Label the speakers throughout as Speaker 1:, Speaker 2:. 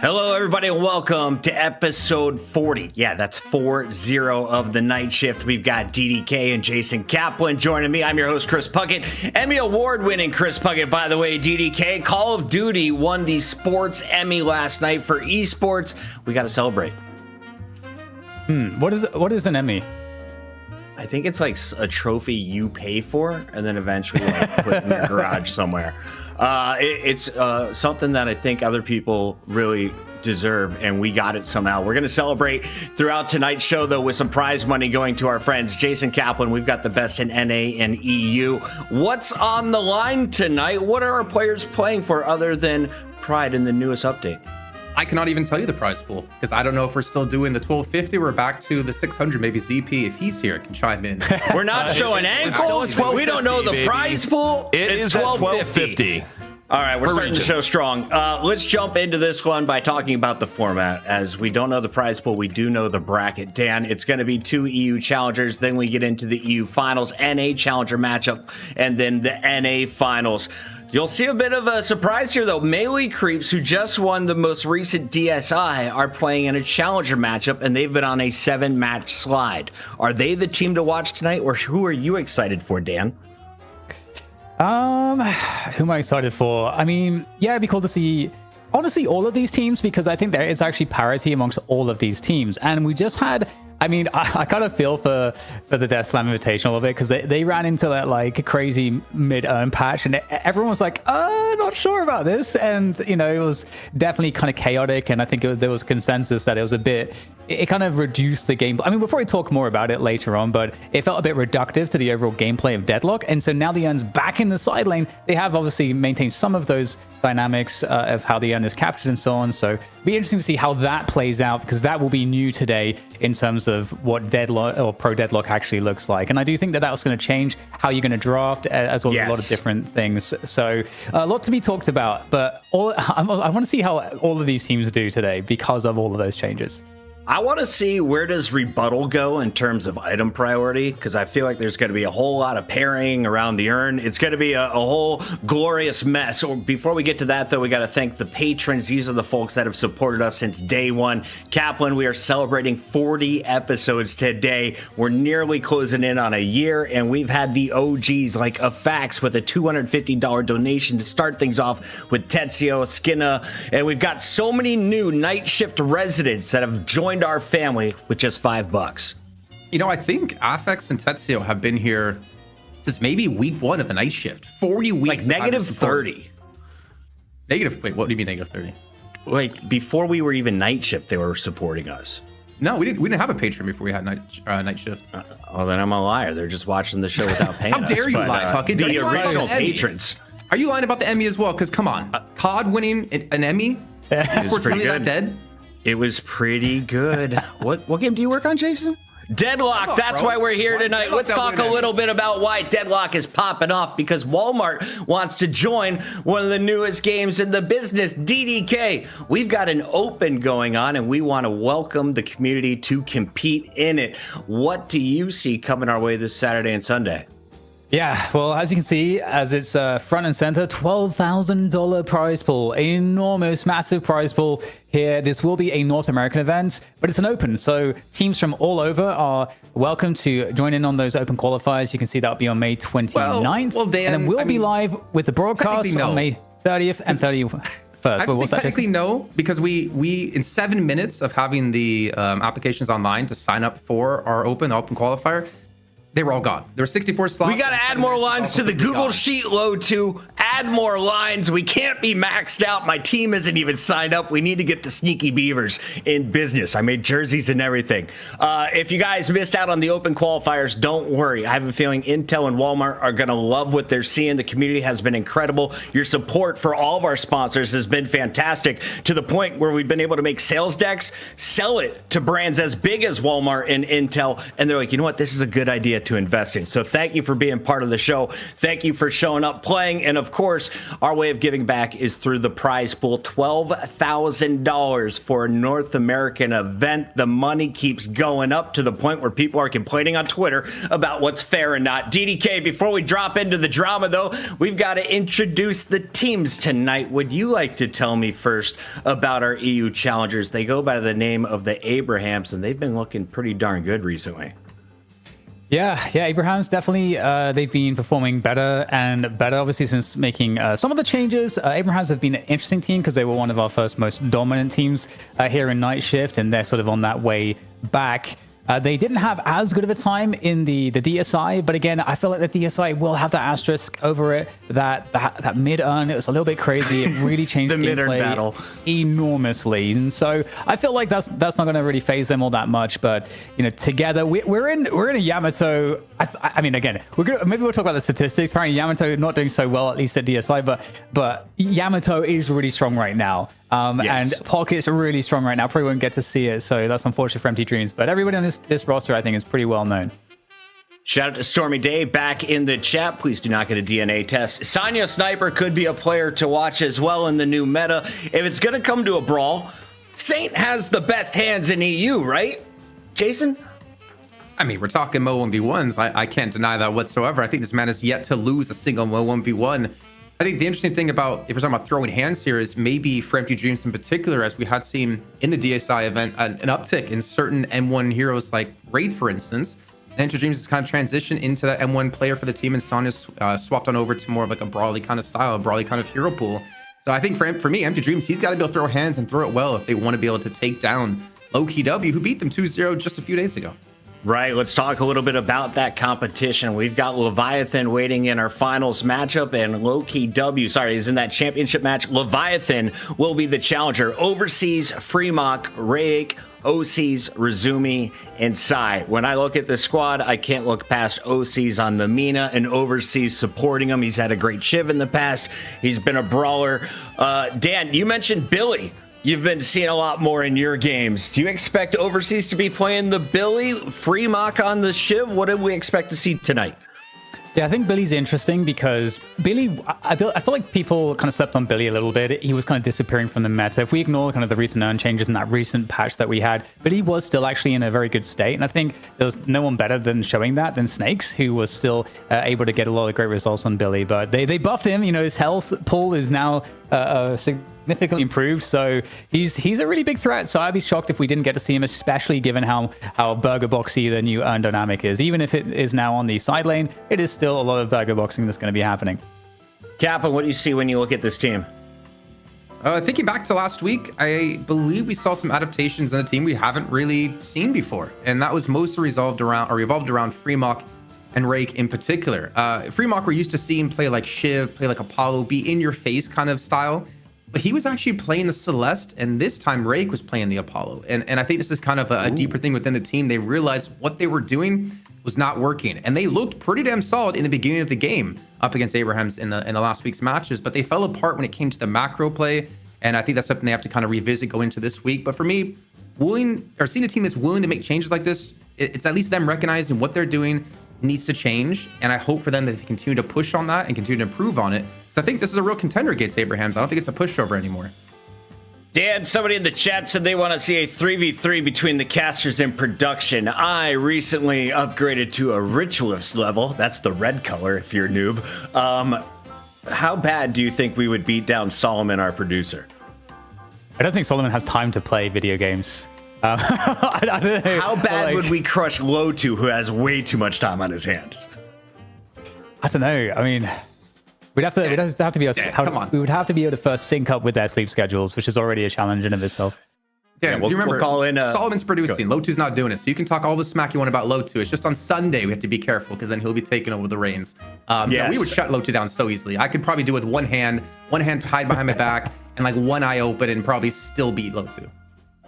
Speaker 1: Hello, everybody, and welcome to episode 40. Yeah, that's 40 of the night shift. We've got DDK and Jason Kaplan joining me. I'm your host, Chris Puckett. Emmy Award-winning Chris Puckett, by the way. DDK, Call of Duty won the Sports Emmy last night for esports. We got to celebrate.
Speaker 2: What is an Emmy?
Speaker 1: I think it's like a trophy you pay for and then eventually like put in your garage somewhere. It's something that I think other people really deserve, and we got it somehow. We're going to celebrate throughout tonight's show, though, with some prize money going to our friends. Jason Kaplan, we've got the best in NA and EU. What's on the line tonight? What are our players playing for other than Pride in the newest update?
Speaker 3: I cannot even tell you the prize pool because I don't know if we're still doing the 1250. We're back to the 600. Maybe ZP, if he's here, can chime in.
Speaker 1: We're not showing ankles. We don't know the prize pool. It's 1250. All right, we're starting the show strong. Let's jump into this one by talking about the format. As we don't know the prize pool, we do know the bracket. Dan, it's going to be 2 EU challengers. Then we get into the EU finals, NA challenger matchup, and then the NA finals. You'll see a bit of a surprise here, though. Melee Creeps, who just won the most recent DSI, are playing in a challenger matchup, and they've been on a 7-match slide. Are they the team to watch tonight, or who are you excited for, Dan?
Speaker 2: Who am I excited for? I mean, yeah, it'd be cool to see. I want to see all of these teams because I think there is actually parity amongst all of these teams, and we just had. I mean, I kind of feel for the Death Slam Invitational a little bit because they ran into that like crazy mid-earn patch and everyone was like, not sure about this. And, you know, it was definitely kind of chaotic. And I think there was consensus that it was it kind of reduced the game. I mean, we'll probably talk more about it later on, but it felt a bit reductive to the overall gameplay of Deadlock. And so now the Urn's back in the side lane. They have obviously maintained some of those dynamics of how the Urn is captured and so on. So it'll be interesting to see how that plays out because that will be new today in terms of what Deadlock or Pro Deadlock actually looks like. And I do think that was going to change how you're going to draft as well as a lot of different things. So a lot to be talked about, but I want to see how all of these teams do today because of all of those changes.
Speaker 1: I want to see where does rebuttal go in terms of item priority, because I feel like there's going to be a whole lot of pairing around the Urn. It's going to be a whole glorious mess. So before we get to that, though, we got to thank the patrons. These are the folks that have supported us since day one. Kaplan, we are celebrating 40 episodes today. We're nearly closing in on a year, and we've had the OGs like Afax with a $250 donation to start things off with Tetsio, Skinna, and we've got so many new night shift residents that have joined our family with just $5.
Speaker 3: You know, I think Afex and Tetsio have been here since maybe week 1 of the night shift. 40 weeks.
Speaker 1: Like negative 30.
Speaker 3: Wait, what do you mean negative 30?
Speaker 1: Like before we were even night shift, they were supporting us.
Speaker 3: No, we didn't have a patron before we had night shift.
Speaker 1: Oh, then I'm a liar. They're just watching the show without paying us.
Speaker 3: How dare you lie, Puckett?
Speaker 1: The original patrons.
Speaker 3: Are you lying about the Emmy as well? Because come on, COD winning an Emmy? Esports really that dead?
Speaker 1: It was pretty good. What game do you work on, Jason? Deadlock. That's why we're here tonight. Let's talk a little bit about why Deadlock is popping off, because Walmart wants to join one of the newest games in the business, DDK. We've got an open going on, and we want to welcome the community to compete in it. What do you see coming our way this Saturday and Sunday?
Speaker 2: Yeah, well, as you can see, as it's front and center, $12,000 prize pool, enormous, massive prize pool here. This will be a North American event, but it's an open, so teams from all over are welcome to join in on those open qualifiers. You can see that'll be on May 29th,
Speaker 3: well, Dan,
Speaker 2: and then we'll be live with the broadcast on May 30th and 31st.
Speaker 3: Technically no, because we in 7 minutes of having the applications online to sign up for our open qualifier, they were all gone. There were 64 slots.
Speaker 1: We got to add more lines to the Google Sheet load to add more lines. We can't be maxed out. My team isn't even signed up. We need to get the Sneaky Beavers in business. I made jerseys and everything. If you guys missed out on the open qualifiers, don't worry. I have a feeling Intel and Walmart are going to love what they're seeing. The community has been incredible. Your support for all of our sponsors has been fantastic, to the point where we've been able to make sales decks, sell it to brands as big as Walmart and Intel. And they're like, you know what? This is a good idea. get to investing. So thank you for being part of the show. Thank you for showing up, playing. And of course, our way of giving back is through the prize pool. $12,000 for a North American event. The money keeps going up to the point where people are complaining on Twitter about what's fair and not. DDK, before we drop into the drama, though, we've got to introduce the teams tonight. Would you like to tell me first about our EU challengers? They go by the name of the Abrahams, and they've been looking pretty darn good recently.
Speaker 2: Yeah, Abraham's definitely, they've been performing better and better, obviously, since making some of the changes. Abrahams have been an interesting team because they were one of our first most dominant teams here in Night Shift, and they're sort of on that way back. They didn't have as good of a time in the DSI, but again, I feel like the DSI will have that asterisk over it. That mid-earn, it was a little bit crazy. It really changed
Speaker 1: the mid-earn battle enormously,
Speaker 2: and so I feel like that's not going to really phase them all that much. But together we're in a Yamato. I mean, again, maybe we'll talk about the statistics. Apparently, Yamato not doing so well, at least at DSI, but Yamato is really strong right now.
Speaker 1: Yes.
Speaker 2: And Pocket's really strong right now. Probably won't get to see it, so that's unfortunate for Empty Dreams. But everybody on this roster, I think, is pretty well known.
Speaker 1: Shout out to Stormy Day back in the chat. Please do not get a DNA test. Sanya Sniper could be a player to watch as well in the new meta. If it's going to come to a brawl, Saint has the best hands in EU, right? Jason?
Speaker 3: I mean, we're talking Mo 1v1s. I can't deny that whatsoever. I think this man has yet to lose a single Mo 1v1. I think the interesting thing about, if we're talking about throwing hands here, is maybe for Empty Dreams in particular, as we had seen in the DSI event, an uptick in certain M1 heroes like Wraith, for instance. And Empty Dreams has kind of transitioned into that M1 player for the team, and Sonya's swapped on over to more of like a brawly kind of style, a brawly kind of hero pool. So I think for me, Empty Dreams, he's got to be able to throw hands and throw it well if they want to be able to take down Lowkey W, who beat them 2-0 just a few days ago.
Speaker 1: Right, let's talk a little bit about that competition. We've got Leviathan waiting in our finals matchup, and Lowkey W, is in that championship match. Leviathan will be the challenger. Overseas, Freemock, Rake, OCs, Razumi, and Sai. When I look at the squad, I can't look past OCs on the Mina and Overseas supporting him. He's had a great shiv in the past. He's been a brawler. Dan, you mentioned Billy. You've been seeing a lot more in your games. Do you expect Overseas to be playing the Billy, Freemock on the Shiv? What did we expect to see tonight?
Speaker 2: Yeah, I think Billy's interesting because Billy, I feel like people kind of slept on Billy a little bit. He was kind of disappearing from the meta. If we ignore kind of the recent earn changes and that recent patch that we had, Billy was still actually in a very good state. And I think there was no one better than showing that than Snakes, who was still able to get a lot of great results on Billy. But they buffed him. His health pool is now significantly improved, so he's a really big threat. So I'd be shocked if we didn't get to see him, especially given how burger boxy the new earn dynamic is. Even if it is now on the side lane, it is still a lot of burger boxing that's going to be happening.
Speaker 1: Kappa, what do you see when you look at this team?
Speaker 3: Thinking back to last week, I believe we saw some adaptations in the team we haven't really seen before, and that was mostly revolved around Freemock and Rake in particular. Freemock, we're used to seeing play like Shiv, play like Apollo, be in your face kind of style. But he was actually playing the Celeste, and this time Rake was playing the Apollo. And I think this is kind of a deeper thing within the team. They realized what they were doing was not working. And they looked pretty damn solid in the beginning of the game up against Abrahams in the last week's matches. But they fell apart when it came to the macro play. And I think that's something they have to kind of revisit going into this week. But for me, seeing a team that's willing to make changes like this, it's at least them recognizing what they're doing needs to change. And I hope for them that they continue to push on that and continue to improve on it. So I think this is a real contender against Abrahams. I don't think it's a pushover anymore.
Speaker 1: Dan, somebody in the chat said they want to see a 3v3 between the casters in production. I recently upgraded to a ritualist level. That's the red color if you're a noob. How bad do you think we would beat down Solomon, our producer?
Speaker 2: I don't think Solomon has time to play video games. I don't know.
Speaker 1: How bad would we crush Lotu, who has way too much time on his hands?
Speaker 2: I don't know. I mean, we would have to be able to first sync up with their sleep schedules, which is already a challenge in of itself.
Speaker 3: Yeah, do you remember, Solomon's producing. Lotu's not doing it. So you can talk all the smack you want about Lotu. It's just on Sunday we have to be careful because then he'll be taking over the reins.
Speaker 1: Yes.
Speaker 3: We would shut Lotu down so easily. I could probably do it with one hand to hide behind my back and like one eye open and probably still beat Lotu.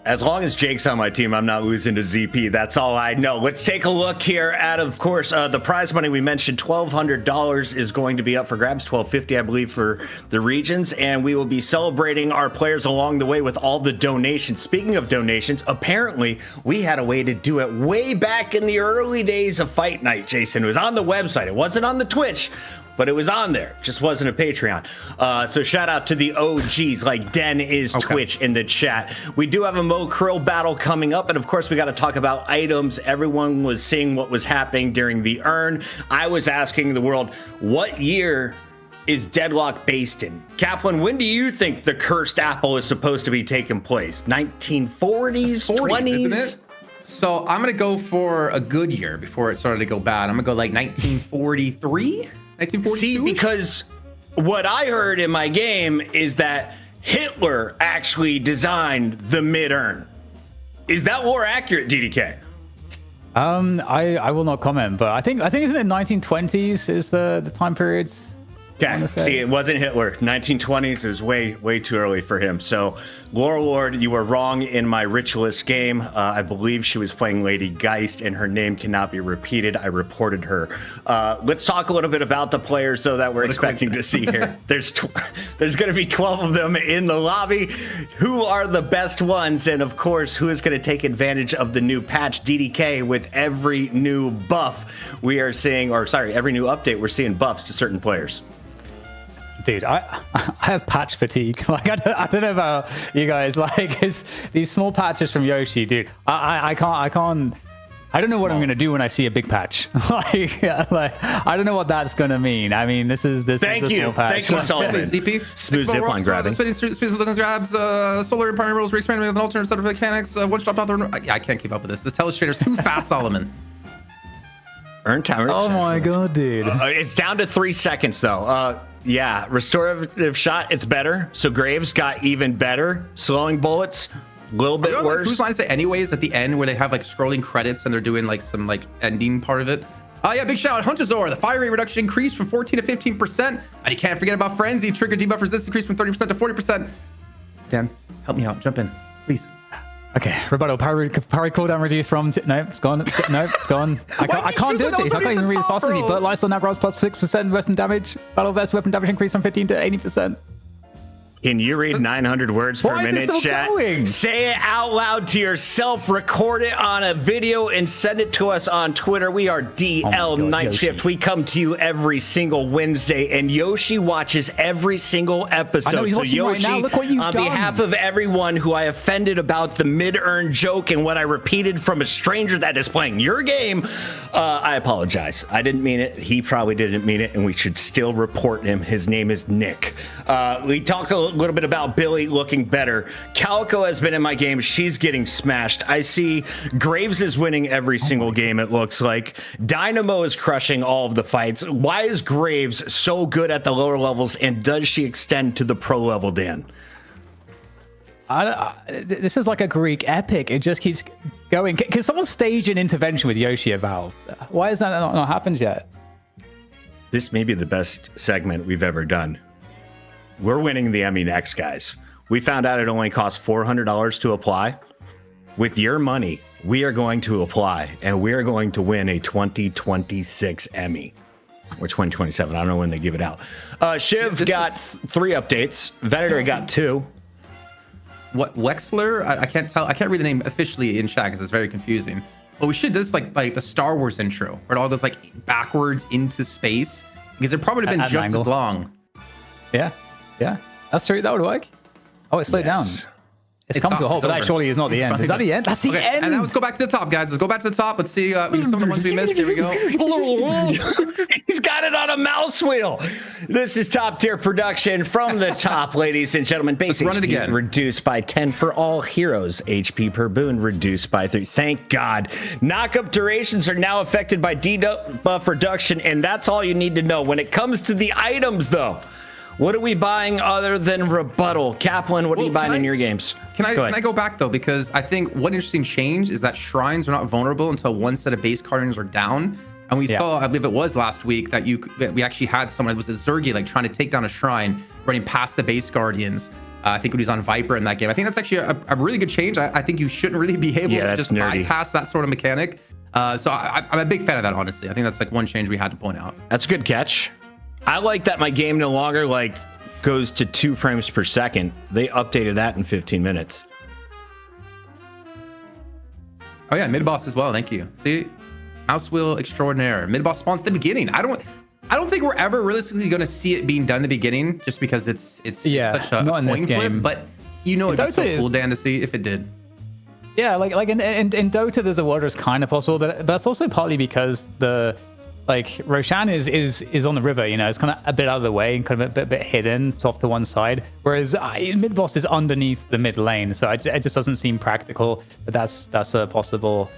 Speaker 1: As long as Jake's on my team, I'm not losing to ZP. That's all I know. Let's take a look here at, of course, the prize money we mentioned. $1,200 is going to be up for grabs, $1,250, I believe, for the regions. And we will be celebrating our players along the way with all the donations. Speaking of donations, apparently we had a way to do it way back in the early days of Fight Night, Jason. It was on the website. It wasn't on the Twitch, but it was on there. Just wasn't a Patreon. So shout out to the OGs like Den is Twitch in the chat. We do have a Mo Krill battle coming up. And of course, we got to talk about items. Everyone was seeing what was happening during the urn. I was asking the world, what year is Deadlock based in? Kaplan, when do you think the cursed apple is supposed to be taking place? 1940s, 20s?
Speaker 3: Isn't it? So I'm going to go for a good year before it started to go bad. I'm going to go like 1943.
Speaker 1: See, because what I heard in my game is that Hitler actually designed the mid-urn. Is that more accurate, DDK?
Speaker 2: I will not comment, but I think it's in the 1920s is the time periods.
Speaker 1: Okay, see, it wasn't Hitler. 1920s is way too early for him. So, Laurel Lord, you were wrong in my ritualist game. I believe she was playing Lady Geist, and her name cannot be repeated. I reported her. Let's talk a little bit about the players, though, that we're expecting to see here. There's going to be 12 of them in the lobby. Who are the best ones? And, of course, who is going to take advantage of the new patch DDK with every new buff we are seeing, or sorry, every new update, we're seeing buffs to certain players.
Speaker 2: Dude, I have patch fatigue. Like I don't know about you guys. Like it's these small patches from Yoshi, dude. I can't. I don't know what I'm gonna do when I see a big patch. like I don't know what that's gonna mean. I mean, this is
Speaker 1: Thank you,
Speaker 2: small patch.
Speaker 1: thank you, Solomon.
Speaker 3: ZP.
Speaker 1: Smooth zip line grabbing.
Speaker 3: Spinning grabs, solar empowering rules, re-expanding with an alternate set of mechanics. One stop out the. I can't keep up with this. This telestrator's too fast, Solomon.
Speaker 1: Earn time.
Speaker 2: Oh my god, dude.
Speaker 1: It's down to 3 seconds though. Yeah, restorative shot, it's better. So Graves got even better. Slowing bullets, a little bit worse.
Speaker 3: Whose line is it anyways at the end where they have like scrolling credits and they're doing like some like ending part of it? Oh yeah, big shout out Huntazor. The fire rate reduction increased from 14 to 15%. And you can't forget about Frenzy. Trigger debuff resistance increased from 30% to 40%. Dan, help me out. Jump in, please.
Speaker 2: Okay, rebuttal. Power cooldown reduced from no, it's gone. No, it's gone. I can't do it. I can't even read as fast as he. But lifestyle now grabs plus 6% weapon damage. Battle vest weapon damage increased from 15 to 80%.
Speaker 1: Can you read 900 words per minute, chat?
Speaker 2: Going?
Speaker 1: Say it out loud to yourself, record it on a video, and send it to us on Twitter. We are DL Night Shift. We come to you every single Wednesday, and Yoshi watches every single episode.
Speaker 2: I know he's
Speaker 1: so
Speaker 2: watching
Speaker 1: Yoshi,
Speaker 2: right now. Look what you've
Speaker 1: on
Speaker 2: done.
Speaker 1: behalf of everyone who I offended about the mid-earn joke and what I repeated from a stranger that is playing your game, I apologize. I didn't mean it. He probably didn't mean it, and we should still report him. His name is Nick. We talk a little bit about Billy looking better. Calico has been in my game. She's getting smashed. I see Graves is winning every single game, it looks like. Dynamo is crushing all of the fights. Why is Graves so good at the lower levels, and does she extend to the pro level, Dan?
Speaker 2: This is like a Greek epic. It just keeps going. Can someone stage an intervention with Yoshi at Valve? Why has that not happened yet?
Speaker 1: This may be the best segment we've ever done. We're winning the Emmy next, guys. We found out it only costs $400 to apply. With your money, we are going to apply, and we are going to win a 2026 Emmy. Or 2027. I don't know when they give it out. Shiv got 3 updates. Venator got 2.
Speaker 3: What, Wexler? I can't tell. I can't read the name officially in chat because it's very confusing. But we should do this like the Star Wars intro, where it all goes like backwards into space, because it probably would have been just as long.
Speaker 2: Yeah. Yeah, that's true. That would work. Oh, it slowed down. It's come to a halt, but that surely is not the end. Is that the end? That's the end.
Speaker 3: And now let's go back to the top, guys. Let's go back to the top. Let's see some of the ones we missed. Here we go.
Speaker 1: He's got it on a mouse wheel. This is top tier production from the top, ladies and gentlemen. Base
Speaker 3: Let's run it
Speaker 1: HP
Speaker 3: again.
Speaker 1: reduced by 10 for all heroes. HP per boon reduced by 3. Thank God. Knockup durations are now affected by debuff reduction, and that's all you need to know. When it comes to the items, though, what are we buying other than rebuttal? Kaplan, what are you buying in your games?
Speaker 3: Can I go back though? Because I think one interesting change is that shrines are not vulnerable until one set of base guardians are down. And we saw, I believe it was last week, that we actually had someone, it was a Zergi, like trying to take down a shrine, running past the base guardians. I think when he's on Viper in that game. I think that's actually a really good change. I think you shouldn't really be able to just bypass that sort of mechanic. So I'm a big fan of that, honestly. I think that's like one change we had to point out.
Speaker 1: That's a good catch. I like that my game no longer like goes to 2 frames per second. They updated that in 15 minutes.
Speaker 3: Oh yeah, mid boss as well. Thank you. See, mouse wheel extraordinaire. Mid boss spawns at the beginning. I don't think we're ever realistically going to see it being done in the beginning, just because it's such a coin flip. But you know, it'd be so cool, Dan, to see if it did.
Speaker 2: Yeah, like in Dota, there's a world where it's kind of possible, but that's also partly because the Roshan is on the river. You know, it's kind of a bit out of the way and kind of a bit hidden, it's off to one side. Whereas mid boss is underneath the mid lane, so it just doesn't seem practical. But that's a possible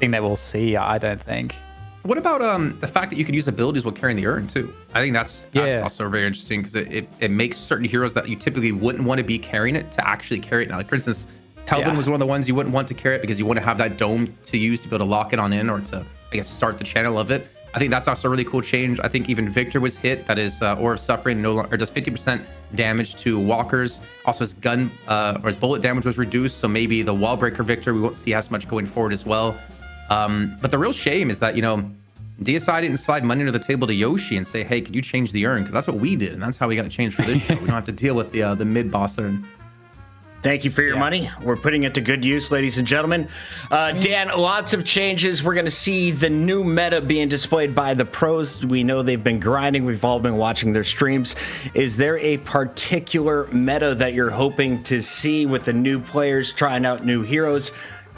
Speaker 2: thing that we'll see. I don't think.
Speaker 3: What about the fact that you could use abilities while carrying the urn too? I think that's also very interesting, because it makes certain heroes that you typically wouldn't want to be carrying it to actually carry it. Now, like for instance, Kelvin was one of the ones you wouldn't want to carry it because you wouldn't have that dome to use to be able to lock it on in, or to, I guess, start the channel of it. I think that's also a really cool change. I think even Victor was hit. That is Aura of Suffering no longer does 50% damage to walkers. Also, his gun or his bullet damage was reduced, so maybe the wall breaker Victor we won't see as much going forward as well. But the real shame is that, you know, DSI didn't slide money to the table to Yoshi and say, hey, could you change the urn? Because that's what we did, and that's how we got to change for this show. We don't have to deal with the mid boss urn.
Speaker 1: Thank you for your money. We're putting it to good use, ladies and gentlemen. Dan, lots of changes. We're going to see the new meta being displayed by the pros. We know they've been grinding. We've all been watching their streams. Is there a particular meta that you're hoping to see with the new players trying out new heroes?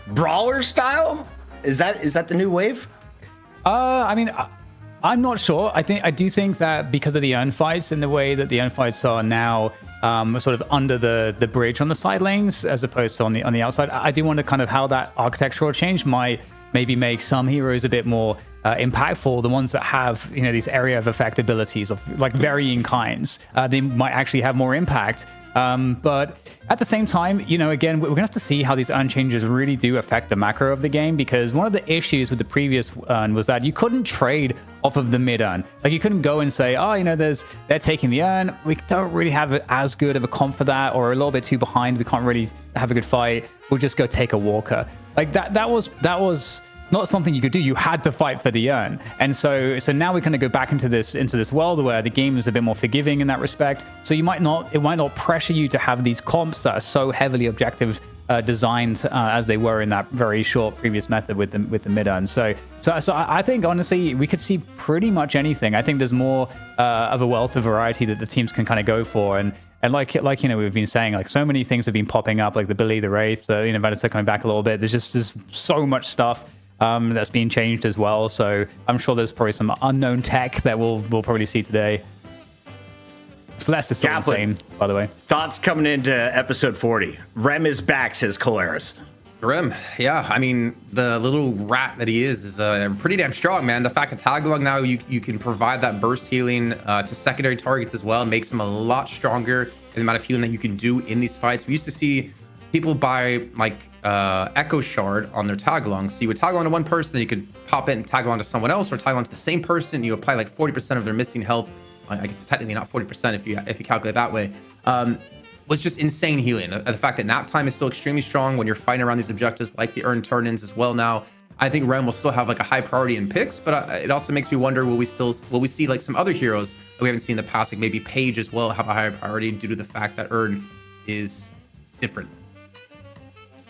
Speaker 1: Brawler style? Is that the new wave?
Speaker 2: I mean, I'm not sure. I do think that because of the urn fights and the way that the urn fights are now, sort of under the bridge on the side lanes as opposed to on the outside, I do wonder kind of how that architectural change might maybe make some heroes a bit more impactful. The ones that have, you know, these area of effect abilities of like varying kinds, they might actually have more impact. But at the same time, you know, again, we're gonna have to see how these urn changes really do affect the macro of the game, because one of the issues with the previous urn was that you couldn't trade off of the mid urn. Like you couldn't go and say, oh, you know, they're taking the urn, we don't really have as good of a comp for that, or a little bit too behind, we can't really have a good fight, we'll just go take a walker. Like that was not something you could do. You had to fight for the urn. And so now we're going to go back into this world where the game is a bit more forgiving in that respect. So it might not pressure you to have these comps that are so heavily objective designed as they were in that very short previous method with the mid urn. So I think honestly we could see pretty much anything. I think there's more of a wealth of variety that the teams can kind of go for, and like you know, we've been saying, like so many things have been popping up, like the Billy the Wraith, the, you know, Venator coming back a little bit. There's so much stuff that's being changed as well. So I'm sure there's probably some unknown tech that we'll probably see today. Celeste is still insane, by the way.
Speaker 1: Thoughts coming into episode 40. Rem is back, says Colaris.
Speaker 3: Rem, yeah. I mean, the little rat that he is pretty damn strong, man. The fact that tag along now, you can provide that burst healing to secondary targets as well, makes him a lot stronger in the amount of healing that you can do in these fights. We used to see people buy like Echo Shard on their tag along. So you would tag along to one person, then you could pop it and tag along to someone else, or tag along to the same person. You apply like 40% of their missing health. I guess it's technically not 40% if you calculate that way. Was just insane healing. The fact that nap time is still extremely strong when you're fighting around these objectives, like the urn turn-ins as well now. I think Rem will still have like a high priority in picks, but it also makes me wonder, will we see like some other heroes that we haven't seen in the past, like maybe Paige as well, have a higher priority due to the fact that urn is different.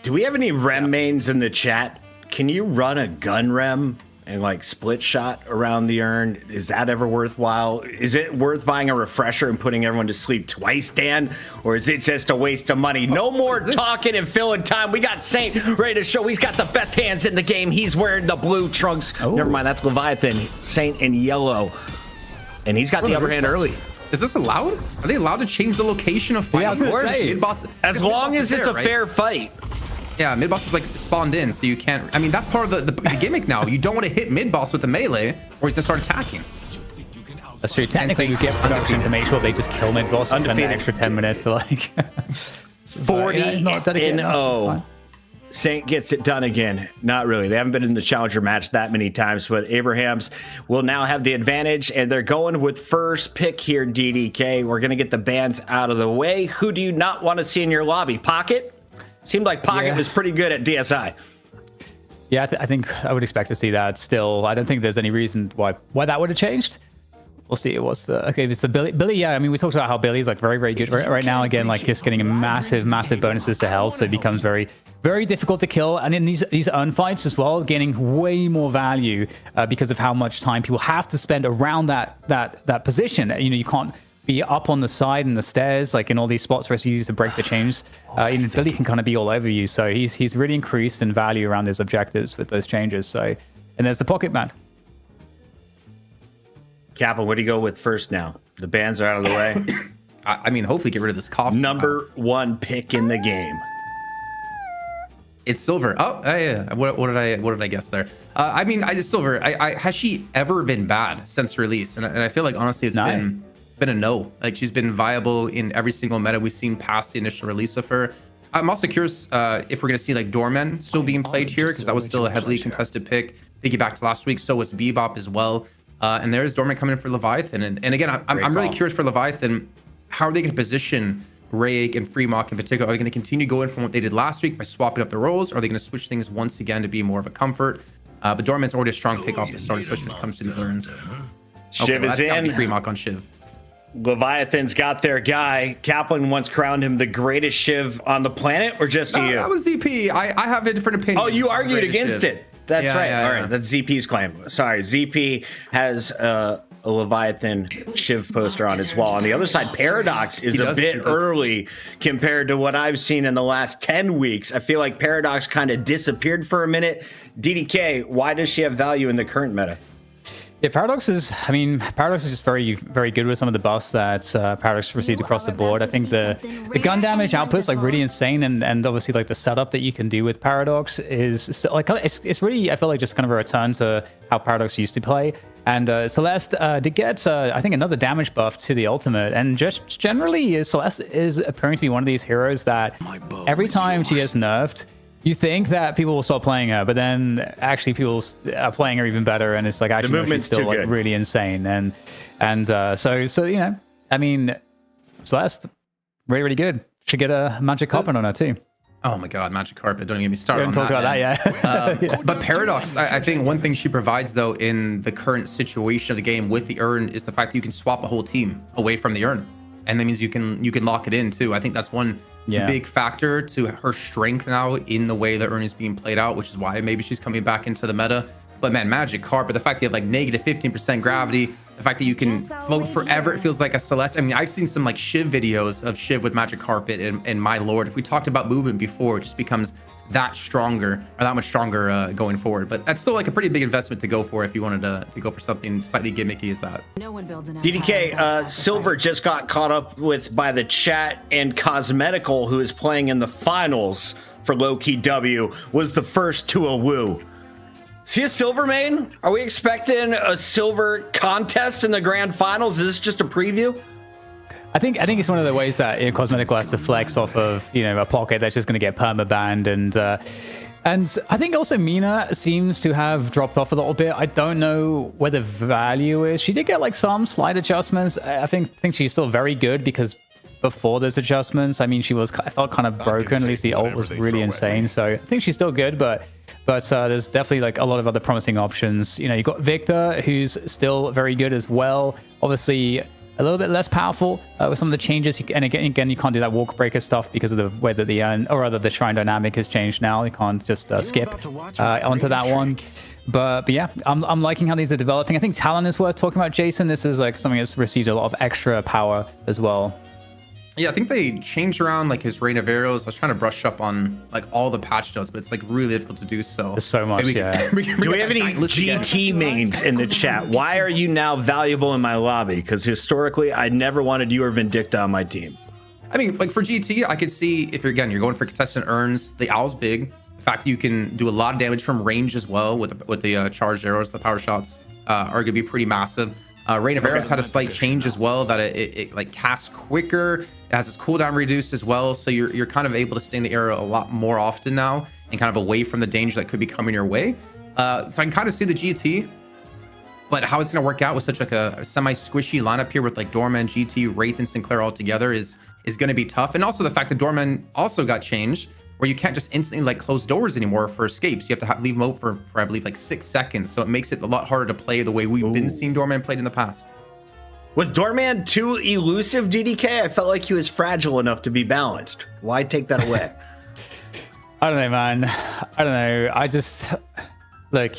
Speaker 1: Do we have any Rem mains in the chat? Can you run a gun Rem and like split shot around the urn? Is that ever worthwhile? Is it worth buying a refresher and putting everyone to sleep twice, Dan? Or is it just a waste of money? No more talking and filling time. We got Saint ready to show he's got the best hands in the game. He's wearing the blue trunks. Oh. Never mind, that's Leviathan. Saint in yellow. And he's got the upper hand early.
Speaker 3: Is this allowed? Are they allowed to change the location of fight?
Speaker 1: Yeah, of course. As long as it's a fair fight.
Speaker 3: Yeah, mid-boss is like spawned in, so you can't... I mean, that's part of the gimmick now. You don't want to hit mid-boss with a melee, or he's going to start attacking.
Speaker 2: That's true. Technically, you get production to make sure they just kill mid-boss and spend an extra 10 minutes to like...
Speaker 1: 40-0. Saint gets it done again. Not really. They haven't been in the challenger match that many times, but Abrahams will now have the advantage, and they're going with first pick here, DDK. We're going to get the bans out of the way. Who do you not want to see in your lobby? Pocket? Seemed like Pocket was pretty good at DSI.
Speaker 2: Yeah, I think I would expect to see that still. I don't think there's any reason why that would have changed. We'll see. What's the okay? It's the Billy. Yeah, I mean, we talked about how Billy's like very good right now. Again, like just getting a massive bonuses to health, so it becomes very difficult to kill. And in these earn fights as well, gaining way more value because of how much time people have to spend around that position. You know, you can't be up on the side and the stairs like in all these spots where it's easy to break the chains. Even Billy can kind of be all over you, so he's really increased in value around those objectives with those changes. So, and there's the pocket man.
Speaker 1: Kaplan, what do you go with first now? The bans are out of the way.
Speaker 3: I mean, hopefully get rid of this cough.
Speaker 1: Number one pick in the game.
Speaker 3: It's Silver. Oh, yeah. What did I guess there? I mean, Silver. Has she ever been bad since release? And I feel like honestly, it's been a no. Like she's been viable in every single meta we've seen past the initial release of her. I'm also curious if we're gonna see like Doormen still being played here, because that was still a heavily contested pick. Thinking back to last week, so was Bebop as well. And there's Doormen coming in for Leviathan. And again, I'm really curious for Leviathan. How are they going to position Rayek and Freemok in particular? Are they going to continue going from what they did last week by swapping up the roles? Or are they going to switch things once again to be more of a comfort? But Doorman's already a strong pick off the start, especially when it comes to these earns.
Speaker 1: Shiv is in.
Speaker 3: Freemok on Shiv.
Speaker 1: Leviathan's got their guy. Kaplan once crowned him the greatest Shiv on the planet, or just you?
Speaker 3: That was ZP. I have a different opinion.
Speaker 1: Oh, you argued against it. That's right. All right. That's ZP's claim. Sorry. ZP has a Leviathan Shiv poster on his wall. On the other side, Paradox is a bit early compared to what I've seen in the last 10 weeks. I feel like Paradox kind of disappeared for a minute. DDK, why does she have value in the current meta?
Speaker 2: Yeah, Paradox is just very good with some of the buffs that Paradox received across the board. I think the gun damage output's like really insane, and obviously like the setup that you can do with Paradox is like it's really, I feel like, just kind of a return to how Paradox used to play. And Celeste did get I think another damage buff to the ultimate, and just generally Celeste is appearing to be one of these heroes that every time she gets nerfed, you think that people will stop playing her, but then actually people are playing her even better, and it's like actually she's still like really insane. And so you know, I mean, Celeste really good. Should get a magic carpet on her too.
Speaker 3: Oh my God, magic carpet! Don't even get me started.
Speaker 2: We haven't talked about that yet.
Speaker 3: But Paradox, I think one thing she provides though in the current situation of the game with the urn is the fact that you can swap a whole team away from the urn, and that means you can lock it in too. I think that's one big factor to her strength now in the way that urn is being played out, which is why maybe she's coming back into the meta. But man, magic carpet, the fact that you have like negative 15% gravity, the fact that you can float forever, it feels like a Celeste. I mean, I've seen some like Shiv videos of Shiv with magic carpet, and my lord, if we talked about movement before, it just becomes that stronger, or that much stronger going forward. But that's still like a pretty big investment to go for if you wanted to go for something slightly gimmicky as that.
Speaker 4: No one builds an
Speaker 1: DDK, Silver just got caught up with by the chat, and Cosmetical, who is playing in the finals for Lowkey W, was the first to a woo. See a Silver main? Are we expecting a Silver contest in the grand finals? Is this just a preview?
Speaker 2: I think it's one of the ways that Cosmetical has to flex off of, you know, a pocket that's just going to get perma-banned, and I think also Mina seems to have dropped off a little bit. I don't know where the value is. She did get like some slight adjustments. I think she's still very good, because before those adjustments, I mean, I felt kind of broken. At least the ult was really insane. So I think she's still good, but there's definitely like a lot of other promising options. You know, you've got Victor, who's still very good as well. Obviously, a little bit less powerful with some of the changes. And again, you can't do that walk breaker stuff because of the way that the shrine dynamic has changed now. You can't just skip onto that one. But yeah, I'm liking how these are developing. I think Talon is worth talking about, Jason. This is like something that's received a lot of extra power as well.
Speaker 3: Yeah, I think they changed around like his rain of arrows. I was trying to brush up on like all the patch notes, but it's like really difficult to do so.
Speaker 2: There's so much, yeah.
Speaker 1: Do we have any GT mains in the chat? Why are you now valuable in my lobby? Because historically, I never wanted you or Vindicta on my team.
Speaker 3: I mean, like for GT, I could see if you're going for contestant urns, the owl's big. The fact that you can do a lot of damage from range as well with the charged arrows, the power shots are going to be pretty massive. Rain of Arrows had a slight change as well, that it like casts quicker. It has its cooldown reduced as well, so you're kind of able to stay in the area a lot more often now. and kind of away from the danger that could be coming your way. So I can kind of see the GT, but how it's going to work out with such like a semi-squishy lineup here with like Doorman, GT, Wraith, and Sinclair all together is going to be tough. And also the fact that Doorman also got changed, where you can't just instantly like close doors anymore for escapes. You have to leave them out for I believe like 6 seconds. So it makes it a lot harder to play the way we've been seeing Doorman played in the past.
Speaker 1: Was Doorman too elusive, DDK? I felt like he was fragile enough to be balanced. Why take that away?
Speaker 2: I don't know, man. I don't know. I just like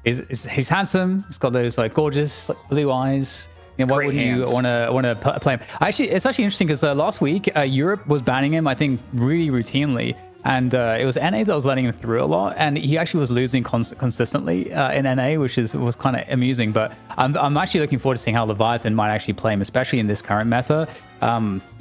Speaker 2: he's handsome. He's got those like gorgeous like, blue eyes. You know, why
Speaker 1: Great
Speaker 2: wouldn't
Speaker 1: hands.
Speaker 2: you want to play him? It's actually interesting because last week Europe was banning him, I think, really routinely, and it was NA that was letting him through a lot, and he actually was losing consistently in NA, which was kind of amusing. But I'm actually looking forward to seeing how Leviathan might actually play him, especially in this current meta.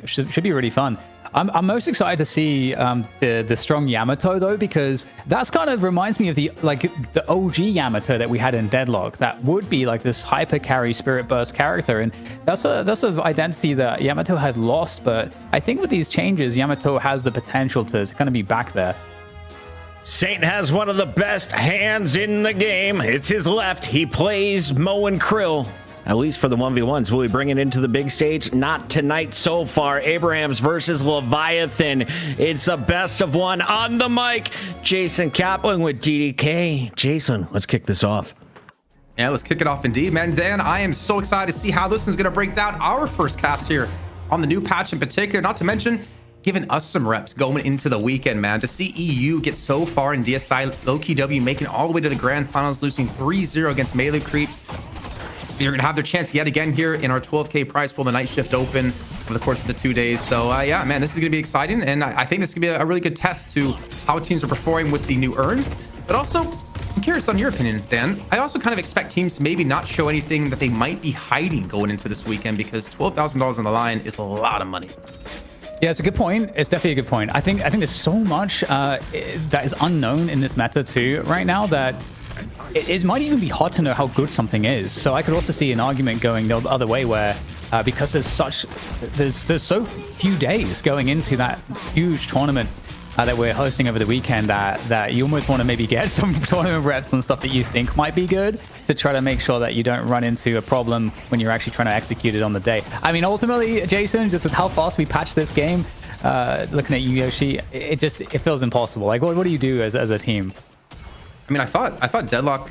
Speaker 2: Should be really fun. I'm most excited to see the strong Yamato though, because that's kind of reminds me of the OG Yamato that we had in Deadlock. That would be like this hyper carry spirit burst character, and that's an identity that Yamato had lost. But I think with these changes, Yamato has the potential to kind of be back there.
Speaker 1: Saint has one of the best hands in the game. It's his left. He plays Mo and Krill. At least for the 1v1s. Will he bring it into the big stage? Not tonight so far. Abrahams versus Leviathan. It's a best of one on the mic. Jason Kaplan with DDK. Jason, let's kick this off.
Speaker 3: Yeah, let's kick it off indeed, man. Dan, I am so excited to see how this one's going to break down our first cast here on the new patch in particular. Not to mention giving us some reps going into the weekend, man. To see EU get so far in DSI, Lowkey W making all the way to the grand finals, losing 3-0 against melee creeps. You're going to have their chance yet again here in our 12K prize pool, the night shift open over the course of the 2 days. So yeah, man, this is going to be exciting. And I think this is going to be a really good test to how teams are performing with the new urn. But also, I'm curious on your opinion, Dan. I also kind of expect teams to maybe not show anything that they might be hiding going into this weekend, because $12,000 on the line is a lot of money.
Speaker 2: Yeah, it's a good point. It's definitely a good point. I think there's so much that is unknown in this meta too right now that it might even be hard to know how good something is. So I could also see an argument going the other way where because there's so few days going into that huge tournament that we're hosting over the weekend that you almost want to maybe get some tournament reps and stuff that you think might be good to try to make sure that you don't run into a problem when you're actually trying to execute it on the day. I mean, ultimately, Jason, just with how fast we patched this game, looking at you, Yoshi, it feels impossible. Like, what do you do as a team?
Speaker 3: I mean, I thought Deadlock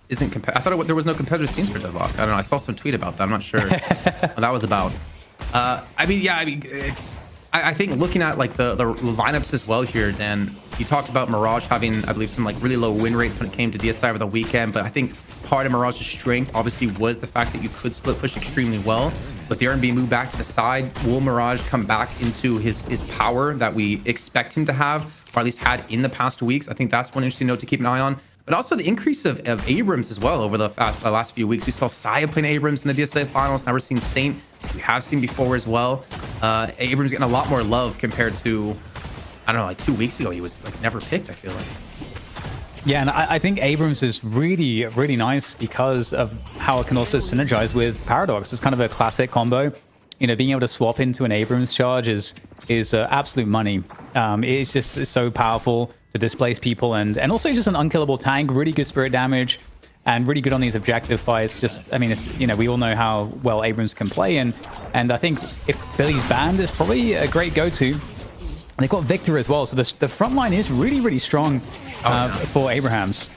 Speaker 3: isn't I thought there was no competitive scenes for Deadlock. I don't know. I saw some tweet about that. I'm not sure what that was about. I mean, it's. I think looking at like the lineups as well here, Dan, you talked about Mirage having, I believe, some like really low win rates when it came to DSI over the weekend. But I think part of Mirage's strength obviously was the fact that you could split push extremely well. With the urn being moved back to the side, will Mirage come back into his power that we expect him to have, or at least had in the past weeks? I think that's one interesting note to keep an eye on. But also the increase of Abrams as well over the last few weeks. We saw Saya playing Abrams in the DSA finals. Now we're seeing Saint. We have seen before as well. Abrams getting a lot more love compared to, I don't know, like 2 weeks ago. He was like never picked, I feel like.
Speaker 2: Yeah, and I think Abrams is really, really nice because of how it can also synergize with Paradox. It's kind of a classic combo. You know, being able to swap into an Abrams charge is absolute money. It's so powerful to displace people and also just an unkillable tank, really good spirit damage, and really good on these objective fights. Just, I mean, it's, you know, we all know how well Abrams can play, and I think if Billy's banned, it's probably a great go-to. They've got Victor as well, so the front line is really, really strong for Abrahams.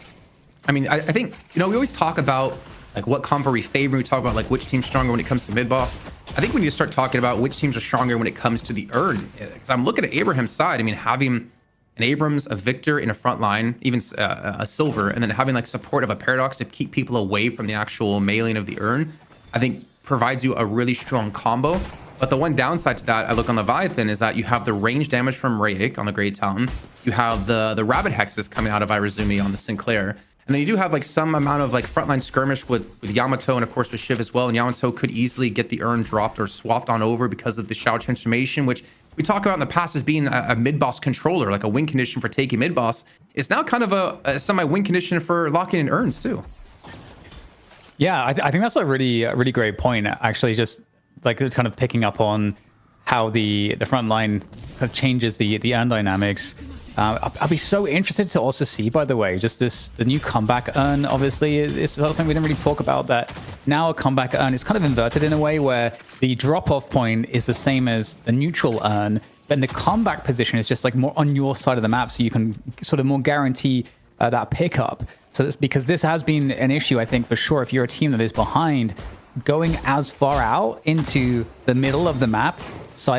Speaker 3: I mean, I think, you know, we always talk about like what combo we favor. We talk about like which team's stronger when it comes to mid boss. I think when you start talking about which teams are stronger when it comes to the urn, because I'm looking at Abraham's side. I mean, having an Abrams, a Victor in a front line, even a Silver, and then having like support of a Paradox to keep people away from the actual mailing of the urn, I think provides you a really strong combo. But the one downside to that, I look on Leviathan, is that you have the range damage from Rayik on the Great Town. You have the Rabbit Hexes coming out of Irazumi on the Sinclair. And then you do have like some amount of like frontline skirmish with Yamato and of course with Shiv as well. And Yamato could easily get the urn dropped or swapped on over because of the Shao transformation, which we talk about in the past as being a mid-boss controller, like a win condition for taking mid-boss. It's now kind of a semi-win condition for locking in urns too.
Speaker 2: Yeah, I think that's a really, really great point. Actually, just like kind of picking up on how the front line kind of changes the urn dynamics. I'll be so interested to also see, by the way, just the new comeback urn. Obviously, it's something we didn't really talk about, that now a comeback urn is kind of inverted in a way where the drop-off point is the same as the neutral urn, but the comeback position is just like more on your side of the map, so you can sort of more guarantee that pickup. So that's because this has been an issue, I think, for sure. If you're a team that is behind, going as far out into the middle of the map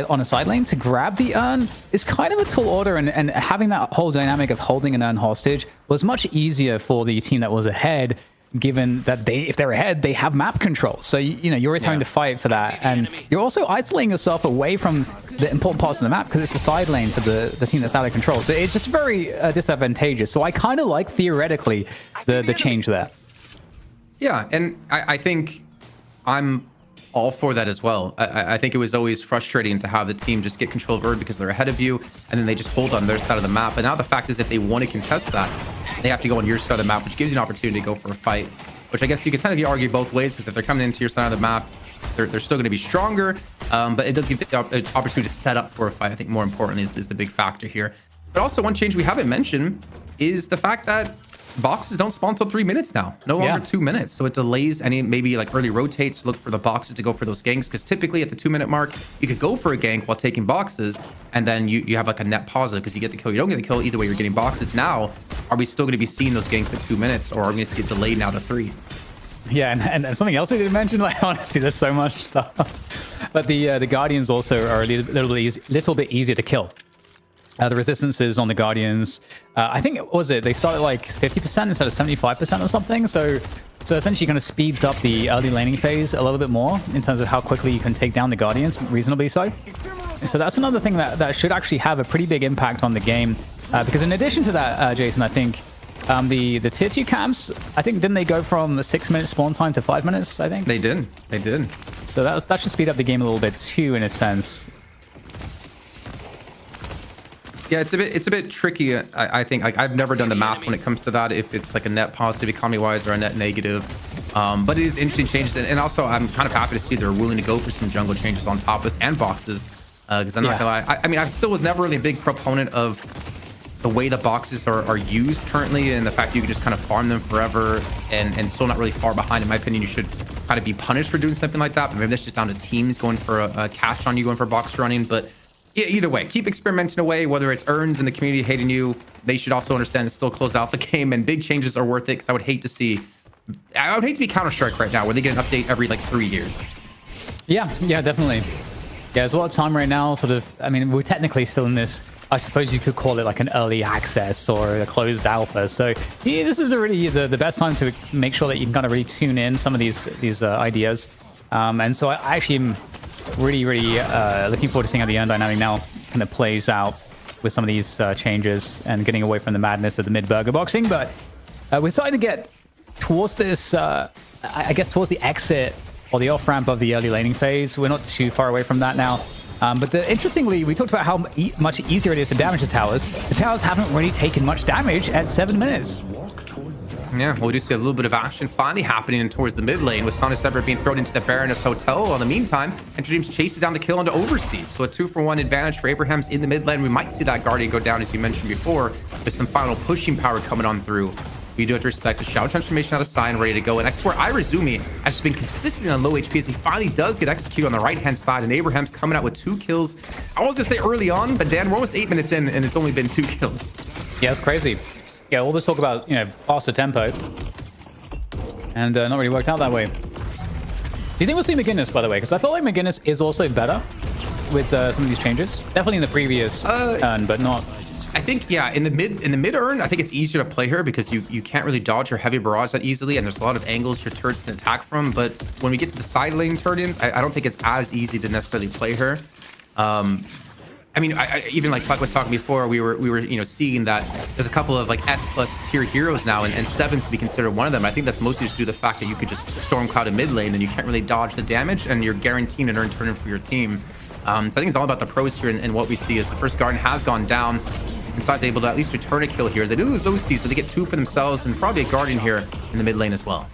Speaker 2: on a side lane to grab the urn is kind of a tall order, and having that whole dynamic of holding an urn hostage was much easier for the team that was ahead, given that if they're ahead, they have map control. So you know, you're always having to fight for that, and you're also isolating yourself away from the important parts of the map because it's the side lane for the team that's out of control. So it's just very disadvantageous. So I kind of like, theoretically, the change there.
Speaker 3: Yeah, and I think I'm all for that as well. I think it was always frustrating to have the team just get control of Erd because they're ahead of you, and then they just hold on their side of the map. But now the fact is, if they want to contest that, they have to go on your side of the map, which gives you an opportunity to go for a fight, which I guess you could technically argue both ways, because if they're coming into your side of the map, they're still going to be stronger, but it does give the opportunity to set up for a fight. I think more importantly is the big factor here. But also, one change we haven't mentioned is the fact that boxes don't spawn till 3 minutes now, no longer 2 minutes. So it delays any maybe like early rotates to look for the boxes to go for those ganks, because typically at the 2 minute mark you could go for a gank while taking boxes, and then you have like a net positive because you get the kill, you don't get the kill, either way you're getting boxes. Now are we still going to be seeing those ganks at 2 minutes, or are we going to see it delayed now to 3?
Speaker 2: Yeah, and something else we didn't mention, like, honestly, there's so much stuff, but the Guardians also are a little bit easier to kill. The resistances on the Guardians, I think, what was it? They started like 50% instead of 75% or something. So essentially kind of speeds up the early laning phase a little bit more in terms of how quickly you can take down the Guardians, reasonably so. So that's another thing that should actually have a pretty big impact on the game. Because in addition to that, Jason, I think the tier 2 camps, I think, didn't they go from a 6 minute spawn time to 5 minutes, I think?
Speaker 3: They did.
Speaker 2: So that should speed up the game a little bit too, in a sense.
Speaker 3: Yeah, it's a bit tricky. I think, like, I've never done the math when it comes to that, if it's like a net positive economy wise or a net negative. But it is interesting changes, and also I'm kind of happy to see they're willing to go for some jungle changes on top of this and boxes. Because I'm not gonna lie, I mean, I still was never really a big proponent of the way the boxes are used currently, and the fact you can just kind of farm them forever and still not really far behind. In my opinion, you should kind of be punished for doing something like that. But maybe that's just down to teams going for a catch on you, going for box running. But yeah, either way, keep experimenting away. Whether it's Urns in the community hating you, they should also understand it's still closed out the game, and big changes are worth it. Because I would hate to be Counter-Strike right now, where they get an update every like 3 years. Yeah,
Speaker 2: definitely. Yeah, there's a lot of time right now. Sort of, I mean, we're technically still in this, I suppose you could call it like an early access or a closed alpha. So yeah, this is really the best time to make sure that you can kind of really tune in some of these ideas. And so I actually am really looking forward to seeing how the urn dynamic now kind of plays out with some of these changes and getting away from the madness of the mid-burger boxing. But we're starting to get towards this, I guess, towards the exit or the off-ramp of the early laning phase. We're not too far away from that now. But interestingly, we talked about how much easier it is to damage the towers. The towers haven't really taken much damage at 7 minutes.
Speaker 3: Yeah, well, we do see a little bit of action finally happening towards the mid lane, with Sonic Separate being thrown into the Baroness Hotel. In the meantime, Enter Dreams chases down the kill onto Overseas. So a 2-for-1 advantage for Abraham's in the mid lane. We might see that Guardian go down, as you mentioned before, with some final pushing power coming on through. You do have to respect the Shadow Transformation out of sign, ready to go. And I swear, Irizumi has just been consistent on low HP as he finally does get executed on the right-hand side. And Abraham's coming out with 2 kills. I was going to say early on, but Dan, we're almost 8 minutes in, and it's only been 2 kills.
Speaker 2: Yeah, it's crazy. Yeah, all this talk about, faster tempo. And not really worked out that way. Do you think we'll see McGinnis, by the way? Because I feel like McGinnis is also better with some of these changes. Definitely in the previous turn, but not...
Speaker 3: I think, yeah, in the mid urn, I think it's easier to play her because you can't really dodge her heavy barrage that easily, and there's a lot of angles your turrets can attack from. But when we get to the side lane turn-ins, I don't think it's as easy to necessarily play her. I mean, even like Puck was talking before, we were seeing that there's a couple of like S+ tier heroes now, and Sevens to be considered one of them. I think that's mostly just due to the fact that you could just storm cloud a mid lane and you can't really dodge the damage, and you're guaranteeing an earn turn for your team. So I think it's all about the pros here, and what we see is the first Guardian has gone down. And Sai's able to at least return a kill here. They do lose OCs, but they get 2 for themselves, and probably a Guardian here in the mid lane as well.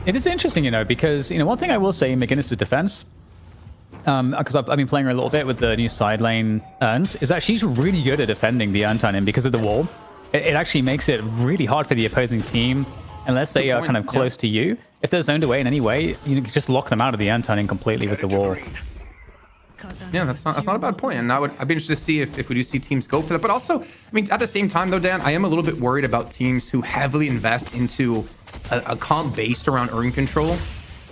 Speaker 2: It is interesting, because one thing I will say in McGinnis' defense, because I've been playing her a little bit with the new side lane urns, is that she's really good at defending the urn turn-in because of the wall. It actually makes it really hard for the opposing team unless they are kind of close to you. If they're zoned away in any way, you can just lock them out of the urn turn-in completely with the wall.
Speaker 3: Yeah, that's not a bad point. And I'd be interested to see if we do see teams go for that. But also, I mean, at the same time, though, Dan, I am a little bit worried about teams who heavily invest into a comp based around urn control.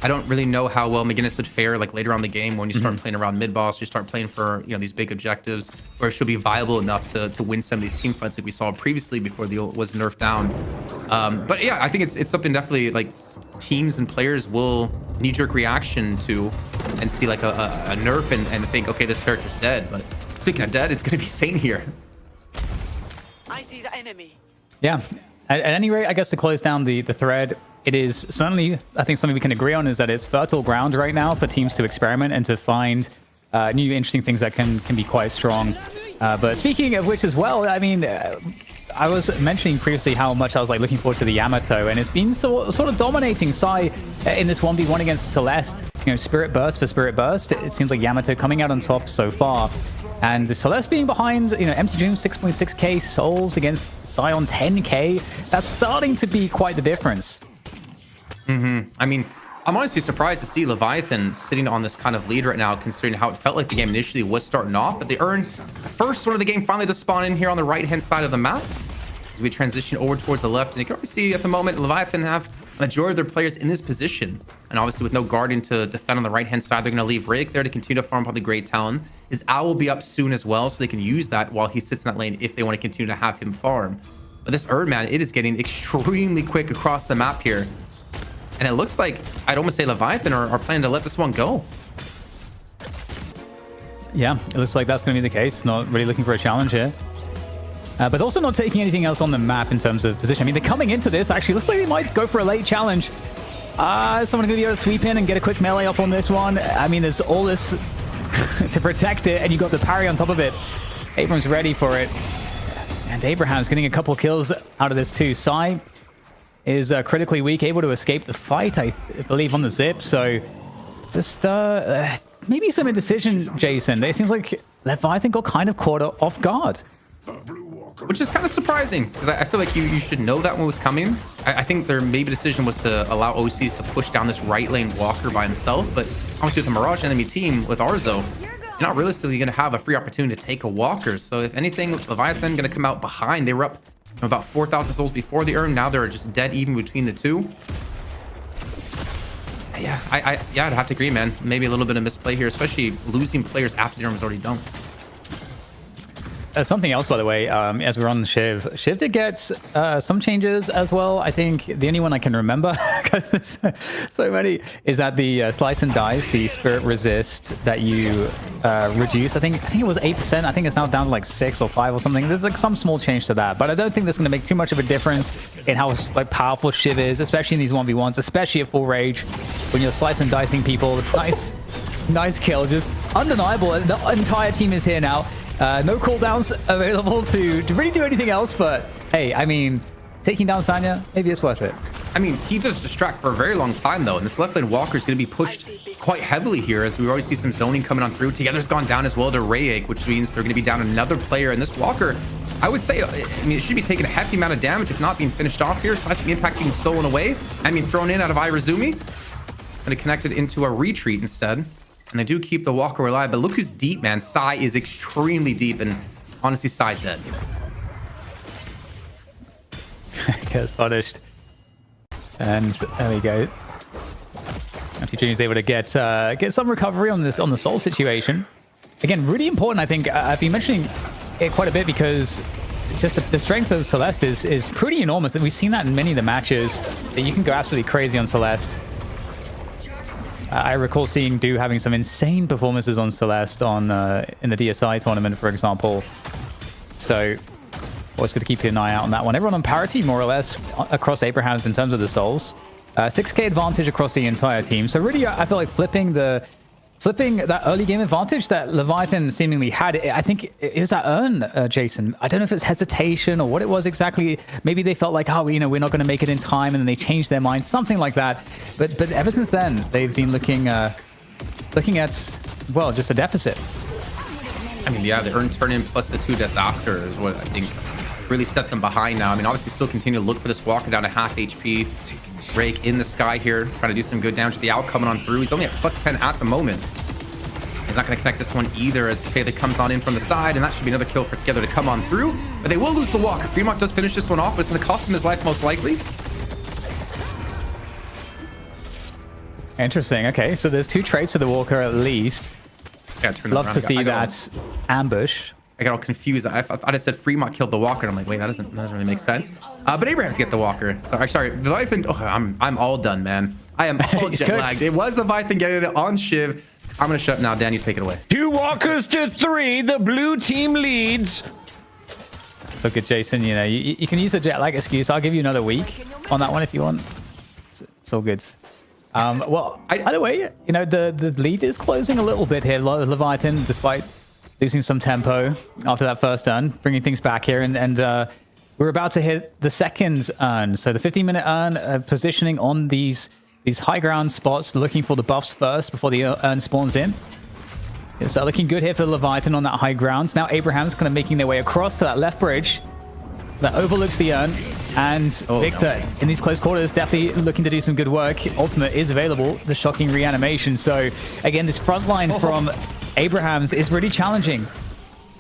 Speaker 3: I don't really know how well McGinnis would fare like later on in the game when you start playing around mid boss, you start playing for these big objectives where she'll be viable enough to win some of these team fights like we saw previously before the ult was nerfed down. But yeah, I think it's something definitely like teams and players will knee-jerk reaction to and see like a nerf and think, okay, this character's dead. But speaking of dead, it's gonna be Saint here.
Speaker 4: I see the enemy.
Speaker 2: Yeah. At any rate, I guess to close down the thread, it is certainly, I think something we can agree on is that it's fertile ground right now for teams to experiment and to find new interesting things that can be quite strong. But speaking of which as well, I mean, I was mentioning previously how much I was like looking forward to the Yamato, and it's been sort of dominating Sai in this 1v1 against Celeste. Spirit Burst for Spirit Burst. It seems like Yamato coming out on top so far. And Celeste being behind, MC Doom 6.6k souls against Sai on 10k. That's starting to be quite the difference.
Speaker 3: I mean, I'm honestly surprised to see Leviathan sitting on this kind of lead right now, considering how it felt like the game initially was starting off. But they earned the first one of the game finally to spawn in here on the right-hand side of the map. As we transition over towards the left, and you can already see at the moment Leviathan have a majority of their players in this position. And obviously with no Guardian to defend on the right-hand side, they're going to leave Rake there to continue to farm on the Great Talon. His Owl will be up soon as well, so they can use that while he sits in that lane if they want to continue to have him farm. But this Erd, man, it is getting extremely quick across the map here. And it looks like, I'd almost say Leviathan are planning to let this one go.
Speaker 2: Yeah, it looks like that's going to be the case. Not really looking for a challenge here. But also not taking anything else on the map in terms of position. I mean, they're coming into this. Actually, looks like they might go for a late challenge. Someone going to be able to sweep in and get a quick melee off on this one. I mean, there's all this to protect it, and you got the parry on top of it. Abraham's ready for it. And Abraham's getting a couple kills out of this too. Sai is critically weak, able to escape the fight, I believe, on the zip. So just maybe some indecision, Jason. It seems like Leviathan got kind of caught off guard.
Speaker 3: Which is kind of surprising, because I feel like you should know that one was coming. I think their maybe decision was to allow OCs to push down this right lane Walker by himself, but obviously with the Mirage enemy team, with Arzo, you're not realistically going to have a free opportunity to take a Walker. So if anything, Leviathan going to come out behind. They were up about 4,000 souls before the Urn. Now they're just dead even between the two. Yeah, I'd have to agree, man. Maybe a little bit of misplay here, especially losing players after the Urn was already done.
Speaker 2: Something else, by the way, as we're on Shiv did get some changes as well. I think the only one I can remember, because there's so many, is that the slice and dice, the spirit resist that you reduce. I think it was 8%. I think it's now down to like 6 or 5 or something. There's like some small change to that, but I don't think that's going to make too much of a difference in how like powerful Shiv is, especially in these 1v1s, especially at full rage when you're slice and dicing people. Nice kill, just undeniable. The entire team is here now. No cooldowns available to really do anything else, but hey, I mean, taking down Sanya, maybe it's worth it.
Speaker 3: I mean, he does distract for a very long time, though, and this left lane Walker is going to be pushed quite heavily here, as we already see some zoning coming on through. Together's gone down as well to Rayek, which means they're going to be down another player, and this Walker, I would say, I mean, it should be taking a hefty amount of damage, if not being finished off here. Seismic Impact being stolen away. I mean, thrown in out of Irazumi. Going to connect it into a retreat instead. And they do keep the Walker alive, but look who's deep, man. Sai is extremely deep, and honestly, Sai's dead.
Speaker 2: Gets punished. And there we go. Empty Junior is able to get some recovery on the soul situation. Again, really important, I think. I've been mentioning it quite a bit because just the strength of Celeste is pretty enormous. And we've seen that in many of the matches, that you can go absolutely crazy on Celeste. I recall seeing Do having some insane performances on Celeste in the DSI tournament, for example. So always good to keep an eye out on that one. Everyone on parity, more or less, across Abraham's in terms of the souls. 6k advantage across the entire team. So really, I feel like flipping that early game advantage that Leviathan seemingly had. I think it was that Urn, Jason. I don't know if it's hesitation or what it was exactly. Maybe they felt like, oh, we're not going to make it in time, and then they changed their mind, something like that. But ever since then, they've been looking at well, just a deficit.
Speaker 3: I mean, yeah, the earn turn in plus the 2 deaths after is what I think really set them behind now. I mean, obviously still continue to look for this walker down to half HP. Rake in the sky here, trying to do some good damage. The Owl coming on through. He's only at plus 10 at the moment. He's not going to connect this one either as Taylor comes on in from the side, and that should be another kill for Together to come on through. But they will lose the walker. Fremont does finish this one off, but it's going to cost him his life most likely.
Speaker 2: Interesting. Okay, so there's 2 traits for the walker at least.
Speaker 3: Yeah, turn
Speaker 2: Love to see that ambush.
Speaker 3: I got all confused. I thought I said Fremont killed the walker, and I'm like, wait, that doesn't really make sense. But Abraham's get the walker. Sorry, Leviathan. Oh, I'm all done, man. I am all jet lagged. It was Leviathan getting it on Shiv. I'm gonna shut now. Dan, you take it away.
Speaker 1: 2 walkers to 3. The blue team leads.
Speaker 2: So good, Jason. You know, you can use a jet lag excuse. I'll give you another week on that one if you want. It's all good. Well, either way, you know, the lead is closing a little bit here. Leviathan, despite losing some tempo after that first urn, bringing things back here, and we're about to hit the second urn. So the 15-minute urn, positioning on these high ground spots, looking for the buffs first before the urn spawns in. So looking good here for Leviathan on that high ground. Now Abraham's kind of making their way across to that left bridge that overlooks the urn. And Victor, in these close quarters, definitely looking to do some good work. Ultimate is available, the shocking reanimation. So again, this front line from Abraham's is really challenging.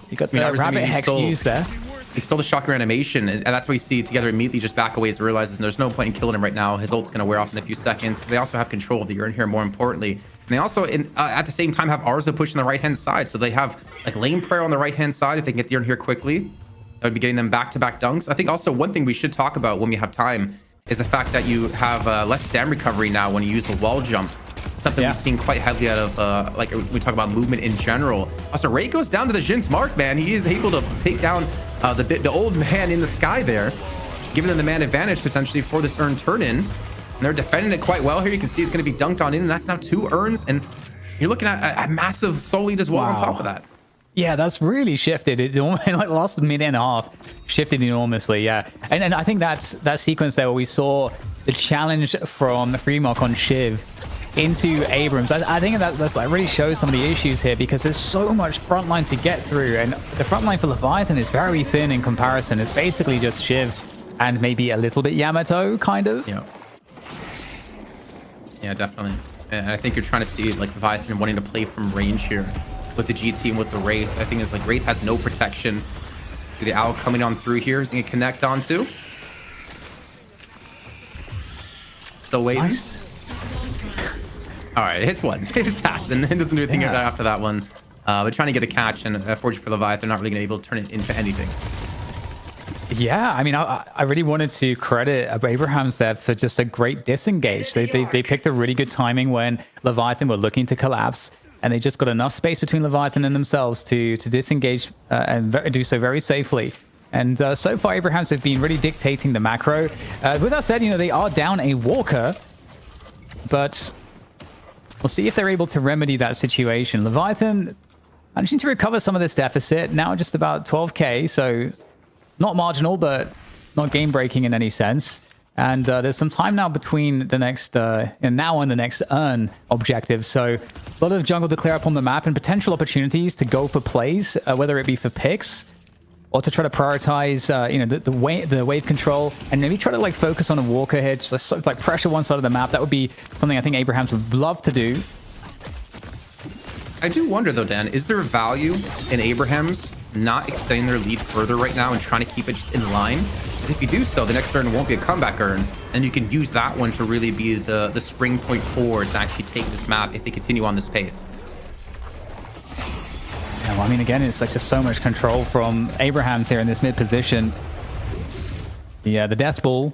Speaker 2: You got the rabbit hex used there.
Speaker 3: He's still the shocking reanimation, and that's why we see Together immediately just back away as he realizes there's no point in killing him right now. His ult's going to wear off in a few seconds. They also have control of the urn here, more importantly. And they also, at the same time, have Arza pushing the right-hand side. So they have like lane prayer on the right-hand side if they can get the urn here quickly. That would be getting them back-to-back dunks. I think also one thing we should talk about when we have time is the fact that you have less stam recovery now when you use a wall jump. Something we've seen quite heavily out of, like we talk about movement in general. Also, Ray goes down to the Jin's mark, man. He is able to take down the old man in the sky there, giving them the man advantage potentially for this urn turn-in. And they're defending it quite well here. You can see it's going to be dunked on in, and that's now 2 urns. And you're looking at a massive soul lead as well on top of that.
Speaker 2: Yeah, that's really shifted. It like the last minute and a half shifted enormously. Yeah, and I think that sequence there where we saw the challenge from Fremont on Shiv into Abrams. I think that's like really shows some of the issues here because there's so much frontline to get through, and the frontline for Leviathan is very thin in comparison. It's basically just Shiv and maybe a little bit Yamato, kind of.
Speaker 3: Yeah, definitely. And I think you're trying to see like Leviathan wanting to play from range here with the GT and with the Wraith. I think is like Wraith has no protection. The Owl coming on through here is going to connect onto. Still waiting. Nice. All right, it hits one. It hits Tassin. It doesn't do anything after that one. But trying to get a catch, and fortunately for Leviathan, they're not really going to be able to turn it into anything.
Speaker 2: Yeah, I mean, I really wanted to credit Abrahams there for just a great disengage. They picked a really good timing when Leviathan were looking to collapse, and they just got enough space between Leviathan and themselves to disengage and do so very safely. And so far, Abrahams have been really dictating the macro. With that said, you know, they are down a walker, but we'll see if they're able to remedy that situation. Leviathan managing to recover some of this deficit, now just about 12k, so not marginal, but not game-breaking in any sense. And there's some time now between the next, now and the next urn objective. So a lot of jungle to clear up on the map and potential opportunities to go for plays, whether it be for picks or to try to prioritize, the wave control, and maybe try to like focus on a walker here, just like pressure one side of the map. That would be something I think Abrahams would love to do.
Speaker 3: I do wonder though, Dan, is there value in Abrahams not extending their lead further right now and trying to keep it just in line? Because if you do so, the next turn won't be a comeback urn, and you can use that one to really be the spring point forward to actually take this map if they continue on this pace.
Speaker 2: Yeah, well, I mean, again, it's like just so much control from Abrahams here in this mid position. Yeah, the death ball,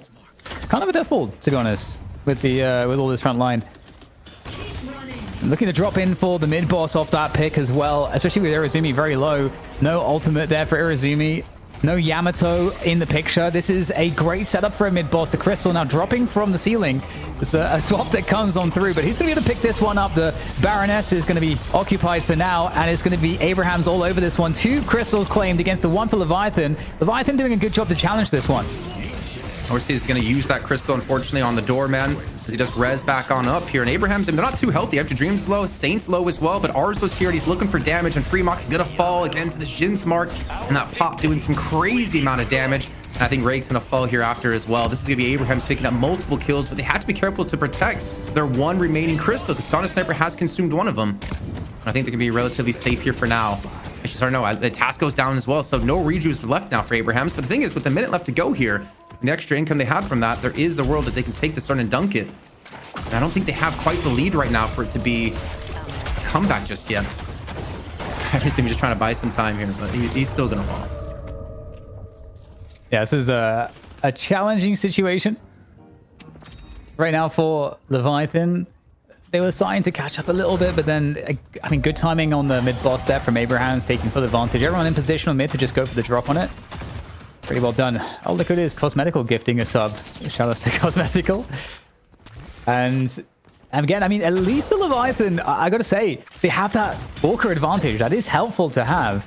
Speaker 2: kind of a death ball to be honest, with all this front line. Looking to drop in for the mid boss off that pick as well, especially with Irizumi very low. No ultimate there for Irizumi. No Yamato in the picture. This is a great setup for a mid boss. The crystal now dropping from the ceiling. There's a swap that comes on through, but who's going to be able to pick this one up? The Baroness is going to be occupied for now, and it's going to be Abrahams all over this one. 2 crystals claimed against the one for Leviathan. Leviathan doing a good job to challenge this one.
Speaker 3: Orsi is going to use that crystal, unfortunately, on the door, man, as he just res back on up here. And Abraham's, and they're not too healthy. Empty Dream's low, Saint's low as well, but Arzo's here, and he's looking for damage, and Freemock's going to fall again to the Jin's mark, and that pop doing some crazy amount of damage. And I think Rake's going to fall here after as well. This is going to be Abraham's picking up multiple kills, but they have to be careful to protect their one remaining crystal, because Sonic Sniper has consumed one of them. And I think they're going to be relatively safe here for now. Sorry, no, the task goes down as well, so no rejuice left now for Abraham's. But the thing is, with a minute left to go here, and the extra income they had from that, there is the world that they can take this turn and dunk it. And I don't think they have quite the lead right now for it to be a comeback just yet. I just think he's just trying to buy some time here, but he's still going to fall.
Speaker 2: Yeah, this is a challenging situation right now for Leviathan. They were starting to catch up a little bit, but then, I mean, good timing on the mid boss there from Abraham's, taking full advantage. Everyone in position on mid to just go for the drop on it. Pretty well done. Oh, look at this. Cosmetical gifting a sub. Shout out to Cosmetical. And again, I mean, at least for Leviathan, I got to say, they have that Walker advantage. That is helpful to have.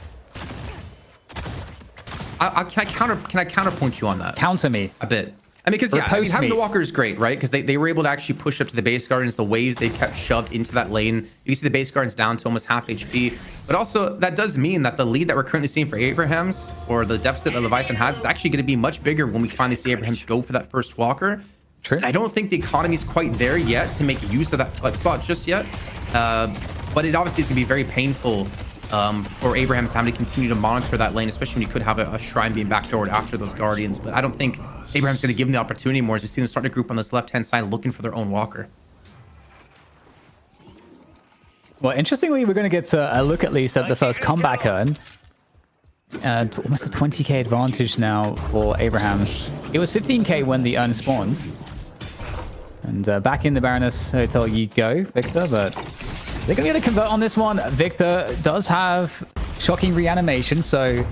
Speaker 3: Can I counterpoint you on that?
Speaker 2: Counter me.
Speaker 3: A bit. I mean, because having the Walker is great, right? Because they were able to actually push up to the base gardens. The waves they kept shoved into that lane. You can see the base gardens down to almost half HP. But also, that does mean that the lead that we're currently seeing for Abraham's, or the deficit that Leviathan has, is actually going to be much bigger when we finally see Abraham's go for that first Walker.
Speaker 2: True.
Speaker 3: And I don't think the economy is quite there yet to make use of that flex slot just yet. But it obviously is going to be very painful for Abraham's having to continue to monitor that lane, especially when you could have a shrine being backdoored after those guardians. But I don't think Abraham's going to give him the opportunity more, as we see them starting to group on this left-hand side looking for their own Walker.
Speaker 2: Well, interestingly, we're going to get a look at least at the first comeback earn. Almost a 20k advantage now for Abraham's. It was 15k when the urn spawned. And back in the Baroness Hotel you go, Victor, but they're going to be able to convert on this one. Victor does have shocking reanimation, so...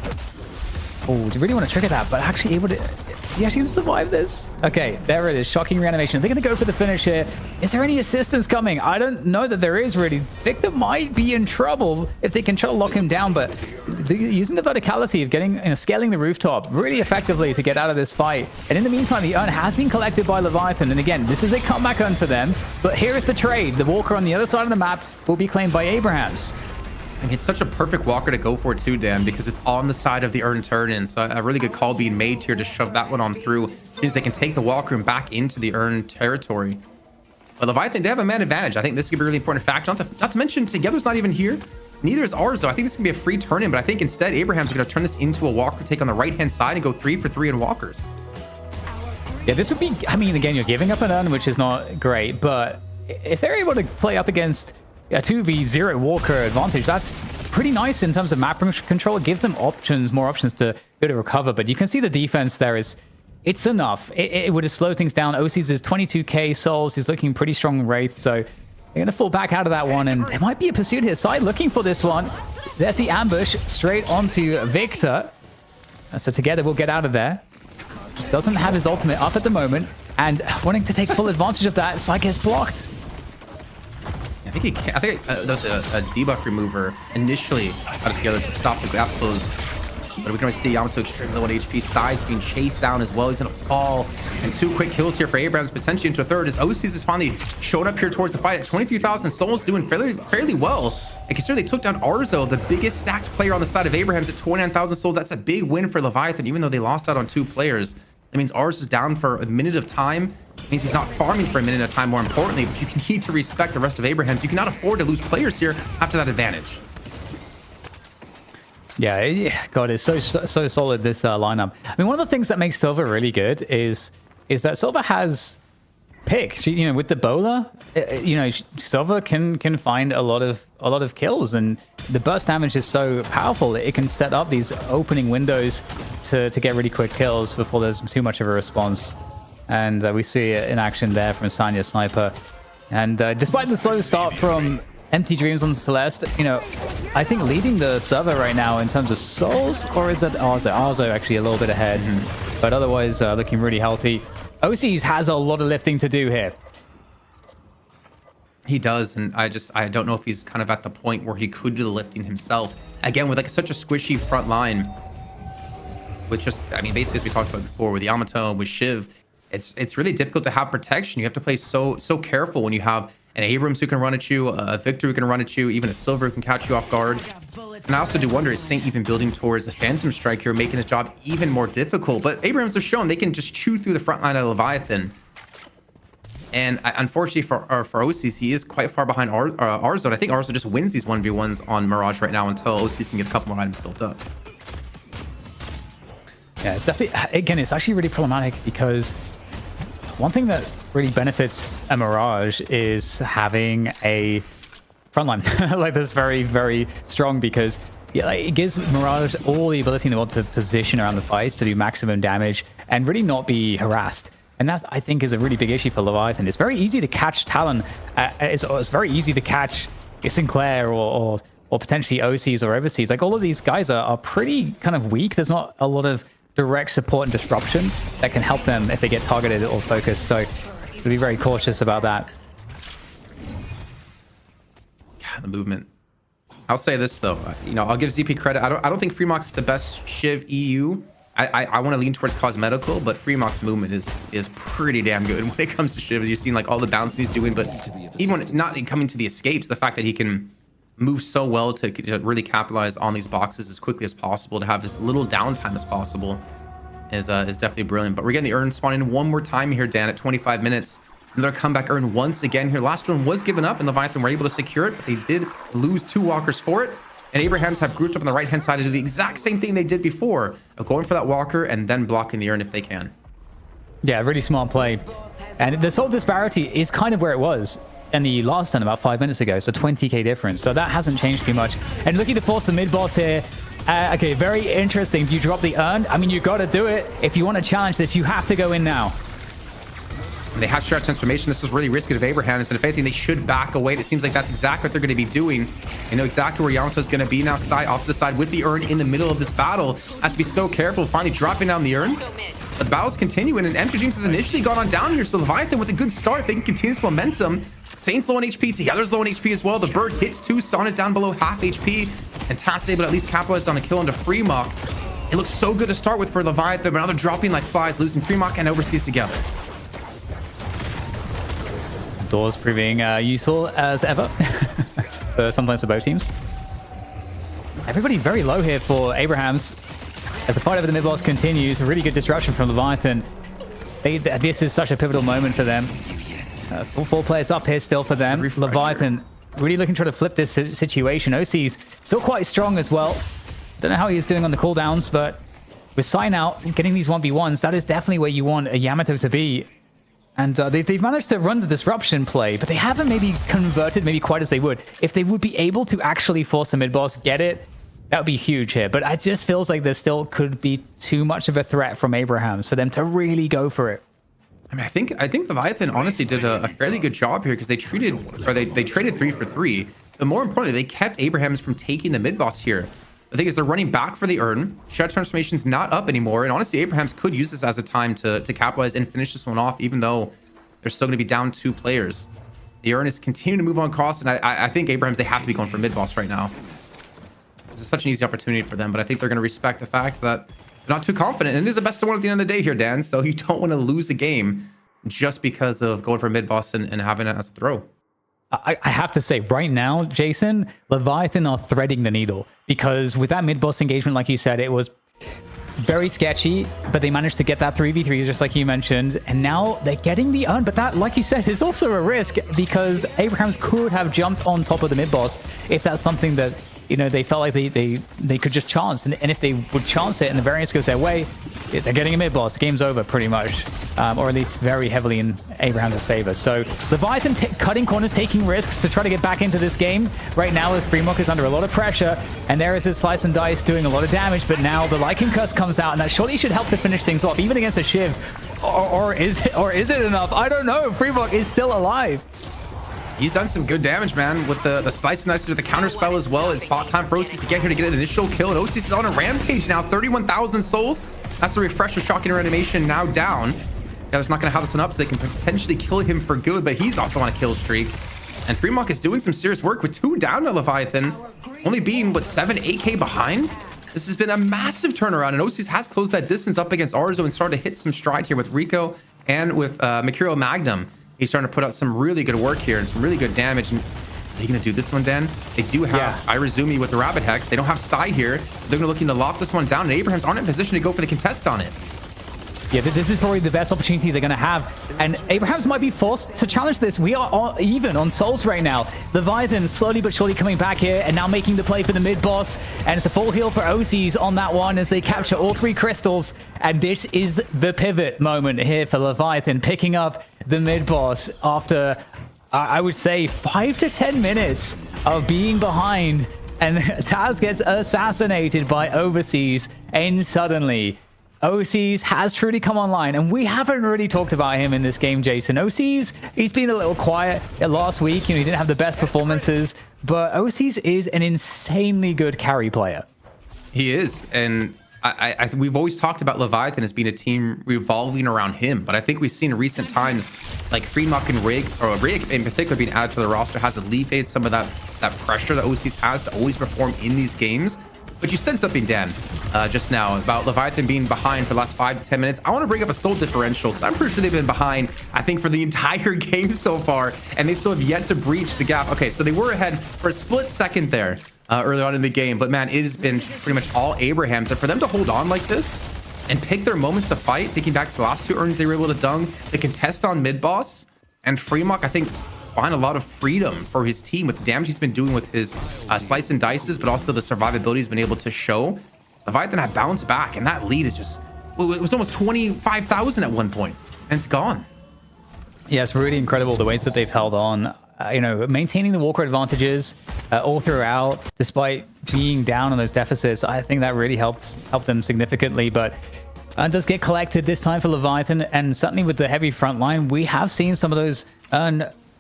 Speaker 2: Oh, do you really want to trigger that? But actually able to... Is he actually going to survive this? Okay, there it is. Shocking reanimation. They're going to go for the finish here. Is there any assistance coming? I don't know that there is really. Victor might be in trouble if they can try to lock him down, but using the verticality of getting, scaling the rooftop really effectively to get out of this fight. And in the meantime, the urn has been collected by Leviathan. And again, this is a comeback urn for them. But here is the trade. The Walker on the other side of the map will be claimed by Abraham's.
Speaker 3: I mean, it's such a perfect Walker to go for too, Dan, because it's on the side of the urn turn-in. So a really good call being made here to shove that one on through. Means they can take the Walker and back into the urn territory. But Leviathan, they have a man advantage. I think this could be a really important factor. Not to mention, Together's not even here. Neither is Arzo. I think this can be a free turn-in, but I think instead Abraham's going to turn this into a Walker take on the right-hand side and go 3 for 3 in Walkers.
Speaker 2: Yeah, this would be... I mean, again, you're giving up an urn, which is not great, but if they're able to play up against a 2v0 Walker advantage, that's pretty nice in terms of map control. It gives them more options to go to recover, but you can see the defense there is, it's enough. It would have slowed things down. OC's is 22k souls. He's looking pretty strong in Wraith, so they're going to fall back out of that one, and there might be a pursuit here. Side looking for this one. There's the ambush straight onto Victor. So Together we'll get out of there. Doesn't have his ultimate up at the moment, and wanting to take full advantage of that, Side gets blocked.
Speaker 3: I think there was a debuff remover initially out of Together to stop the gap close. But we can already see Yamato extremely low on HP. Size being chased down as well. He's going to fall. And 2 quick kills here for Abraham's, potentially into a third, as OC's has finally showed up here towards the fight at 23,000 souls, doing fairly well. And considering they took down Arzo, the biggest stacked player on the side of Abraham's at 29,000 souls. That's a big win for Leviathan, even though they lost out on 2 players. That means Arzo's down for a minute of time. It means he's not farming for a minute of time, more importantly, but you need to respect the rest of Abraham's. You cannot afford to lose players here after that advantage.
Speaker 2: Yeah, God, it's so solid, this lineup. I mean, one of the things that makes Silver really good is that Silver has picks. With the bowler, Silver can find a lot of kills, and the burst damage is so powerful that it can set up these opening windows to get really quick kills before there's too much of a response. And we see it in action there from Sanya Sniper. And despite the slow start from Empty Dreams on Celeste, I think leading the server right now in terms of souls, or is it Arzo? Arzo actually a little bit ahead, but otherwise looking really healthy. OCs has a lot of lifting to do here.
Speaker 3: He does, and I don't know if he's kind of at the point where he could do the lifting himself. Again, with such a squishy front line, with just, I mean, basically as we talked about before with the Yamato, with Shiv, it's really difficult to have protection. You have to play so careful when you have an Abrams who can run at you, a Victor who can run at you, even a Silver who can catch you off guard. And I also do wonder, is Saint even building towards a Phantom Strike here, making his job even more difficult? But Abrams have shown they can just chew through the front line of Leviathan. And unfortunately for OCs, he is quite far behind Arzo. I think Arzo just wins these 1v1s on Mirage right now until OCs can get a couple more items built up.
Speaker 2: Yeah, it's definitely, again, it's actually really problematic because one thing that really benefits a Mirage is having a frontline like this, very, very strong, because yeah, like, it gives Mirage all the ability in the world to position around the fights to do maximum damage and really not be harassed. And that, I think, is a really big issue for Leviathan. It's very easy to catch Talon. It's very easy to catch Sinclair or potentially OCs or Overseas. Like, all of these guys are pretty kind of weak. There's not a lot of direct support and disruption that can help them if they get targeted or focused. So to be very cautious about that.
Speaker 3: Yeah, the movement. I'll say this though, you know, I'll give ZP credit. I don't think Freemock's the best Shiv EU. I want to lean towards cosmetical, but Freemock's movement is pretty damn good when it comes to Shiv. You've seen like all the bounce he's doing, but even when not coming to the escapes, the fact that he can move so well to really capitalize on these boxes as quickly as possible, to have as little downtime as possible, is definitely brilliant. But we're getting the urn spawn in one more time here, Dan, at 25 minutes. Another comeback urn once again here. Last one was given up and Leviathan were able to secure it, but they did lose 2 walkers for it. And Abrahams have grouped up on the right hand side to do the exact same thing they did before, of going for that walker and then blocking the urn if they can.
Speaker 2: Yeah, really smart play. And the salt disparity is kind of where it was in the last turn about 5 minutes ago, so 20k difference. So that hasn't changed too much. And looking to force the mid boss here. Okay, very interesting. Do you drop the urn? I mean, you got to do it. If you want to challenge this, you have to go in now.
Speaker 3: They have shard transformation. This is really risky of Abrahams, and if anything, they should back away. It seems like that's exactly what they're going to be doing. They know exactly where Yamato is going to be now, side off to the side with the urn in the middle of this battle. Has to be so careful. Finally dropping down the urn. The battle's continuing, and Empty Dreams has initially gone on down here, so Leviathan with a good start. They can continue this momentum. Saint's low on HP, Together's low on HP as well. The bird hits 2, Son is down below half HP, and Tass able to at least capitalize on a kill into Freemock. It looks so good to start with for Leviathan, but now they're dropping like flies, losing Freemock and Overseas together.
Speaker 2: Doors proving useful as ever, sometimes for both teams. Everybody very low here for Abrahams as the fight over the mid boss continues. A really good disruption from Leviathan. This is such a pivotal moment for them. Full 4 players up here still for them. Leviathan really looking to try to flip this situation. OC's still quite strong as well. Don't know how he is doing on the cooldowns, but with Sign out, getting these 1v1s, that is definitely where you want a Yamato to be. And they've managed to run the disruption play, but they haven't maybe converted maybe quite as they would. If they would be able to actually force a mid-boss, get it, that would be huge here. But it just feels like there still could be too much of a threat from Abrahams for them to really go for it.
Speaker 3: I mean, I think Leviathan honestly did a fairly good job here, because they traded 3 for 3. But more importantly, they kept Abrahams from taking the mid-boss here. The thing is, they're running back for the urn. Shard transformation's not up anymore, and honestly, Abrahams could use this as a time to capitalize and finish this one off, even though they're still going to be down 2 players. The urn is continuing to move on cost, and I think Abrahams, they have to be going for mid-boss right now. This is such an easy opportunity for them, but I think they're going to respect the fact that they're not too confident, and it is the best of one at the end of the day here, Dan, so you don't want to lose a game just because of going for mid-boss and having it as a throw.
Speaker 2: I have to say, right now, Jason, Leviathan are threading the needle, because with that mid-boss engagement, like you said, it was very sketchy, but they managed to get that 3v3, just like you mentioned, and now they're getting the urn. But that, like you said, is also a risk, because Abrahams could have jumped on top of the mid-boss if that's something that, you know, they felt like they could just chance. And if they would chance it and the variance goes their way, they're getting a mid-boss. Game's over, pretty much. Or at least very heavily in Abrahams' favor. So Leviathan cutting corners, taking risks to try to get back into this game. Right now, as Freemock is under a lot of pressure, and there is his Slice and Dice doing a lot of damage, but now the Lycan Curse comes out, and that surely should help to finish things off, even against a Shiv. Or is it enough? I don't know. Freemock is still alive.
Speaker 3: He's done some good damage, man, with the Slice and Dice with the counter spell as well. It's bot time for OCs to get here to get an initial kill, and OCs is on a rampage now. 31,000 souls. That's the refresher, shocking animation now down. Gather's not going to have this one up, so they can potentially kill him for good, but he's also on a kill streak. And Freemock is doing some serious work with 2 down to Leviathan, only being, what, 7, 8k behind? This has been a massive turnaround, and OCs has closed that distance up against Arzo and started to hit some stride here with Rico and with Mercurial Magnum. He's starting to put out some really good work here and some really good damage. And are they going to do this one, Dan? They do have Irizumi with the Rabbit Hex. They don't have Sai here. They're looking to lock this one down, and Abrahams aren't in position to go for the contest on it.
Speaker 2: Yeah, this is probably the best opportunity they're going to have. And Abrahams might be forced to challenge this. We are even on souls right now. Leviathan slowly but surely coming back here and now making the play for the mid boss. And it's a full heal for OCs on that one as they capture all 3 crystals. And this is the pivot moment here for Leviathan, picking up the mid boss after, I would say, 5 to 10 minutes of being behind. And Taz gets assassinated by Overseas, and suddenly OCs has truly come online, and we haven't really talked about him in this game, Jason. OCs, he's been a little quiet last week. You know, he didn't have the best performances, but OCs is an insanely good carry player.
Speaker 3: He is, and we've always talked about Leviathan as being a team revolving around him, but I think we've seen in recent times, like Freemock and Rig, or Rig in particular being added to the roster, has alleviated some of that pressure that OCs has to always perform in these games. But you said something, Dan, just now about Leviathan being behind for the last 5 to 10 minutes. I want to bring up a soul differential because I'm pretty sure they've been behind, I think, for the entire game so far, and they still have yet to breach the gap. Okay, so they were ahead for a split second there earlier on in the game, but man, it has been pretty much all Abrahams. And for them to hold on like this and pick their moments to fight, thinking back to the last 2 urns they were able to dung, the contest on mid-boss, and Freemock, I think, find a lot of freedom for his team with the damage he's been doing with his slice and dices, but also the survivability he's been able to show. Leviathan had bounced back, and that lead is just, it was almost 25,000 at one point, and it's gone.
Speaker 2: Yeah, it's really incredible the ways that they've held on, you know, maintaining the walker advantages all throughout, despite being down on those deficits. I think that really helped them significantly, but does get collected this time for Leviathan, and certainly with the heavy front line, we have seen some of those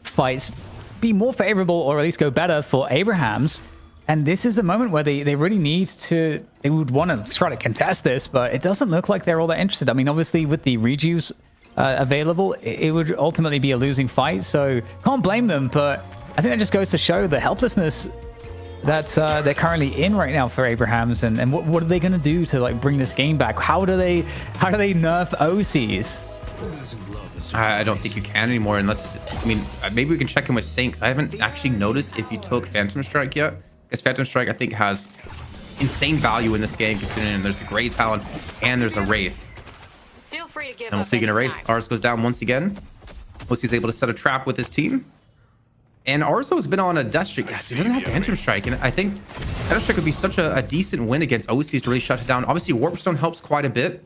Speaker 2: fights be more favorable, or at least go better for Abrahams. And this is a moment where they really need to, they would want to try to contest this, but it doesn't look like they're all that interested. I mean, obviously with the rejuves available, it would ultimately be a losing fight, so can't blame them. But I think that just goes to show the helplessness that they're currently in right now for Abrahams, and what are they going to do to like bring this game back? How do they nerf OCs?
Speaker 3: I don't think you can anymore unless, I mean, maybe we can check in with Saint, 'cause I haven't actually noticed if you took Phantom Strike yet. Because Phantom Strike, I think, has insane value in this game, considering there's a Grey Talon and there's a Wraith.
Speaker 4: Feel free to give
Speaker 3: And
Speaker 4: up
Speaker 3: speaking of Wraith,
Speaker 4: anytime.
Speaker 3: Arz goes down once again. OC's able to set a trap with his team. And Arzo has been on a death streak. Yes, he doesn't have Phantom Strike. And I think Phantom Strike would be such a decent win against OCs to really shut it down. Obviously, Warpstone helps quite a bit.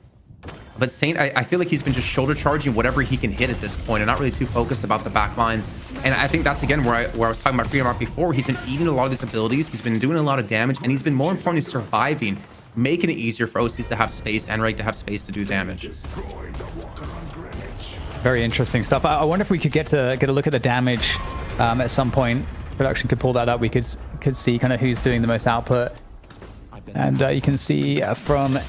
Speaker 3: But Saint, I feel like he's been just shoulder charging whatever he can hit at this point and not really too focused about the back lines. And I think that's, again, where I was talking about Freemark before. He's been eating a lot of these abilities. He's been doing a lot of damage. And he's been, more importantly, surviving, making it easier for OCs to have space and Reg to have space to do damage.
Speaker 2: Very interesting stuff. I wonder if we could get a look at the damage at some point. Production could pull that up. We could see kind of who's doing the most output. And you can see from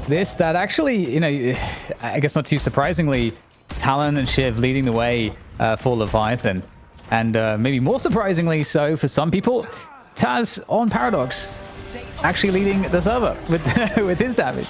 Speaker 2: this that actually, you know, I guess not too surprisingly, Talon and Shiv leading the way for Leviathan. And maybe more surprisingly so for some people, Taz on Paradox actually leading the server with his damage.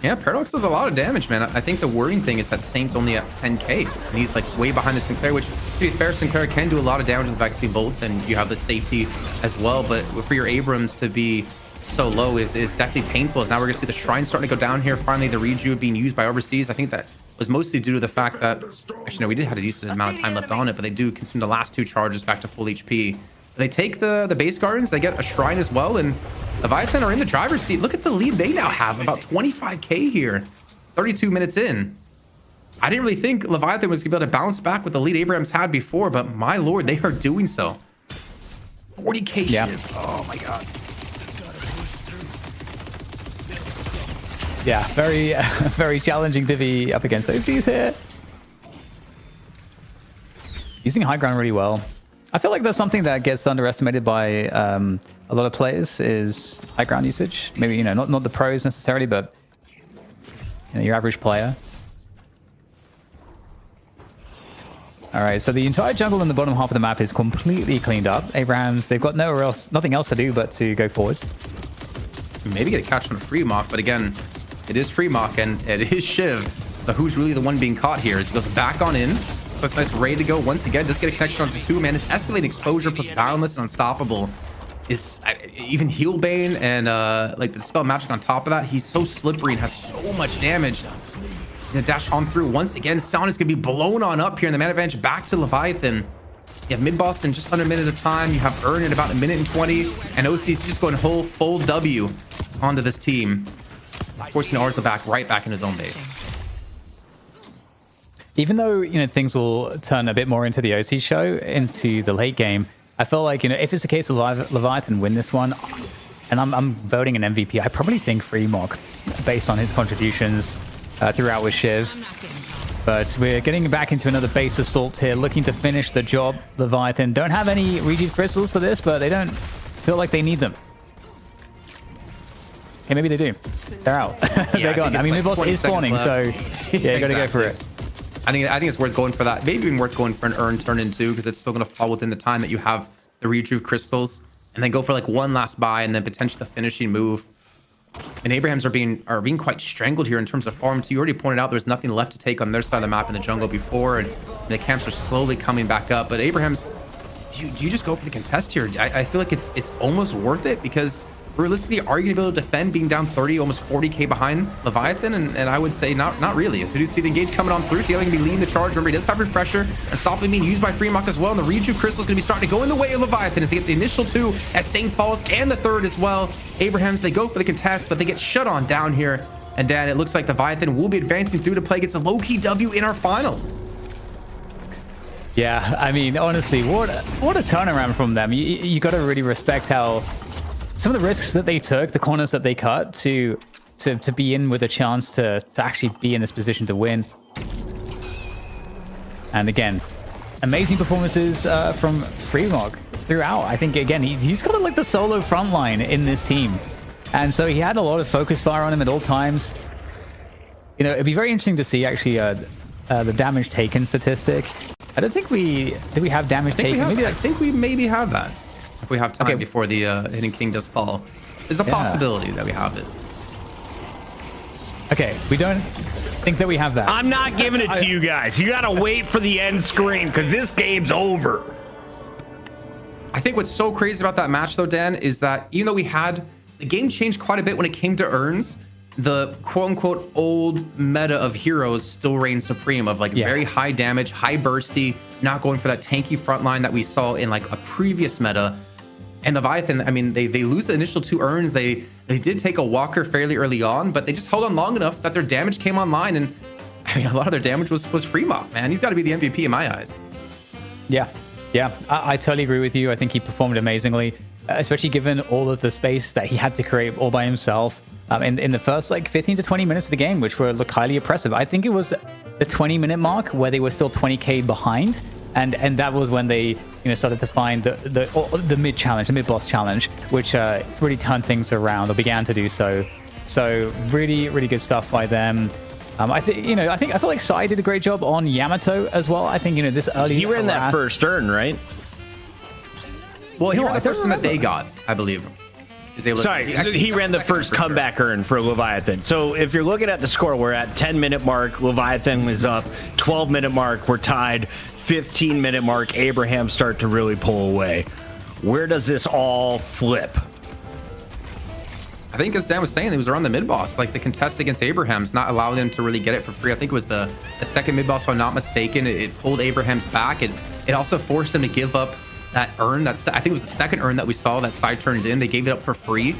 Speaker 3: Yeah, Paradox does a lot of damage, man. I think the worrying thing is that Saint's only at 10k, and he's like way behind the Sinclair, which, to be fair, Sinclair can do a lot of damage with Vaccine Bolts, and you have the safety as well. But for your Abrams to be so low is definitely painful. As now we're gonna see the Shrine starting to go down here. Finally, the Reju being used by Overseas. I think that was mostly due to the fact that, actually, no, we did have a decent amount of time left on it, but they do consume the last 2 charges back to full HP. They take the base gardens, they get a Shrine as well, and Leviathan are in the driver's seat. Look at the lead they now have, about 25k here, 32 minutes in. I didn't really think Leviathan was gonna be able to bounce back with the lead Abrams had before, but my lord, they are doing so. 40k
Speaker 2: Yeah.
Speaker 3: shit. Oh my god.
Speaker 2: Yeah, very, very challenging to be up against OCs here. Using high ground really well. I feel like that's something that gets underestimated by a lot of players, is high ground usage. Maybe, you know, not the pros necessarily, but you know, your average player. All right, so the entire jungle in the bottom half of the map is completely cleaned up. Abrahams, they've got nothing else to do but to go forwards.
Speaker 3: maybe get a catch on a free mock, but again, it is free mock and it is Shiv. So who's really the one being caught here? As he goes back on in. So it's nice, ready to go once again. Does get a connection onto 2, man. This escalating exposure plus boundless and unstoppable is even heal bane and like the dispel magic on top of that. He's so slippery and has so much damage. He's gonna dash on through once again. Sound is gonna be blown on up here in the mana advantage back to Leviathan. You have mid boss in just under a minute of time. You have Earn in about a minute and 20, and OC's just going full W onto this team, forcing Arzo right back in his own base.
Speaker 2: Even though, you know, things will turn a bit more into the OC show, into the late game, I feel like, you know, if it's a case of Leviathan win this one, and I'm voting an MVP, I probably think Freemog, based on his contributions throughout with Shiv. But we're getting back into another base assault here, looking to finish the job. Leviathan don't have any Rejuve crystals for this, but they don't feel like they need them. Okay, maybe they do. They're out. They're gone. I mean, mid-boss is spawning, so yeah, you gotta go for it.
Speaker 3: I think it's worth going for that. Maybe even worth going for an Earn turn in too, because it's still going to fall within the time that you have the Rejuve crystals, and then go for like one last buy and then potentially the finishing move. And Abrahams are being quite strangled here in terms of farm. So you already pointed out there's nothing left to take on their side of the map in the jungle before, and the camps are slowly coming back up. But Abrahams, do you just go for the contest here? I feel like it's almost worth it, because realistically, are you going to be able to defend being down 30, almost 40k behind Leviathan? And I would say not really. As we do see the engage coming on through, Taylor going to be leading the charge. Remember, he does have Refresher and Stopping being used by Freemok as well. And the Rejuve Crystal is going to be starting to go in the way of Leviathan as they get the initial 2 as Saint falls, and the 3rd as well. Abrahams, they go for the contest, but they get shut on down here. And Dan, it looks like Leviathan will be advancing through to play against a Lowkey W in our finals.
Speaker 2: Yeah, I mean, honestly, what a turnaround from them. You got to really respect how some of the risks that they took, the corners that they cut to be in with a chance to actually be in this position to win. And again, amazing performances from Freemog throughout. I think, again, he's got like the solo front line in this team. And so he had a lot of focus fire on him at all times. You know, it'd be very interesting to see actually the damage taken statistic. I don't think do we have damage taken?
Speaker 3: I think we maybe have that. If we have time before the Hidden King does fall. There's a possibility that we have it.
Speaker 2: Okay, we don't think that we have that.
Speaker 1: I'm not giving it to you guys. You gotta wait for the end screen, because this game's over.
Speaker 3: I think what's so crazy about that match though, Dan, is that even though the game changed quite a bit when it came to Earns, the quote-unquote old meta of heroes still reigns supreme, of like very high damage, high bursty, not going for that tanky front line that we saw in like a previous meta. And Leviathan, I mean, they lose the initial 2 Earns. They did take a walker fairly early on, but they just held on long enough that their damage came online. And I mean, a lot of their damage was Freemok, man. He's got to be the MVP in my eyes.
Speaker 2: Yeah, I totally agree with you. I think he performed amazingly, especially given all of the space that he had to create all by himself in the first like 15 to 20 minutes of the game, which were highly oppressive. I think it was the 20-minute mark where they were still 20k behind. And that was when they started to find the mid challenge, the mid boss challenge, which really turned things around, or began to do so. So really, really good stuff by them. I feel like Sai did a great job on Yamato as well. I think this early
Speaker 1: he ran that first Earn, right?
Speaker 3: Well, he ran the first one that they got, I believe.
Speaker 1: Sorry, he ran the first comeback Earn for Leviathan. So if you're looking at the score, we're at 10-minute mark. Leviathan is up. 12-minute mark, we're tied. 15-minute mark, Abraham start to really pull away. Where does this all flip?
Speaker 3: I think, as Dan was saying, it was around the mid boss, like the contest against Abraham's not allowing them to really get it for free. I think it was the second mid boss, if I'm not mistaken. It pulled Abraham's back. It also forced them to give up that Earn. I think it was the second Earn that we saw that side turned in. They gave it up for free,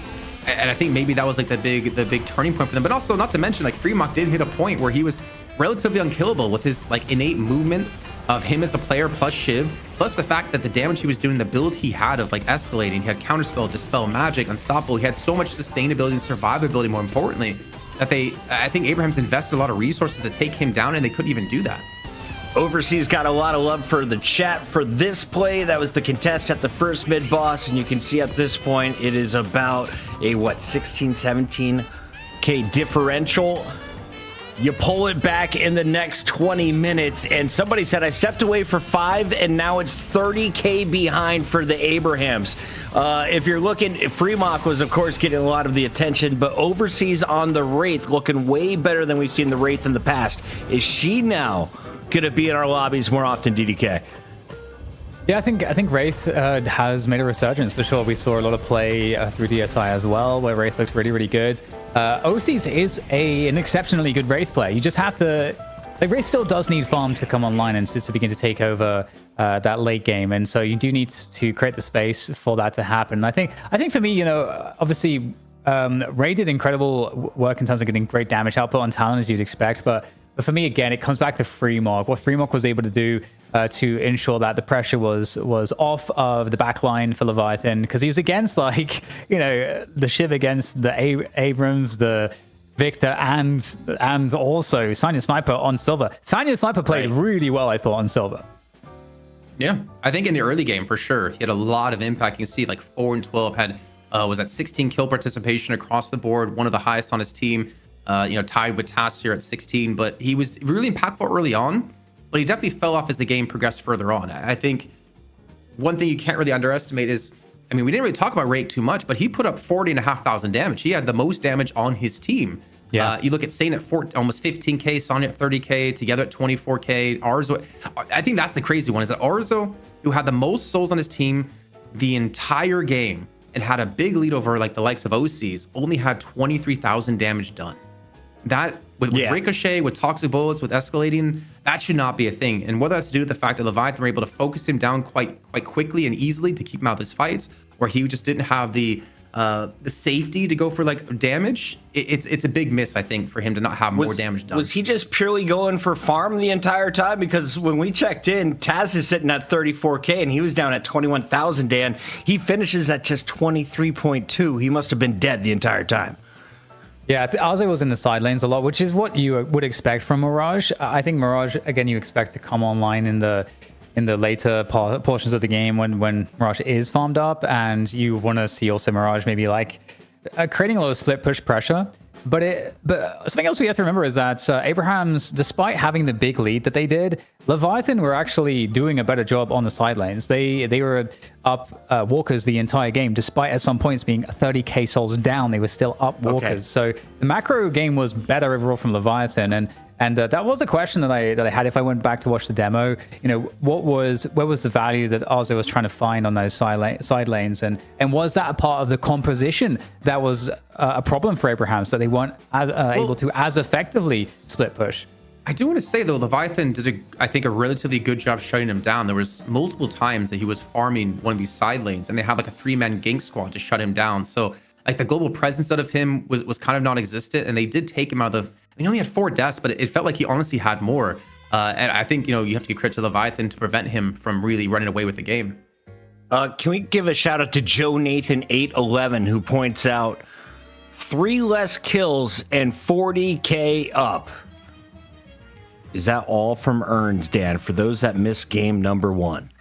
Speaker 3: and I think maybe that was like the big turning point for them. But also, not to mention, like Freemok did hit a point where he was relatively unkillable with his like innate movement of him as a player, plus Shiv, plus the fact that the damage he was doing, the build he had of like escalating, he had counterspell, dispel, magic, unstoppable. He had so much sustainability and survivability, more importantly, that I think Abraham's invested a lot of resources to take him down, and they couldn't even do that.
Speaker 1: Overseas got a lot of love for the chat for this play. That was the contest at the first mid boss, and you can see at this point it is about a 16-17k differential. You pull it back in the next 20 minutes, and somebody said I stepped away for 5, and now it's 30K behind for the Abrahams. If you're looking, Fremont was, of course, getting a lot of the attention, but overseas on the Wraith, looking way better than we've seen the Wraith in the past. Is she now going to be in our lobbies more often, DDK?
Speaker 2: Yeah, I think Wraith has made a resurgence for sure. We saw a lot of play through DSI as well, where Wraith looks really, really good. OCs is an exceptionally good Wraith player. You just have to... Like, Wraith still does need farm to come online and to begin to take over that late game, and so you do need to create the space for that to happen. I think for me, you know, obviously, Ray did incredible work in terms of getting great damage output on Talon, as you'd expect, but for me, again, it comes back to Fremont. What Fremont was able to do to ensure that the pressure was off of the backline for Leviathan, because he was against, like, you know, the Shiv against the Abrams, the Victor, and also Sanya Sniper on Silver. Sanya Sniper played really well, I thought, on Silver.
Speaker 3: Yeah, I think in the early game, for sure, he had a lot of impact. You can see, like, 4 and 12 had was at 16 kill participation across the board, one of the highest on his team. You know, tied with Tass here at 16, but he was really impactful early on, but he definitely fell off as the game progressed further on. I think one thing you can't really underestimate is, I mean, we didn't really talk about Rake too much, but he put up 40,500 damage. He had the most damage on his team. Yeah. You look at Sane at almost 15K, Sonya at 30K, together at 24K. Arzo, I think that's the crazy one, is that Arzo, who had the most souls on his team the entire game and had a big lead over like the likes of OCs, only had 23,000 damage done. That with Ricochet, with toxic bullets, with escalating, that should not be a thing. And whether that's to do with the fact that Leviathan were able to focus him down quite quickly and easily to keep him out of his fights, or he just didn't have the safety to go for like damage, it's a big miss, I think, for him to not have more damage done.
Speaker 1: Was he just purely going for farm the entire time? Because when we checked in, Taz is sitting at 34K and he was down at 21,000, Dan. He finishes at just 23.2. He must have been dead the entire time.
Speaker 2: Yeah, Arzo was in the side lanes a lot, which is what you would expect from Mirage. I think Mirage, again, you expect to come online in the later portions of the game when Mirage is farmed up, and you want to see also Mirage maybe like creating a lot of split push pressure. But something else we have to remember is that Abrahams, despite having the big lead that they did, Leviathan were actually doing a better job on the side lanes. They were up walkers the entire game, despite at some points being 30k souls down. They were still up walkers. Okay. So the macro game was better overall from Leviathan, and that was a question that I had if I went back to watch the demo. You know, where was the value that Arzo was trying to find on those side lanes, and was that a part of the composition that was a problem for Abrahams, that they weren't able to as effectively split push?
Speaker 3: I do want to say though, Leviathan did I think a relatively good job shutting him down. There was multiple times that he was farming one of these side lanes, and they had like a 3-man gank squad to shut him down. So like the global presence out of him was kind of non-existent, and they did take him out of the. He only had 4 deaths, but it felt like he honestly had more. And I think, you know, you have to give credit to Leviathan to prevent him from really running away with the game.
Speaker 1: Can we give a shout out to Joe Nathan 811, who points out 3 less kills and 40k up. Is that all from Earns, Dan, for those that missed game number 1?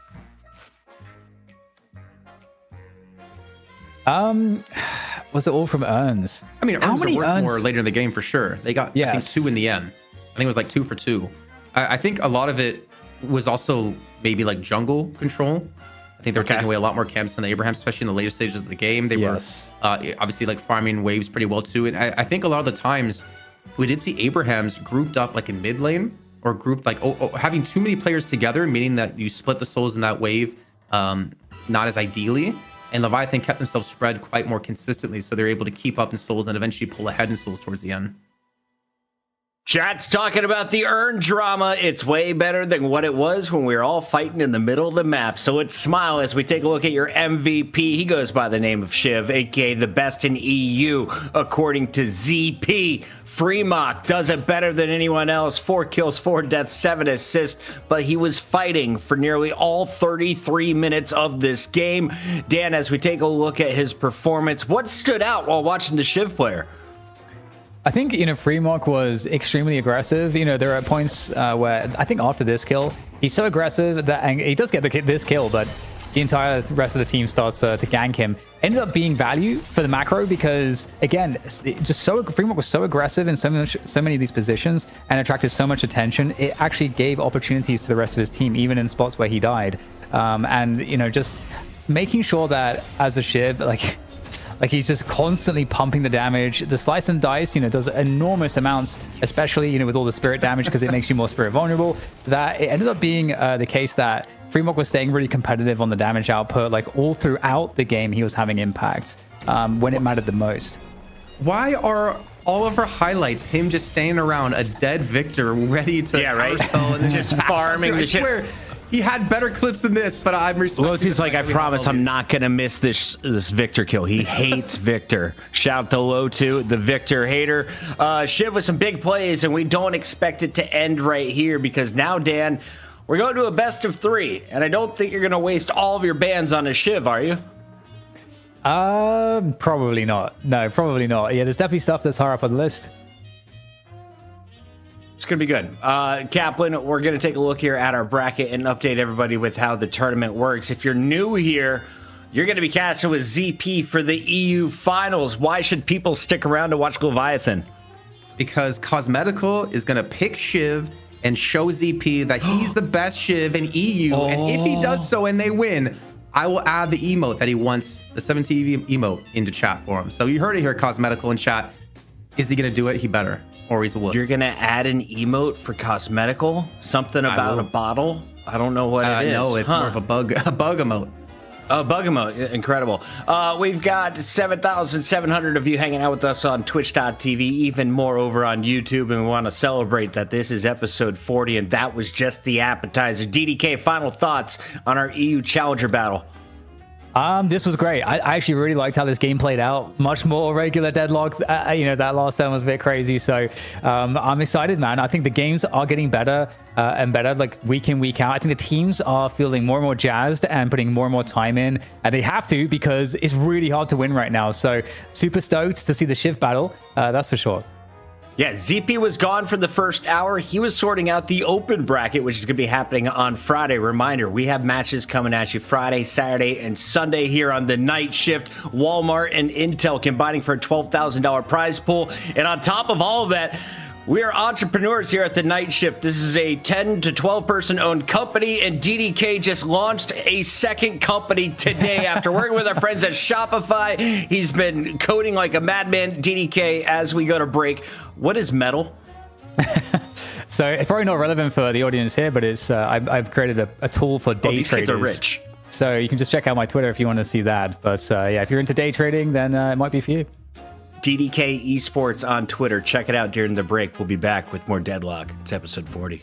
Speaker 2: Was it all from Earns?
Speaker 3: I mean, Earns were worth more later in the game for sure. They got I think 2 in the end. I think it was like 2 for 2. I think a lot of it was also maybe like jungle control. I think they were taking away a lot more camps than the Abrahams, especially in the later stages of the game. They were obviously like farming waves pretty well too. And I think a lot of the times we did see Abrahams grouped up like in mid lane, or grouped like having too many players together, meaning that you split the souls in that wave not as ideally. And Leviathan kept themselves spread quite more consistently, so they're able to keep up in souls and eventually pull ahead in souls towards the end.
Speaker 1: Chat's talking about the Earn drama. It's way better than what it was when we were all fighting in the middle of the map. So let's smile as we take a look at your MVP. He goes by the name of Shiv, aka the best in EU, according to ZP. Fremont does it better than anyone else. 4 kills, 4 deaths, 7 assists, but he was fighting for nearly all 33 minutes of this game. Dan, as we take a look at his performance, what stood out while watching the Shiv player?
Speaker 2: I think, you know, Fremont was extremely aggressive. You know, there are points where I think after this kill, he's so aggressive that, and he does get this kill, but the entire rest of the team starts to gank him. Ended up being value for the macro because, again, Fremont was so aggressive in so many of these positions and attracted so much attention. It actually gave opportunities to the rest of his team, even in spots where he died. And, you know, just making sure that as a Shiv, like he's just constantly pumping the damage. The slice and dice, you know, does enormous amounts, especially, you know, with all the spirit damage because it makes you more spirit vulnerable. That it ended up being the case that Fremont was staying really competitive on the damage output. Like all throughout the game, he was having impact when it mattered the most.
Speaker 3: Why are all of our highlights him just standing around a dead Victor ready to counterspell and then just
Speaker 1: farming the shit?
Speaker 3: I swear, he had better clips than this, but I'm respecting.
Speaker 1: Lowkey's like, I promise I'm not gonna miss this Victor kill. He hates Victor. Shout out to Lowkey, the Victor hater. Shiv with some big plays, and we don't expect it to end right here because now, Dan, we're going to a best of 3, and I don't think you're gonna waste all of your bans on a Shiv, are you?
Speaker 2: Probably not. No, probably not. Yeah, there's definitely stuff that's higher up on the list.
Speaker 1: It's going to be good. Kaplan, we're going to take a look here at our bracket and update everybody with how the tournament works. If you're new here, you're going to be casting with ZP for the EU finals. Why should people stick around to watch Leviathan?
Speaker 3: Because Cosmetical is going to pick Shiv and show ZP that he's the best Shiv in EU. And if he does so and they win, I will add the emote that he wants, the 17 emote, into chat for him. So you heard it here, Cosmetical in chat. Is he going to do it? He better. Or he's a wuss.
Speaker 1: You're going to add an emote for Cosmetical? Something about a bottle? I don't know what it is.
Speaker 3: No, it's more of a bug emote.
Speaker 1: Oh, bug emote. Incredible. We've got 7,700 of you hanging out with us on twitch.tv, even more over on YouTube, and we want to celebrate that this is episode 40, and that was just the appetizer. DDK, final thoughts on our EU Challenger battle?
Speaker 2: This was great. I actually really liked how this game played out. Much more regular Deadlock. You know, that last turn was a bit crazy. So I'm excited, man. I think the games are getting better and better, like week in, week out. I think the teams are feeling more and more jazzed and putting more and more time in. And they have to because it's really hard to win right now. So super stoked to see the Shiv battle. That's for sure.
Speaker 1: Yeah, ZP was gone for the first hour. He was sorting out the open bracket, which is going to be happening on Friday. Reminder, we have matches coming at you Friday, Saturday, and Sunday here on the night shift. Walmart and Intel combining for a $12,000 prize pool. And on top of all of that, we are entrepreneurs here at the night shift. This is a 10 to 12 person owned company, and DDK just launched a second company today after working with our friends at Shopify. He's been coding like a madman. DDK, as we go to break, what is metal?
Speaker 2: So it's probably not relevant for the audience here, but it's I've created a tool for day
Speaker 1: these
Speaker 2: traders.
Speaker 1: Kids are rich.
Speaker 2: So you can just check out my Twitter if you want to see that. But yeah, if you're into day trading, then it might be for you.
Speaker 1: DDK Esports on Twitter. Check it out during the break. We'll be back with more Deadlock. It's episode 40.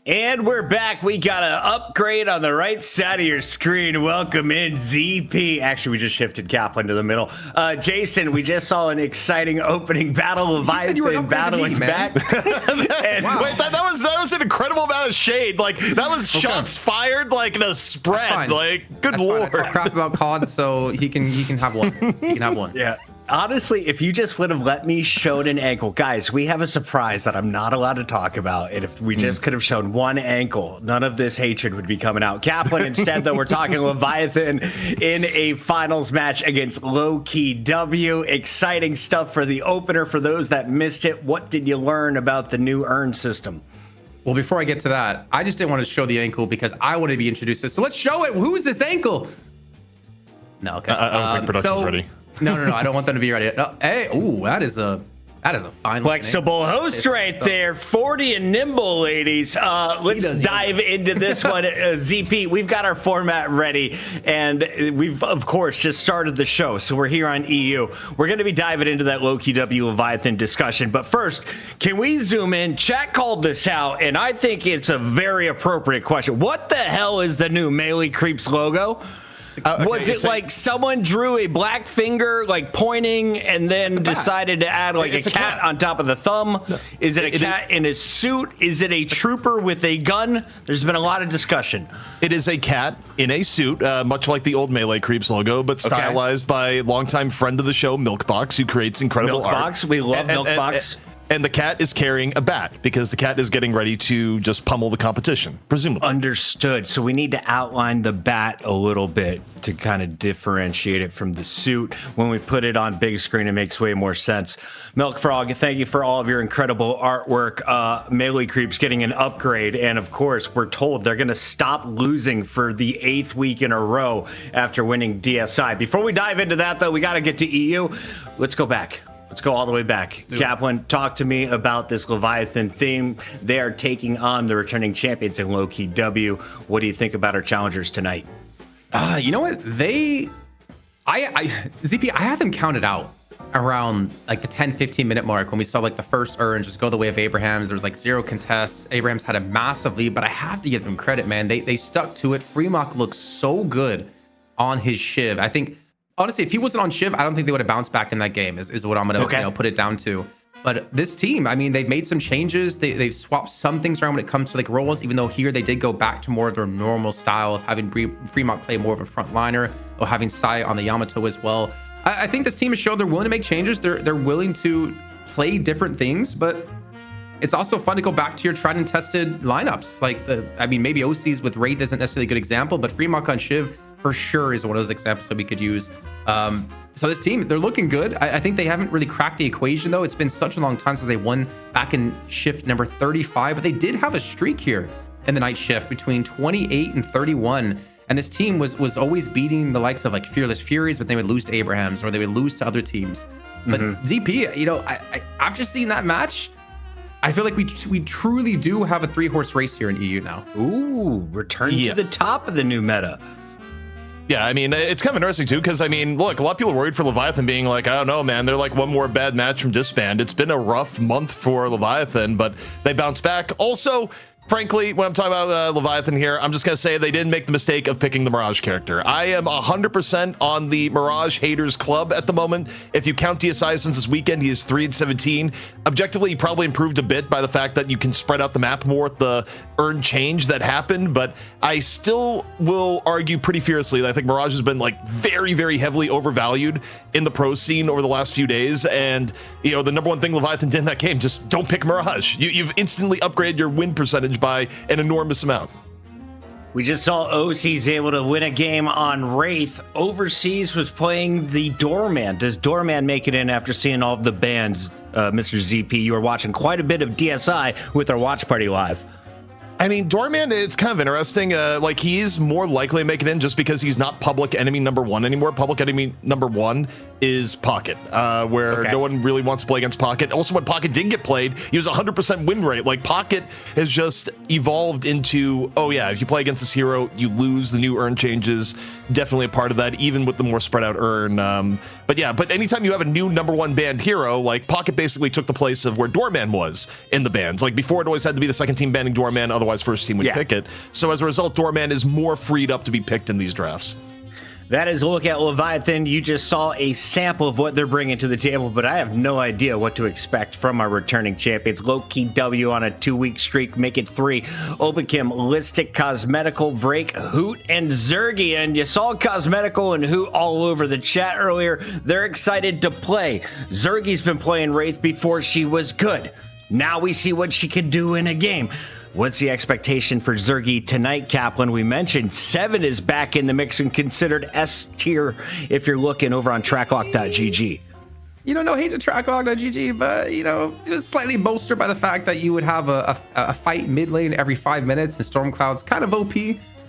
Speaker 1: And we're back. We got an upgrade on the right side of your screen. Welcome in, ZP. Actually, we just shifted Kaplan to the middle. Jason, we just saw an exciting opening battle. Leviathan battling back. And
Speaker 5: wow. Wait, that was an incredible amount of shade. Like, that was shots fired like in a spread. Like, good lord.
Speaker 3: I talk crap about COD, so he can have one. He can have one.
Speaker 1: Yeah. Honestly, if you just would have let me show an ankle, guys, we have a surprise that I'm not allowed to talk about. And if we just could have shown one ankle, none of this hatred would be coming out. Kaplan, instead, though, we're talking Leviathan in a finals match against Lowkey W. Exciting stuff for the opener. For those that missed it, what did you learn about the new urn system?
Speaker 3: Well, before I get to that, I just didn't want to show the ankle because I want to be introduced to this. So let's show it. Who is this ankle? No, okay.
Speaker 5: I don't think production's ready.
Speaker 3: No. I don't want them to be ready. No, hey, ooh, that is a fine
Speaker 1: flexible host right there. 40 and nimble, ladies. Let's dive into this one. ZP, we've got our format ready, and we've of course just started the show, so we're here on EU. We're going to be diving into that Lowkey W Leviathan discussion, but first, can we zoom in? Chat called this out, and I think it's a very appropriate question. What the hell is the new Melee Creeps logo? Was it like someone drew a black finger like pointing and then decided to add like a cat on top of the thumb? No. Is it a cat in a suit? Is it a trooper with a gun? There's been a lot of discussion.
Speaker 5: It is a cat in a suit, much like the old Melee Creeps logo, but stylized by longtime friend of the show, Milkbox, who creates incredible art.
Speaker 1: We love Milkbox.
Speaker 5: And the cat is carrying a bat because the cat is getting ready to just pummel the competition, presumably.
Speaker 1: Understood. So we need to outline the bat a little bit to kind of differentiate it from the suit. When we put it on big screen, it makes way more sense. Milk Frog, thank you for all of your incredible artwork. Melee Creeps getting an upgrade. And of course, we're told they're going to stop losing for the 8th week in a row after winning DSI. Before we dive into that, though, we got to get to EU. Let's go back. Let's go all the way back. Kaplan, talk to me about this Leviathan theme. They are taking on the returning champions in Lowkey W. What do you think about our challengers tonight?
Speaker 3: You know what? ZP, I had them counted out around like the 10-15 minute mark when we saw like the first urn just go the way of Abraham's. There was like 0 contests. Abraham's had a massive lead, but I have to give them credit, man. They stuck to it. Freemock looks so good on his Shiv. I think, honestly, if he wasn't on Shiv, I don't think they would have bounced back in that game, is what I'm going to put it down to. But this team, I mean, they've made some changes. They've swapped some things around when it comes to like roles, even though here they did go back to more of their normal style of having Freemock play more of a frontliner or having Sai on the Yamato as well. I think this team has shown they're willing to make changes. They're willing to play different things, but it's also fun to go back to your tried and tested lineups. Like maybe OCs with Wraith isn't necessarily a good example, but Freemock on Shiv for sure is one of those examples that we could use. So this team, they're looking good. I think they haven't really cracked the equation, though. It's been such a long time since they won back in shift number 35, but they did have a streak here in the night shift between 28 and 31. And this team was always beating the likes of like Fearless Furies, but they would lose to Abrahams or they would lose to other teams. But ZP, you know, I've just seen that match. I feel like we truly do have a 3-horse race here in EU now.
Speaker 1: Ooh, return to the top of the new meta.
Speaker 5: Yeah, I mean, it's kind of interesting, too, because, I mean, look, a lot of people are worried for Leviathan being like, I don't know, man, they're like one more bad match from disband. It's been a rough month for Leviathan, but they bounce back. Also, frankly, when I'm talking about Leviathan here, I'm just going to say they didn't make the mistake of picking the Mirage character. I am 100% on the Mirage haters club at the moment. If you count DSI since this weekend, he is 3-17. Objectively, he probably improved a bit by the fact that you can spread out the map more with the earn change that happened, but I still will argue pretty fiercely that I think Mirage has been like very, very heavily overvalued in the pro scene over the last few days. And, you know, the number one thing Leviathan did in that game, just don't pick Mirage. You've instantly upgraded your win percentage by an enormous amount.
Speaker 1: We just saw OC's able to win a game on Wraith. Overseas was playing the Doorman. Does Doorman make it in after seeing all of the bans? Mr. ZP, you are watching quite a bit of DSI with our watch party live.
Speaker 5: I mean, Doorman, it's kind of interesting. Like, he's more likely to make it in just because he's not public enemy number 1 anymore. Public enemy number 1 is Pocket, where no one really wants to play against Pocket. Also, when Pocket did get played, he was 100% win rate. Like, Pocket has just evolved into, oh yeah, if you play against this hero, you lose. The new urn changes, definitely a part of that, even with the more spread out urn. But yeah, but anytime you have a new number 1 banned hero, like, Pocket basically took the place of where Doorman was in the bans. Like, before it always had to be the second team banning Doorman, otherwise first team would pick it. So as a result, Doorman is more freed up to be picked in these drafts.
Speaker 1: That is a look at Leviathan. You just saw a sample of what they're bringing to the table, but I have no idea what to expect from our returning champions. Lowkey W on a 2-week streak, make it 3. Openkim, Listic, Cosmetical, Vrake, Hoot, and Zergy. And you saw Cosmetical and Hoot all over the chat earlier. They're excited to play. Zergy's been playing Wraith before she was good. Now we see what she can do in a game. What's the expectation for Zergy tonight, Kaplan? We mentioned 7 is back in the mix and considered S tier if you're looking over on tracklock.gg.
Speaker 3: You know, no hate to tracklock.gg, but, you know, it was slightly bolstered by the fact that you would have a fight mid lane every 5 minutes, and Stormcloud's kind of OP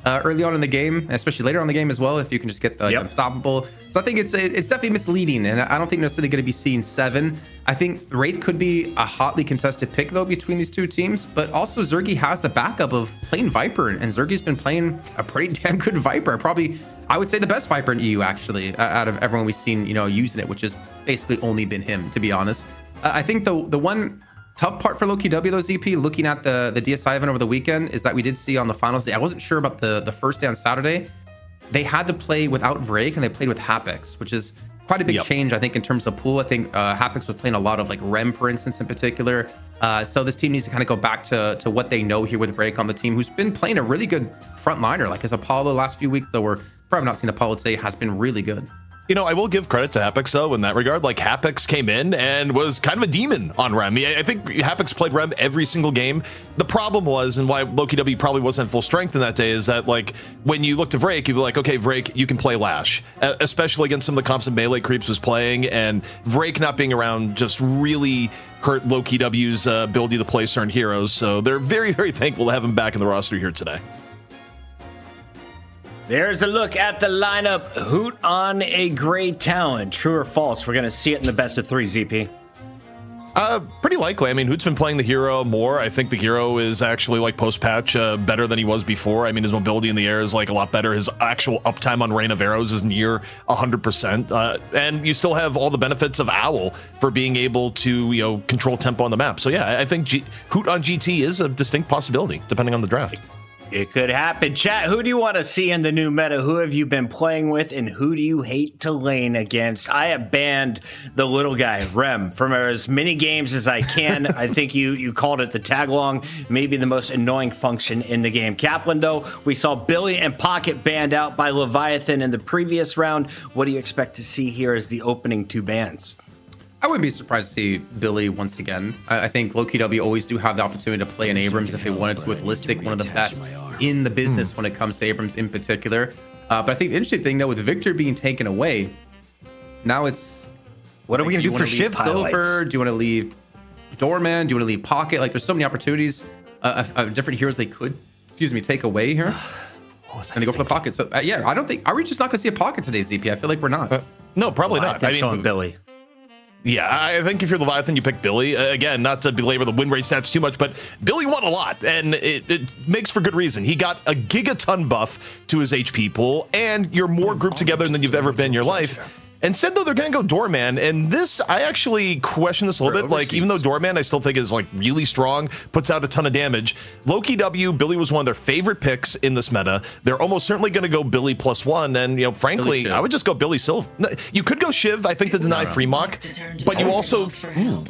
Speaker 3: early on in the game, especially later on in the game as well, if you can just get the unstoppable. So I think it's definitely misleading, and I don't think necessarily going to be seeing 7. I think Wraith could be a hotly contested pick, though, between these two teams, but also Zergy has the backup of playing Viper, and Zergy's been playing a pretty damn good Viper. I would say the best Viper in EU, actually, out of everyone we've seen, you know, using it, which has basically only been him, to be honest. I think the one tough part for Lowkey W, though, ZP, looking at the DSI event over the weekend, is that we did see on the finals day, I wasn't sure about the first day on Saturday, they had to play without Vrake, and they played with Hapex, which is quite a big change, I think, in terms of pool. I think Hapex was playing a lot of, like, Rem, for instance, in particular. So this team needs to kind of go back to what they know here with Vrake on the team, who's been playing a really good frontliner. Like, his Apollo last few weeks, though we're probably not seen Apollo today, has been really good.
Speaker 5: You know, I will give credit to Hapex, though, in that regard. Like, Hapex came in and was kind of a demon on Rem. I think Hapex played Rem every single game. The problem was, and why Lowkey W probably wasn't at full strength in that day, is that, like, when you look to Vrake, you'd be like, okay, Vrake, you can play Lash, especially against some of the comps that Melee Creeps was playing, and Vrake not being around just really hurt Lowkey W's ability to play certain heroes. So they're very, very thankful to have him back in the roster here today.
Speaker 1: There's a look at the lineup. Hoot on a Gray Talon. True or false? We're going to see it in the best of 3, ZP.
Speaker 5: Pretty likely. I mean, Hoot's been playing the hero more. I think the hero is actually, like, post-patch better than he was before. I mean, his mobility in the air is, like, a lot better. His actual uptime on Rain of Arrows is near 100%. And you still have all the benefits of Owl for being able to, you know, control tempo on the map. So, yeah, I think Hoot on GT is a distinct possibility, depending on the draft.
Speaker 1: It could happen. Chat, who do you want to see in the new meta? Who have you been playing with, and who do you hate to lane against? I have banned the little guy, Rem, from as many games as I can. I think you called it the tag along, maybe the most annoying function in the game. Kaplan, though, we saw Billy and Pocket banned out by Leviathan in the previous round. What do you expect to see here as the opening 2 bans?
Speaker 3: I wouldn't be surprised to see Billy once again. I think Lowkey W always do have the opportunity to play an Abrams if they wanted to, with Listic, one of the best in the business when it comes to Abrams in particular. But I think the interesting thing, though, with Victor being taken away, now it's...
Speaker 1: What are we going to do for Shiv
Speaker 3: Silver?
Speaker 1: highlights?
Speaker 3: Do you want to leave Doorman? Do you want to leave Pocket? Like, there's so many opportunities of different heroes they could, take away here. And they go for the Pocket. So, yeah, I don't think... Are we just not going to see a Pocket today, ZP? I feel like we're not.
Speaker 5: No, probably not.
Speaker 1: I mean, going Billy.
Speaker 5: Yeah, I think if you're Leviathan, you pick Billy. Again, not to belabor the win rate stats too much, but Billy won a lot, and it makes for good reason. He got a gigaton buff to his HP pool, and you're more grouped together than you've ever been in your life. Instead, though, they're going to go Doorman, and this, I actually question this a little bit. Like, even though Doorman I still think is, like, really strong, puts out a ton of damage, Lowkey W, Billy was one of their favorite picks in this meta. They're almost certainly going to go Billy +1, and, you know, frankly, I would just go Billy Silver. You could go Shiv, I think, to deny free mock, but you also...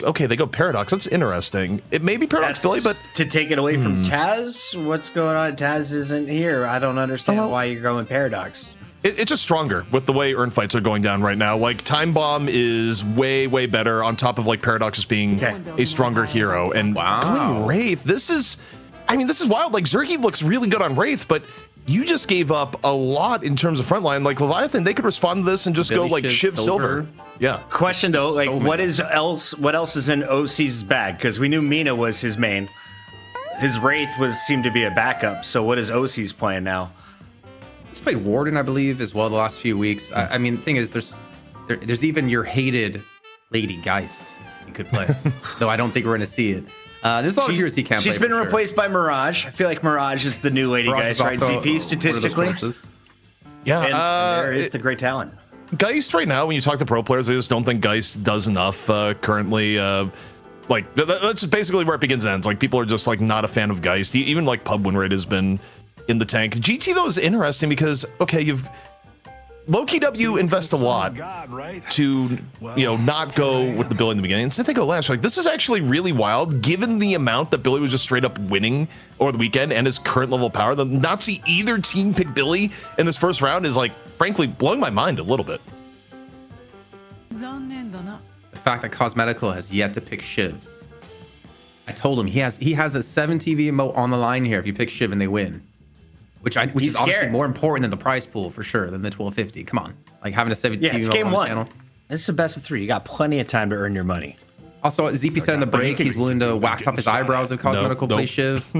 Speaker 5: okay, they go Paradox. That's interesting. It may be Paradox Billy, but...
Speaker 1: To take it away from Taz? What's going on? Taz isn't here. I don't understand why you're going Paradox.
Speaker 5: It's just stronger with the way urn fights are going down right now. Like, Time Bomb is way, way better on top of, like, Paradox just being a stronger hero. And going Wraith, this is wild. Like, Zergy looks really good on Wraith, but you just gave up a lot in terms of frontline. Like, Leviathan, they could respond to this and just go, like, Shiv Silver. Yeah.
Speaker 1: Question, though, like, what else is in OC's bag? Because we knew Mina was his main. His Wraith seemed to be a backup. So what is OC's plan now?
Speaker 3: He's played Warden, I believe, as well the last few weeks. I mean, the thing is, there's even your hated Lady Geist you could play, though I don't think we're going to see it. There's a lot of heroes he can't play.
Speaker 1: She's been replaced by Mirage. I feel like Mirage is the new Lady Geist, right? CP statistically.
Speaker 5: Yeah,
Speaker 1: and there is the great talent.
Speaker 5: Geist right now, when you talk to pro players, I just don't think Geist does enough currently. Like that's basically where it begins and ends. Like people are just like not a fan of Geist. Even like pub win rate has been in the tank. GT though is interesting because you've Lowkey W invest a lot to not go with the Billy in the beginning. Instead they go last. Like this is actually really wild given the amount that Billy was just straight up winning over the weekend and his current level of power. The not see either team pick Billy in this first round is like frankly blowing my mind a little bit.
Speaker 3: The fact that Cosmetical has yet to pick Shiv. I told him he has a 7 TV emote on the line here if you pick Shiv and they win. Which is obviously more important than the prize pool for sure than the 1250. Come on. Like having a 7 TV
Speaker 1: it's
Speaker 3: emote
Speaker 1: game
Speaker 3: on the
Speaker 1: one.
Speaker 3: channel.
Speaker 1: This is the best of 3. You got plenty of time to earn your money.
Speaker 3: Also, ZP said in the break he's willing to wax off his eyebrows if Cosmetical plays Shiv.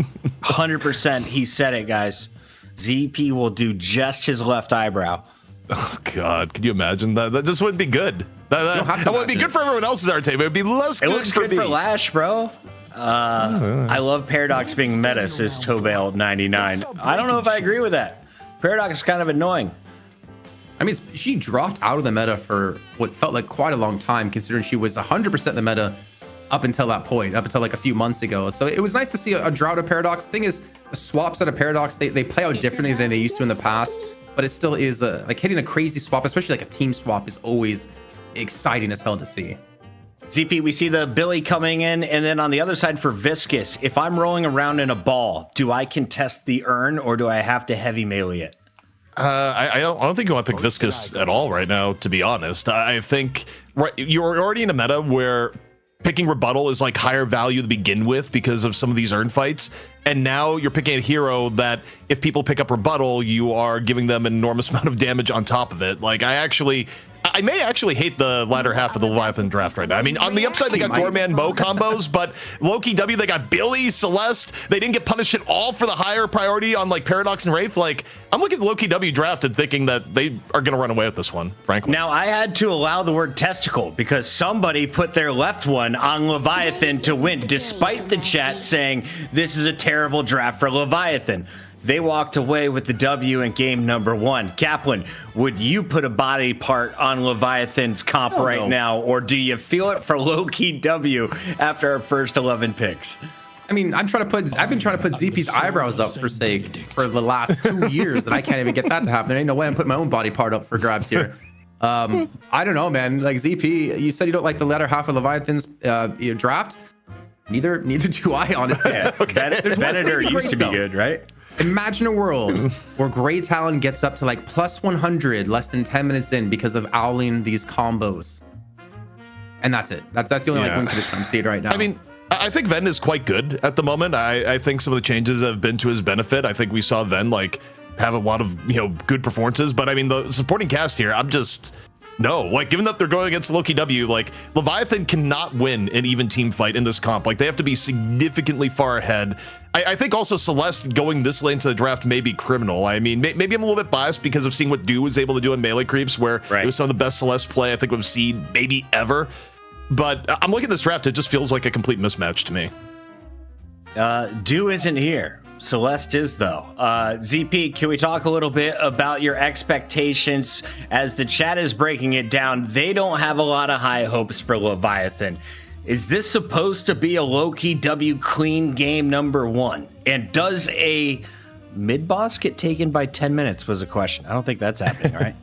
Speaker 1: 100% he said it, guys. ZP will do just his left eyebrow.
Speaker 5: Oh God, can you imagine that? That just wouldn't be good. That wouldn't be good for everyone else's entertainment. It'd be less good.
Speaker 1: It looks good for Lash, bro. I love Paradox being meta, says Tobel99. I don't know if I agree with that. Paradox is kind of annoying.
Speaker 3: I mean, she dropped out of the meta for what felt like quite a long time, considering she was 100% the meta up until that point, up until like a few months ago. So it was nice to see a drought of Paradox. The thing is, the swaps out of Paradox, they play out differently than they used to in the past, but it still is like hitting a crazy swap, especially like a team swap, is always exciting as hell to see.
Speaker 1: ZP, we see the Billy coming in, and then on the other side for Viscous, if I'm rolling around in a ball, do I contest the urn or do I have to heavy melee it?
Speaker 5: I don't think you want to pick Viscous at all right now, to be honest. I think you're already in a meta where picking Rebuttal is like higher value to begin with because of some of these urn fights. And now you're picking a hero that if people pick up Rebuttal, you are giving them an enormous amount of damage on top of it. Like I may actually hate the latter half of the Leviathan draft right now. I mean, on the upside, they got Doorman Mo combos, but Lowkey W, they got Billy, Celeste. They didn't get punished at all for the higher priority on like Paradox and Wraith. Like, I'm looking at the Lowkey W draft and thinking that they are going to run away with this one, frankly.
Speaker 1: Now, I had to allow the word testicle because somebody put their left one on Leviathan to win, despite the chat saying this is a terrible draft for Leviathan. They walked away with the W in game number 1. Kaplan, would you put a body part on Leviathan's comp right now, or do you feel it for Lowkey W after our first 11 picks?
Speaker 3: I mean, I've been trying to put ZP's eyebrows up for the last 2 years, and I can't even get that to happen. There ain't no way I'm putting my own body part up for grabs here. I don't know, man. Like ZP, you said you don't like the latter half of Leviathan's draft. Neither do I, honestly.
Speaker 1: Yeah, Venator used to be good, right?
Speaker 3: Imagine a world where Grey Talon gets up to like plus 100 less than 10 minutes in because of owling these combos. And that's it. That's the only like win condition I'm seeing right now.
Speaker 5: I mean, I think Ven is quite good at the moment. I think some of the changes have been to his benefit. I think we saw Ven like have a lot of good performances. But I mean, the supporting cast here, like given that they're going against Lowkey W, like Leviathan cannot win an even team fight in this comp. Like they have to be significantly far ahead. I think also Celeste going this late into the draft may be criminal. I mean, maybe I'm a little bit biased because of seeing what Do was able to do in melee creeps, where it was some of the best Celeste play I think we've seen maybe ever. But I'm looking at this draft, it just feels like a complete mismatch to me.
Speaker 1: Do isn't here. Celeste is, though. ZP, can we talk a little bit about your expectations as the chat is breaking it down? They don't have a lot of high hopes for Leviathan. Is this supposed to be a Lowkey W clean game number 1? And does a mid-boss get taken by 10 minutes was a question. I don't think that's happening, right?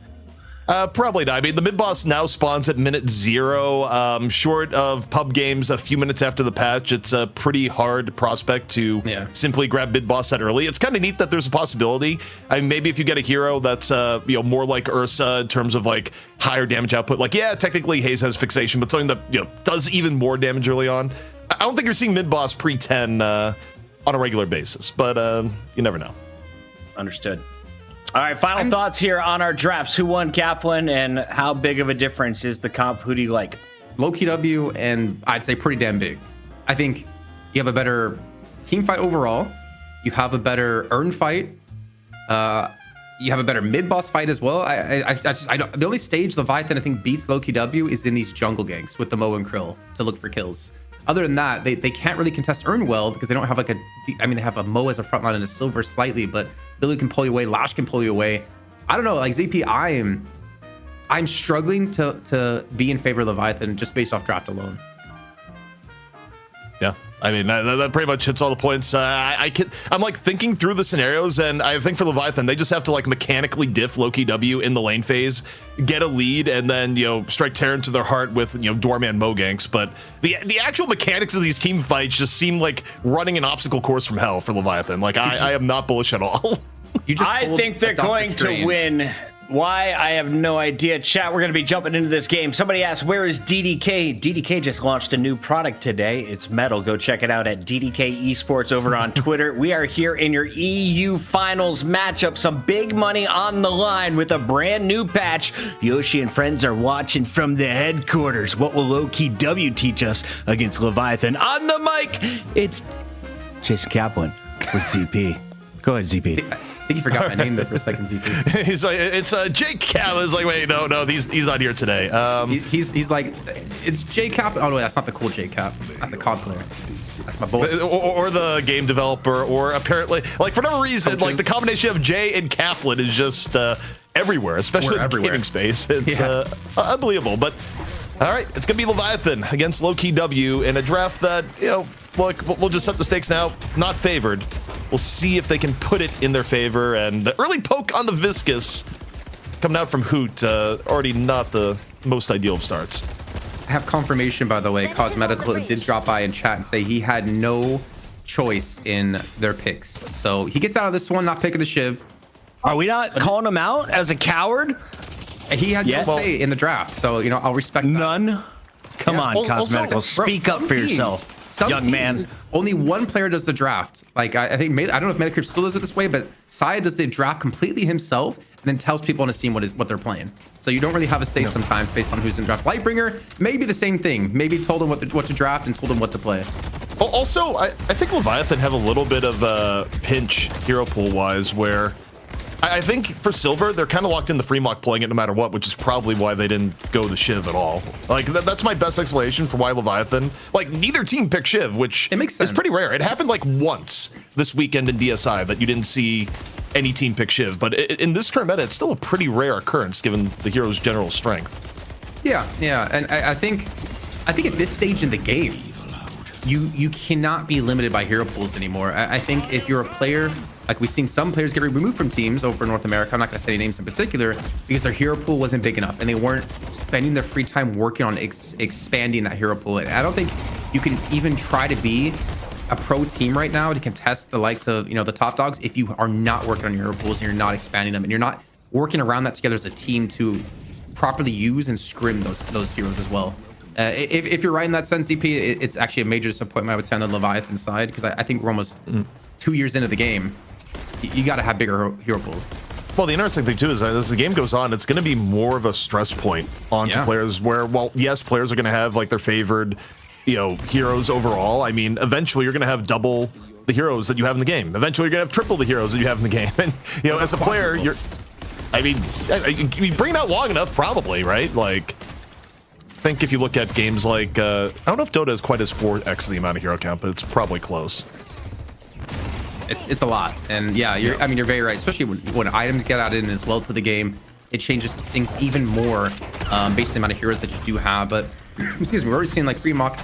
Speaker 5: Probably not. I mean, the mid-boss now spawns at minute 0. Short of pub games a few minutes after the patch, it's a pretty hard prospect to simply grab mid-boss that early. It's kind of neat that there's a possibility. I mean, maybe if you get a hero that's more like Ursa in terms of like higher damage output, like technically Haze has fixation, but something that does even more damage early on. I don't think you're seeing mid-boss pre-10 on a regular basis, but you never know.
Speaker 1: Understood. All right, final thoughts here on our drafts. Who won, Kaplan, and how big of a difference is the comp? Who do you like?
Speaker 3: Lowkey W, and I'd say pretty damn big. I think you have a better team fight overall. You have a better earn fight. You have a better mid-boss fight as well. I don't. The only stage Leviathan I think beats Lowkey W is in these jungle ganks with the Mo and Krill to look for kills. Other than that, they can't really contest earn well because they don't have like I mean, they have a Mo as a frontline and a Silver slightly, but Billy can pull you away, Lash can pull you away. I don't know, like ZP, I'm struggling to be in favor of Leviathan just based off draft alone.
Speaker 5: Yeah, I mean that pretty much hits all the points. I'm like thinking through the scenarios, and I think for Leviathan they just have to like mechanically diff Lowkey W in the lane phase, get a lead, and then strike terror into their heart with doorman Mo ganks. But the actual mechanics of these team fights just seem like running an obstacle course from hell for Leviathan. Like I am not bullish at all.
Speaker 1: I think they're going to win. Why? I have no idea. Chat, we're going to be jumping into this game. Somebody asked, where is DDK? DDK just launched a new product today. It's metal. Go check it out at DDK Esports over on Twitter. We are here in your EU Finals matchup. Some big money on the line with a brand new patch. Yoshi and friends are watching from the headquarters. What will Lowkey W teach us against Leviathan? On the mic, it's Jason Kaplan with ZP. Go ahead, ZP.
Speaker 3: I think you forgot my name there for a second, ZP.
Speaker 5: He's like, it's Jake Cap. Is like, wait, no, he's not here today.
Speaker 3: He's like, it's J Cap. Oh no, that's not the cool J Cap. That's a COD player. That's my boy.
Speaker 5: Or the game developer, or apparently, like for whatever reason, like the combination of Jay and Kaplan is just everywhere, especially in the gaming space. It's unbelievable. But all right, it's gonna be Leviathan against Lowkey W in a draft that look, we'll just set the stakes now. Not favored. We'll see if they can put it in their favor. And the early poke on the Viscous coming out from Hoot, already not the most ideal of starts.
Speaker 3: I have confirmation, by the way. Cosmetical did drop by in chat and say he had no choice in their picks. So he gets out of this one, not picking the Shiv.
Speaker 1: Are we not calling him out as a coward?
Speaker 3: He had no say in the draft. So, I'll respect that.
Speaker 1: None? Come on, Cosmetical. Speak up for yourself, young man.
Speaker 3: Only one player does the draft. Like, I think, I don't know if Metacrypt still does it this way, but Saya does the draft completely himself and then tells people on his team what they're playing. So you don't really have a say sometimes based on who's in draft. Lightbringer, maybe the same thing. Maybe told him what to draft and told him what to play.
Speaker 5: Also, I think Leviathan have a little bit of a pinch hero pool-wise where I think for Silver, they're kind of locked into Freemok playing it no matter what, which is probably why they didn't go the Shiv at all. Like, that's my best explanation for why Leviathan, like, neither team picked Shiv, which
Speaker 3: it makes sense.
Speaker 5: Is pretty rare. It happened, like, once this weekend in DSI that you didn't see any team pick Shiv. But in this current meta, it's still a pretty rare occurrence given the hero's general strength.
Speaker 3: Yeah. And I think at this stage in the game, you cannot be limited by hero pools anymore. I think if you're a player, like we've seen some players get removed from teams over North America, I'm not going to say names in particular, because their hero pool wasn't big enough and they weren't spending their free time working on expanding that hero pool. And I don't think you can even try to be a pro team right now to contest the likes of the top dogs if you are not working on your hero pools and you're not expanding them and you're not working around that together as a team to properly use and scrim those heroes as well. If you're right in that sense, CP, it's actually a major disappointment, I would say, on the Leviathan side, because I think we're almost 2 years into the game. You got to have bigger hero pools.
Speaker 5: Well, the interesting thing, too, is as the game goes on, it's going to be more of a stress point onto players where, well, yes, players are going to have, like, their favored, heroes overall. I mean, eventually you're going to have double the heroes that you have in the game. Eventually you're going to have triple the heroes that you have in the game. And, as a player, you bring it out long enough, probably, right? Like, I think if you look at games like, I don't know if Dota is quite as 4x the amount of hero count, but it's probably close.
Speaker 3: It's a lot, and you're very right, especially when items get added in as well to the game. It changes things even more based on the amount of heroes that you do have. But excuse me, we're already seeing like Freemok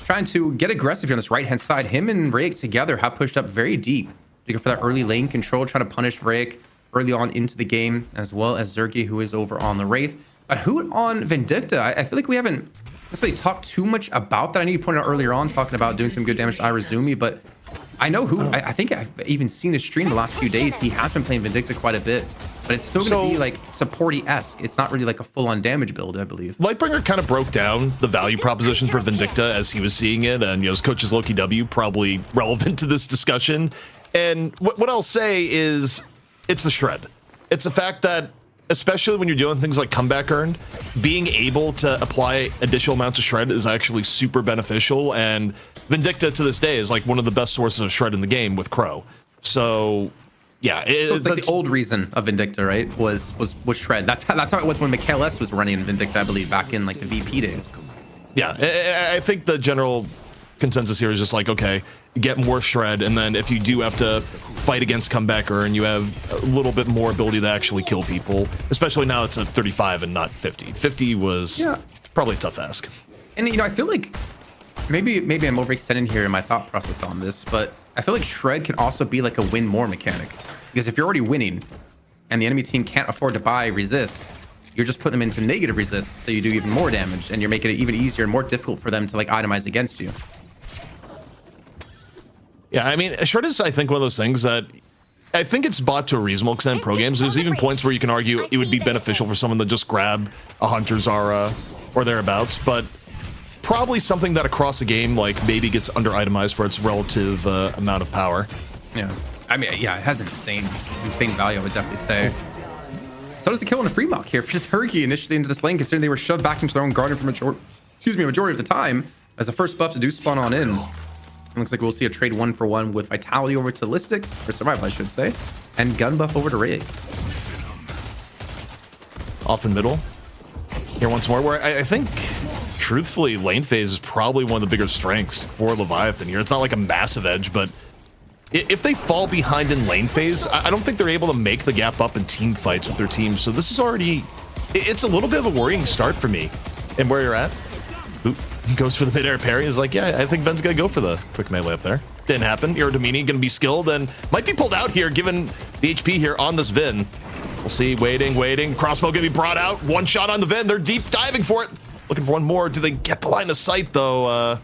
Speaker 3: trying to get aggressive here on this right hand side. Him and Rayek together have pushed up very deep to go for that early lane control, trying to punish Rayek early on into the game, as well as Zergy, who is over on the Wraith. But Hoot on Vindicta, I feel like we haven't necessarily talked too much about that. I know you pointed out earlier on talking about doing some good damage to Irazumi, but I know Hoot, I think I've even seen his stream the last few days. He has been playing Vindicta quite a bit, but it's still going to be like supporty-esque. It's not really like a full-on damage build, I believe.
Speaker 5: Lightbringer kind of broke down the value proposition for Vindicta as he was seeing it, and his coach's Lowkey W probably relevant to this discussion. And what I'll say is it's the shred. It's the fact that especially when you're doing things like comeback earned, being able to apply additional amounts of shred is actually super beneficial. And Vindicta to this day is like one of the best sources of shred in the game with Crow. So yeah,
Speaker 3: So it's like the old reason of Vindicta, right? Was shred. That's how it was when Mikhail S was running Vindicta, I believe, back in like the VP days.
Speaker 5: Yeah, I think the general consensus here is just like, okay, get more shred, and then if you do have to fight against comeback earn, you have a little bit more ability to actually kill people, especially now it's at 35 and not 50. 50 was probably a tough ask.
Speaker 3: And I feel like maybe I'm overextending here in my thought process on this, but I feel like shred can also be like a win more mechanic, because if you're already winning and the enemy team can't afford to buy resists, you're just putting them into negative resists, so you do even more damage, and you're making it even easier and more difficult for them to like itemize against you.
Speaker 5: Yeah, I mean, shred is, I think, one of those things that I think it's bought to a reasonable extent in pro games. There's even points where you can argue it would be beneficial for someone to just grab a Hunter's Aura or thereabouts, but probably something that across the game, like, maybe gets under-itemized for its relative amount of power.
Speaker 3: Yeah. I mean, yeah, it has insane value, I would definitely say. So does the kill on a free mock here for just Herky initially into this lane, considering they were shoved back into their own garden for majority of the time, as the first buff to do spawn on in. It looks like we'll see a trade 1-for-1 with Vitality over to Listic, or Survival, I should say, and Gun buff over to Ray.
Speaker 5: Off in middle. Here once more, where I think, truthfully, lane phase is probably one of the bigger strengths for Leviathan here. It's not like a massive edge, but if they fall behind in lane phase, I don't think they're able to make the gap up in team fights with their teams. So this is already, it's a little bit of a worrying start for me. And where you're at, oop, goes for the mid-air parry. Is like, yeah, I think Ven's gonna go for the quick melee up there. Didn't happen. Iridamini gonna be skilled and might be pulled out here given the HP here on this Vin. We'll see, waiting. Crossbow gonna be brought out. One shot on the Vin. They're deep diving for it. Looking for one more. Do they get the line of sight though? Line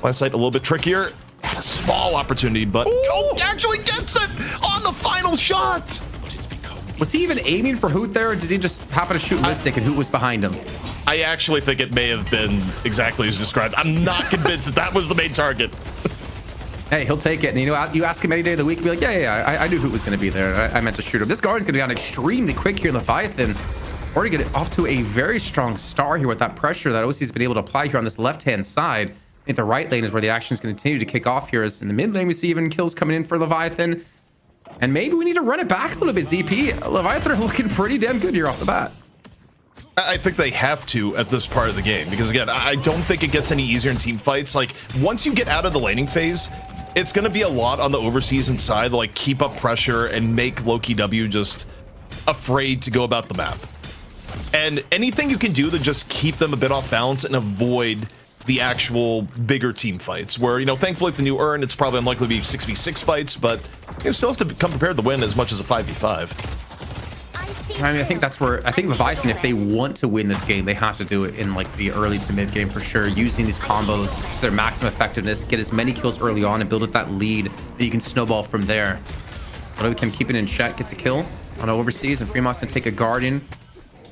Speaker 5: of sight a little bit trickier. Had a small opportunity, but actually gets it on the final shot.
Speaker 3: Was he even aiming for Hoot there, or did he just happen to shoot Listic and Hoot was behind him?
Speaker 5: I actually think it may have been exactly as described. I'm not convinced that was the main target.
Speaker 3: Hey, he'll take it. And you ask him any day of the week, be like, yeah, I knew Hoot was going to be there. I meant to shoot him. This Guardian's going to be on extremely quick here in Leviathan. Already get it off to a very strong start here with that pressure that OC's been able to apply here on this left-hand side. I think the right lane is where the action is going to continue to kick off here. As in the mid lane, we see even kills coming in for Leviathan. And maybe we need to run it back a little bit, ZP. Leviathan are looking pretty damn good here off the bat.
Speaker 5: I think they have to at this part of the game, because again, I don't think it gets any easier in team fights. Like, once you get out of the laning phase, it's going to be a lot on the overseas side to like keep up pressure and make Lowkey W just afraid to go about the map. And anything you can do to just keep them a bit off balance and avoid the actual bigger team fights, where, thankfully with the new urn, it's probably unlikely to be 6v6 fights, but you still have to come prepared to win as much as a 5v5.
Speaker 3: I mean, I think Leviathan, if they want to win this game, they have to do it in like the early to mid game for sure, using these combos to their maximum effectiveness, get as many kills early on and build up that lead that you can snowball from there. But we can keep it in check, gets a kill on overseas, and Fremont's gonna take a Guardian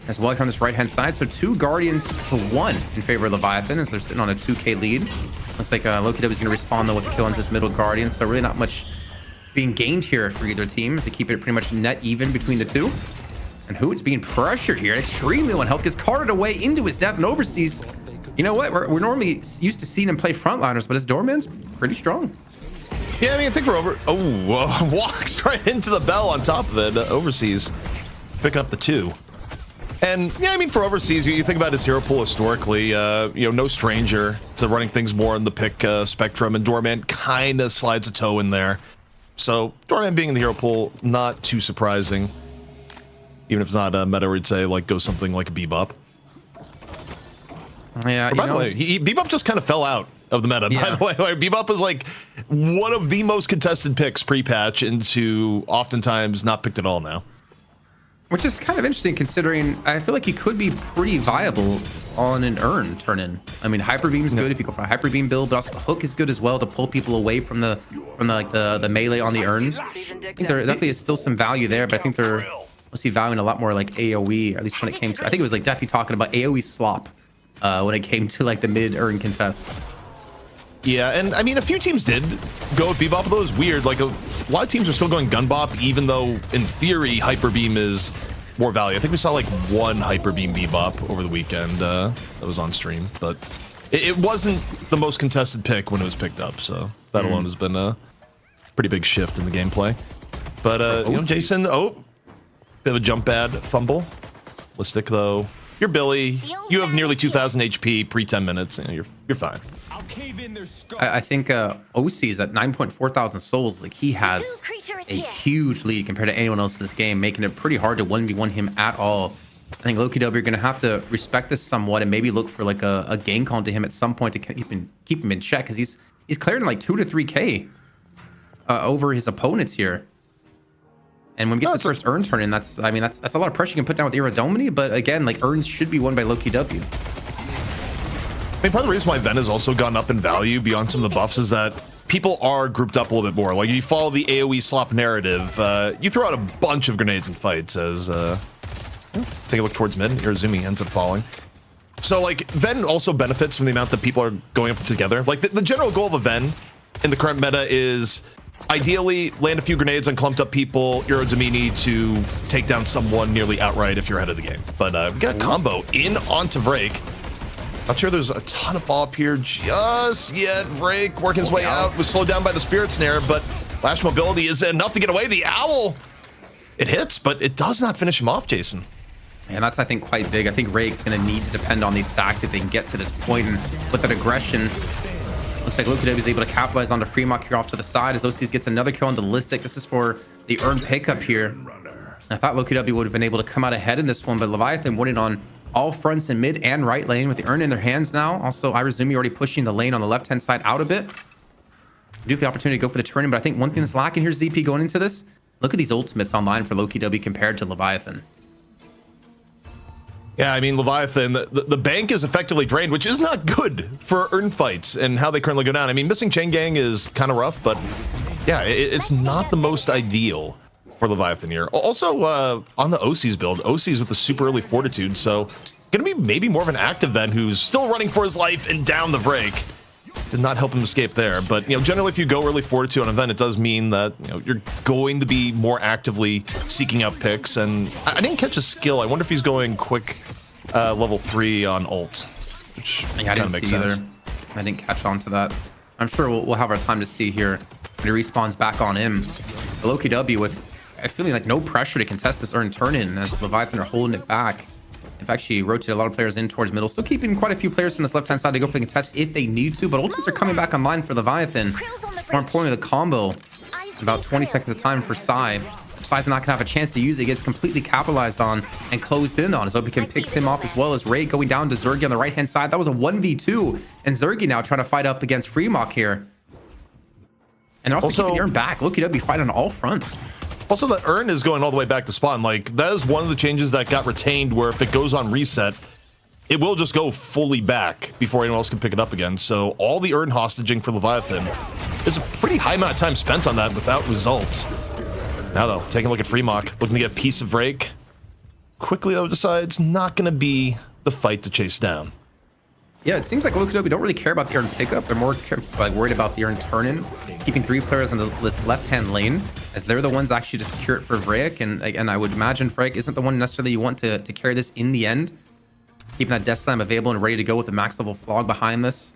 Speaker 3: as well on this right-hand side. So 2 Guardians to 1 in favor of Leviathan as they're sitting on a 2k lead. Looks like Lowkey W is going to respond though with a kill on this middle Guardian. So really not much being gained here for either team as they keep it pretty much net even between the two. And Hoot's being pressured here. Extremely low on health, gets carted away into his death and overseas. You know what? We're normally used to seeing him play frontliners, but his doorman's pretty strong.
Speaker 5: Yeah, I mean, I think walks right into the bell on top of it. Overseas picking up the 2. And yeah, I mean, for overseas, you think about his hero pool historically, no stranger to running things more on the pick spectrum, and Doorman kind of slides a toe in there. So Doorman being in the hero pool, not too surprising. Even if it's not a meta, we'd say like go something like a Bebop.
Speaker 3: Yeah,
Speaker 5: by the way, Bebop just kind of fell out of the meta. Yeah. By the way, Bebop was like one of the most contested picks pre-patch into oftentimes not picked at all now.
Speaker 3: Which is kind of interesting considering I feel like he could be pretty viable on an urn turn-in. I mean, Hyper Beam's good if you go for a Hyper Beam build, but also the hook is good as well to pull people away from the melee on the urn. I think there definitely is still some value there, but I think they're mostly valuing a lot more like AoE, at least when it came to, I think it was like Deathy talking about AoE slop when it came to like the mid urn contests.
Speaker 5: Yeah, and I mean, a few teams did go with Bebop, though. It was weird. Like, a lot of teams are still going Gun Bop, even though, in theory, Hyper Beam is more value. I think we saw like one Hyper Beam Bebop over the weekend that was on stream, but it wasn't the most contested pick when it was picked up, so that alone has been a pretty big shift in the gameplay. But you know, Jason, bit of a jump pad fumble. Listic though. You're Billy. You have nearly 2,000 HP pre 10 minutes. You're fine.
Speaker 3: I think OC is at 9.4 thousand souls. Like, he has a huge lead compared to anyone else in this game, making it pretty hard to 1v1 him at all. I think Lowkey W, you're going to have to respect this somewhat and maybe look for like a gank onto him at some point to keep him in check, because he's clearing like 2 to 3k over his opponents here. And when we get to the first Urn turn in, that's a lot of pressure you can put down with Iridomini, but again, like, Urns should be won by Lowkey W.
Speaker 5: I mean, part of the reason why Ven has also gone up in value beyond some of the buffs is that people are grouped up a little bit more. Like, you follow the AoE slop narrative, you throw out a bunch of grenades and fights as take a look towards mid. Irizumi ends up falling. So like, Ven also benefits from the amount that people are going up together. Like, the general goal of a Ven in the current meta is ideally land a few grenades on clumped up people, Irizumi to take down someone nearly outright if you're ahead of the game. But we got a combo in onto Vrake. Not sure there's a ton of follow-up here just yet. Vrake working his way out, was slowed down by the Spirit Snare, but Lash mobility is enough to get away. The Owl, it hits, but it does not finish him off, Jason.
Speaker 3: And that's, I think, quite big. I think Vrake's going to need to depend on these stacks if they can get to this point. And with that aggression, looks like Lowkey W is able to capitalize on the Fremont here off to the side as OCs gets another kill on Listic. This is for the Urn pickup here. I thought Lowkey W would have been able to come out ahead in this one, but Leviathan winning on all fronts in mid and right lane with the Urn in their hands now. Also, Irizumi already pushing the lane on the left-hand side out a bit. Do have the opportunity to go for the turn, but I think one thing that's lacking here, ZP, going into this, look at these ultimates online for Lowkey W compared to Leviathan.
Speaker 5: Yeah, I mean, Leviathan, the bank is effectively drained, which is not good for Urn fights and how they currently go down. I mean, missing Chain Gang is kind of rough, but yeah, it's not the most ideal for Leviathan here. Also, on the OC's build, OC's with the super early Fortitude, so gonna be maybe more of an active Ven who's still running for his life and down the Vrake. Did not help him escape there, but you know, generally if you go early Fortitude on an event, it does mean that, you know, you're going to be more actively seeking out picks. And I didn't catch a skill. I wonder if he's going quick level 3 on ult, which kind of makes sense.
Speaker 3: I didn't catch on to that. I'm sure we'll have our time to see here when he respawns back on him. The Lowkey W with, I feeling like no pressure to contest this Urn turn in as Leviathan are holding it back. They've actually rotated a lot of players in towards middle, still keeping quite a few players from this left-hand side to go for the contest if they need to, but ultimates are coming back online for Leviathan. More importantly, the combo, about 20 seconds of time for Psy. Psy's not gonna have a chance to use it. Gets completely capitalized on and closed in on as Opican picks him off, as well as Ray going down to Zergy on the right-hand side. That was a 1v2, and Zergy now trying to fight up against Fremont here. And they're also keeping the Urn back. Lowkey W fighting on all fronts.
Speaker 5: Also, the Urn is going all the way back to spawn. Like, that is one of the changes that got retained, where if it goes on reset, it will just go fully back before anyone else can pick it up again. So all the Urn hostaging for Leviathan is a pretty high amount of time spent on that without results. Now though, taking a look at Fremont, looking to get a piece of Rake. Quickly though decides not going to be the fight to chase down.
Speaker 3: Yeah, it seems like Lowkey W don't really care about the Urn pickup. They're more like worried about the Urn turn-in, keeping 3 players on this left-hand lane, as they're the ones actually to secure it for Vrake. And I would imagine Vrake isn't the one necessarily you want to carry this in the end. Keeping that Death Slam available and ready to go with the max level Flog behind this.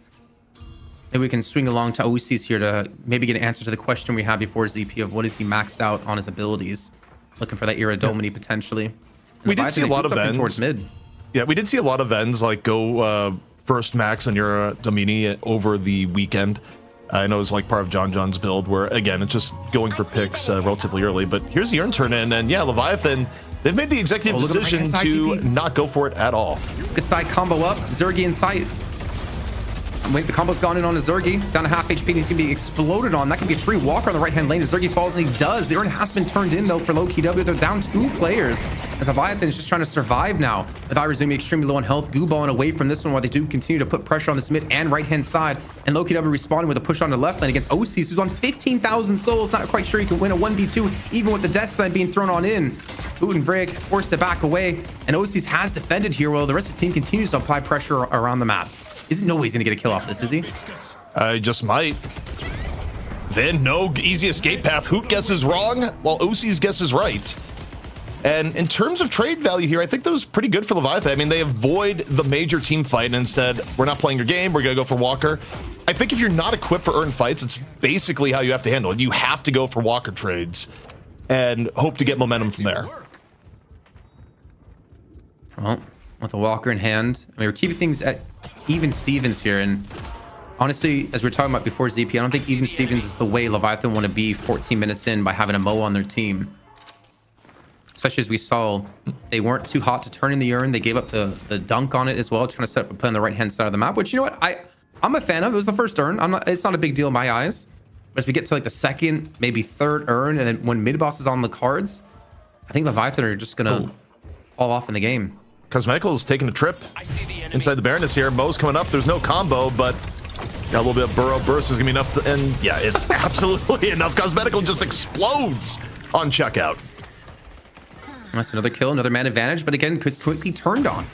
Speaker 3: Maybe we can swing along to OCs here to maybe get an answer to the question we had before, ZP, of what is he maxed out on his abilities. Looking for that Iridomini potentially. And
Speaker 5: we did see a lot of Vens
Speaker 3: towards mid.
Speaker 5: Yeah, we did see a lot of Vens like go first max on your Domini over the weekend. I know it was like part of John's build where, again, it's just going for picks relatively early. But here's the Urn turn in, and yeah, Leviathan, they've made the executive decision to not go for it at all.
Speaker 3: Good side combo up, Zergy in sight. Wait, the combo's gone in on a Zergy, down to half HP, and he's gonna be exploded on. That could be a free walker on the right-hand lane as Zergy falls, and he does. The Urn has been turned in, though, for Lowkey W. They're down 2 players, as Leviathan's just trying to survive now, with Irizumi extremely low on health, Gooballing away from this one while they do continue to put pressure on this mid and right-hand side, and Lowkey W responding with a push on the left lane against OCs, who's on 15,000 souls. Not quite sure he can win a 1v2, even with the Death Slam being thrown on in. Boot and Vrake forced to back away, and OCs has defended here while the rest of the team continues to apply pressure around the map. Isn't no way he's gonna get a kill off this, is he?
Speaker 5: I just might. Then no easy escape path. Hoot guesses wrong, while OC's guesses right. And in terms of trade value here, I think that was pretty good for Leviathan. I mean, they avoid the major team fight and instead, we're not playing your game, we're going to go for Walker. I think if you're not equipped for earned fights, it's basically how you have to handle it. You have to go for Walker trades and hope to get momentum from there.
Speaker 3: Well, with a Walker in hand, I mean, we're keeping things at even Stevens here. And honestly, as we were talking about before, ZP, I don't think even Stevens is the way Leviathan want to be 14 minutes in by having a Mo on their team. Especially as we saw, they weren't too hot to turn in the urn. They gave up the dunk on it as well, trying to set up a play on the right-hand side of the map, which, you know what, I'm a fan of. It was the first urn. It's not a big deal in my eyes. But as we get to like the second, maybe third urn, and then when mid-boss is on the cards, I think Leviathan are just going to fall off in the game.
Speaker 5: Cosmetical's taking a trip inside the Baroness here. Mo's coming up. There's no combo, but got a little bit of burrow. Burst is going to be enough to, and yeah, it's absolutely enough. Cosmetical just explodes on checkout.
Speaker 3: That's another kill, another man advantage, but again, quickly turned on.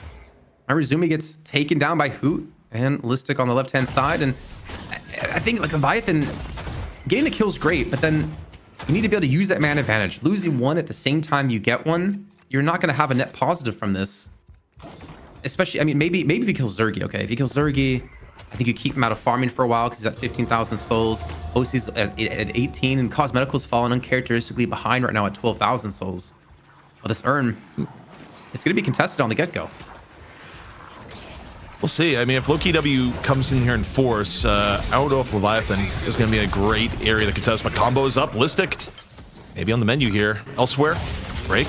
Speaker 3: Irezumi gets taken down by Hoot and Listic on the left-hand side, and I think like Leviathan, getting a kill is great, but then you need to be able to use that man advantage. Losing one at the same time you get one, you're not going to have a net positive from this. Especially, I mean, maybe if you kill Zergy, okay? If you kill Zergy, I think you keep him out of farming for a while because he's at 15,000 souls. OC's at 18, and Cosmetical's fallen uncharacteristically behind right now at 12,000 souls. Well, this urn, it's going to be contested on the get-go.
Speaker 5: We'll see. I mean, if Lowkey W comes in here in force, I don't know if Leviathan is going to be a great area to contest, but combo is up. Listic, maybe on the menu here. Elsewhere, break.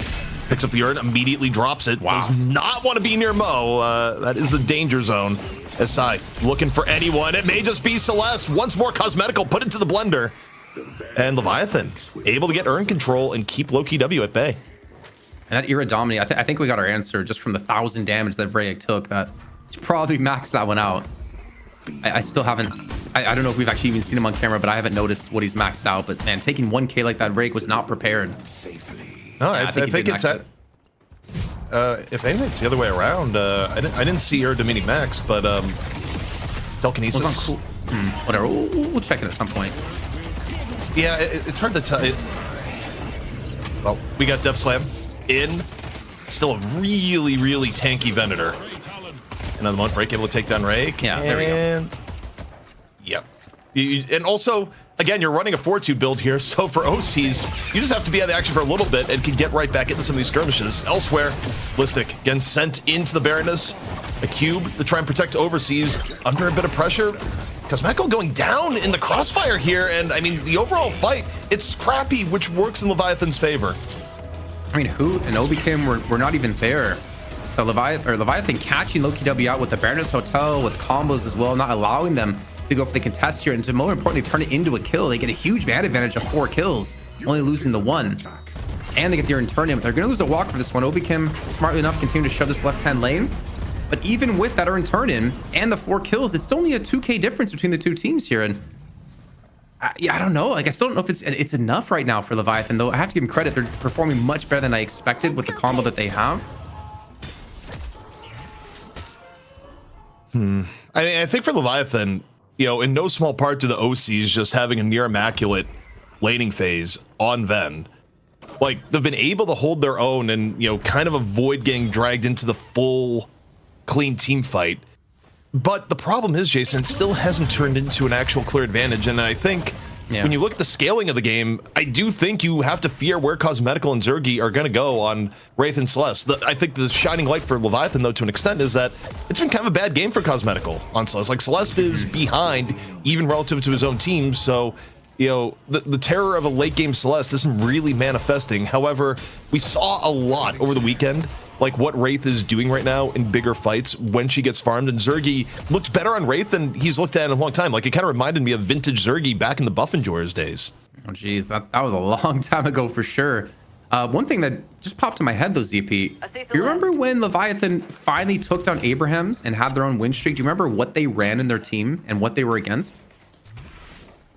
Speaker 5: Picks up the urn, immediately drops it. Wow. Does not want to be near Mo. That is the danger zone. SI looking for anyone. It may just be Celeste. Once more, Cosmetical put into the blender. And Leviathan able to get urn control and keep Lowkey W at bay.
Speaker 3: And that Era Dominate, I think we got our answer just from the 1,000 damage that Vrayek took. That probably maxed that one out. I still haven't... I don't know if we've actually even seen him on camera, but I haven't noticed what he's maxed out. But man, taking 1K like that, Vrayek was not prepared.
Speaker 5: No, yeah, I think it's at, if anything, it's the other way around. I didn't see her Dominic max, but telekinesis.
Speaker 3: Well, cool. Whatever, we'll check it at some point.
Speaker 5: Yeah, it's hard to tell. Well, we got Death Slam in. Still a really, really tanky Venator. Another month break, able to take down Rake.
Speaker 3: Yeah, there we go.
Speaker 5: Yep. And also, again, you're running a 4-2 build here, so for OCs, you just have to be out of the action for a little bit and can get right back into some of these skirmishes. Elsewhere, Listic again sent into the Baroness. A cube to try and protect Overseas under a bit of pressure. Cosmetical going down in the crossfire here, and I mean, the overall fight, it's scrappy, which works in Leviathan's favor.
Speaker 3: I mean, Hoot and Obikim were not even there. So Leviathan catching Lowkey W out with the Baroness Hotel, with combos as well, not allowing them to go for the contest here, and to more importantly, turn it into a kill. They get a huge man advantage of 4 kills, only losing the 1. And they get the turn in. They're going to lose a walk for this one. Obikim, smartly enough, continue to shove this left-hand lane. But even with that turn in and the 4 kills, it's only a 2K difference between the two teams here. And yeah, I don't know. Like, I still don't know if it's enough right now for Leviathan, though. I have to give them credit. They're performing much better than I expected with the combo that they have.
Speaker 5: I mean, I think for Leviathan, you know, in no small part to the OCs just having a near immaculate laning phase on Ven. Like, they've been able to hold their own and, you know, kind of avoid getting dragged into the full clean team fight. But the problem is, Jason, it still hasn't turned into an actual clear advantage. And I think when you look at the scaling of the game, I do think you have to fear where Cosmetical and Zergy are going to go on Wraith and Celeste. I think the shining light for Leviathan, though, to an extent, is that it's been kind of a bad game for Cosmetical on Celeste. Like, Celeste is behind, even relative to his own team. So, you know, the terror of a late game Celeste isn't really manifesting. However, we saw a lot over the weekend, like what Wraith is doing right now in bigger fights when she gets farmed, and Zergy looked better on Wraith than he's looked at in a long time. Like, it kind of reminded me of vintage Zergy back in the Buff and Jors days.
Speaker 3: Oh, geez, that was a long time ago for sure. One thing that just popped in my head, though, ZP, you remember when Leviathan finally took down Abrahams and had their own win streak? Do you remember what they ran in their team and what they were against?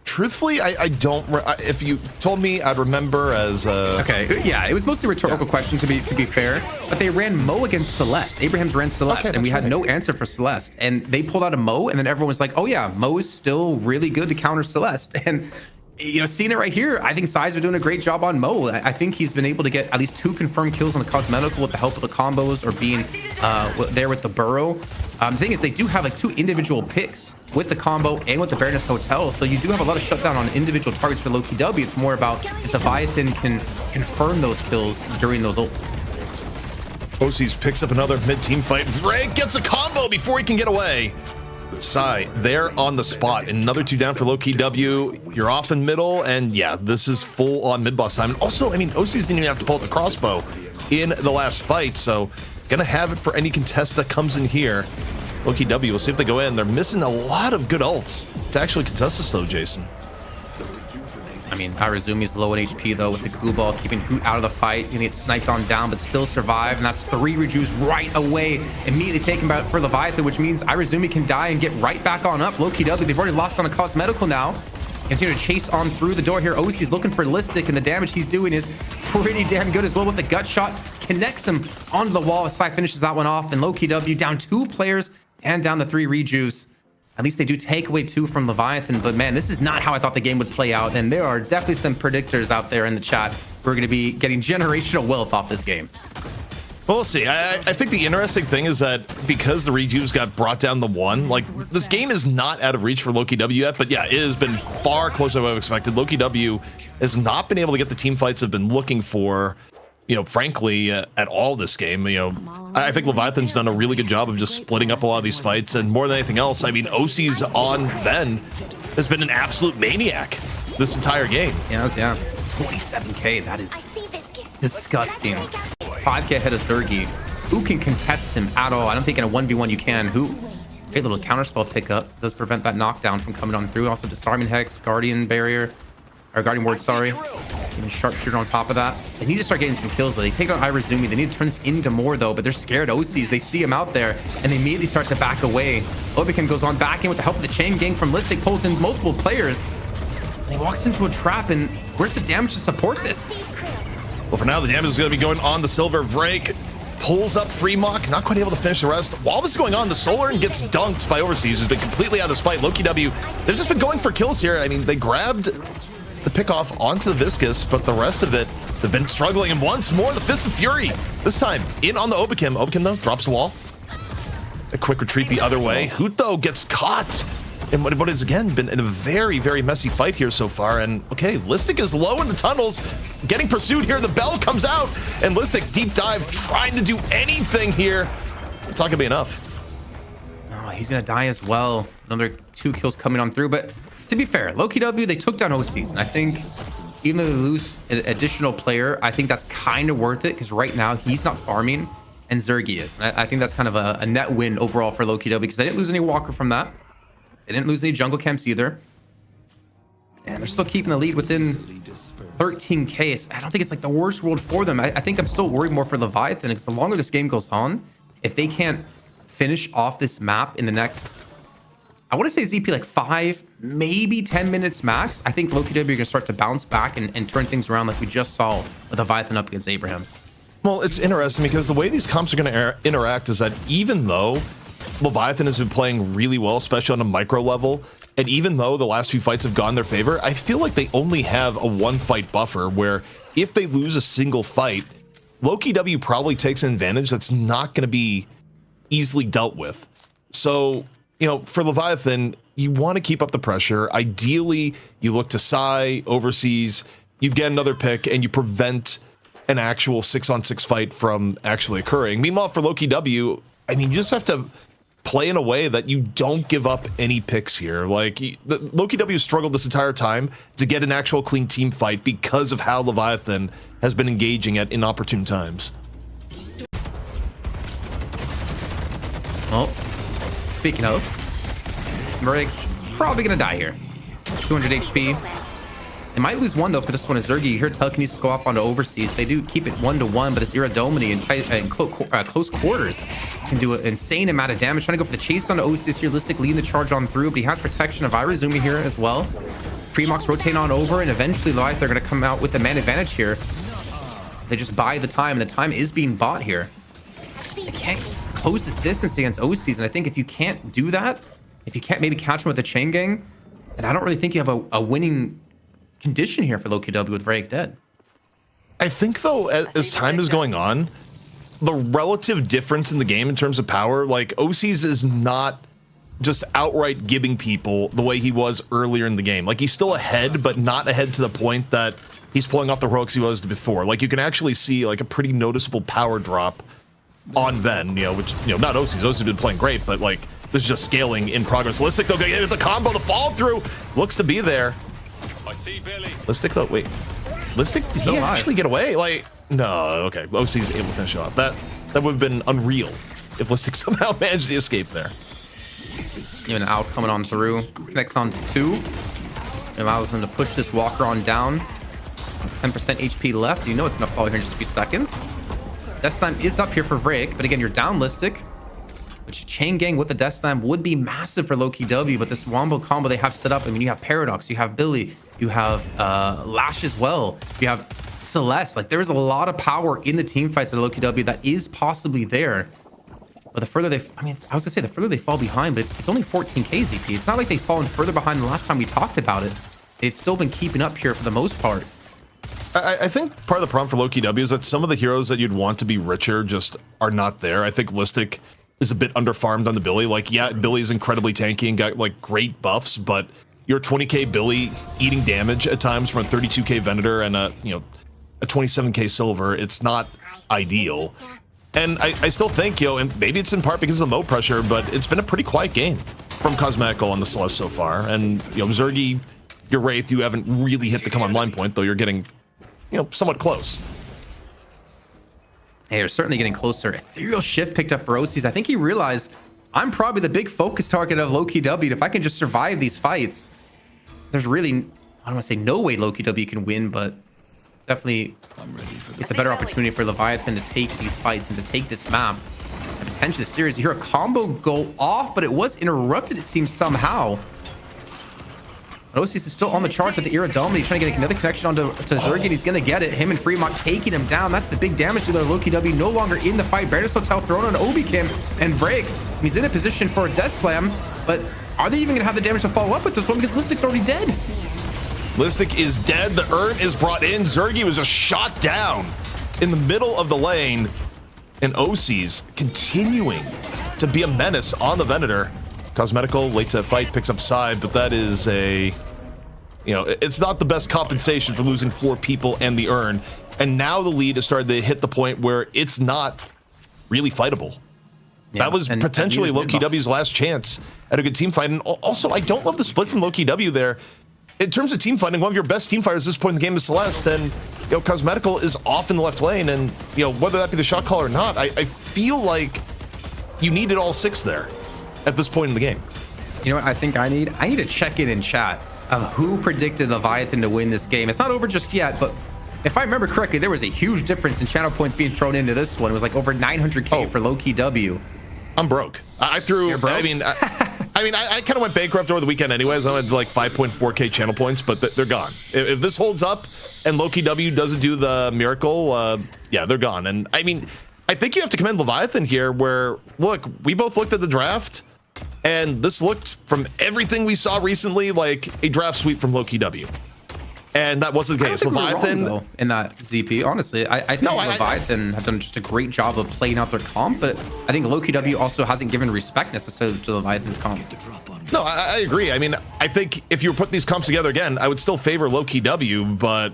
Speaker 5: Truthfully, I don't. If you told me, I'd remember as.
Speaker 3: Okay, yeah, it was mostly a rhetorical question to be fair. But they ran Mo against Celeste. Abrahams ran Celeste, and we had no answer for Celeste. And they pulled out a Mo, and then everyone was like, "Oh yeah, Mo is still really good to counter Celeste." And seeing it right here, I think Sides are doing a great job on Mo. I think he's been able to get at least 2 confirmed kills on the cosmetical with the help of the combos or being there with the burrow. The thing is, they do have like 2 individual picks with the combo and with the Baroness Hotel. So you do have a lot of shutdown on individual targets for Lowkey W. It's more about if the Leviathan can confirm those kills during those ults.
Speaker 5: OCs picks up another mid-team fight. Vreg gets a combo before he can get away. Sai, they're on the spot. Another 2 down for Lowkey W. You're off in middle, and yeah, this is full on mid-boss time. And also, I mean, OCs didn't even have to pull out the crossbow in the last fight, so gonna have it for any contest that comes in here. Lowkey W, we'll see if they go in. They're missing a lot of good ults to actually contest this though, Jason.
Speaker 3: I mean, Arazumi's low in HP though with the glue ball, keeping Hoot out of the fight. Gonna get sniped on down, but still survive. And that's 3 rejuves right away, immediately taken back for Leviathan, which means Arazumi can die and get right back on up. Lowkey W, they've already lost on a cosmetical now. Continue to chase on through the door here. OC's looking for Listic, and the damage he's doing is pretty damn good as well with the gut shot. Connects him onto the wall as Sai finishes that one off. And Lowkey W down 2 players and down the 3 rejuves. At least they do take away 2 from Leviathan, but man, this is not how I thought the game would play out. And there are definitely some predictors out there in the chat who are going to be getting generational wealth off this game.
Speaker 5: Well, we'll see. I think the interesting thing is that because the rejuves got brought down to 1, like this game is not out of reach for Lowkey W yet, but yeah, it has been far closer than I expected. Lowkey W has not been able to get the team fights have been looking for, frankly, at all this game. I think Leviathan's done a really good job of just splitting up a lot of these fights, and more than anything else, I mean, OC's on Ben has been an absolute maniac this entire game.
Speaker 3: Yeah, 27k. That is disgusting. 5k ahead of Zergy. Who can contest him at all? I don't think in a 1v1 you can. Who? Great little counterspell pickup. Does prevent that knockdown from coming on through. Also disarming hex, guardian barrier, or guardian ward, sorry. And sharpshooter on top of that. They need to start getting some kills though. They take out Irazumi. They need to turn this into more though, but they're scared OCs. They see him out there and they immediately start to back away. Obican goes on back in with the help of the chain gang from Listic, pulls in multiple players. And he walks into a trap, and where's the damage to support this?
Speaker 5: Well, for now, the damage is going to be going on the Silver. Vrake pulls up Freemok, not quite able to finish the rest. While this is going on, the Solar gets dunked by Overseas, who's been completely out of this fight. Lowkey W, they've just been going for kills here. I mean, they grabbed the pick off onto the Viscous, but the rest of it, they've been struggling. And once more, the Fist of Fury, this time in on the Obikim. Obikim, though, drops the wall. A quick retreat the other way. Hoot, though, gets caught. And what has again been a very, very messy fight here so far. And okay, Listic is low in the tunnels, getting pursued here. The bell comes out, and Listic deep dive, trying to do anything here. It's not gonna be enough.
Speaker 3: Oh, he's gonna die as well. Another 2 kills coming on through. But to be fair, Lowkey W, they took down OCs, and I think even though they lose an additional player, I think that's kind of worth it because right now he's not farming, and Zergy is. And I think that's kind of a net win overall for Lowkey W because they didn't lose any Walker from that. They didn't lose any jungle camps either. And they're still keeping the lead within 13k. I don't think it's like the worst world for them. I think I'm still worried more for Leviathan because the longer this game goes on, if they can't finish off this map in the next, I want to say ZP like 5, maybe 10 minutes max, I think Lowkey W are going to start to bounce back and turn things around like we just saw with Leviathan up against Abrahams.
Speaker 5: Well, it's interesting because the way these comps are going to interact is that even though Leviathan has been playing really well, especially on a micro level, and even though the last few fights have gone their favor, I feel like they only have a 1-fight buffer where if they lose a single fight, Lowkey W probably takes an advantage that's not going to be easily dealt with. So, for Leviathan, you want to keep up the pressure. Ideally, you look to Sai, Overseas, you get another pick, and you prevent an actual 6-on-6 fight from actually occurring. Meanwhile, for Lowkey W, I mean, you just have to play in a way that you don't give up any picks here. Like, Lowkey W struggled this entire time to get an actual clean team fight because of how Leviathan has been engaging at inopportune times.
Speaker 3: Well, speaking of, Murray's probably going to die here. 200 HP. They might lose 1 though for this one as Zergy. You hear telekinesis go off onto Overseas. They do keep it 1-1, but it's Iradomini in close quarters can do an insane amount of damage. Trying to go for the chase onto Overseas here. Listic leading the charge on through, but he has protection of Irazumi here as well. Freemox rotating on over, and eventually Leviathan are going to come out with the man advantage here. They just buy the time, and the time is being bought here. They can't close this distance against OCs, and I think if you can't do that, if you can't maybe catch them with a chain gang, then I don't really think you have a winning condition here for Lowkey W with Rake dead.
Speaker 5: I think though, as time is going on, the relative difference in the game in terms of power, like OC's is not just outright giving people the way he was earlier in the game. Like he's still ahead, but not ahead to the point that he's pulling off the heroics he was before. Like you can actually see like a pretty noticeable power drop on Ven, which, not OC's. OC's been playing great, but like this is just scaling in progress. Listic though, gonna get the combo, the follow through looks to be there. Listic though, wait. Listic, did he actually get away? Like, no, okay. OC's able to finish it off. That would have been unreal if Listic somehow managed the escape there.
Speaker 3: Even out coming on through. Connects on to 2. It allows him to push this Walker on down. 10% HP left. You know it's going to fall here in just a few seconds. Death Slam is up here for Vrake, but again, you're down Listic. Which chain gang with the Death Slam would be massive for Lowkey W, but this wombo combo they have set up, I mean, you have Paradox, you have Billy, you have Lash as well, you have Celeste. Like, there's a lot of power in the team fights at Lowkey W that is possibly there. But the further they, I was gonna say the further they fall behind, but it's only 14k ZP. It's not like they've fallen further behind the last time we talked about it. They've still been keeping up here for the most part.
Speaker 5: I think part of the problem for Lowkey W is that some of the heroes that you'd want to be richer just are not there. I think Listic is a bit underfarmed on the Billy. Like, yeah, Billy's incredibly tanky and got like great buffs, but your 20k Billy eating damage at times from a 32k Venator and a 27k Silver, it's not ideal. And I still think, and maybe it's in part because of the moat pressure, but it's been a pretty quiet game from Cosmetical on the Celeste so far. And Zergy, your Wraith, you haven't really hit the come online point, though you're getting somewhat close.
Speaker 3: Hey, you're certainly getting closer. Ethereal Shift picked up for OCs. I think he realized I'm probably the big focus target of Lowkey W. If I can just survive these fights, there's really, I don't want to say no way Lowkey W can win, but definitely it's a better opportunity for Leviathan to take these fights and to take this map and potentially the series. You hear a combo go off, but it was interrupted, it seems, somehow. But OCs is still on the charge with the Era Dominate, trying to get another connection onto Zergy. He's going to get it. Him and Fremont taking him down. That's the big damage dealer. Lowkey W no longer in the fight. Baroness Hotel thrown on Obi-Kim and Vrake. He's in a position for a Death Slam, but are they even going to have the damage to follow up with this one because Listic's already dead?
Speaker 5: Listic is dead. The urn is brought in. Zergy was just shot down in the middle of the lane, and OC's continuing to be a menace on the Venator. Cosmetical late to that fight, picks up side, but that is a, it's not the best compensation for losing 4 people and the urn. And now the lead has started to hit the point where it's not really fightable. Yeah, that was potentially Lowkey W's last chance at a good team fight. And also, I don't love the split from Lowkey W there. In terms of team fighting, one of your best team fighters at this point in the game is Celeste, and Cosmetical is off in the left lane, and whether that be the shot call or not, I feel like you needed all 6 there at this point in the game.
Speaker 3: You know what I think I need? I need to check in chat of who predicted Leviathan to win this game. It's not over just yet, but if I remember correctly, there was a huge difference in channel points being thrown into this one. It was like over 900k for Lowkey W.
Speaker 5: I'm broke. I threw.
Speaker 3: You're broke?
Speaker 5: I mean, I kind of went bankrupt over the weekend anyways. I had like 5.4k channel points, but they're gone. If this holds up and Lowkey W doesn't do the miracle, yeah, they're gone. And I mean, I think you have to commend Leviathan here where, look, we both looked at the draft and this looked, from everything we saw recently, like a draft sweep from Lowkey W. And that wasn't the case. Leviathan,
Speaker 3: we wrong, though, in that ZP, honestly, I think Leviathan have done just a great job of playing out their comp, but I think Lowkey W also hasn't given respect necessarily to Leviathan's comp.
Speaker 5: No, I agree. I mean, I think if you were putting these comps together again, I would still favor Lowkey W, but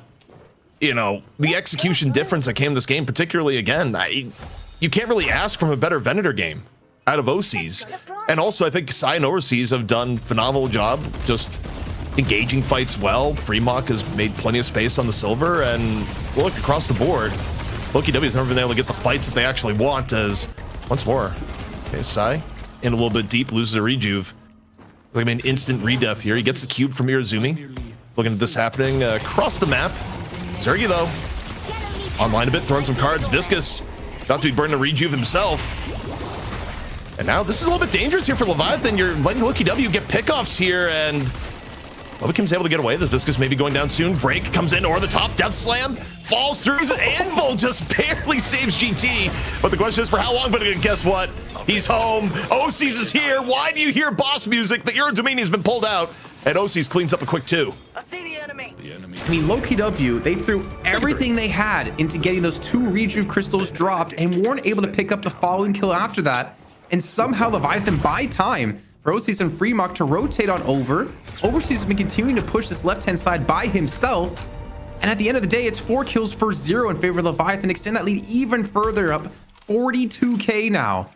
Speaker 5: the execution difference that came in this game, particularly again, you can't really ask from a better Venator game out of OCs. And also, I think Psy and Overseas have done a phenomenal job just engaging fights well. Fremont has made plenty of space on the Silver, and look across the board, Lowkey W has never been able to get the fights that they actually want. As once more, okay, Psy in a little bit deep, loses a rejuve. Like an instant redeath here. He gets the cube from Irizumi. Looking at this happening across the map. Zergy though, online a bit, throwing some cards. Viscous about to be burning a rejuve himself. And now this is a little bit dangerous here for Leviathan. You're letting Lowkey W get pickoffs here, and Lovicum's able to get away. This Viscous may be going down soon. Vrake comes in over the top. Death Slam falls through. The Anvil just barely saves GT. But the question is for how long? But guess what? He's home. OCs is here. Why do you hear boss music? The Iridumini has been pulled out. And OCs cleans up a quick 2.
Speaker 4: I see the enemy.
Speaker 3: I mean, Lowkey W, they threw everything they had into getting those 2 rejuve crystals dropped and weren't able to pick up the following kill after that. And somehow Leviathan buy time for OCs and Freemock to rotate on over. Overseas has been continuing to push this left-hand side by himself. And at the end of the day, it's 4 kills for 0 in favor of Leviathan. Extend that lead even further up. 42k now.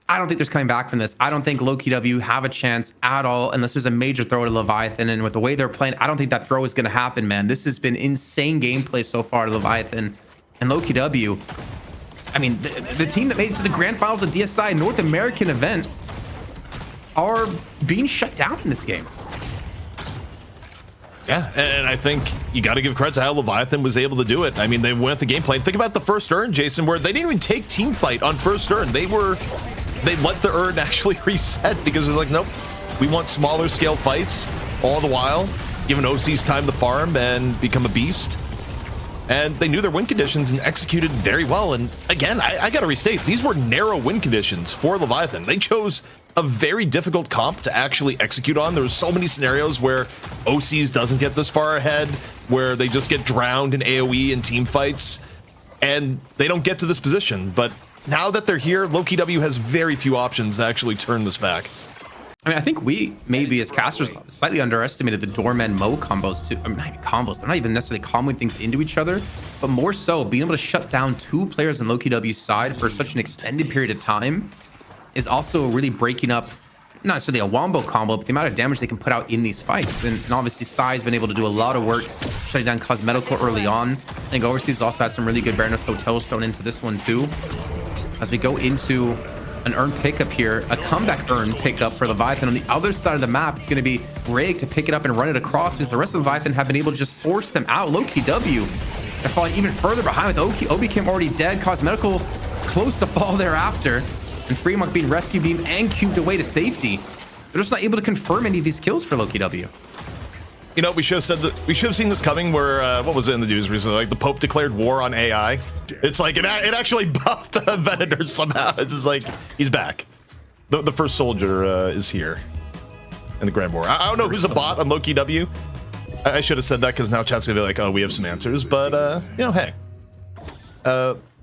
Speaker 3: I don't think there's coming back from this. I don't think Lowkey W have a chance at all unless there's a major throw to Leviathan. And with the way they're playing, I don't think that throw is going to happen, man. This has been insane gameplay so far to Leviathan. And Lowkey W, I mean, the team that made it to the grand finals of DSI North American event are being shut down in this game.
Speaker 5: Yeah, and I think you got to give credit to how Leviathan was able to do it. I mean, they went the game plan. Think about the first urn, Jason, where they didn't even take team fight on first urn. They let the urn actually reset because it was like, nope, we want smaller scale fights, all the while giving OCs time to farm and become a beast. And they knew their win conditions and executed very well. And again, I got to restate, these were narrow win conditions for Leviathan. They chose a very difficult comp to actually execute on. There was so many scenarios where OCs doesn't get this far ahead, where they just get drowned in AoE and team fights, and they don't get to this position. But now that they're here, Lowkey W has very few options to actually turn this back.
Speaker 3: I mean, I think we maybe as casters slightly underestimated the Doorman Mo combos too. I mean, not even combos. They're not even necessarily comboing things into each other, but more so being able to shut down 2 players on Lowkey W's side for such an extended period of time is also really breaking up, not necessarily a wombo combo, but the amount of damage they can put out in these fights. And obviously, Sai's been able to do a lot of work shutting down Cosmetical early on. I think Overseas also had some really good Baroness Hotels thrown into this one too. As we go into an urn pickup here, a comeback urn pickup for Leviathan. On the other side of the map, it's going to be Rig to pick it up and run it across because the rest of Leviathan have been able to just force them out. Lowkey W, they're falling even further behind with Obi Kim already dead. Cosmetical close to fall thereafter. And Freemock being rescue beam and cubed away to safety. They're just not able to confirm any of these kills for Lowkey W.
Speaker 5: You know, we should have said that we should have seen this coming where, what was it in the news recently? Like the Pope declared war on AI. It's like it actually buffed Venator somehow. It's just like, he's back. The first soldier is here in the Grand War. I don't know who's a bot on Lowkey W. I should have said that because now chat's gonna be like, oh, we have some answers. But, you know, hey.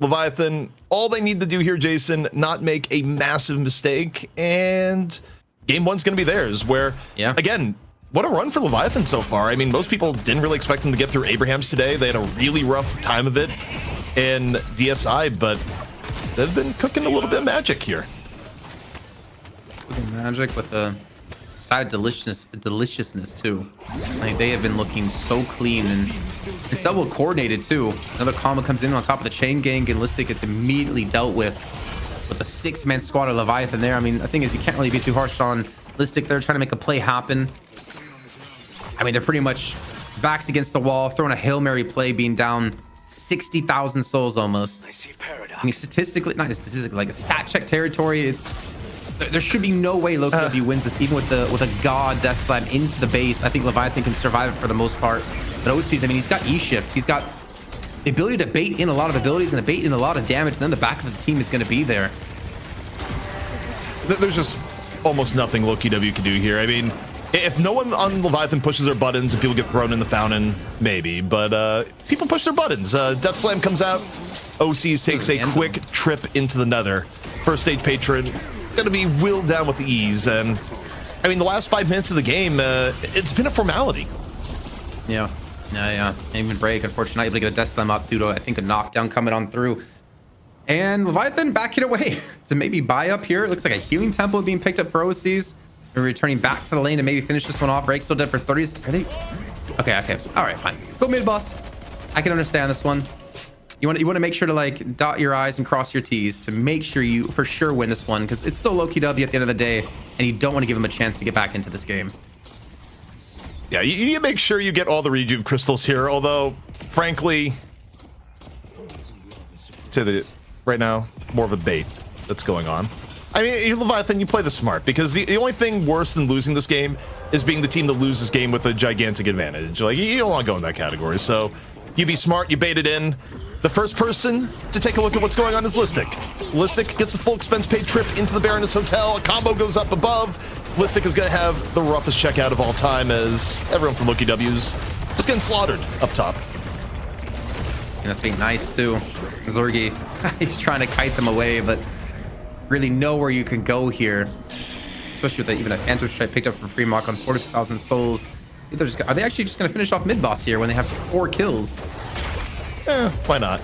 Speaker 5: Leviathan, all they need to do here, Jason, not make a massive mistake, and game 1's going to be theirs, where, again, what a run for Leviathan so far. I mean, most people didn't really expect them to get through Abrahams today. They had a really rough time of it in DSI, but they've been cooking a little bit of magic here.
Speaker 3: Magic with a side deliciousness too. Like, they have been looking so clean and so well coordinated too. Another combo comes in on top of the chain gang, and Listic gets immediately dealt with a 6-man squad of Leviathan there. I mean, the thing is, you can't really be too harsh on Listic. They're trying to make a play happen. I mean, they're pretty much backs against the wall, throwing a Hail Mary play, being down 60,000 souls almost. I mean, statistically, not statistically, like a stat check territory, there should be no way Lowkey W wins this, even with a god death slam into the base. I think Leviathan can survive it for the most part. But OCs, I mean, he's got E-shift. He's got the ability to bait in a lot of abilities and to bait in a lot of damage. And then the back of the team is going to be there.
Speaker 5: There's just almost nothing Lowkey W can do here. I mean, if no one on Leviathan pushes their buttons and people get thrown in the fountain, maybe. But people push their buttons. Death Slam comes out. OCs takes a quick trip into the Nether. First stage patron going to be wheeled down with ease. And I mean, the last 5 minutes of the game, it's been a formality.
Speaker 3: Yeah. Even Break, unfortunately, not able to get a Death Slam up due to, I think, a knockdown coming on through. And Leviathan backing away to maybe buy up here. It looks like a healing temple being picked up for OCs. They're returning back to the lane to maybe finish this one off. Break still dead for 30s. Are they? Okay. All right, fine. Go mid, boss. I can understand this one. You want to make sure to like dot your I's and cross your T's to make sure you for sure win this one, because it's still Lowkey W at the end of the day, and you don't want to give him a chance to get back into this game.
Speaker 5: Yeah, you need to make sure you get all the rejuve crystals here, although, frankly, right now, more of a bait that's going on. I mean, you're Leviathan, you play the smart, because the only thing worse than losing this game is being the team that loses game with a gigantic advantage. Like, you don't want to go in that category, so you be smart, you bait it in. The first person to take a look at what's going on is Listic. Listic gets a full expense paid trip into the Baroness Hotel. A combo goes up above. Listic is going to have the roughest checkout of all time, as everyone from Lowkey W's just getting slaughtered up top.
Speaker 3: And that's being nice too. Zorgi, he's trying to kite them away, but really nowhere you can go here. Especially with even a Phantom Strike picked up for free mock on 42,000 souls. Are they actually just going to finish off mid boss here when they have 4 kills?
Speaker 5: Why not?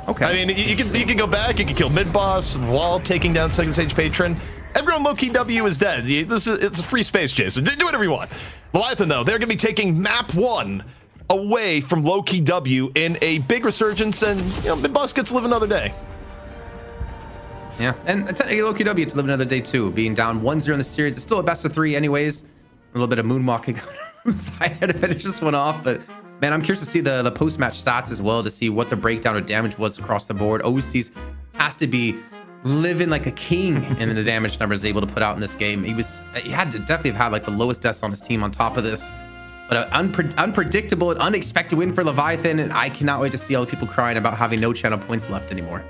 Speaker 3: Okay.
Speaker 5: I mean, you can go back, you can kill mid boss while taking down second stage patron. Everyone Lowkey W is dead. It's a free space, Jason. Do whatever you want. Leviathan, though, they're going to be taking map 1 away from Lowkey W in a big resurgence, and mid boss gets to live another day.
Speaker 3: Yeah, and technically Lowkey W to live another day too, being down 1-0 in the series. It's still a best of 3 anyways. A little bit of moonwalking from side there to finish this one off, but man, I'm curious to see the post-match stats as well, to see what the breakdown of damage was across the board. OCs has to be living like a king in the damage numbers able to put out in this game. He had to definitely have had like the lowest deaths on his team on top of this. But an unpredictable and unexpected win for Leviathan, and I cannot wait to see all the people crying about having no channel points left anymore.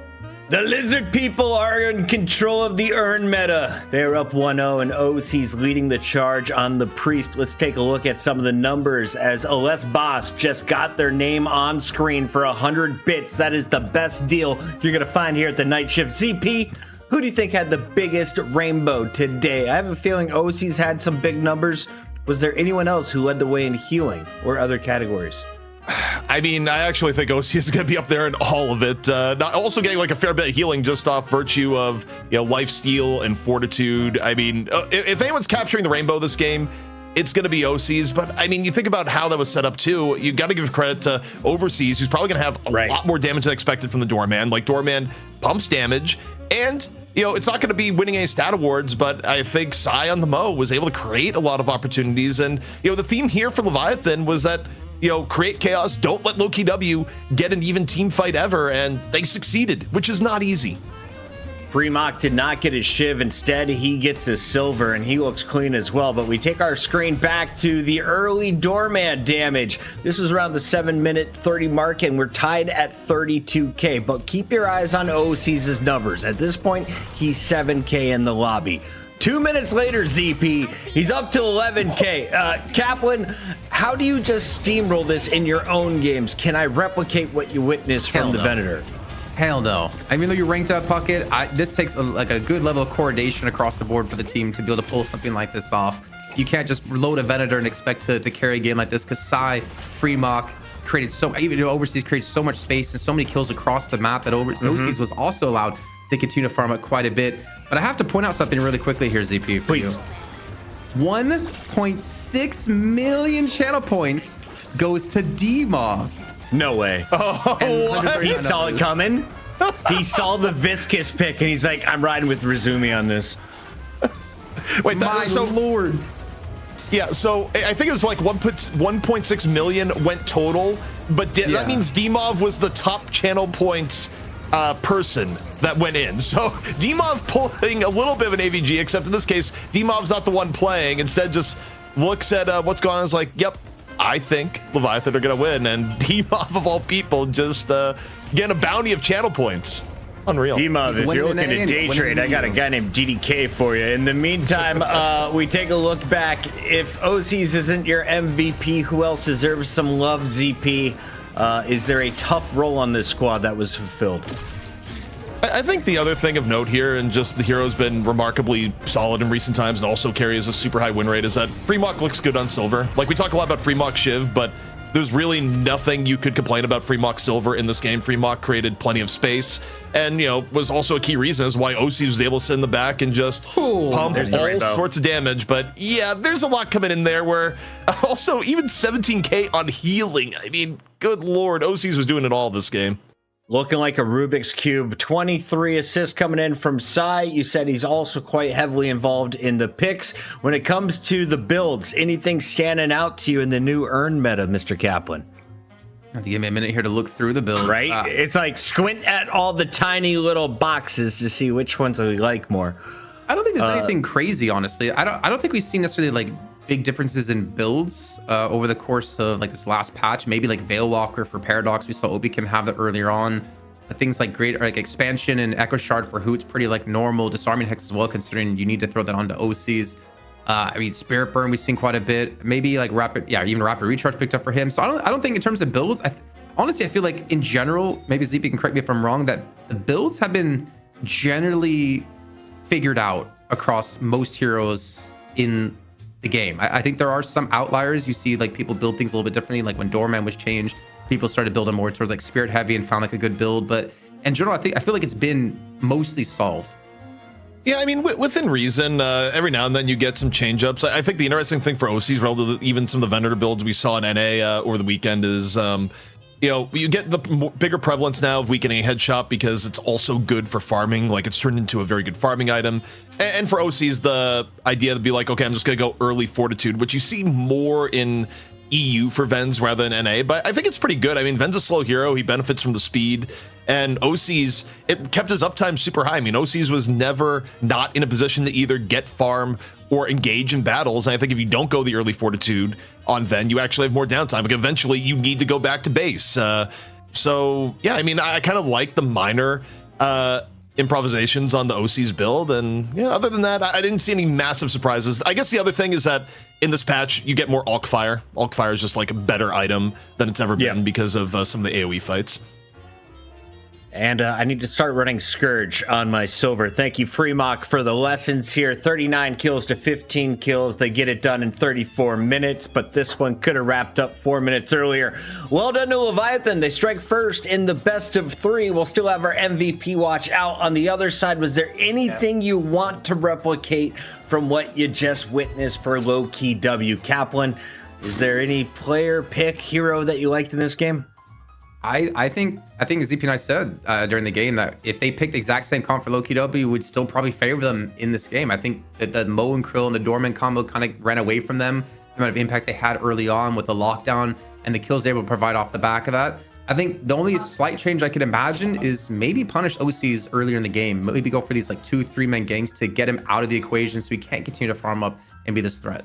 Speaker 1: The lizard people are in control of the urn meta. They're up 1-0 and OC's leading the charge on the priest. Let's take a look at some of the numbers as Ales Boss just got their name on screen for 100 bits. That is the best deal you're going to find here at the night shift. ZP, who do you think had the biggest rainbow today? I have a feeling OC's had some big numbers. Was there anyone else who led the way in healing or other categories?
Speaker 5: I mean, I actually think OC is going to be up there in all of it. Not also getting like a fair bit of healing just off virtue of lifesteal and fortitude. I mean, if anyone's capturing the rainbow this game, it's going to be OCs. But I mean, you think about how that was set up too. You got to give credit to Overseas, who's probably going to have a lot more damage than expected from the Doorman. Like Doorman pumps damage, and it's not going to be winning any stat awards, but I think Sai on the Mo was able to create a lot of opportunities. And the theme here for Leviathan was that create chaos, don't let Lowkey W get an even team fight ever, and they succeeded, which is not easy.
Speaker 1: Primock did not get his shiv. Instead, he gets his silver, and he looks clean as well. But we take our screen back to the early doorman damage. This was around the 7-minute 30 mark, and we're tied at 32K. But keep your eyes on OC's numbers. At this point, he's 7K in the lobby. 2 minutes later, ZP, he's up to 11K. Kaplan, how do you just steamroll this in your own games? Can I replicate what you witnessed from the Venator?
Speaker 3: Hell no. I mean, though you ranked up Puckett, this takes a good level of coordination across the board for the team to be able to pull something like this off. You can't just load a Venator and expect to carry a game like this, because Sai, Freemock created even Overseas created so much space and so many kills across the map that Overseas was also allowed to continue to farm up quite a bit. But I have to point out something really quickly here, ZP, for you. 1.6 million channel points goes to D-Mov.
Speaker 1: No way.
Speaker 5: Oh,
Speaker 1: He saw it coming. He saw the viscous pick, and he's like, I'm riding with Razumi on this.
Speaker 5: Wait,
Speaker 3: My lord.
Speaker 5: Yeah, so I think it was like 1.6 million went total, but that means D-Mov was the top channel points person that went in. So D-Mov pulling a little bit of an AVG, except in this case, D-Mov's not the one playing. Instead, just looks at what's going on and is like, yep, I think Leviathan are going to win. And D-Mov, of all people, just getting a bounty of channel points. Unreal.
Speaker 1: D-Mov, if you're looking to day trade, I got a guy named GDK for you. In the meantime, we take a look back. If OCs isn't your MVP, who else deserves some love, ZP? Is there a tough role on this squad that was fulfilled?
Speaker 5: I think the other thing of note here, and just the hero's been remarkably solid in recent times and also carries a super high win rate, is that Freemock looks good on silver. Like, we talk a lot about Freemock Shiv, but there's really nothing you could complain about Freemock silver in this game. Freemock created plenty of space, and was also a key reason as why OC was able to sit in the back and just pump all sorts of damage. But yeah, there's a lot coming in there where also even 17K on healing. I mean, good lord, OCs was doing it all this game.
Speaker 1: Looking like a Rubik's Cube. 23 assists coming in from Sai. You said he's also quite heavily involved in the picks. When it comes to the builds, anything standing out to you in the new Urn meta, Mr. Kaplan?
Speaker 3: Have to give me a minute here to look through the build.
Speaker 1: Right? It's like squint at all the tiny little boxes to see which ones we like more.
Speaker 3: I don't think there's anything crazy, honestly. I don't think we've seen necessarily like big differences in builds over the course of like this last patch. Maybe like Veil Walker for Paradox. We saw Obikim have that earlier on. Things like expansion and Echo Shard for Hoot's pretty like normal. Disarming Hex as well, considering you need to throw that onto OCs. I mean, Spirit Burn we've seen quite a bit. Maybe like even Rapid Recharge picked up for him. So I don't think in terms of builds, honestly, I feel like in general, maybe ZP can correct me if I'm wrong, that the builds have been generally figured out across most heroes in the game. I think there are some outliers. You see like people build things a little bit differently. Like when Doorman was changed, people started building more towards like Spirit Heavy and found like a good build. But in general, I feel like it's been mostly solved.
Speaker 5: Yeah, I mean, within reason, every now and then you get some change-ups. I think the interesting thing for OCs, relative to even some of the vendor builds we saw in NA over the weekend is, you get the bigger prevalence now of weakening headshot because it's also good for farming. Like, it's turned into a very good farming item. And for OCs, the idea to be like, okay, I'm just going to go early Fortitude, which you see more in EU for Vens rather than NA, but I think it's pretty good. I mean, Ven's a slow hero. He benefits from the speed, and OC's, it kept his uptime super high. I mean, OC's was never not in a position to either get farm or engage in battles. And I think if you don't go the early Fortitude on Ven, you actually have more downtime. Like, eventually you need to go back to base. So yeah, I mean, I kind of like the minor improvisations on the OC's build, and yeah, other than that, I didn't see any massive surprises. I guess the other thing is that in this patch, you get more Alk Fire. Alk Fire is just like a better item than it's ever been because of some of the AoE fights.
Speaker 1: And I need to start running Scourge on my silver. Thank you, Freemock, for the lessons here. 39 kills to 15 kills. They get it done in 34 minutes, but this one could have wrapped up 4 minutes earlier. Well done to Leviathan. They strike first in the best of 3. We'll still have our MVP watch out. On the other side, was there anything you want to replicate from what you just witnessed for Lowkey W? Kaplan, is there any player, pick, hero that you liked in this game?
Speaker 3: I think ZP and I said during the game that if they picked the exact same comp for Lowkey W, would still probably favor them in this game. I think that the Mo and Krill and the Doorman combo kind of ran away from them. The amount of impact they had early on with the lockdown and the kills they were able to provide off the back of that. I think the only slight change I could imagine is maybe punish OCs earlier in the game. Maybe go for these like 2-3 man gangs to get him out of the equation so he can't continue to farm up and be this threat.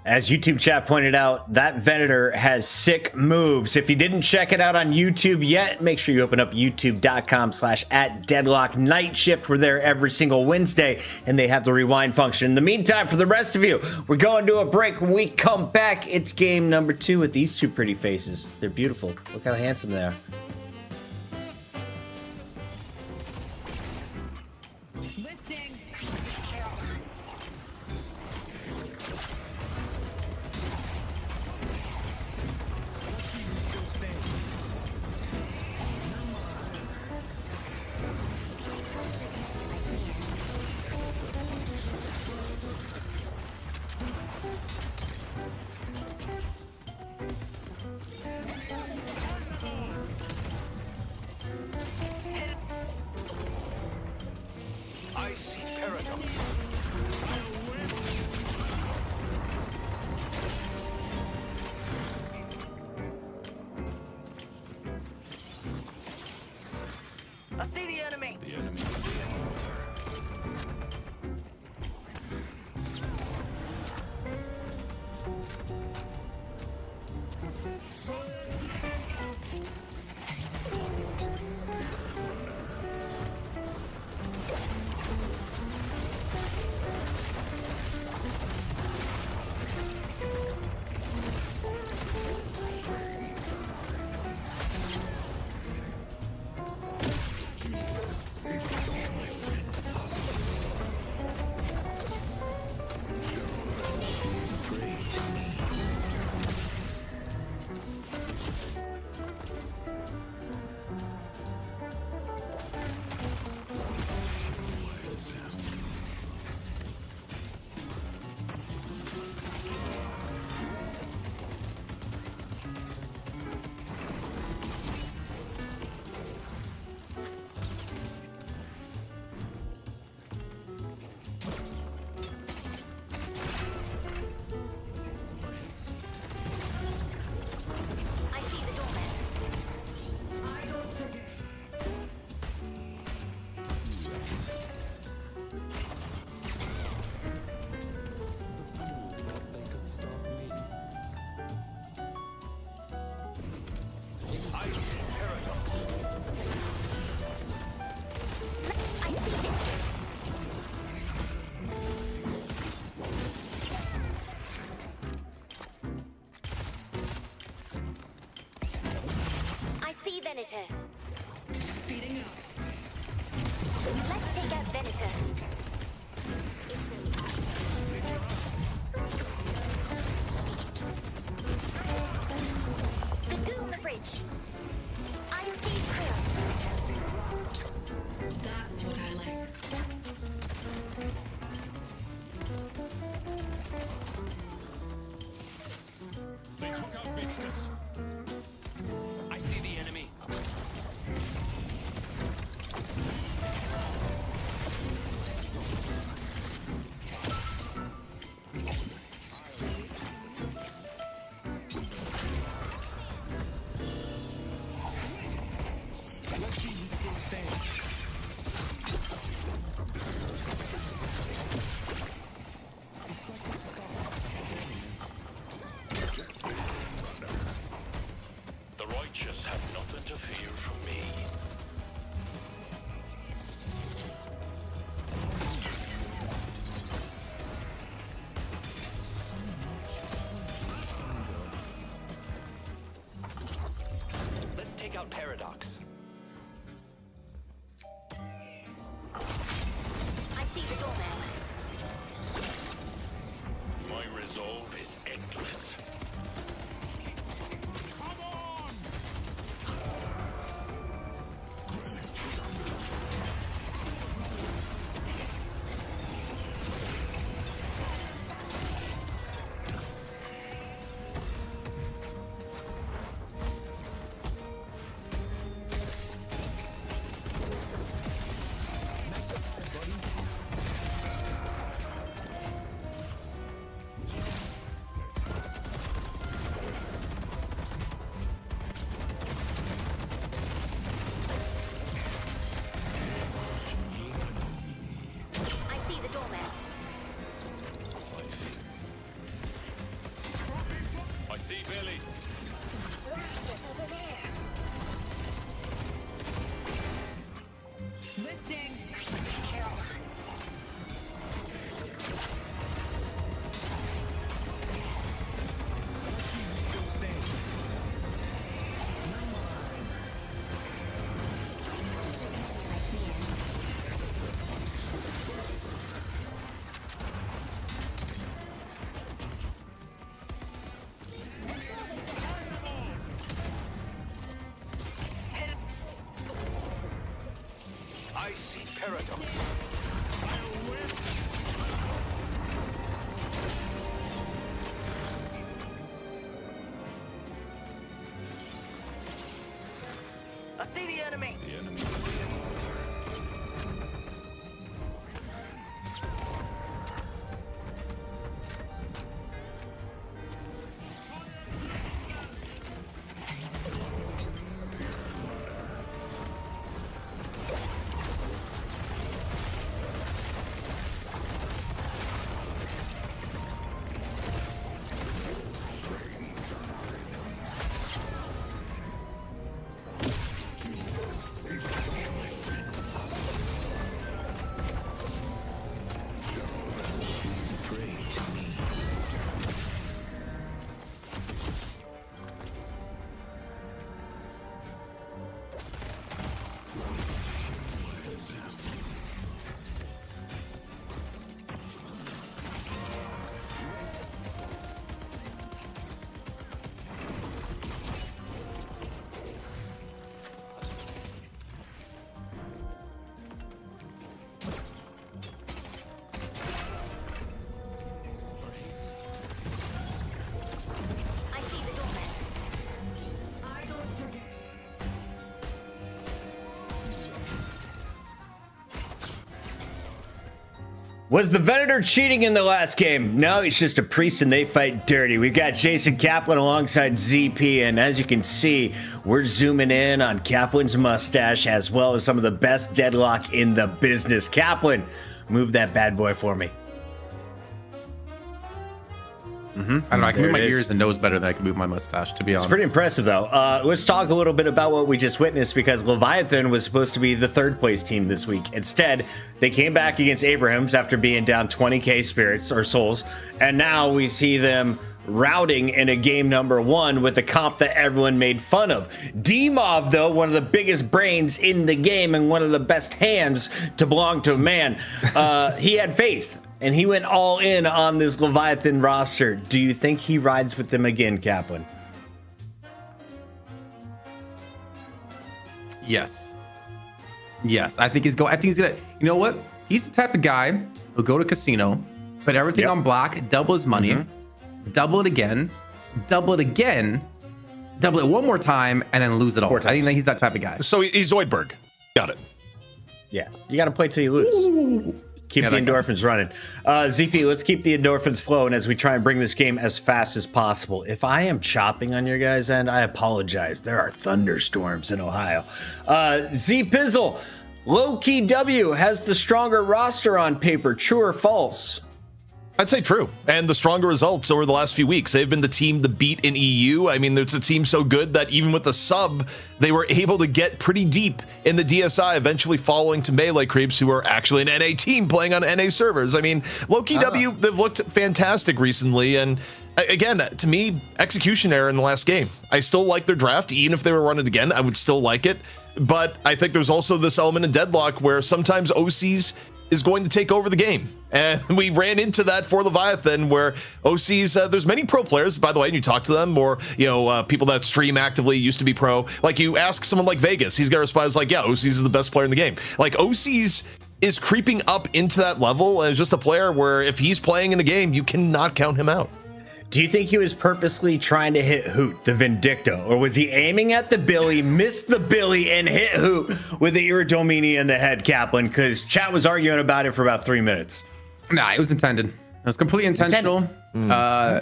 Speaker 1: As YouTube chat pointed out, that Venator has sick moves. If you didn't check it out on YouTube yet, make sure you open up youtube.com/@Deadlock Night Shift. We're there every single Wednesday, and they have the rewind function. In the meantime, for the rest of you, we're going to a break. When we come back, it's game number 2 with these two pretty faces. They're beautiful. Look how handsome they are.
Speaker 6: Let's take out Venator. The goo on the bridge. IoT clear.
Speaker 7: That's what I liked.
Speaker 8: They took out business. I see the enemy. The righteous have nothing to fear from me. Let's take out Paradox.
Speaker 6: I see the doorman.
Speaker 8: My resolve is endless. Come on!
Speaker 6: I see the doorman.
Speaker 8: I see Billy.
Speaker 7: Lifting.
Speaker 8: I see Paradox.
Speaker 6: I see the enemy.
Speaker 8: The enemy.
Speaker 6: I see the doorman.
Speaker 1: Was the Venator cheating in the last game? No, he's just a priest and they fight dirty. We've got Jason Kaplan alongside ZP, and as you can see, we're zooming in on Kaplan's mustache as well as some of the best Deadlock in the business. Kaplan, move that bad boy for me.
Speaker 3: I don't know. I can
Speaker 1: There
Speaker 3: move my
Speaker 1: it is.
Speaker 3: ears and nose better than I can move my mustache, to be honest.
Speaker 1: It's pretty impressive, though. Let's talk a little bit about what we just witnessed, because Leviathan was supposed to be the third place team this week. Instead, they came back against Abrahams after being down 20k spirits or souls, and now we see them routing in a game number 1 with a comp that everyone made fun of. D-Mov, though, one of the biggest brains in the game and one of the best hands to belong to a man, he had faith, and he went all in on this Leviathan roster. Do you think he rides with them again, Kaplan?
Speaker 3: Yes. Yes, I think he's gonna. You know what? He's the type of guy who'll go to casino, put everything on black, double his money, double it again, double it again, double it one more time, and then lose it all. I think that he's that type of guy.
Speaker 5: So he's Zoidberg. Got it.
Speaker 1: Yeah, you got to play till you lose. Keep the endorphins running. ZP, let's keep the endorphins flowing as we try and bring this game as fast as possible. If I am chopping on your guys' end, I apologize. There are thunderstorms in Ohio. Z Pizzle, Lowkey W has the stronger roster on paper. True or false?
Speaker 5: I'd say true. And the stronger results over the last few weeks. They've been the team to beat in EU. I mean, it's a team so good that even with the sub, they were able to get pretty deep in the DSI, eventually following to Melee Creeps, who are actually an NA team playing on NA servers. I mean, Lowkey W, they've looked fantastic recently. And again, to me, execution error in the last game. I still like their draft. Even if they were running it again, I would still like it. But I think there's also this element in Deadlock where sometimes OCs is going to take over the game. And we ran into that for Leviathan, where OCs, there's many pro players, by the way, and you talk to them, or, people that stream actively, used to be pro. Like, you ask someone like Vegas, he's got a response like, yeah, OCs is the best player in the game. Like, OCs is creeping up into that level, and it's just a player where if he's playing in a game, you cannot count him out.
Speaker 1: Do you think he was purposely trying to hit Hoot, the Vindicta, or was he aiming at the Billy, missed the Billy, and hit Hoot with the Iridomini in the head, Kaplan? Because chat was arguing about it for about 3 minutes.
Speaker 3: Nah, it was intended. It was completely intentional.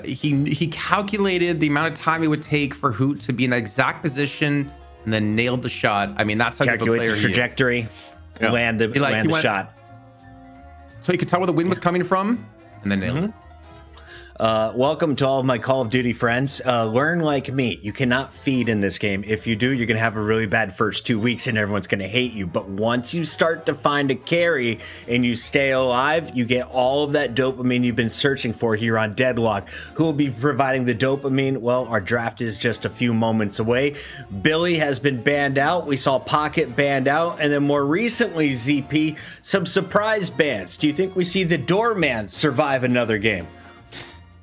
Speaker 3: He calculated the amount of time it would take for Hoot to be in the exact position and then nailed the shot. I mean, that's how good of a player
Speaker 1: the trajectory, land the shot.
Speaker 3: So you could tell where the wind was coming from and then nailed it.
Speaker 1: Welcome to all of my Call of Duty friends. Learn like me. You cannot feed in this game. If you do, you're going to have a really bad first 2 weeks and everyone's going to hate you. But once you start to find a carry and you stay alive, you get all of that dopamine you've been searching for here on Deadlock. Who will be providing the dopamine? Well, our draft is just a few moments away. Billy has been banned out. We saw Pocket banned out. And then more recently, ZP, some surprise bans. Do you think we see the Doorman survive another game?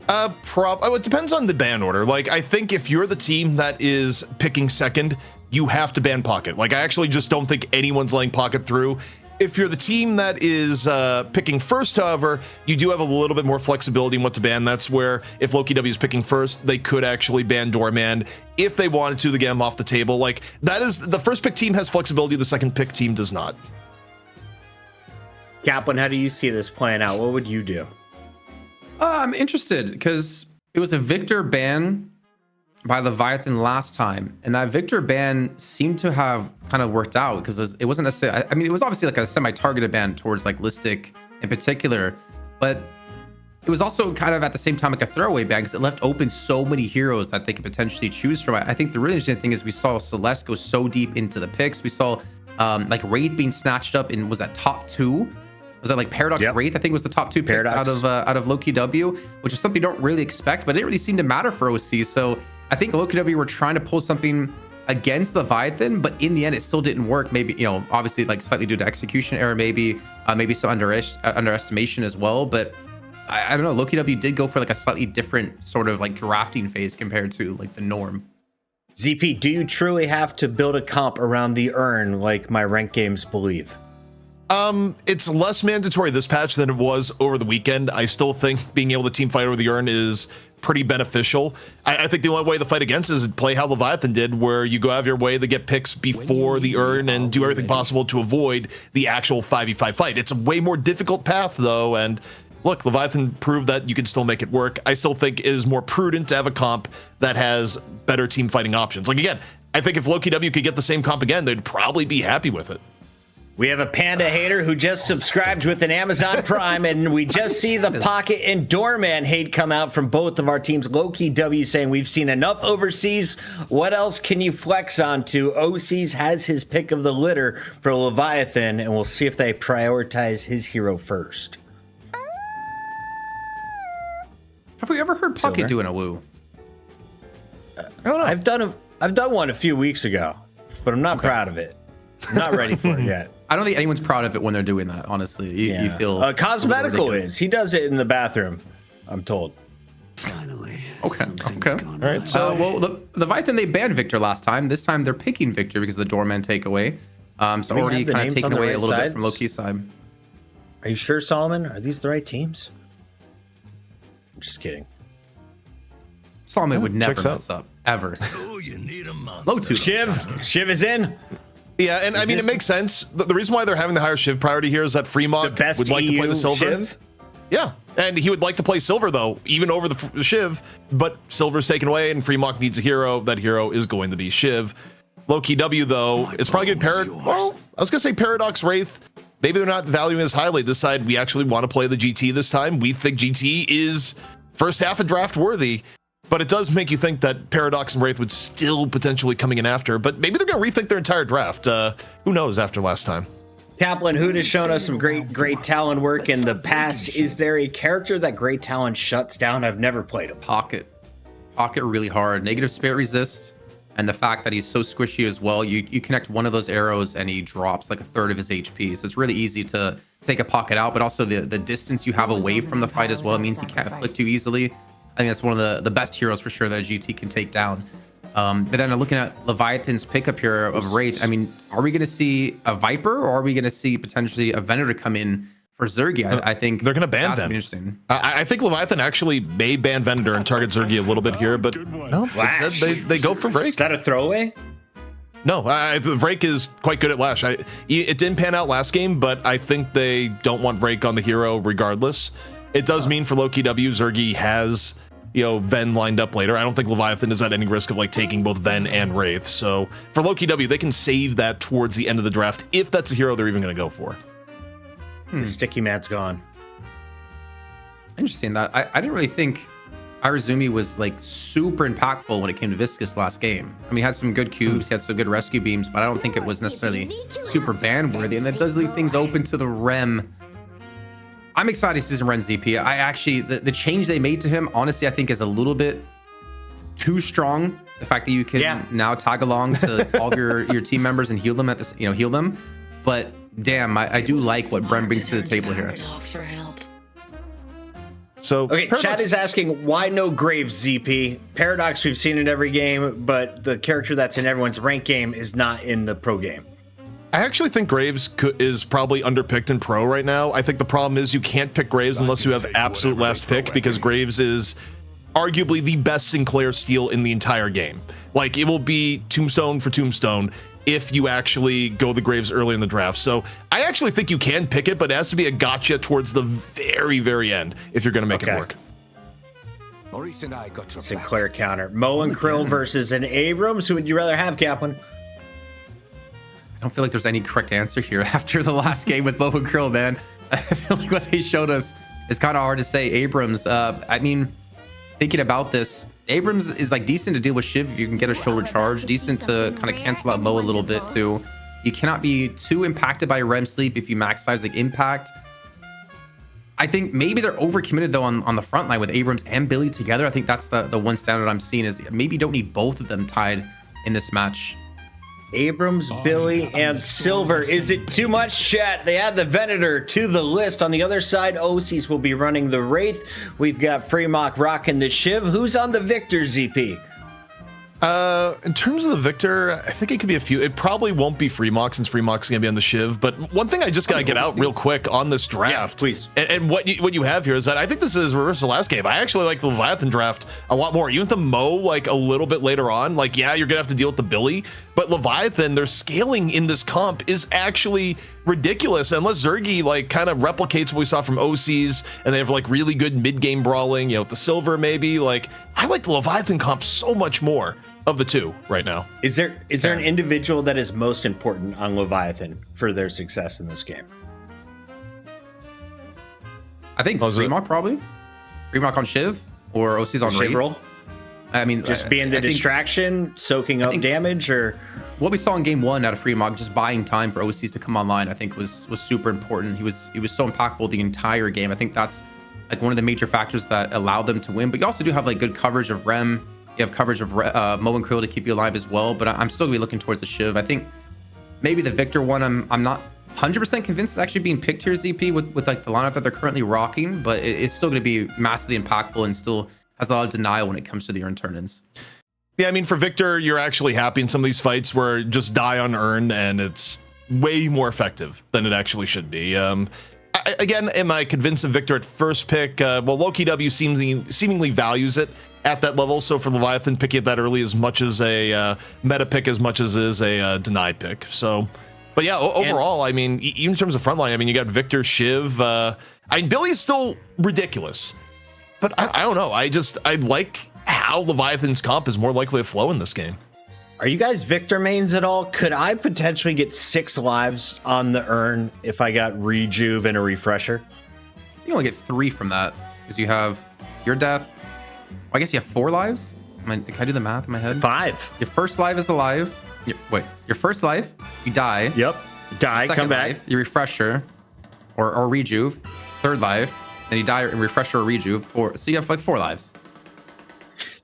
Speaker 5: It depends on the ban order. Like, I think if you're the team that is picking second, you have to ban Pocket. Like, I actually just don't think anyone's letting Pocket through. If you're the team that is picking first, however, you do have a little bit more flexibility in what to ban. That's where if Lowkey W is picking first, they could actually ban Doorman if they wanted to get him off the table. Like, that is, the first pick team has flexibility, the second pick team does not.
Speaker 1: Kaplan, how do you see this playing out? What would you do?
Speaker 3: I'm interested because it was a Victor ban by Leviathan last time, and that Victor ban seemed to have kind of worked out because it wasn't necessarily, I mean, it was obviously like a semi-targeted ban towards like Listic in particular, but it was also kind of at the same time like a throwaway ban because it left open so many heroes that they could potentially choose from. I think the really interesting thing is we saw Celeste go so deep into the picks. We saw like Wraith being snatched up in, was that top 2? Was that like Paradox Wraith? I think was the top 2 picks out of Lowkey W, which is something you don't really expect, but it didn't really seem to matter for OC. So I think Lowkey W were trying to pull something against Leviathan, but in the end, it still didn't work. Maybe, obviously like slightly due to execution error, maybe some underestimation as well. But I don't know. Lowkey W did go for like a slightly different sort of like drafting phase compared to like the norm.
Speaker 1: ZP, do you truly have to build a comp around the urn like my ranked games believe?
Speaker 5: It's less mandatory this patch than it was over the weekend. I still think being able to team fight over the urn is pretty beneficial. I think the only way to fight against is play how Leviathan did, where you go out of your way to get picks before the urn and do everything possible to avoid the actual 5v5 fight. It's a way more difficult path, though, and look, Leviathan proved that you can still make it work. I still think it is more prudent to have a comp that has better team fighting options. Like, again, I think if Lowkey W could get the same comp again, they'd probably be happy with it.
Speaker 1: We have a Panda hater who just subscribed with an Amazon Prime, and we just see the Pocket and Doorman hate come out from both of our teams. Lowkey W saying we've seen enough overseas. What else can you flex onto? OCs has his pick of the litter for Leviathan, and we'll see if they prioritize his hero first.
Speaker 3: Have we ever heard Pocket
Speaker 1: Silver.
Speaker 3: doing a woo?
Speaker 5: I don't know.
Speaker 1: I've done one a few weeks ago, but I'm not proud of it. I'm not ready for it yet.
Speaker 3: I don't think anyone's proud of it when they're doing that. Honestly, you feel
Speaker 1: Cosmetical
Speaker 3: ridiculous.
Speaker 1: is. He does it in the bathroom. I'm told.
Speaker 7: Finally,
Speaker 3: Okay.
Speaker 5: All right. So
Speaker 3: Well, the Leviathan, they banned Victor last time. This time they're picking Victor because of the Doorman takeaway. So
Speaker 1: we
Speaker 3: already
Speaker 1: have the
Speaker 3: kind of
Speaker 1: names on
Speaker 3: taken
Speaker 1: the
Speaker 3: away
Speaker 1: right
Speaker 3: a little bit
Speaker 1: sides?
Speaker 3: from Lowkey's side.
Speaker 1: Are you sure, Solomon? Are these the right teams? I'm just kidding.
Speaker 3: Solomon would never
Speaker 5: checks out.
Speaker 3: mess up ever.
Speaker 7: oh, you need a monster.
Speaker 3: Low two.
Speaker 1: Shiv is in.
Speaker 5: yeah, and I mean it makes sense. The reason why they're having the higher Shiv priority here is that
Speaker 1: The
Speaker 5: Fremont
Speaker 1: best
Speaker 5: would like to play
Speaker 1: EU
Speaker 5: the silver.
Speaker 1: Shiv.
Speaker 5: Yeah, and he would like to play silver though, even over the Shiv. But silver's taken away, and Fremont needs a hero. That hero is going to be Shiv. Lowkey W though, it's probably good. Well, I was gonna say Paradox Wraith. Maybe they're not valuing as highly. This side, we actually want to play the GT this time. We think GT is first half of draft worthy, but it does make you think that Paradox and Wraith would still potentially coming in after. But maybe they're gonna rethink their entire draft. Who knows after last time?
Speaker 1: Kaplan Hood has shown us some great Talon work in the past. Is there a character that Great Talon shuts down? I've never played him.
Speaker 3: Pocket really hard. Negative spirit resist, and the fact that he's so squishy as well. You connect one of those arrows and he drops like a third of his HP. So it's really easy to take a Pocket out, but also the distance you have away from the fight as well means he can't flick too easily. I think that's one of the best heroes for sure that a GT can take down. But then looking at Leviathan's pickup here of Wraith, I mean, are we going to see a Viper or are we going to see potentially a Venator come in for Zergy? I think
Speaker 5: They're gonna ban
Speaker 3: that's
Speaker 5: them.
Speaker 3: be interesting.
Speaker 5: I think Leviathan actually may ban Venator and target Zergy a little bit here, but no, instead they go for
Speaker 1: Is
Speaker 5: Vrake.
Speaker 1: that a throwaway?
Speaker 5: No, the Vrake is quite good at Lash. It didn't pan out last game, but I think they don't want Vrake on the hero regardless. It does mean for Lowkey W, Zergy has Ven lined up later. I don't think Leviathan is at any risk of like taking both Ven and Wraith. So for Lowkey W, they can save that towards the end of the draft if that's a hero they're even going to go for.
Speaker 1: The sticky mat's gone.
Speaker 3: Interesting that I didn't really think Arizumi was like super impactful when it came to Viscus last game. I mean, he had some good cubes, he had some good rescue beams, but I don't think it was necessarily super ban worthy, and that does leave things open to the Rem. I'm excited to see some Ren ZP. I actually the change they made to him, honestly, I think is a little bit too strong. The fact that you can now tag along to all your team members and heal them at this, heal them. But damn, I do like what Bren brings to the table here.
Speaker 6: Dogs for help.
Speaker 5: So
Speaker 1: Okay, Chad is asking why no Graves ZP? Paradox, we've seen it every game, but the character that's in everyone's rank game is not in the pro game.
Speaker 5: I actually think Graves is probably underpicked in pro right now. I think the problem is you can't pick Graves unless you have absolute last pick, because Graves is arguably the best Sinclair steal in the entire game. Like, it will be Tombstone for Tombstone if you actually go the Graves early in the draft. So I actually think you can pick it, but it has to be a gotcha towards the very, very end if you're going to make it work.
Speaker 7: Maurice and I got your
Speaker 1: Sinclair counter. Mo and Krill versus an Abrams. Who would you rather have, Kaplan?
Speaker 3: I don't feel like there's any correct answer here after the last game with Bo and Krill, man. I feel like what they showed us is kind of hard to say. Abrams, I mean, thinking about this, Abrams is like decent to deal with Shiv if you can get a shoulder charge, decent to kind of cancel out Mo a little bit too. You cannot be too impacted by REM sleep if you maximize like impact. I think maybe they're overcommitted though on the front line with Abrams and Billy together. I think that's the one standard I'm seeing is maybe you don't need both of them tied in this match.
Speaker 1: Abrams, Billy, and Silver. Is it too much, chat? They add the Venator to the list. On the other side, OCs will be running the Wraith. We've got Fremont rocking the Shiv. Who's on the Victor, ZP?
Speaker 5: In terms of the Victor, I think it could be a few. It probably won't be Fremont since Fremont's going to be on the Shiv. But one thing I just got to get out real quick on this draft.
Speaker 1: Yeah, please.
Speaker 5: And what you have here is that I think this is reverse the last game. I actually like the Leviathan draft a lot more. Even with the Mo like a little bit later on, like, yeah, you're going to have to deal with the Billy. But Leviathan, their scaling in this comp is actually ridiculous. Unless Zergy like kind of replicates what we saw from OCs and they have like really good mid-game brawling, with the Silver maybe. Like, I like the Leviathan comp so much more of the two right now.
Speaker 1: Is there an individual that is most important on Leviathan for their success in this game?
Speaker 3: I think Fremont probably. Fremont on Shiv or OC's on
Speaker 1: Shiv
Speaker 3: Wraith.
Speaker 1: roll?
Speaker 3: I mean,
Speaker 1: Just being the
Speaker 3: I think
Speaker 1: distraction, soaking up damage, or
Speaker 3: what we saw in game one out of Fremont, just buying time for OCs to come online, I think was super important. He was so impactful the entire game. I think that's like one of the major factors that allowed them to win. But you also do have like good coverage of Rem. You have coverage of Mo and Krill to keep you alive as well. But I'm still gonna be looking towards the Shiv. I think maybe the Victor one, I'm not 100% convinced it's actually being picked here, ZP, with like the lineup that they're currently rocking. But it's still gonna be massively impactful and still has a lot of denial when it comes to the earn turn-ins.
Speaker 5: Yeah, I mean, for Victor, you're actually happy in some of these fights where just die on earn, and it's way more effective than it actually should be. Again, am I convinced of Victor at first pick? Well, Lowkey W seemingly values it at that level. So for Leviathan, picking it that early as much as a meta pick as much as is a denied pick. So, but yeah, overall, I mean, even in terms of frontline, I mean, you got Victor, Shiv. I mean, Billy's still ridiculous, but I don't know. I like how Leviathan's comp is more likely to flow in this game.
Speaker 1: Are you guys Victor mains at all? Could I potentially get 6 lives on the urn if I got rejuve and a refresher?
Speaker 3: You only get 3 from that because you have your death. Well, I guess you have 4 lives. Can I do the math in my head?
Speaker 1: 5.
Speaker 3: Your first life is alive. Your first life, you die.
Speaker 1: Yep. Die, come back.
Speaker 3: Life, you refresher or rejuve. Third life, then you die and refresher or rejuve. So you have like 4 lives.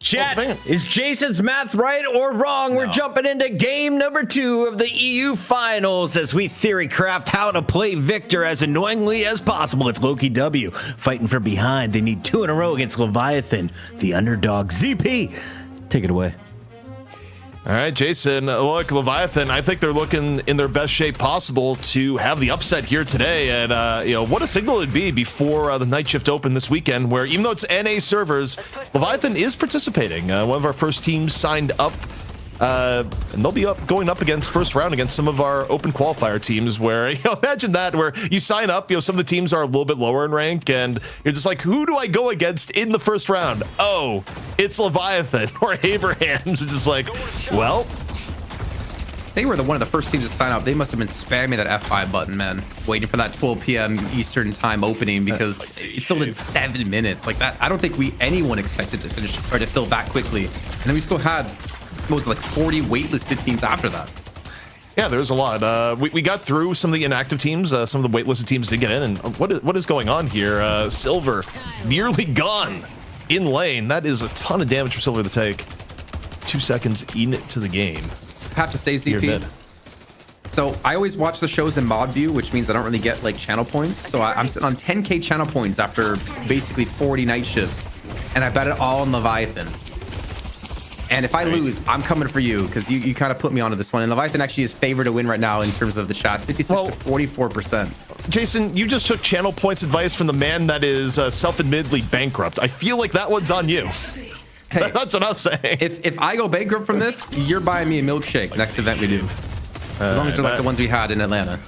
Speaker 1: Chat, is Jason's math right or wrong? No. We're jumping into game number 2 of the EU finals as we theory craft how to play Victor as annoyingly as possible. It's Lowkey W fighting from behind. They need 2 in a row against Leviathan, the underdog. ZP, take it away.
Speaker 5: All right, Jason, look, Leviathan, I think they're looking in their best shape possible to have the upset here today. And, you know, what a signal it'd be before the night shift open this weekend, where even though it's NA servers, Leviathan is participating. One of our first teams signed up, and they'll be going up against first round against some of our open qualifier teams where, you know, imagine that, where you sign up, you know, some of the teams are a little bit lower in rank and you're just like, who do I go against in the first round? Oh, it's Leviathan or Abraham's. It's just like, well,
Speaker 3: they were one of the first teams to sign up. They must have been spamming that F5 button, man, waiting for that 12 p.m. Eastern time opening because it filled in 7 minutes like that. I don't think anyone expected to finish or to fill that quickly. And then we still had was like 40 waitlisted teams after that.
Speaker 5: Yeah, there's a lot. We got through some of the inactive teams. Some of the waitlisted teams did get in. And what is going on here? Silver nearly gone in lane. That is a ton of damage for Silver to take. 2 seconds into the game.
Speaker 3: I have to say, ZP. So I always watch the shows in mod view, which means I don't really get like channel points. So I'm sitting on 10k channel points after basically 40 night shifts, and I bet it all on Leviathan. And if I lose, I'm coming for you because you kind of put me onto this one. And Leviathan actually is favored to win right now in terms of the chat, 56 to 44%.
Speaker 5: Jason, you just took channel points advice from the man that is self-admittedly bankrupt. I feel like that one's on you. Hey, that's what I'm saying.
Speaker 3: If I go bankrupt from this, you're buying me a milkshake next event we do. As long as they're like the ones we had in Atlanta.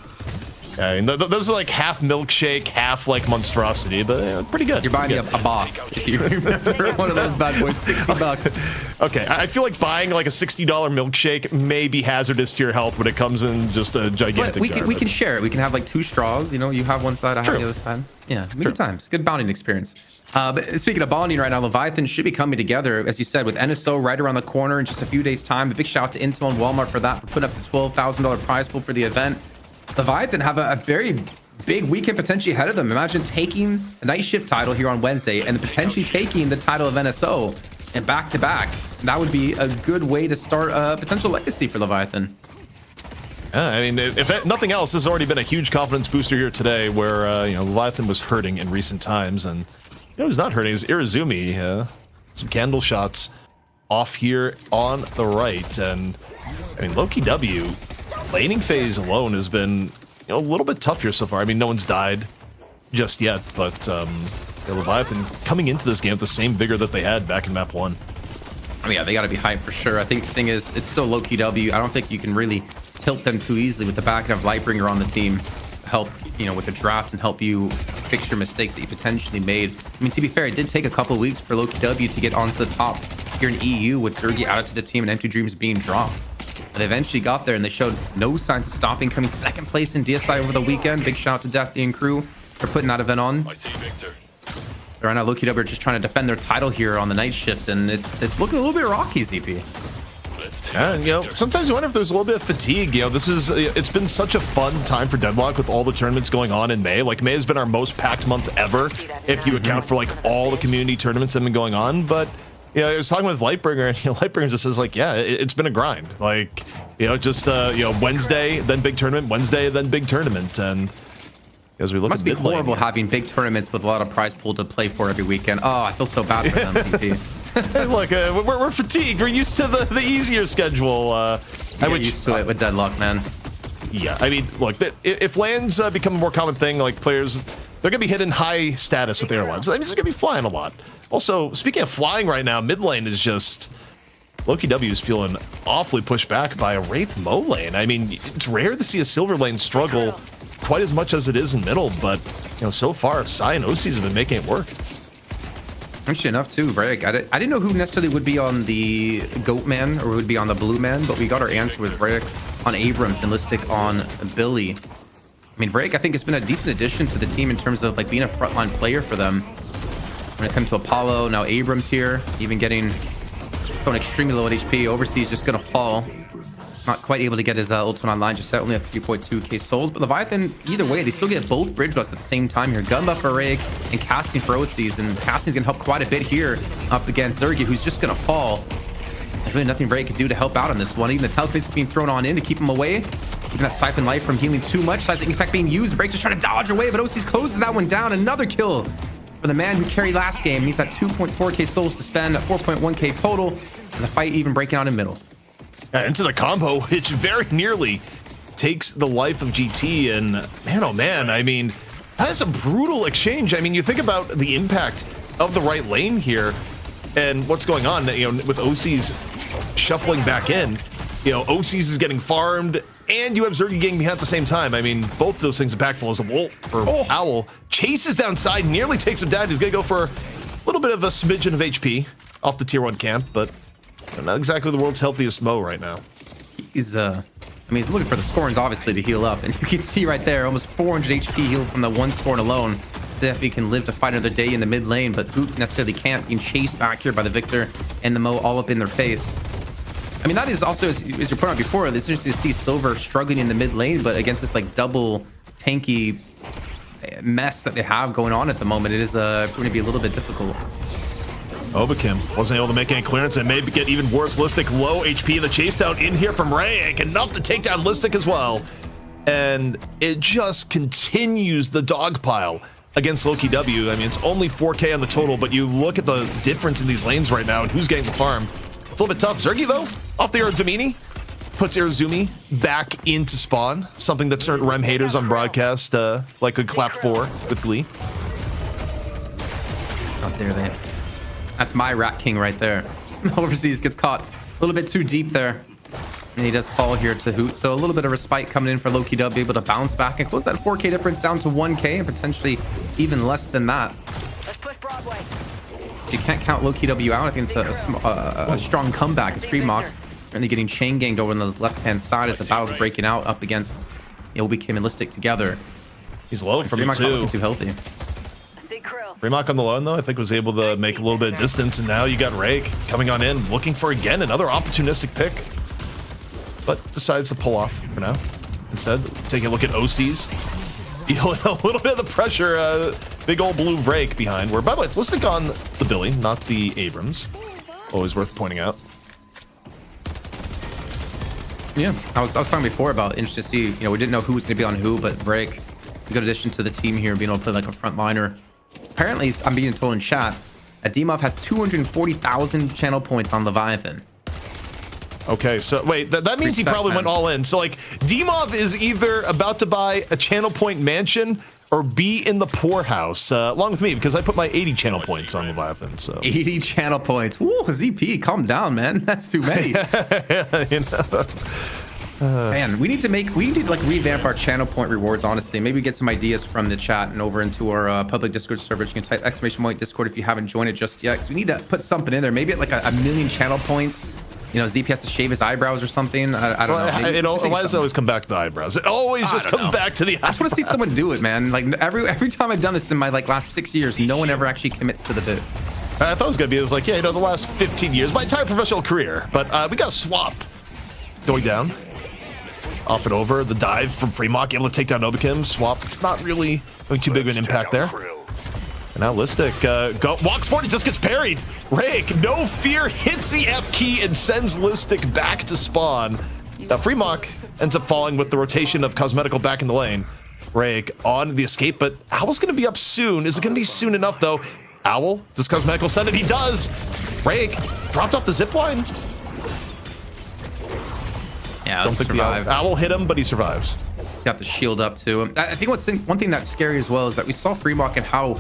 Speaker 5: I mean, those are like half milkshake, half like monstrosity, but pretty good.
Speaker 3: You're buying me a boss, if you remember one of those bad boys, $60.
Speaker 5: Okay, I feel like buying like a $60 milkshake may be hazardous to your health when it comes in just a gigantic.
Speaker 3: But we can share it. We can have like 2 straws. You know, you have one side, I have the other side. Yeah, good times, good bonding experience. But speaking of bonding right now, Leviathan should be coming together, as you said, with NSO right around the corner in just a few days' time. A big shout out to Intel and Walmart for that, for putting up the $12,000 prize pool for the event. Leviathan have a very big weekend potentially ahead of them. Imagine taking the night shift title here on Wednesday and potentially taking the title of NSO and back to back. That would be a good way to start a potential legacy for Leviathan.
Speaker 5: Yeah, I mean, if nothing else, this has already been a huge confidence booster here today, where you know, Leviathan was hurting in recent times, and you know who's not hurting is Irizumi. Some candle shots off here on the right, and I mean, Lowkey W. Laning phase alone has been, you know, a little bit tough here so far. I mean, no one's died just yet, but the Leviathan coming into this game with the same vigor that they had back in map 1.
Speaker 3: I mean, yeah, they got to be hyped for sure. I think the thing is, it's still Lowkey W. I don't think you can really tilt them too easily with the back of Lightbringer on the team. Help, you know, with the draft and help you fix your mistakes that you potentially made. I mean, to be fair, it did take a couple of weeks for Lowkey W to get onto the top here in EU with Zergy added to the team and Empty Dreams being dropped. But they eventually got there and they showed no signs of stopping, coming second place in DSI over the weekend. Big shout out to Deathy and crew for putting that event on.
Speaker 8: I see Victor.
Speaker 3: Right now, Lowkey W are just trying to defend their title here on the night shift, and it's looking a little bit rocky, ZP.
Speaker 8: Let's
Speaker 5: And, sometimes you wonder if there's a little bit of fatigue. It's been such a fun time for Deadlock with all the tournaments going on in May. Like, May has been our most packed month ever, if you account for, like, all the community tournaments that have been going on. But, I was talking with Lightbringer, and Lightbringer just says, like, yeah, it's been a grind. Like, Wednesday, then big tournament, Wednesday, then big tournament. And as we look
Speaker 3: Must
Speaker 5: at
Speaker 3: be
Speaker 5: mid lane
Speaker 3: horrible
Speaker 5: here.
Speaker 3: having big tournaments with a lot of prize pool to play for every weekend. Oh, I feel so bad for them, PP.
Speaker 5: Hey, look, we're fatigued. We're used to the easier schedule.
Speaker 3: I get used to it with Deadlock, man.
Speaker 5: Yeah, I mean, look, if lands become a more common thing, like players, they're going to be hitting high status with airlines. But that means they're going to be flying a lot. Also, speaking of flying right now, mid lane is just... Lowkey W is feeling awfully pushed back by a Wraith Mo lane. I mean, it's rare to see a silver lane struggle quite as much as it is in middle, but, so far, Sai and OCs have been making it work.
Speaker 3: Actually enough too, Brick. I didn't know who necessarily would be on the Goat Man or would be on the Blue Man, but we got our answer with Brick on Abrams and Listic on Billy. I mean, Brick, I think it's been a decent addition to the team in terms of like being a frontline player for them. When it comes to Apollo, now Abrams here, even getting someone extremely low at HP. Overseas just gonna fall. Not quite able to get his ultimate online just yet, only at 3.2k souls. But Leviathan, either way, they still get both bridge buffs at the same time here. Gun buff for Rake and casting for OCs. And casting's gonna help quite a bit here up against Zergy, who's just gonna fall. There's really nothing Rake could do to help out on this one. Even the telekinesis is being thrown on in to keep him away. Even that Siphon Life from healing too much. Seismic Effect being used. Rake just trying to dodge away, but OCs closes that one down. Another kill for the man who carried last game. He's at 2.4k souls to spend, at 4.1k total. There's a fight even breaking out in middle.
Speaker 5: Into the combo, which very nearly takes the life of GT. And man, oh man, I mean, that's a brutal exchange. I mean, you think about the impact of the right lane here and what's going on, with OCs shuffling back in. OCs is getting farmed and you have Zergy getting behind at the same time. I mean, both those things impactful as a Wolf or Owl. Chases downside, nearly takes him down. He's going to go for a little bit of a smidgen of HP off the tier 1 camp, but not exactly the world's healthiest Mo right now.
Speaker 3: He's he's looking for the Scorns obviously to heal up, and you can see right there almost 400 HP healed from the one Scorn alone. Definitely can live to fight another day in the mid lane, but Boot necessarily can't, being chased back here by the Victor and the Mo all up in their face. I mean, that is also, as you pointed out before, it's interesting to see Silver struggling in the mid lane, but against this like double tanky mess that they have going on at the moment, it is going to be a little bit difficult.
Speaker 5: Obakim wasn't able to make any clearance and maybe get even worse. Listic low HP. The chase down in here from Rayek, enough to take down Listic as well. And it just continues the dog pile against Lowkey W. I mean, it's only 4k on the total, but you look at the difference in these lanes right now and who's getting the farm. It's a little bit tough. Zergy, though, off the Irazumi, puts Irazumi back into spawn, something that certain Rem haters on broadcast could clap for with glee.
Speaker 3: How dare they? That's my Rat King right there. Overseas gets caught a little bit too deep there. And he does fall here to Hoot. So a little bit of respite coming in for Lowkey W, able to bounce back and close that 4k difference down to 1k and potentially even less than that.
Speaker 4: Let's push Broadway.
Speaker 3: So you can't count Lowkey W out. I think it's a strong comeback. It's Freemock currently getting chain ganged over on the left-hand side as the battle's breaking out up against Obi-Kim and Listic together.
Speaker 5: He's low for me
Speaker 3: Freemock's not
Speaker 5: too.
Speaker 3: looking too healthy.
Speaker 5: Freemock on the low end, though, I think was able to make a little bit of distance, and now you got Rake coming on in, looking for, again, another opportunistic pick, but decides to pull off for now. Instead, take a look at OCs. Feeling a little bit of the pressure, big old blue Rake behind, where, by the way, it's listed on the Billy, not the Abrams. Always worth pointing out.
Speaker 3: Yeah, I was talking before about interested to see, we didn't know who was going to be on who, but Rake, a good addition to the team here, being able to play like a frontliner. Apparently, I'm being told in chat, Adimov has 240,000 channel points on Leviathan.
Speaker 5: Okay, so wait, that means he probably went all in. So like, Dimov is either about to buy a channel point mansion or be in the poorhouse, along with me, because I put my 80 channel points on Leviathan. So
Speaker 3: 80 channel points. Woo, ZP, calm down, man. That's too many. Man, we need to like revamp our channel point rewards, honestly. Maybe get some ideas from the chat and over into our public Discord server. You can type _ Discord if you haven't joined it just yet, because we need to put something in there. Maybe at like a million channel points. ZP has to shave his eyebrows or something. I don't know.
Speaker 5: Why does it always come back to the eyebrows? It always just comes back to the eyebrows.
Speaker 3: I just want to see someone do it, man. Like every time I've done this in my last 6 years, no one ever actually commits to the bit.
Speaker 5: I thought it was gonna be, the last 15 years, my entire professional career. But we got to swap going down. Off and over. The dive from Fremont, able to take down Obikim. Swap, not really doing too big of an impact there. And now Listic walks forward, he just gets parried. Rake, no fear, hits the F key and sends Listic back to spawn. Now Fremont ends up falling with the rotation of Cosmetical back in the lane. Rake on the escape, but Owl's going to be up soon. Is it going to be soon enough, though? Owl, does Cosmetical send it? He does! Rake dropped off the zipline.
Speaker 3: Yeah,
Speaker 5: Don't think
Speaker 3: survive.
Speaker 5: the Owl hit him, but he survives.
Speaker 3: Got the shield up too. I think one thing that's scary as well is that we saw Fremont and how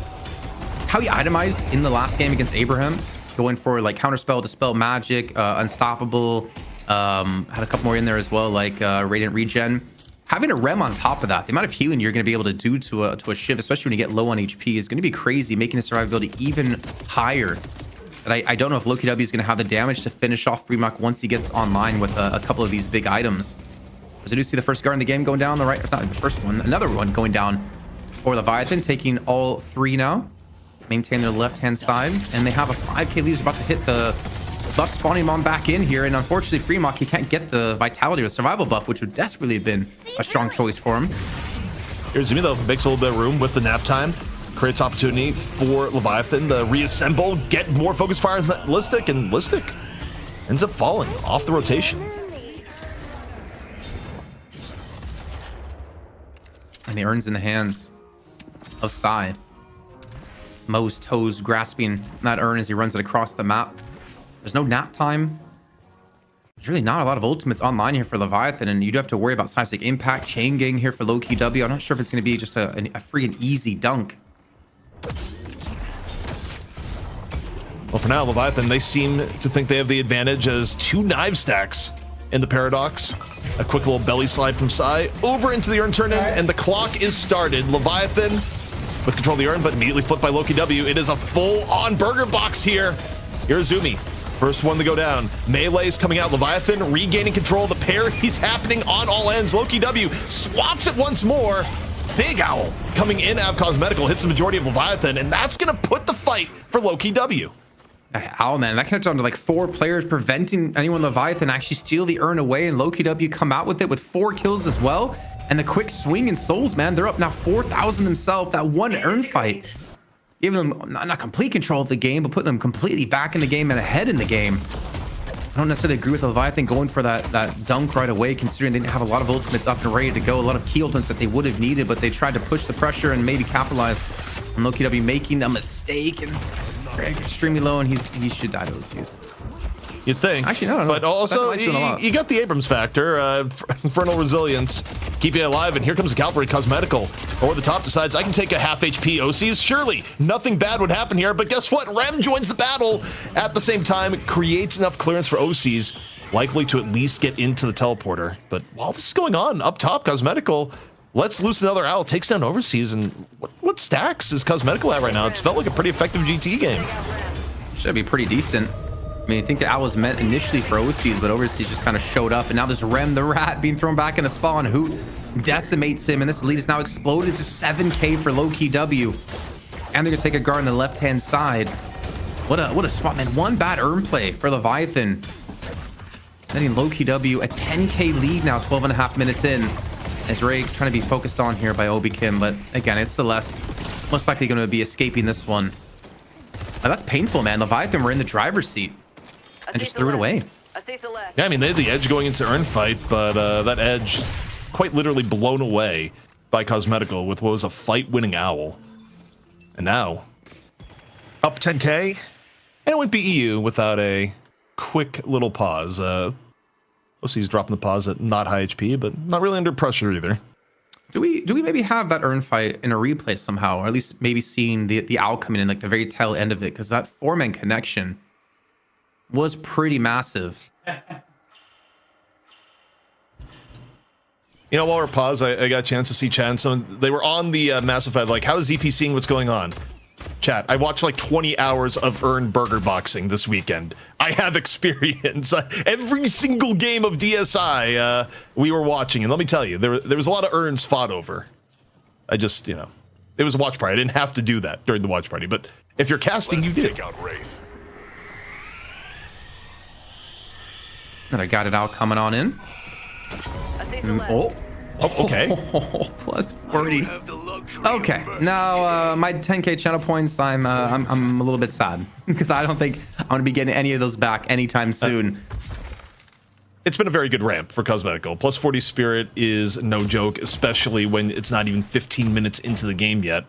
Speaker 3: he itemized in the last game against Abrahams, going for like counterspell, dispel magic, unstoppable. Had a couple more in there as well, like radiant regen. Having a rem on top of that, the amount of healing you're going to be able to do to a Shiv, especially when you get low on HP, is going to be crazy, making his survivability even higher. But I don't know if Lowkey W is going to have the damage to finish off Fremont once he gets online with a couple of these big items. As I do see the first guard in the game going down the right, it's not the first one, another one going down for Leviathan, taking all three now. Maintain their left-hand side, and they have a 5k lead about to hit the buff spawning bomb back in here, and unfortunately Fremont, he can't get the vitality or survival buff, which would desperately have been a strong choice for him.
Speaker 5: Here's Zumi, though, makes a little bit of room with the nap time. Creates opportunity for Leviathan to reassemble, get more focus fire on Listic, and Listic ends up falling off the rotation.
Speaker 3: And the urn's in the hands of Psy. Mo's toes grasping that urn as he runs it across the map. There's no nap time. There's really not a lot of ultimates online here for Leviathan, and you do have to worry about seismic impact, chain gang here for Lowkey W. I'm not sure if it's going to be just a free and easy dunk.
Speaker 5: Well, for now, Leviathan, they seem to think they have the advantage as 2 knife stacks in the Paradox. A quick little belly slide from Psy over into the urn turn in, and the clock is started. Leviathan with control of the urn, but immediately flipped by Lowkey W. It is a full-on burger box here. Here's Zumi. First one to go down. Melee's coming out. Leviathan regaining control. The parry's happening on all ends. Lowkey W swaps it once more. Big Owl coming in out of Cosmetical, hits the majority of Leviathan, and that's going to put the fight for Lowkey W.
Speaker 3: Owl, man, that comes down to like 4 players preventing anyone Leviathan actually steal the urn away, and Lowkey W come out with it with 4 kills as well. And the quick swing in souls, man, they're up now 4,000 themselves. That one urn fight, giving them not complete control of the game, but putting them completely back in the game and ahead in the game. I don't necessarily agree with Leviathan going for that dunk right away, considering they didn't have a lot of ultimates up and ready to go, a lot of key ultimates that they would have needed, but they tried to push the pressure and maybe capitalize on Lowkey W making a mistake, and extremely low, and he should die to OCs.
Speaker 5: You'd think.
Speaker 3: Actually, no.
Speaker 5: But also, you got the Abrams factor, Infernal Resilience, keep you alive, and here comes the Calvary Cosmetical. Over the top decides, I can take a half HP OCs. Surely, nothing bad would happen here, but guess what? Rem joins the battle at the same time. It creates enough clearance for OCs, likely to at least get into the teleporter. But while this is going on, up top, Cosmetical lets loose another Owl, takes down Overseas, and what stacks is Cosmetical at right now? It's felt like a pretty effective GT game.
Speaker 3: Should be pretty decent. I mean, I think the Owl was meant initially for Overseas, but Overseas just kind of showed up, and now there's Rem the Rat being thrown back in a spawn. Hoot decimates him, and this lead is now exploded to 7k for Lowkey W. And they're gonna take a guard on the left-hand side. What a spot, man. One bad urn play for Leviathan. Letting Lowkey W a 10k lead now, 12.5 minutes in. As Ray trying to be focused on here by Obikim, but again, it's Celeste. Most likely going to be escaping this one. That's painful, man. Leviathan were in the driver's seat and just threw it away.
Speaker 5: Yeah, I mean, they had the edge going into urn fight, but that edge quite literally blown away by Cosmetical with what was a fight-winning Owl. And now, up 10k, and it wouldn't be EU without a quick little pause. OC's dropping the pause at not high HP, but not really under pressure either.
Speaker 3: Do we maybe have that urn fight in a replay somehow, or at least maybe seeing the Owl coming in like the very tail end of it, because that Floormen connection was pretty massive.
Speaker 5: You know, while we're paused, I got a chance to see chat, and some they were on the Massified, like, how is ZP seeing what's going on? Chat, I watched like 20 hours of urn burger boxing this weekend. I have experience. Every single game of DSI we were watching, and let me tell you, there was a lot of urns fought over. I just, you know, it was a watch party. I didn't have to do that during the watch party, but if you're casting, you did.
Speaker 3: Another guided owl coming on in. Oh.
Speaker 5: Oh, okay.
Speaker 3: Plus 40. Okay, now my 10k channel points, I'm a little bit sad because I don't think I'm gonna be getting any of those back anytime soon.
Speaker 5: It's been a very good ramp for Cosmetical. Plus 40 Spirit is no joke, especially when it's not even 15 minutes into the game yet.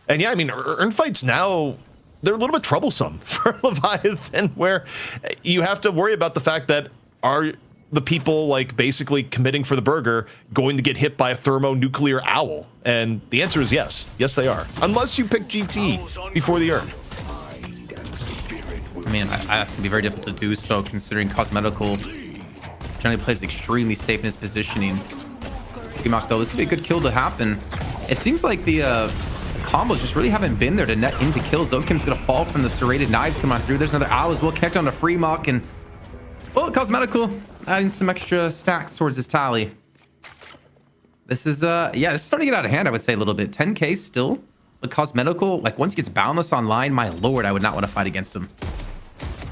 Speaker 5: And yeah, I mean, Earn fights now, they're a little bit troublesome for Leviathan, where you have to worry about the fact that are the people like basically committing for the burger going to get hit by a thermonuclear owl? And the answer is yes. Yes, they are. Unless you pick GT before the Earn.
Speaker 3: I mean, that's gonna be very difficult to do so considering Cosmetical generally plays extremely safe in his positioning. Freemock though, this would be a good kill to happen. It seems like the combos just really haven't been there to net into kills. Okim's gonna fall from the serrated knives coming on through. There's another owl as well, connect on to Freemock, and well, Cosmetical adding some extra stacks towards his tally. This is yeah, it's starting to get out of hand, I would say a little bit. 10k still, but Cosmetical, like once he gets boundless online, my lord, I would not want to fight against him.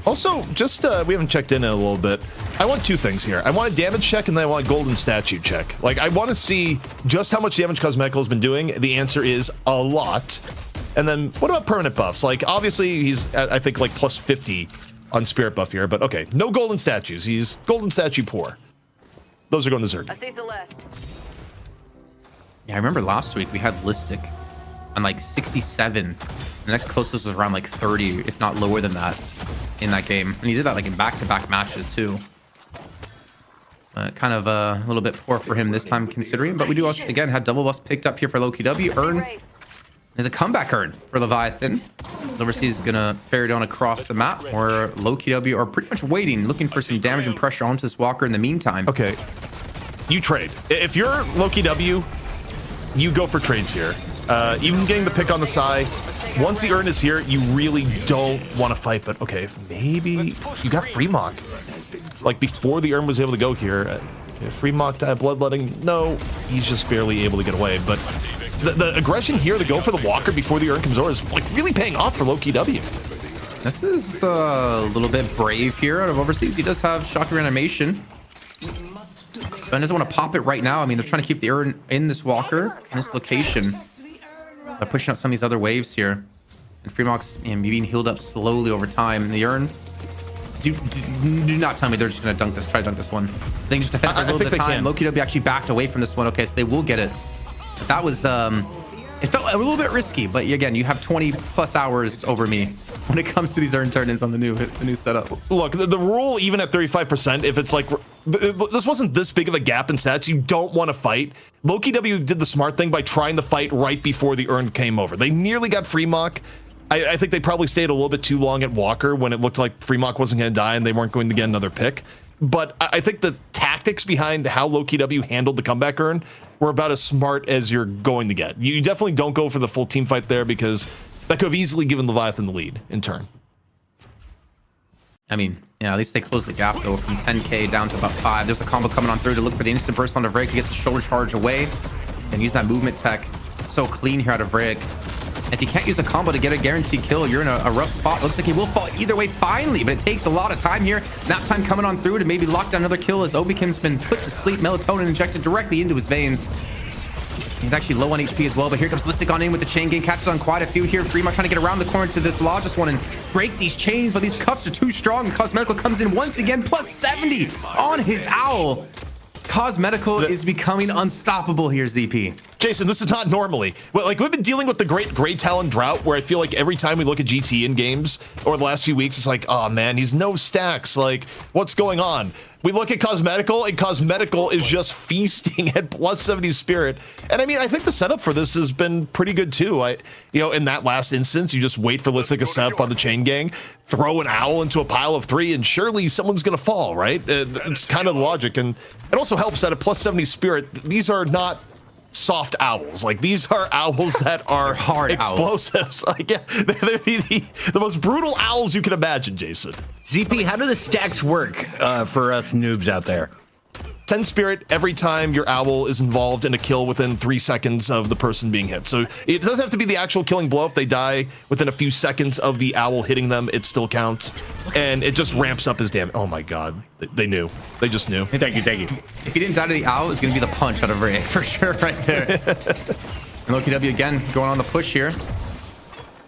Speaker 5: Also, just we haven't checked in a little bit. I want two things here. I want a damage check, and then I want a golden statue check. Like, I want to see just how much damage Cosmetical has been doing. The answer is a lot. And then what about permanent buffs? Like, obviously he's at, I think, like plus 50 on spirit buff here, but okay, no golden statues. He's golden statue poor. Those are going to Zerg.
Speaker 4: I see Celeste.
Speaker 3: Yeah, I remember last week we had Listic on like 67. The next closest was around like 30, if not lower than that in that game. And he did that like in back-to-back matches too. Kind of a little bit poor for him this time considering, but we do also, again, have double buffs picked up here for Lowkey W. Earn is a comeback earn for Leviathan. Overseas is gonna ferry down across the map, where Lowkey W are pretty much waiting, looking for some damage and pressure onto this walker in the meantime.
Speaker 5: Okay, you trade. If you're Lowkey W, you go for trades here. Even getting the pick on the side, once the Earn is here, you really don't want to fight, but okay, maybe you got Freemock. Like before the Earn was able to go here, Freemock bloodletting, no, he's just barely able to get away, but the aggression here to go for the walker before the Earn comes over is like really paying off for Lowkey W.
Speaker 3: This is a little bit brave here out of Overseas. He does have shock reanimation. Ben doesn't want to pop it right now. I mean, they're trying to keep the Earn in this walker, in this location. By pushing out some of these other waves here. And Freemock's being healed up slowly over time. The Earn, do not tell me they're just going to dunk this, try to dunk this one. They can just defend for a little bit of time. Lowkey W actually backed away from this one. Okay, so they will get it. But that was, it felt a little bit risky, but again, you have 20 plus hours over me when it comes to these Earn turn-ins on the new setup.
Speaker 5: Look, the rule, even at 35%, if it's like, this wasn't this big of a gap in stats, you don't want to fight. Lowkey W did the smart thing by trying to fight right before the Earn came over. They nearly got Freemock. I think they probably stayed a little bit too long at Walker when it looked like Freemock wasn't going to die and they weren't going to get another pick. But I think the tactics behind how Lowkey W handled the comeback Earn were about as smart as you're going to get. You definitely don't go for the full team fight there because that could have easily given Leviathan the lead in turn.
Speaker 3: I mean, yeah, at least they closed the gap though from 10k down to about 5. There's a combo coming on through to look for the instant burst onto Vreg. He gets the shoulder charge away and use that movement tech. So clean here out of Vreg. If you can't use a combo to get a guaranteed kill, you're in a rough spot. Looks like he will fall either way finally, but it takes a lot of time here. Nap time coming on through to maybe lock down another kill as Obikim's been put to sleep. Melatonin injected directly into his veins. He's actually low on HP as well, but here comes Listic on in with the chain gang. Catches on quite a few here. Freemock trying to get around the corner to this law. Just want to break these chains, but these cuffs are too strong. Cosmetical comes in once again, plus 70 on his owl. Cosmetical is becoming unstoppable here, ZP.
Speaker 5: Jason, this is not normally. Well, like we've been dealing with the great Grey Talon drought where I feel like every time we look at GT in games over the last few weeks, it's like, oh man, he's no stacks. Like, what's going on? We look at Cosmetical and Cosmetical is just feasting at plus 70 spirit. And I mean, I think the setup for this has been pretty good too. In that last instance, you just wait for Listic to set up on the chain gang, throw an owl into a pile of 3, and surely someone's going to fall, right? It's kind of the logic. And it also helps that at plus 70 spirit, these are not soft owls. Like these are owls that are
Speaker 3: hard
Speaker 5: explosives. Like yeah, they're the most brutal owls you can imagine, Jason.
Speaker 1: ZP, how do the stacks work for us noobs out there?
Speaker 5: 10 spirit every time your owl is involved in a kill within 3 seconds of the person being hit. So it doesn't have to be the actual killing blow. If they die within a few seconds of the owl hitting them, it still counts. And it just ramps up his damage. Oh my god. They knew. They just knew.
Speaker 1: Thank you.
Speaker 3: If he didn't die to the owl, it's going to be the punch out of Ray for sure right there. And Lowkey W again going on the push here.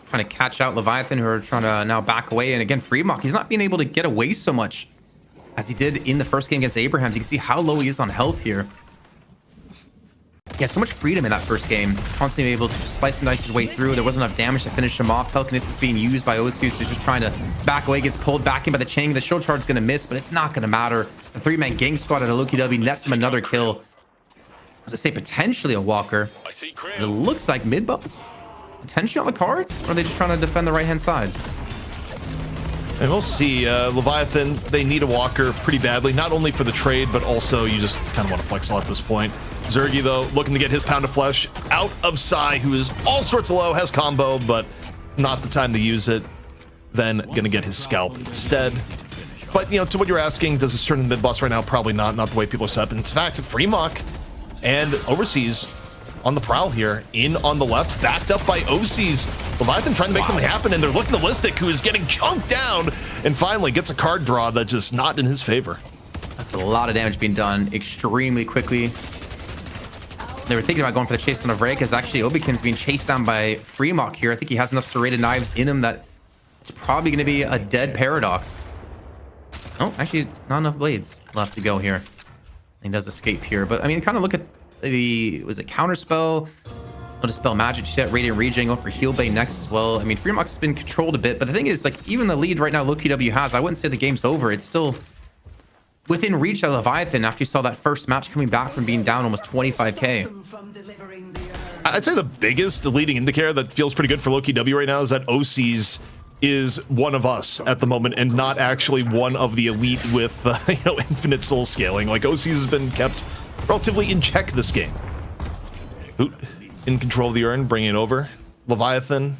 Speaker 3: Trying to catch out Leviathan, who are trying to now back away. And again, Freemok, he's not being able to get away so much as he did in the first game against Abraham. You can see how low he is on health here. He has so much freedom in that first game. Constantly able to just slice and dice his way through. There wasn't enough damage to finish him off. Telekinesis being used by Osu, so he's just trying to back away, gets pulled back in by the chain. The shield charge is going to miss, but it's not going to matter. The 3-man gang squad at a Lowkey W nets him another kill. As I say, potentially a walker.
Speaker 8: I see
Speaker 3: But it
Speaker 8: Krill.
Speaker 3: looks like mid-boss potentially on the cards, or are they just trying to defend the right-hand side?
Speaker 5: And we'll see. Leviathan, they need a walker pretty badly, not only for the trade, but also you just kind of want to flex a lot at this point. Zergy, though, looking to get his pound of flesh out of Psy, who is all sorts of low, has combo, but not the time to use it. Then gonna get his scalp instead. But, you know, to what you're asking, does this turn into mid-boss right now? Probably not the way people are set up. In fact, Freemok and Overseas on the prowl here, in on the left, backed up by OCs. Leviathan trying to make something happen, and they're looking to Listic, who is getting chunked down, and finally gets a card draw that's just not in his favor.
Speaker 3: That's a lot of damage being done extremely quickly. They were thinking about going for the chase on of Ray, because actually Obikim's being chased down by Freemok here. I think he has enough serrated knives in him that it's probably going to be a dead Paradox. Oh, actually, not enough blades left to go here. He does escape here, but I mean, kind of look at the, was it Counterspell? I'll dispel magic, set Radiant Raging, look for Heal Bay next as well. I mean, Freemok's been controlled a bit, but the thing is, like, even the lead right now Lowkey W has, I wouldn't say the game's over. It's still within reach of Leviathan after you saw that first match coming back from being down almost 25k.
Speaker 5: I'd say the biggest leading indicator that feels pretty good for Lowkey W right now is that OCs is one of us at the moment and not actually one of the elite with infinite soul scaling. Like, OCs has been kept relatively in check this game. Hoot in control of the urn, bringing it over. Leviathan,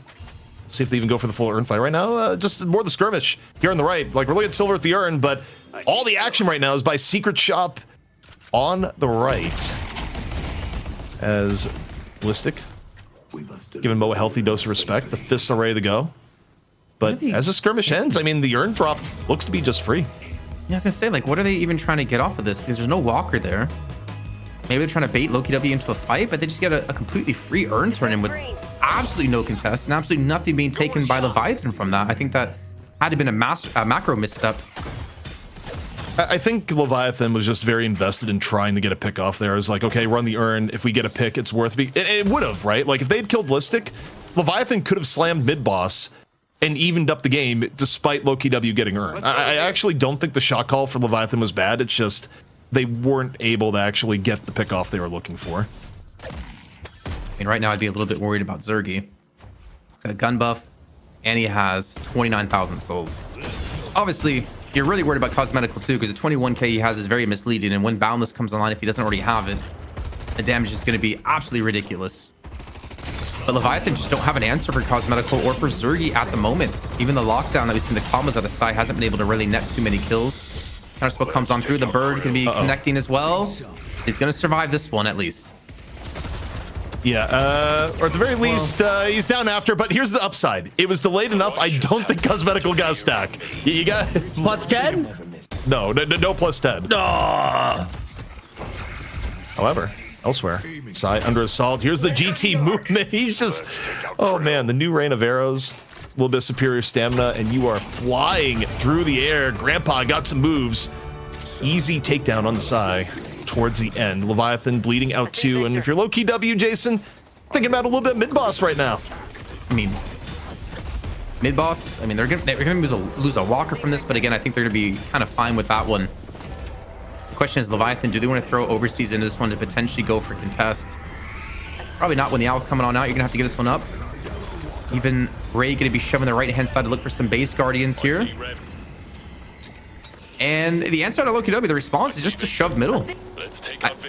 Speaker 5: see if they even go for the full urn fight right now. Just more the skirmish here on the right. Like, we're looking at silver at the urn, but all the action right now is by Secret Shop on the right. As Listic giving Mo a healthy dose of respect. The fists are ready to go. But as the skirmish ends, I mean, the urn drop looks to be just free.
Speaker 3: Yeah, I was gonna say, like, what are they even trying to get off of this? Because there's no walker there. Maybe they're trying to bait Lowkey W into a fight, but they just get a completely free urn turn in with absolutely no contest and absolutely nothing being taken by Leviathan from that. I think that had to been a macro misstep.
Speaker 5: I think Leviathan was just very invested in trying to get a pick off there. It was like, okay, run the urn. If we get a pick, it's worth it. It would have, right? Like, if they'd killed Listic, Leviathan could have slammed mid-boss and evened up the game despite Lowkey W getting urn. I actually don't think the shot call for Leviathan was bad. It's just they weren't able to actually get the pick off they were looking for.
Speaker 3: I mean, right now I'd be a little bit worried about Zergy. He's got a gun buff, and he has 29,000 souls. Obviously, you're really worried about cosmetical too, because the 21k he has is very misleading, and when Boundless comes online, if he doesn't already have it, the damage is going to be absolutely ridiculous. But Leviathan just don't have an answer for cosmetical or for Zergy at the moment. Even the lockdown that we've seen the combos out of Psy hasn't been able to really net too many kills. Counterspell comes on through. The bird going to be connecting as well. He's going to survive this one at least.
Speaker 5: Yeah, or at the very least, he's down after, but here's the upside. It was delayed enough. I don't think cosmetical got a stack. You got
Speaker 9: Plus 10?
Speaker 5: no plus 10. However, elsewhere, Psy under assault. Here's the GT movement. He's just, oh man, the new rain of arrows. A little bit of superior stamina, and you are flying through the air. Grandpa got some moves. Easy takedown on the Psy towards the end. Leviathan bleeding out too, and if you're Lowkey W, Jason, thinking about a little bit mid-boss right now.
Speaker 3: I mean, mid-boss, I mean, they're gonna lose a walker from this, but again, I think they're gonna be kind of fine with that one. The question is, Leviathan, do they want to throw Overseas into this one to potentially go for contest? Probably not. When the owl coming on out, you're gonna have to get this one up. Even Ray gonna be shoving the right-hand side to look for some base guardians here. And the answer to Lowkey W, the response is just to shove middle.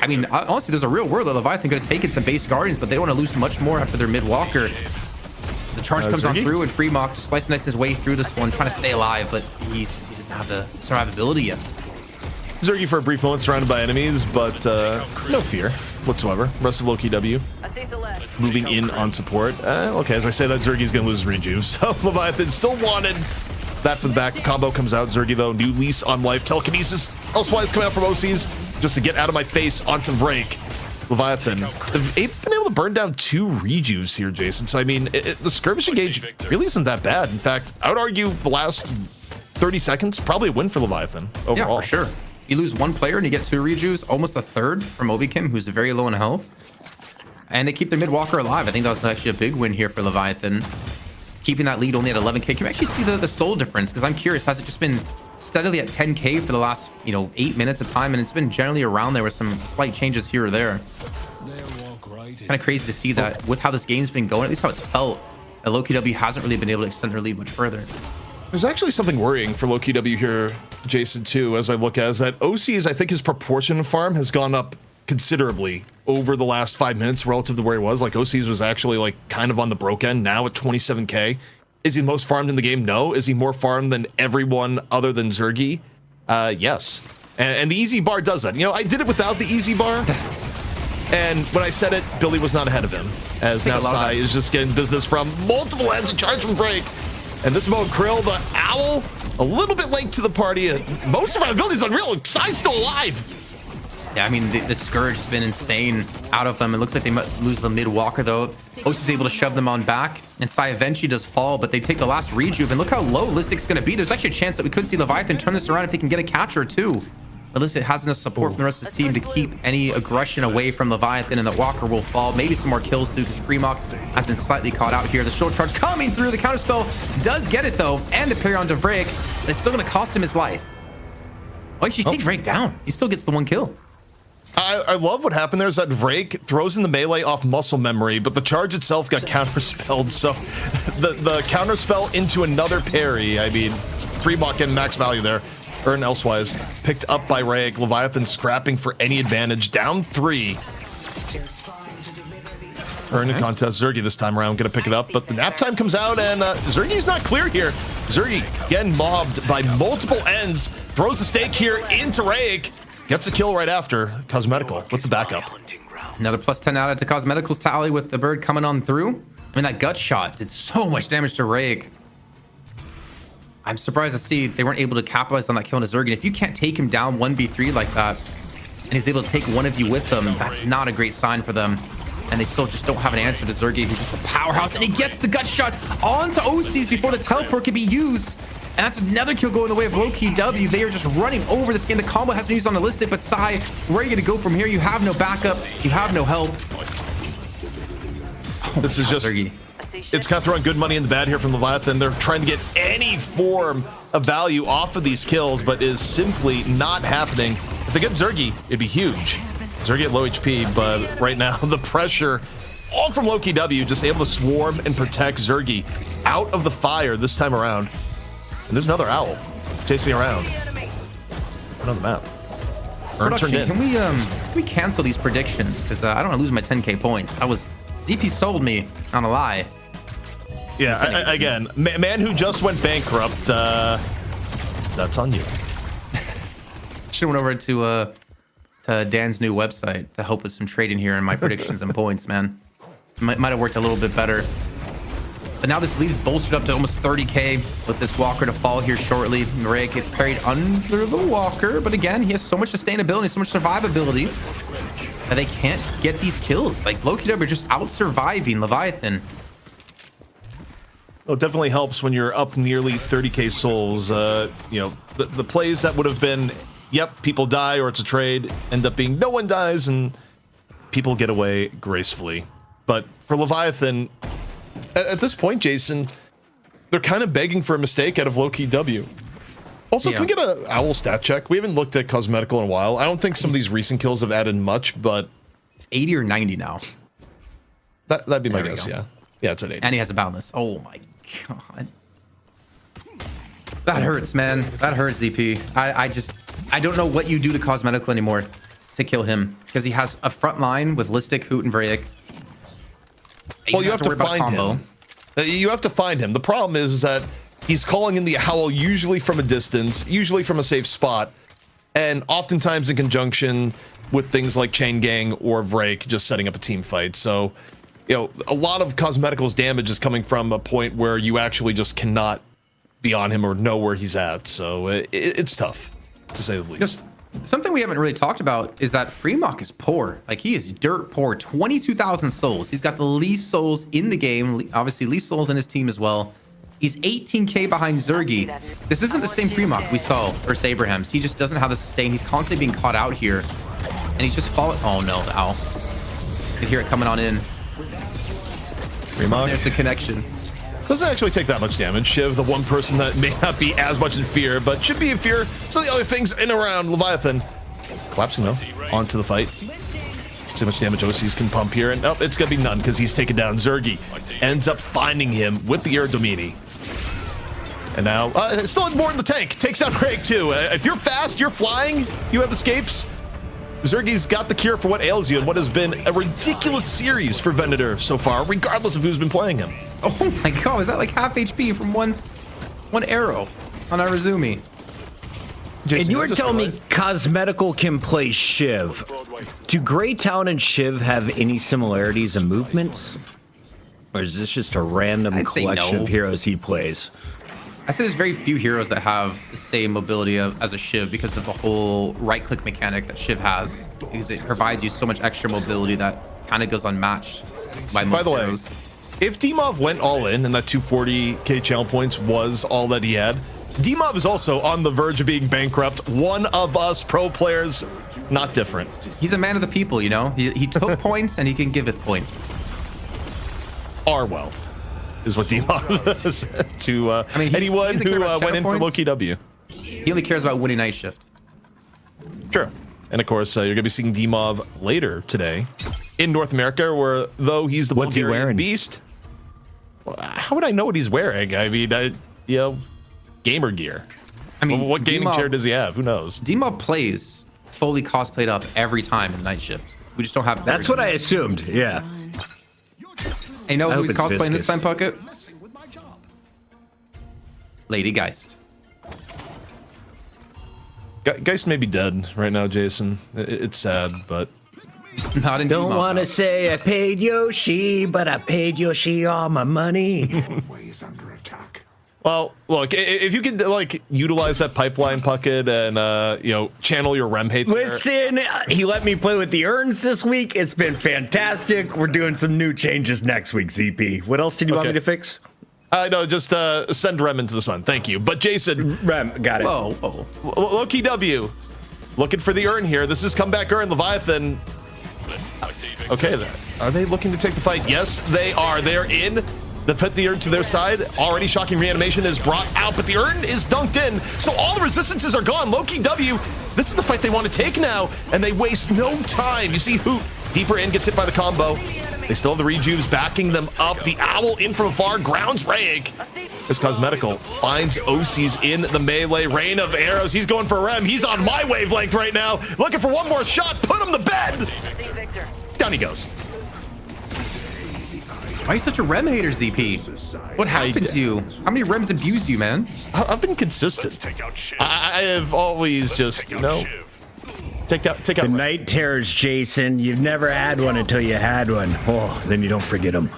Speaker 3: I mean, honestly, there's a real world that Leviathan could have taken some base guardians, but they don't want to lose much more after their mid walker. The charge comes on through, and Freemok just slicing his way through this one, trying to stay alive, but he doesn't have the survivability yet.
Speaker 5: Zergy for a brief moment surrounded by enemies, but no fear whatsoever. Rest of Lowkey W
Speaker 4: I see the left.
Speaker 5: moving in on support. Okay, as I say that, Zergy's gonna lose rejuve, so Leviathan still wanted that for the back. Combo comes out. Zergy, though, new lease on life. Telekinesis elsewise coming out from OCs just to get out of my face onto Vrake. Leviathan, they've been able to burn down 2 rejuves here, Jason. So, I mean, the skirmishing gauge really isn't that bad. In fact, I would argue the last 30 seconds, probably a win for Leviathan overall.
Speaker 3: Yeah, for sure. You lose 1 player and you get 2 rejuves, almost a third from Obikim, who's very low in health. And they keep their mid-walker alive. I think that was actually a big win here for Leviathan. Keeping that lead only at 11k. Can we actually see the soul difference? Because I'm curious, has it just been steadily at 10k for the last 8 minutes of time, and it's been generally around there with some slight changes here or there. Kind of crazy to see that with how this game's been going, at least how it's felt, that Lowkey W hasn't really been able to extend their lead much further.
Speaker 5: There's actually something worrying for Lowkey W here, Jason, too, as I look at, is that OC's, I think his proportion of farm has gone up considerably over the last 5 minutes relative to where he was. Like, OC's was actually like kind of on the broke end, now at 27k. Is he the most farmed in the game? No. Is he more farmed than everyone other than Zergy? Yes. And the easy bar does that. I did it without the easy bar. And when I said it, Billy was not ahead of him. As now Sai is just getting business from multiple ends, a charge from Break. And this mode, Krill, the Owl, a little bit late to the party. Most of our abilities unreal. Sai's still alive.
Speaker 3: Yeah, I mean, the Scourge has been insane out of them. It looks like they might lose the mid-walker, though. Otis is able to shove them on back, and Sai eventually does fall, but they take the last rejuve, and look how low Listic's going to be. There's actually a chance that we could see Leviathan turn this around if they can get a catcher, too. But Listic has enough support from the rest of his team to keep any aggression away from Leviathan, and the Walker will fall. Maybe some more kills, too, because Fremok has been slightly caught out here. The shoulder charge coming through. The counterspell does get it, though, and the parry onto Vrake, but it's still going to cost him his life. Oh, he takes Vrake down. He still gets the 1 kill.
Speaker 5: I love what happened there is that Vrake throws in the melee off muscle memory, but the charge itself got counterspelled. So the counterspell into another parry. I mean, Fremok getting max value there. Earn elsewise picked up by Rayek. Leviathan scrapping for any advantage. Down 3. Earn a contest. Zergy this time around gonna pick it up, but the nap time comes out and Zergy's not clear here. Zergy getting mobbed by multiple ends. Throws the stake here into Rayek. Gets a kill right after Cosmetical with the backup.
Speaker 3: Another plus 10 added to Cosmetical's tally with the bird coming on through. I mean, that gut shot did so much damage to Rayek. I'm surprised to see they weren't able to capitalize on that kill into Zergy. If you can't take him down 1v3 like that, and he's able to take one of you with them, that's not a great sign for them. And they still just don't have an answer to Zergy, who's just a powerhouse. And he gets the gut shot onto OCs before the teleport can be used. And that's another kill going the way of Lowkey W. They are just running over this game. The combo has been used on the listed, but Sai, where are you going to go from here? You have no backup. You have no help.
Speaker 5: This is just... It's kind of throwing good money in the bad here from Leviathan. They're trying to get any form of value off of these kills, but is simply not happening. If they get Zergy, it'd be huge. Zergy at low HP, but right now the pressure all from Lowkey W, just able to swarm and protect Zergy out of the fire this time around. And there's another owl chasing around. Another map.
Speaker 3: Can we cancel these predictions? Because I don't want to lose my 10k points. ZP sold me on a lie.
Speaker 5: Yeah, again, man who just went bankrupt. That's on you.
Speaker 3: Should have went over to Dan's new website to help with some trading here and my predictions and points, man. Might have worked a little bit better. But now this leaves bolstered up to almost 30k with this Walker to fall here shortly. Rayek gets parried under the Walker, but again, he has so much sustainability, so much survivability that they can't get these kills. Like, Lowkey W are just out-surviving Leviathan.
Speaker 5: Well, it definitely helps when you're up nearly 30k souls. You know, the plays that would have been, yep, people die or it's a trade, end up being no one dies and people get away gracefully. But for Leviathan, at this point, Jason, they're kind of begging for a mistake out of Lowkey W. Also, can we get an owl stat check? We haven't looked at Cosmetical in a while. I don't think some of these recent kills have added much, but...
Speaker 3: It's 80 or 90 now.
Speaker 5: That'd be my guess, yeah. Yeah, it's at 80.
Speaker 3: And he has a boundless. Oh my god. That hurts, man. That hurts, ZP. I don't know what you do to Cosmetical anymore to kill him. Because he has a front line with Listic, Hoot, and Vrayek.
Speaker 5: Well, you have to find him. You have to find him. The problem is that he's calling in the owl usually from a distance, usually from a safe spot. and oftentimes in conjunction with things like Chain Gang or Vrake just setting up a team fight. So, you know, a lot of Cosmetical's damage is coming from a point where you actually just cannot be on him or know where he's at. So it's tough, to say the least.
Speaker 3: Just something we haven't really talked about is that Fremok is poor. Like, he is dirt poor. 22,000 souls. He's got the least souls in the game. Obviously, least souls in his team as well. He's 18k behind Zergy. This isn't the same Fremok we saw versus Abrahams. He just doesn't have the sustain. He's constantly being caught out here. And he's just falling. Oh, no. Ow. You can hear it coming on in.
Speaker 5: Fremok.
Speaker 3: There's the connection.
Speaker 5: Doesn't actually take that much damage. Shiv, the one person that may not be as much in fear, but should be in fear. So the other things in and around Leviathan. Collapsing though, onto the fight. See how much damage OCs can pump here, and it's gonna be none because he's taken down. Zergy ends up finding him with the Domini. And now, still has more in the tank. Takes out Craig too. If you're fast, you're flying, you have escapes. Zergy's got the cure for what ails you, and what has been a ridiculous series for Venator so far, regardless of who's been playing him.
Speaker 3: Oh my god, is that like half HP from one arrow on Arizumi?
Speaker 1: And you were telling me Cosmetical can play Shiv. Do Greytown and Shiv have any similarities in movements? Or is this just a random
Speaker 3: I'd say
Speaker 1: collection
Speaker 3: no.
Speaker 1: of heroes he plays?
Speaker 3: I say there's very few heroes that have the same mobility as a Shiv because of the whole right-click mechanic that Shiv has. Because it provides you so much extra mobility that kind of goes unmatched by most
Speaker 5: the way,
Speaker 3: heroes.
Speaker 5: if Dimov went all in and that 240k channel points was all that he had, Dimov is also on the verge of being bankrupt. One of us pro players, not different.
Speaker 3: He's a man of the people, you know? He took points and he can give it points.
Speaker 5: Our wealth is what Dimov is to
Speaker 3: I mean,
Speaker 5: anyone
Speaker 3: he's
Speaker 5: who
Speaker 3: clear about
Speaker 5: went in
Speaker 3: shadow
Speaker 5: for
Speaker 3: points.
Speaker 5: Lowkey W.
Speaker 3: He only cares about winning Night Shift.
Speaker 5: Sure. And of course, you're going to be seeing Dimov later today in North America, where though he's the
Speaker 1: What's he
Speaker 5: Bulgarian
Speaker 1: wearing?
Speaker 5: beast. Well, how would I know what he's wearing? I mean, you know, gamer gear.
Speaker 3: I mean,
Speaker 5: What gaming chair does he have? Who knows?
Speaker 3: Dimov plays fully cosplayed up every time in Night Shift. We just don't have.
Speaker 1: That's what I assumed, yeah.
Speaker 3: I know
Speaker 1: I
Speaker 3: who
Speaker 1: hope
Speaker 3: he's
Speaker 1: it's
Speaker 3: cosplaying this
Speaker 1: viscous.
Speaker 3: time, Puckett? Lady Geist.
Speaker 5: Geist may be dead right now, Jason. It's sad, but
Speaker 3: Not in
Speaker 1: Don't
Speaker 3: Dimov,
Speaker 1: want to
Speaker 3: though.
Speaker 1: say I paid Yoshi, but I paid Yoshi all my money.
Speaker 7: Ways under attack.
Speaker 5: well, look, if you could like utilize that pipeline, Puckett, and you know, channel your rem hate there.
Speaker 1: Listen, he let me play with the urns this week. It's been fantastic. We're doing some new changes next week, ZP. What else did you want me
Speaker 5: Okay.
Speaker 1: to fix?
Speaker 5: No, just send rem into the sun. Thank you. But Jason,
Speaker 1: Rem, got it.
Speaker 3: Whoa, whoa.
Speaker 5: Lowkey W, looking for the urn here. This is comeback urn, Leviathan. Okay, then. Are they looking to take the fight? Yes, they are. They're in. They put the urn to their side. Already shocking reanimation is brought out, but the urn is dunked in. So all the resistances are gone. Lowkey W, this is the fight they want to take now, and they waste no time. You see who deeper in gets hit by the combo. They still have the rejuves backing them up. The owl in from afar grounds Rayek. This Cosmetical finds OCs in the melee. Rain of arrows. He's going for Rem. He's on my wavelength right now. Looking for one more shot. Put him to bed. Down he goes.
Speaker 3: Why are you such a Rem hater, ZP? What happened to you? How many Rems abused you, man?
Speaker 5: I've been consistent. I have always just, you know, take out.
Speaker 1: The night terrors, Jason. You've never had one until you had one. Oh, then you don't forget them.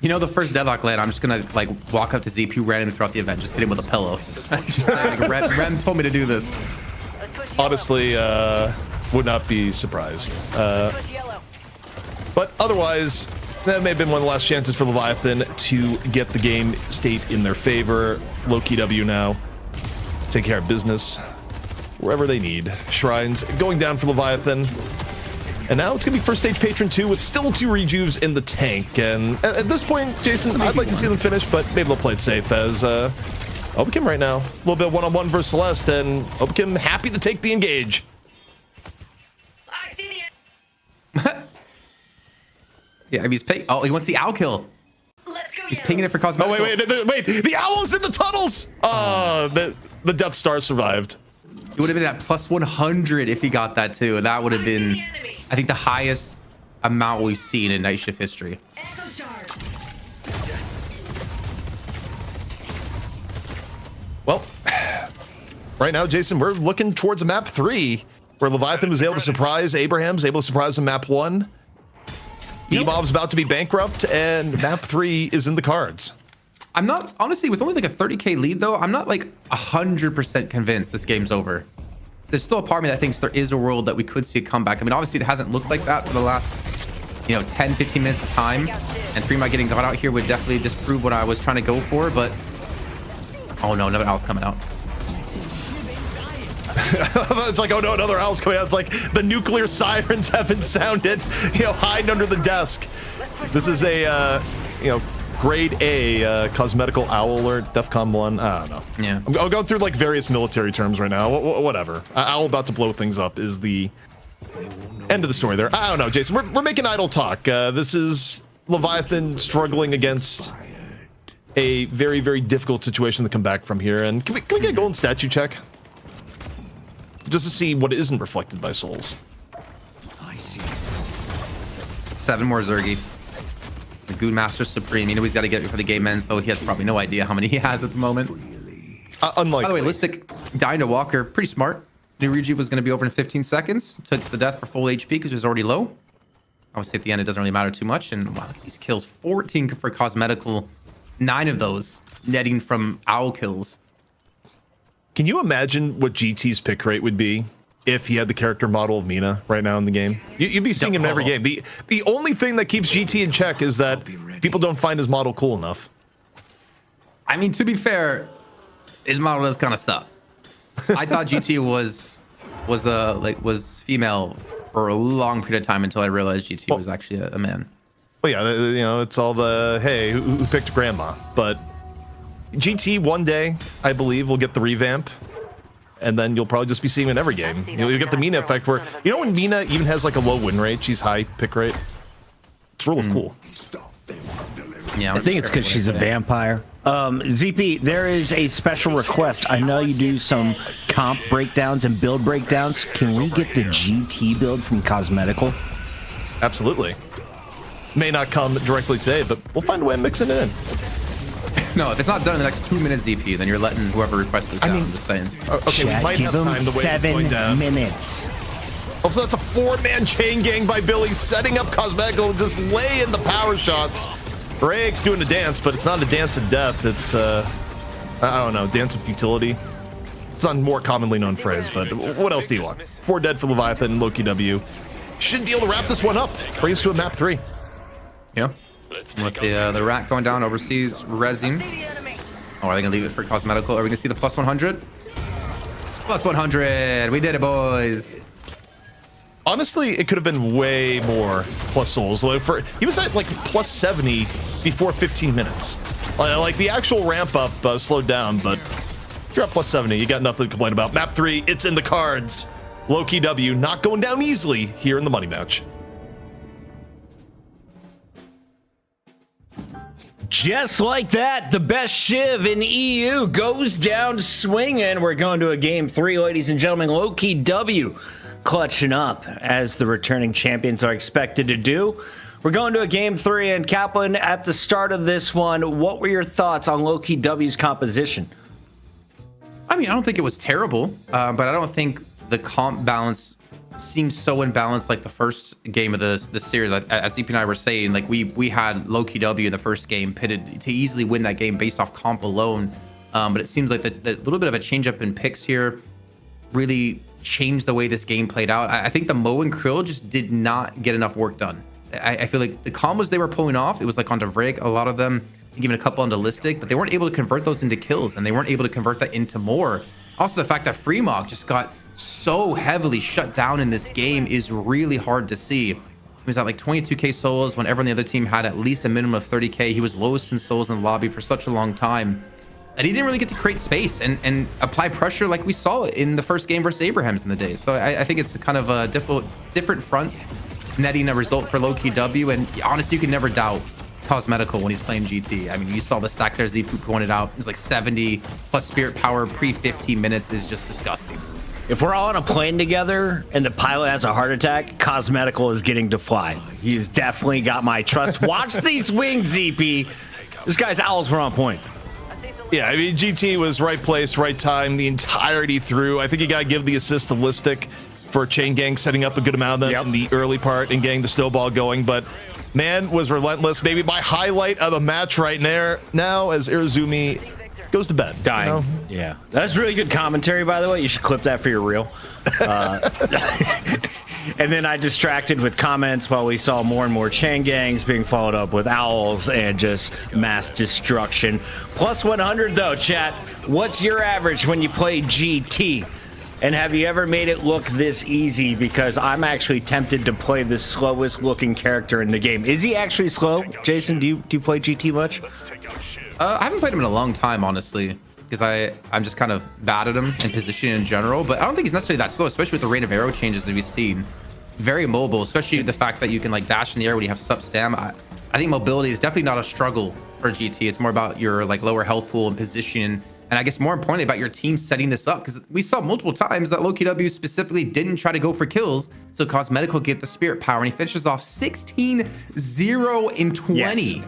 Speaker 3: You know, the first Deadlock land, I'm just gonna like walk up to ZP random throughout the event, just hit him with a pillow. Just say, like, Rem told me to do this.
Speaker 5: Honestly, would not be surprised. But otherwise, that may have been one of the last chances for Leviathan to get the game state in their favor. Lowkey W now take care of business wherever they need. Shrines going down for Leviathan. And now it's going to be first stage Patron 2 with still 2 rejuves in the tank. And at this point, Jason, I'd like to see them finish, but maybe they'll play it safe as Obakim right now. A little bit one-on-one versus Celeste, and Obakim happy to take the engage.
Speaker 4: I see the
Speaker 3: Yeah, I mean, he's paying. Oh, he wants the owl kill.
Speaker 4: Let's go.
Speaker 3: He's pinging it for cosmetic.
Speaker 5: Oh, wait. The owl's in the tunnels! The Death Star survived.
Speaker 3: It would have been at plus 100 if he got that too. That would have been, I think, the highest amount we've seen in Night Shift history.
Speaker 5: Well, right now, Jason, we're looking towards a map 3 where Leviathan was able to surprise Abraham's able to surprise in map 1. D-Mob's about to be bankrupt, and map 3 is in the cards.
Speaker 3: I'm not, honestly, with only like a 30k lead though, I'm not like 100% convinced this game's over. There's still a part of me that thinks there is a world that we could see a comeback. I mean, obviously it hasn't looked like that for the last, 10, 15 minutes of time. And Freemont getting got out here would definitely disprove what I was trying to go for, but... Oh no, another owl's coming out.
Speaker 5: It's like, oh no, another owl's coming out. It's like the nuclear sirens have been sounded, hiding under the desk. This is a, grade A cosmetical owl alert, DEFCON 1. I don't know.
Speaker 3: Yeah.
Speaker 5: I'm going through like various military terms right now. Whatever. Owl about to blow things up is the end of the story there. I don't know, Jason. We're making idle talk. This is Leviathan struggling against a very, very difficult situation to come back from here. And can we get a golden statue check? Just to see what isn't reflected by souls.
Speaker 7: I see.
Speaker 3: 7 more Zergy. The Goon Master Supreme. You know he's got to get it for the game ends, though he has probably no idea how many he has at the moment.
Speaker 5: Unlikely.
Speaker 3: By the way, Listic dying to Walker, pretty smart. New Ryuji was going to be over in 15 seconds. Took to the death for full HP because he was already low. I would say at the end it doesn't really matter too much. And wow, look at these kills. 14 for cosmetical. 9 of those netting from owl kills.
Speaker 5: Can you imagine what GT's pick rate would be if he had the character model of Mina right now in the game? You'd be seeing him in every game. The only thing that keeps GT in check is that people don't find his model cool enough.
Speaker 3: I mean, to be fair, his model does kind of suck. I thought GT was female for a long period of time until I realized GT was actually a man.
Speaker 5: Well, yeah, it's all the, hey, who picked grandma? But GT one day, I believe, will get the revamp. And then you'll probably just be seeing him in every game. You'll get the Mina effect where, when Mina even has like a low win rate, she's high pick rate. It's real cool.
Speaker 3: Yeah,
Speaker 1: I think it's because she's a vampire. ZP, there is a special request. I know you do some comp breakdowns and build breakdowns. Can we get the GT build from Cosmetical?
Speaker 5: Absolutely. May not come directly today, but we'll find a way of mixing it in.
Speaker 3: No, if it's not done in the next 2 minutes, ZP, then you're letting whoever requests this down. I'm just saying.
Speaker 5: Okay, we might have time the way it's going down.
Speaker 1: 7 minutes.
Speaker 5: Also, that's a 4-man chain gang by Billy, setting up Cosmetical, just laying the power shots. Rake's doing a dance, but it's not a dance of death. It's, I don't know, dance of futility. It's not a more commonly known phrase, but what else do you want? 4 dead for Leviathan and Lowkey W. Should be able to wrap this one up. Bring us to a map 3.
Speaker 3: Yeah. With the rat going down overseas, resin. Oh, are they gonna leave it for Cosmetical? Are we gonna see the plus 100? Plus 100. We did it, boys.
Speaker 5: Honestly, it could have been way more plus souls. He was at like plus 70 before 15 minutes. Like the actual ramp up slowed down, but if you're at plus 70, you got nothing to complain about. Map 3, it's in the cards. Lowkey W not going down easily here in the money match.
Speaker 1: Just like that, the best Shiv in EU goes down swinging. We're going to a game 3, ladies and gentlemen. Lowkey W clutching up as the returning champions are expected to do. We're going to a game 3, and Kaplan, at the start of this one, what were your thoughts on Lowkey W's composition?
Speaker 3: I mean, I don't think it was terrible, but I don't think the comp balance seems so imbalanced like the first game of the series. As EP and I were saying, like we had Lowkey W in the first game pitted to easily win that game based off comp alone, but it seems like the little bit of a change up in picks here really changed the way this game played out. I think the Mo and Krill just did not get enough work done. I feel like the combos they were pulling off, it was like onto Vrig, a lot of them, even a couple onto Listic, but they weren't able to convert those into kills, and they weren't able to convert that into more. Also, the fact that Freemont just got so heavily shut down in this game is really hard to see. He was at like 22k souls when everyone on the other team had at least a minimum of 30k. He was lowest in souls in the lobby for such a long time, and he didn't really get to create space and apply pressure like we saw in the first game versus Abraham's in the day. So I think it's kind of a different fronts netting a result for Lowkey W. And honestly, you can never doubt Cosmetical when he's playing GT. I mean, you saw the stack there, Zipu pointed out. It's like 70 plus spirit power pre 15 minutes is just disgusting.
Speaker 1: If we're all on a plane together and the pilot has a heart attack, Cosmetical is getting to fly. He's definitely got my trust. Watch these wings, ZP. This guy's owls were on point.
Speaker 5: Yeah, I mean, GT was right place, right time, the entirety through. I think you got to give the assist to Listic for Chain Gang setting up a good amount of them in the early part and getting the snowball going. But man was relentless. Maybe my highlight of the match right now as Irizumi goes to bed.
Speaker 1: Dying.
Speaker 5: You know?
Speaker 1: Yeah. That's really good commentary, by the way. You should clip that for your reel. And then I distracted with comments while we saw more and more chain gangs being followed up with owls and just mass destruction. Plus 100 though, chat. What's your average when you play GT? And have you ever made it look this easy? Because I'm actually tempted to play the slowest looking character in the game. Is he actually slow? Jason, do you play GT much?
Speaker 3: I haven't played him in a long time, honestly, because I'm just kind of bad at him in position in general. But I don't think he's necessarily that slow, especially with the rate of arrow changes that we've seen. Very mobile, especially the fact that you can like dash in the air when you have sup stam. I think mobility is definitely not a struggle for GT. It's more about your like lower health pool and position. And I guess more importantly about your team setting this up, because we saw multiple times that Lowkey W specifically didn't try to go for kills. So Cosmetical get the spirit power and he finishes off 16-0 in 20.
Speaker 1: Yes.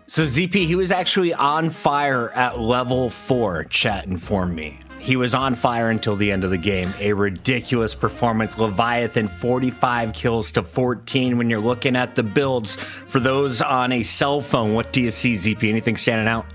Speaker 1: So ZP, he was actually on fire at level 4, chat informed me. He was on fire until the end of the game. A ridiculous performance. Leviathan, 45 kills to 14. When you're looking at the builds, for those on a cell phone, what do you see, ZP? Anything standing out?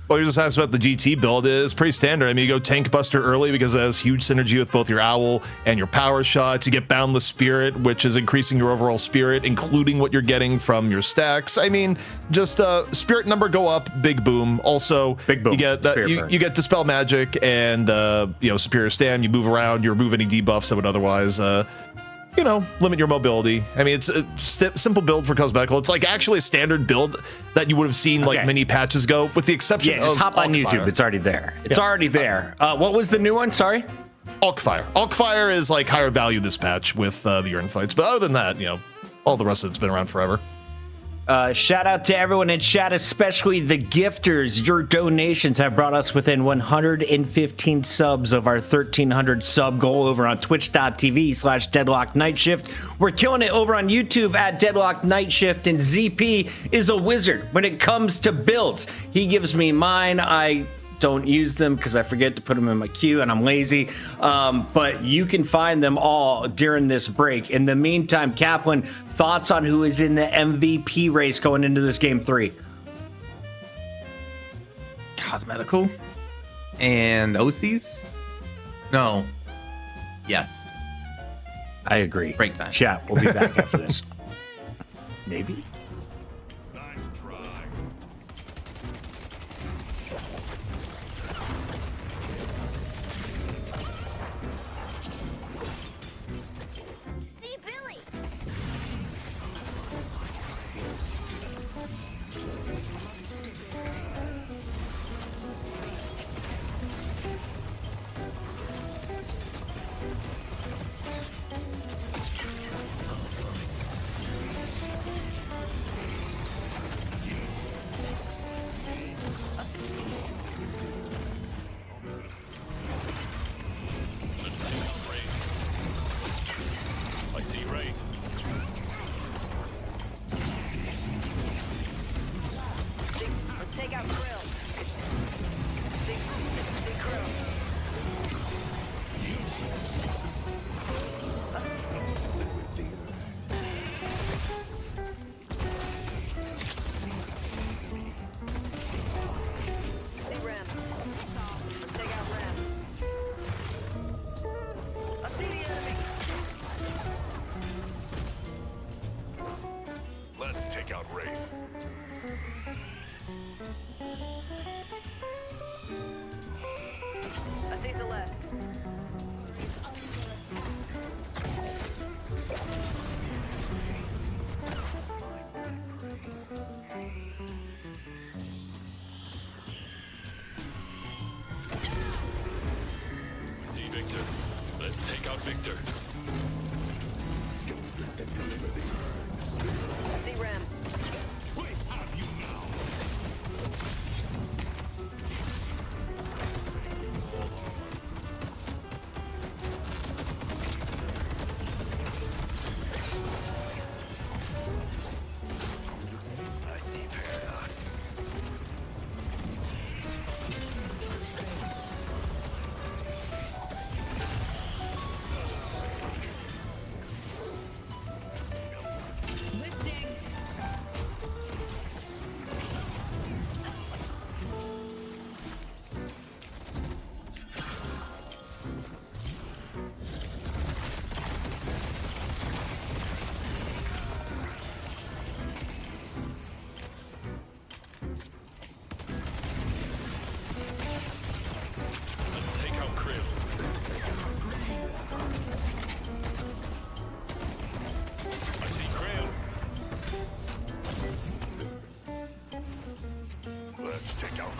Speaker 5: Well, you just asked about the GT build. Is pretty standard. I mean, you go Tank Buster early because it has huge synergy with both your Owl and your power shots. You get Boundless Spirit, which is increasing your overall spirit, including what you're getting from your stacks. I mean, just spirit number go up, big boom. Also,
Speaker 1: big boom.
Speaker 5: You get you get Dispel Magic and Superior Stand. You move around. You remove any debuffs that would otherwise limit your mobility. I mean, it's a simple build for Cosmetical. It's like actually a standard build that you would have seen like many patches ago, with the exception of
Speaker 1: just hop on
Speaker 5: Alkfire.
Speaker 1: YouTube. It's already there. It's already there. What was the new one? Sorry?
Speaker 5: Alkfire. Alkfire is like higher value this patch with the urn fights. But other than that, all the rest of it's been around forever.
Speaker 1: Shout out to everyone in chat, especially the gifters. Your donations have brought us within 115 subs of our 1,300 sub goal over on twitch.tv/Deadlock Night Shift. We're killing it over on YouTube at Deadlock Night Shift, and ZP is a wizard when it comes to builds. He gives me mine. I don't use them because I forget to put them in my queue and I'm lazy. But you can find them all during this break. In the meantime, Kaplan, thoughts on who is in the MVP race going into this game 3?
Speaker 3: Cosmetical and OCs? No. Yes.
Speaker 1: I agree.
Speaker 3: Break time.
Speaker 1: Chat, we'll be back after this. Maybe.
Speaker 8: Nice try.
Speaker 6: See Billy.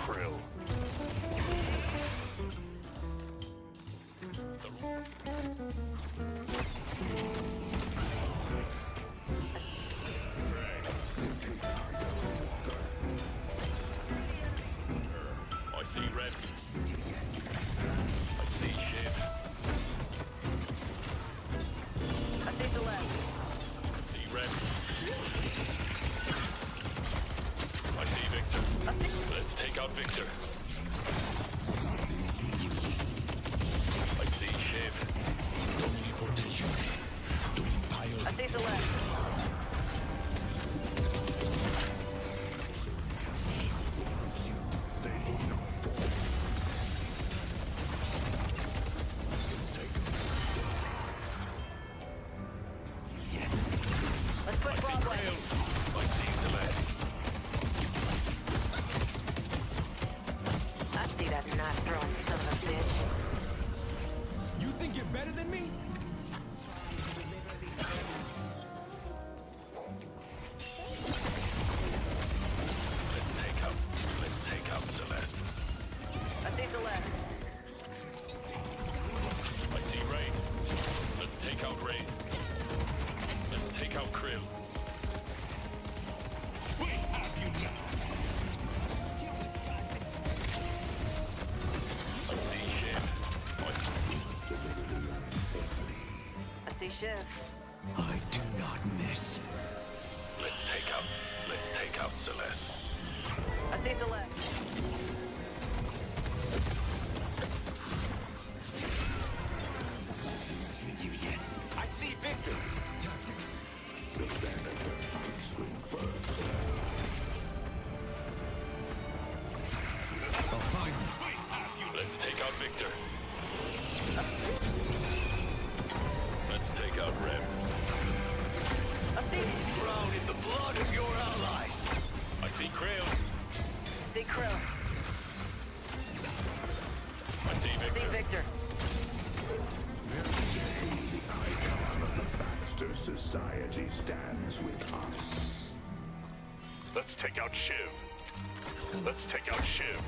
Speaker 8: Krill. I see red. I see shit.
Speaker 4: I see the left.
Speaker 8: See red. I see Victor. Let's take out Victor. I see Shiv.
Speaker 4: I see the left. Let's push Broadway.
Speaker 8: I see Celeste.
Speaker 4: I see that knife throwing son of a bitch.
Speaker 7: You think you're better than me?
Speaker 8: Let's take out Celeste.
Speaker 4: I see the left.
Speaker 8: I see Ray. Let's take out Ray. Let's take out Krill. We have you now. I see Shiv.
Speaker 4: I see Shiv.
Speaker 7: I do not miss.
Speaker 8: Let's take out Celeste.
Speaker 4: I see the left.
Speaker 8: I see Victor. Let's take out Victor. Let's take out Rem.
Speaker 4: I see.
Speaker 8: Drown in the blood of your ally. I see Krill.
Speaker 4: See Krill.
Speaker 8: I see
Speaker 4: See
Speaker 8: Victor.
Speaker 4: Victor.
Speaker 9: Baxter Society stands with us.
Speaker 8: Let's take out Shiv. Let's take out Shiv.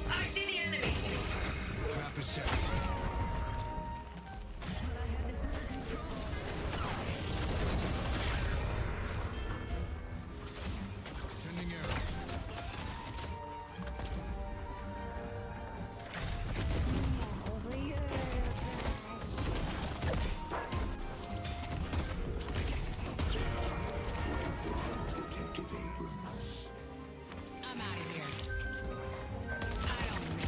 Speaker 4: I see the enemy.
Speaker 7: Trap is set. Sending arrows.
Speaker 9: Detective Abrams.
Speaker 6: I'm out of here. I don't know.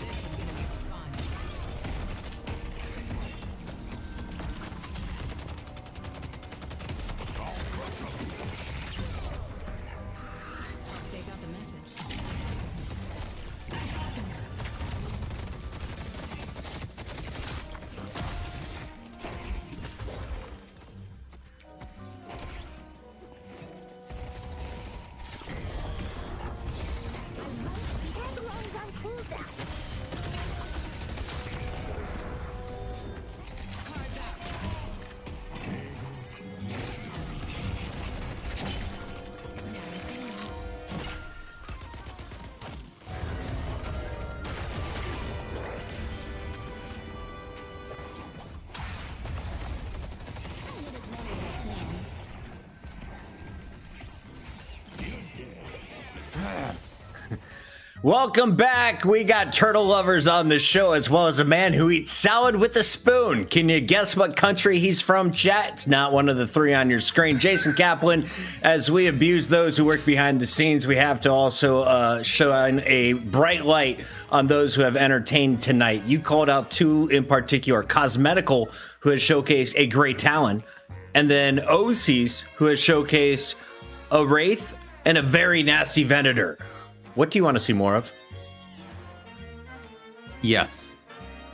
Speaker 6: This is gonna be fun. They got the message. Standalone's on cooldown. Cards out.
Speaker 1: Welcome back. We got turtle lovers on the show, as well as a man who eats salad with a spoon. Can you guess what country he's from, chat? It's not one of the three on your screen. Jason Kaplan. As we abuse those who work behind the scenes, we have to also shine a bright light on those who have entertained tonight. You called out two in particular, Cosmetical, who has showcased a great talent, and then OCs, who has showcased a Wraith and a very nasty Venator. What do you want to see more of?
Speaker 3: Yes.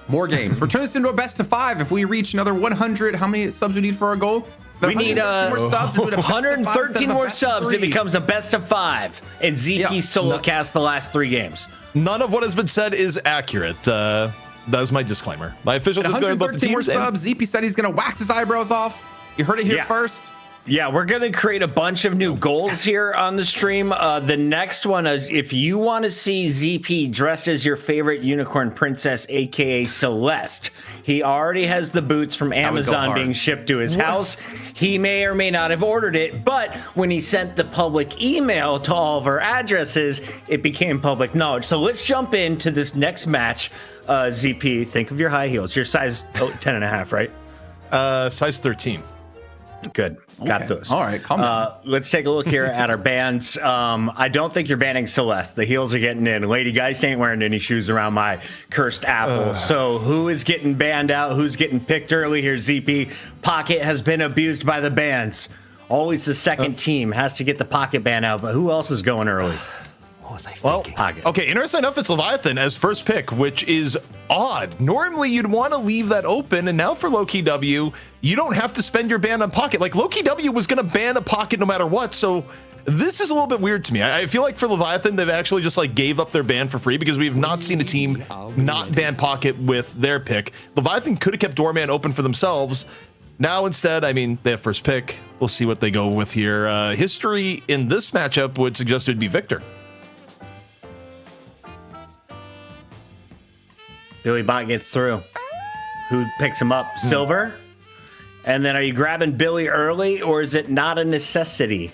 Speaker 3: More games. We're turning this into a best of 5. If we reach another 100, how many subs we need for our goal?
Speaker 1: We need
Speaker 3: 113 more subs. We'll do a best of 5
Speaker 1: 113
Speaker 3: instead of a
Speaker 1: more
Speaker 3: best of
Speaker 1: subs. It
Speaker 3: 3.
Speaker 1: becomes a best of 5. And ZP
Speaker 3: Yeah,
Speaker 1: solo
Speaker 3: no.
Speaker 1: cast the last 3 games.
Speaker 5: None of what has been said is accurate. That is my disclaimer. My official
Speaker 3: At
Speaker 5: disclaimer about the
Speaker 3: 113 more
Speaker 5: teams.
Speaker 3: subs, ZP said he's going to wax his eyebrows off. You heard it here
Speaker 1: Yeah.
Speaker 3: first.
Speaker 1: Yeah, we're going to create a bunch of new goals here on the stream. The next one is if you want to see ZP dressed as your favorite unicorn princess, aka Celeste. He already has the boots from
Speaker 3: would go
Speaker 1: Amazon
Speaker 3: hard.
Speaker 1: being shipped to his house. He may or may not have ordered it, but when he sent the public email to all of our addresses, it became public knowledge. So let's jump into this next match. ZP, think of your high heels. Your size 10 and a half, right?
Speaker 5: Size 13.
Speaker 1: Good. Got
Speaker 3: Okay.
Speaker 1: those.
Speaker 3: All right, calm down.
Speaker 1: Let's take a look here at our bans. I don't think you're banning Celeste. The heels are getting in. Lady Geist ain't wearing any shoes around my cursed apple. So who is getting banned out? Who's getting picked early here, ZP? Pocket has been abused by the bans. Always the second team has to get the Pocket ban out, but who else is going early?
Speaker 2: What was I
Speaker 5: Well,
Speaker 2: thinking?
Speaker 1: Pocket.
Speaker 5: okay, interesting enough, it's Leviathan as first pick, which is odd. Normally, you'd want to leave that open, and now for Lowkey W, you don't have to spend your ban on Pocket. Like, Lowkey W was going to ban a Pocket no matter what, so this is a little bit weird to me. I feel like for Leviathan, they've actually just, like, gave up their ban for free because we have not seen a team not ban Pocket with their pick. Leviathan could have kept Doorman open for themselves. Now, instead, I mean, they have first pick. We'll see what they go with here. History in this matchup would suggest it would be Victor.
Speaker 1: Billy Bot gets through. Who picks him up? Silver? And then are you grabbing Billy early, or is it not a necessity?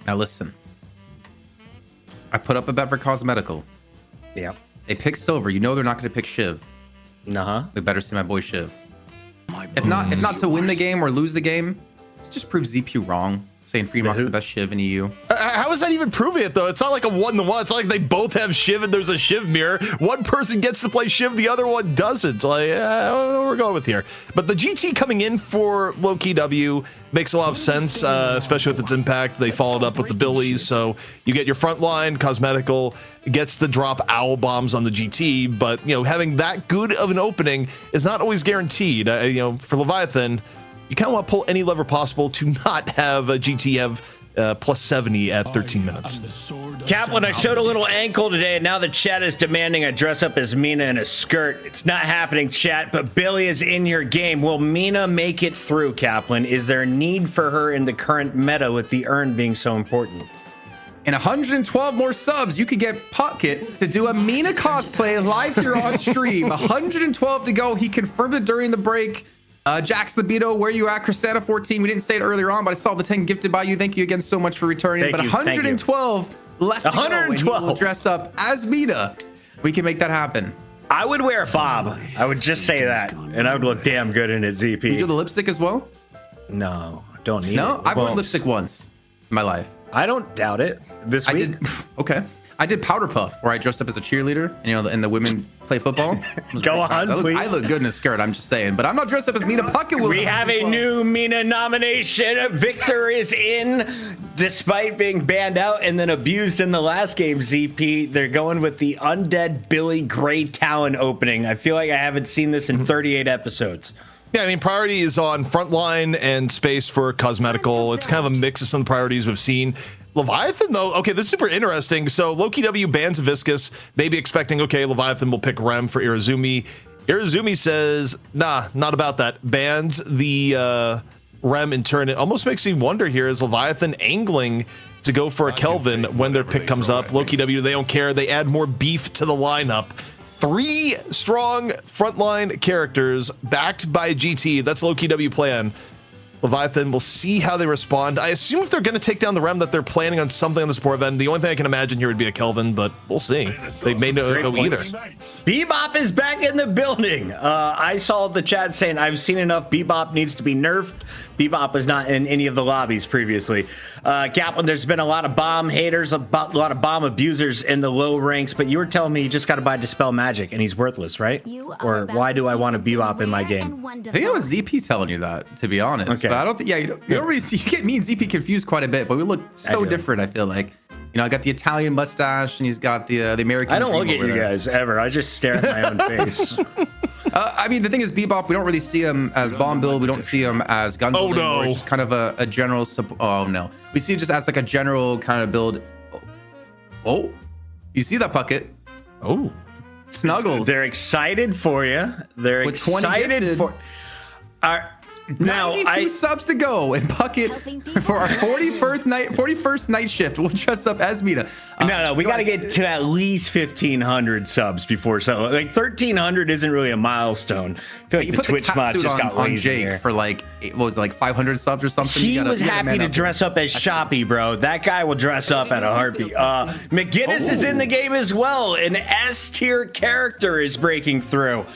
Speaker 3: Now listen. I put up a bet for Cosmetical.
Speaker 1: Yeah.
Speaker 3: They pick Silver. You know they're not going to pick Shiv.
Speaker 1: Uh-huh.
Speaker 3: We better see my boy Shiv. If not to win the game or lose the game, let's just prove ZP wrong. Saying Freemock's the best Shiv in EU.
Speaker 5: How is that even proving it, though? It's not like a 1-to-1. It's not like they both have Shiv and there's a Shiv mirror. One person gets to play Shiv, the other one doesn't. Like, I don't know what we're going with here. But the GT coming in for Lowkey W makes a lot of sense, especially with its impact. They followed up with the Billies, so you get your front line. Cosmetical gets to drop owl bombs on the GT, but having that good of an opening is not always guaranteed. For Leviathan, you kind of want to pull any lever possible to not have a GT have plus 70 at 13 minutes.
Speaker 1: Kaplan, I showed a little ankle today, and now the chat is demanding I dress up as Mina in a skirt. It's not happening, chat, but Billy is in your game. Will Mina make it through, Kaplan? Is there a need for her in the current meta with the urn being so important?
Speaker 3: In 112 more subs, you could get Pocket to do a Mina cosplay live here on stream. 112 to go. He confirmed it during the break. Jax Libido, where you at? Chrisana 14. We didn't say it earlier on, but I saw the 10 gifted by you. Thank you again so much for returning.
Speaker 1: Thank
Speaker 3: but
Speaker 1: you,
Speaker 3: 112 left to go, and he will dress up as Mina. We can make that happen.
Speaker 1: I would wear a bob. I would just say that, and I would look damn good in it, ZP.
Speaker 3: You do the lipstick as well?
Speaker 1: No, don't need it.
Speaker 3: No, I've worn
Speaker 1: Bumps.
Speaker 3: lipstick once in my life.
Speaker 1: I don't doubt it. This
Speaker 3: I
Speaker 1: week.
Speaker 3: did. Okay. I did Powder Puff, where I dressed up as a cheerleader, and the women play football. It was
Speaker 1: Go
Speaker 3: great.
Speaker 1: on,
Speaker 3: I
Speaker 1: please.
Speaker 3: I look good in a skirt, I'm just saying. But I'm not dressed up as Mina. Pocket will.
Speaker 1: We have a new Mina nomination. Victor is in, despite being banned out and then abused in the last game, ZP. They're going with the Undead Billy Gray Talon opening. I feel like I haven't seen this in 38 episodes.
Speaker 5: Yeah, I mean, priority is on frontline and space for Cosmetical. It's kind of a mix of some priorities we've seen. Leviathan, though, okay, this is super interesting. So Lowkey W bans Viscus, maybe expecting, okay, Leviathan will pick Rem for Irizumi. Irizumi says, nah, not about that. Bans the Rem in turn. It almost makes me wonder here, is Leviathan angling to go for a Kelvin when their pick comes up? Lowkey W, they don't care. They add more beef to the lineup. 3 strong frontline characters backed by GT. That's Lowkey W plan. Leviathan, we'll see how they respond. I assume if they're going to take down the Rem that they're planning on something on the support event. The only thing I can imagine here would be a Kelvin, but we'll see. They may not go either.
Speaker 1: Bebop is back in the building. I saw the chat saying, I've seen enough. Bebop needs to be nerfed. Bebop was not in any of the lobbies previously. Kaplan, there's been a lot of bomb haters, a lot of bomb abusers in the low ranks, but you were telling me you just got to buy Dispel Magic and he's worthless, right? Or why do I want a Bebop in my game?
Speaker 3: I think it was ZP telling you that, to be honest.
Speaker 1: Okay.
Speaker 3: But I don't think, you don't really see, you get me and ZP confused quite a bit, but we look so different, I feel like. I got the Italian mustache and he's got the American.
Speaker 1: I don't
Speaker 3: dream
Speaker 1: look at
Speaker 3: over
Speaker 1: you
Speaker 3: there.
Speaker 1: guys ever. I just stare at my own face.
Speaker 3: I mean, the thing is, Bebop, we don't really see him as bomb build. We don't see him as gun build.
Speaker 5: no.
Speaker 3: It's just kind of a general. Oh no, we see it just as like a general kind of build. Oh, You see that bucket?
Speaker 5: Oh.
Speaker 3: Snuggles.
Speaker 1: They're excited for you. They're
Speaker 3: With 20
Speaker 1: excited
Speaker 3: gifted.
Speaker 1: for. Now
Speaker 3: 92 subs to go, and Bucket for our 41st night shift. We'll dress up as Mita.
Speaker 1: No, we got to get to at least 1,500 subs before so. Like 1,300 isn't really a milestone. I feel like
Speaker 3: You
Speaker 1: the
Speaker 3: put
Speaker 1: Twitch
Speaker 3: the
Speaker 1: mod
Speaker 3: catsuit
Speaker 1: just got
Speaker 3: on
Speaker 1: lazy
Speaker 3: Jake
Speaker 1: there.
Speaker 3: for like, what was it, like 500 subs or something?
Speaker 1: He
Speaker 3: You gotta-
Speaker 1: was
Speaker 3: you gotta
Speaker 1: happy
Speaker 3: man
Speaker 1: to
Speaker 3: up.
Speaker 1: dress up as Shoppy, bro. That guy will dress up at a heartbeat. McGinnis is in the game as well. An S tier character is breaking through.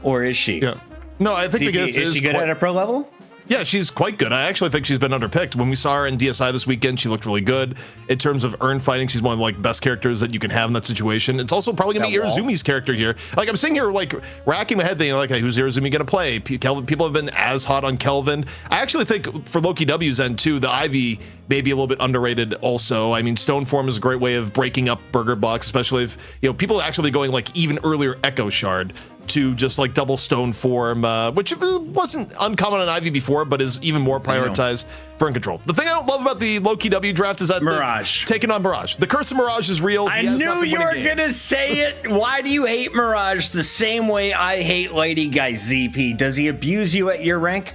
Speaker 1: Or is she?
Speaker 5: Yeah. No, I think
Speaker 1: Is
Speaker 5: is
Speaker 1: she good
Speaker 5: quite-
Speaker 1: at a pro level?
Speaker 5: Yeah, she's quite good. I actually think she's been underpicked. When we saw her in DSI this weekend, she looked really good. In terms of earn fighting, she's one of the like best characters that you can have in that situation. It's also probably gonna be
Speaker 1: That wall.
Speaker 5: Irazumi's character here. Like I'm sitting here like racking my head thinking like, hey, who's Irazumi gonna play? People have been as hot on Kelvin. I actually think for Lowkey W's end too, the Ivy may be a little bit underrated also. I mean, Stone Form is a great way of breaking up Burger Box, especially if people actually going like even earlier Echo Shard to just like double Stone Form, which wasn't uncommon on Ivy before, but is even more prioritized for in control. The thing I don't love about the Lowkey W draft is that
Speaker 1: Mirage.
Speaker 5: taking on Mirage. The curse of Mirage is real.
Speaker 1: I
Speaker 5: He has
Speaker 1: knew
Speaker 5: nothing
Speaker 1: you were
Speaker 5: winning games.
Speaker 1: gonna say it. Why do you hate Mirage the same way I hate Lady Guy ZP? Does he abuse you at your rank?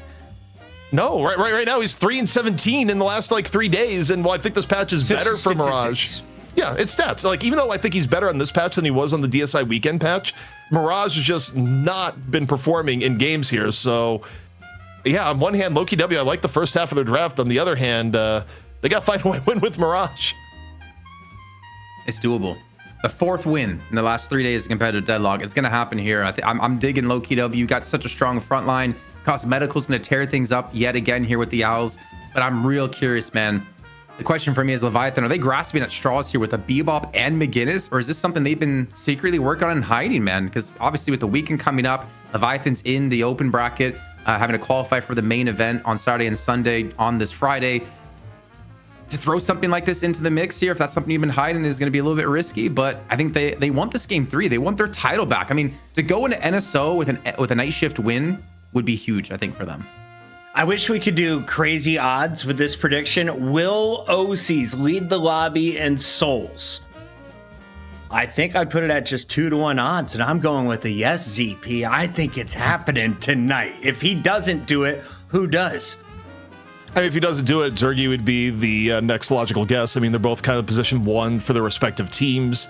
Speaker 5: No, right now he's 3-17 in the last like 3 days, and well, I think this patch is better for Mirage. Yeah, it's stats. Like even though I think he's better on this patch than he was on the DSI weekend patch, Mirage has just not been performing in games here. So yeah, on one hand, Lowkey W, I like the first half of their draft. On the other hand, they got to find a way to win with Mirage.
Speaker 3: It's doable. The 4th win in the last 3 days of competitive Deadlock. It's going to happen here. I'm digging Lowkey W. Got such a strong front line. Cosmetical's going to tear things up yet again here with the Owls. But I'm real curious, man. The question for me is Leviathan, are they grasping at straws here with a Bebop and McGinnis? Or is this something they've been secretly working on and hiding, man? Because obviously with the weekend coming up, Leviathan's in the open bracket, having to qualify for the main event on Saturday and Sunday on this Friday. To throw something like this into the mix here, if that's something you've been hiding, is going to be a little bit risky. But I think they want this game 3. They want their title back. I mean, to go into NSO with a night shift win would be huge, I think, for them.
Speaker 1: I wish we could do crazy odds with this prediction. Will OCs lead the lobby in souls? I think I'd put it at just 2-1 odds, and I'm going with a yes, ZP. I think it's happening tonight. If he doesn't do it, who does?
Speaker 5: I mean, if he doesn't do it, Zergy would be the next logical guess. I mean, they're both kind of position 1 for their respective teams.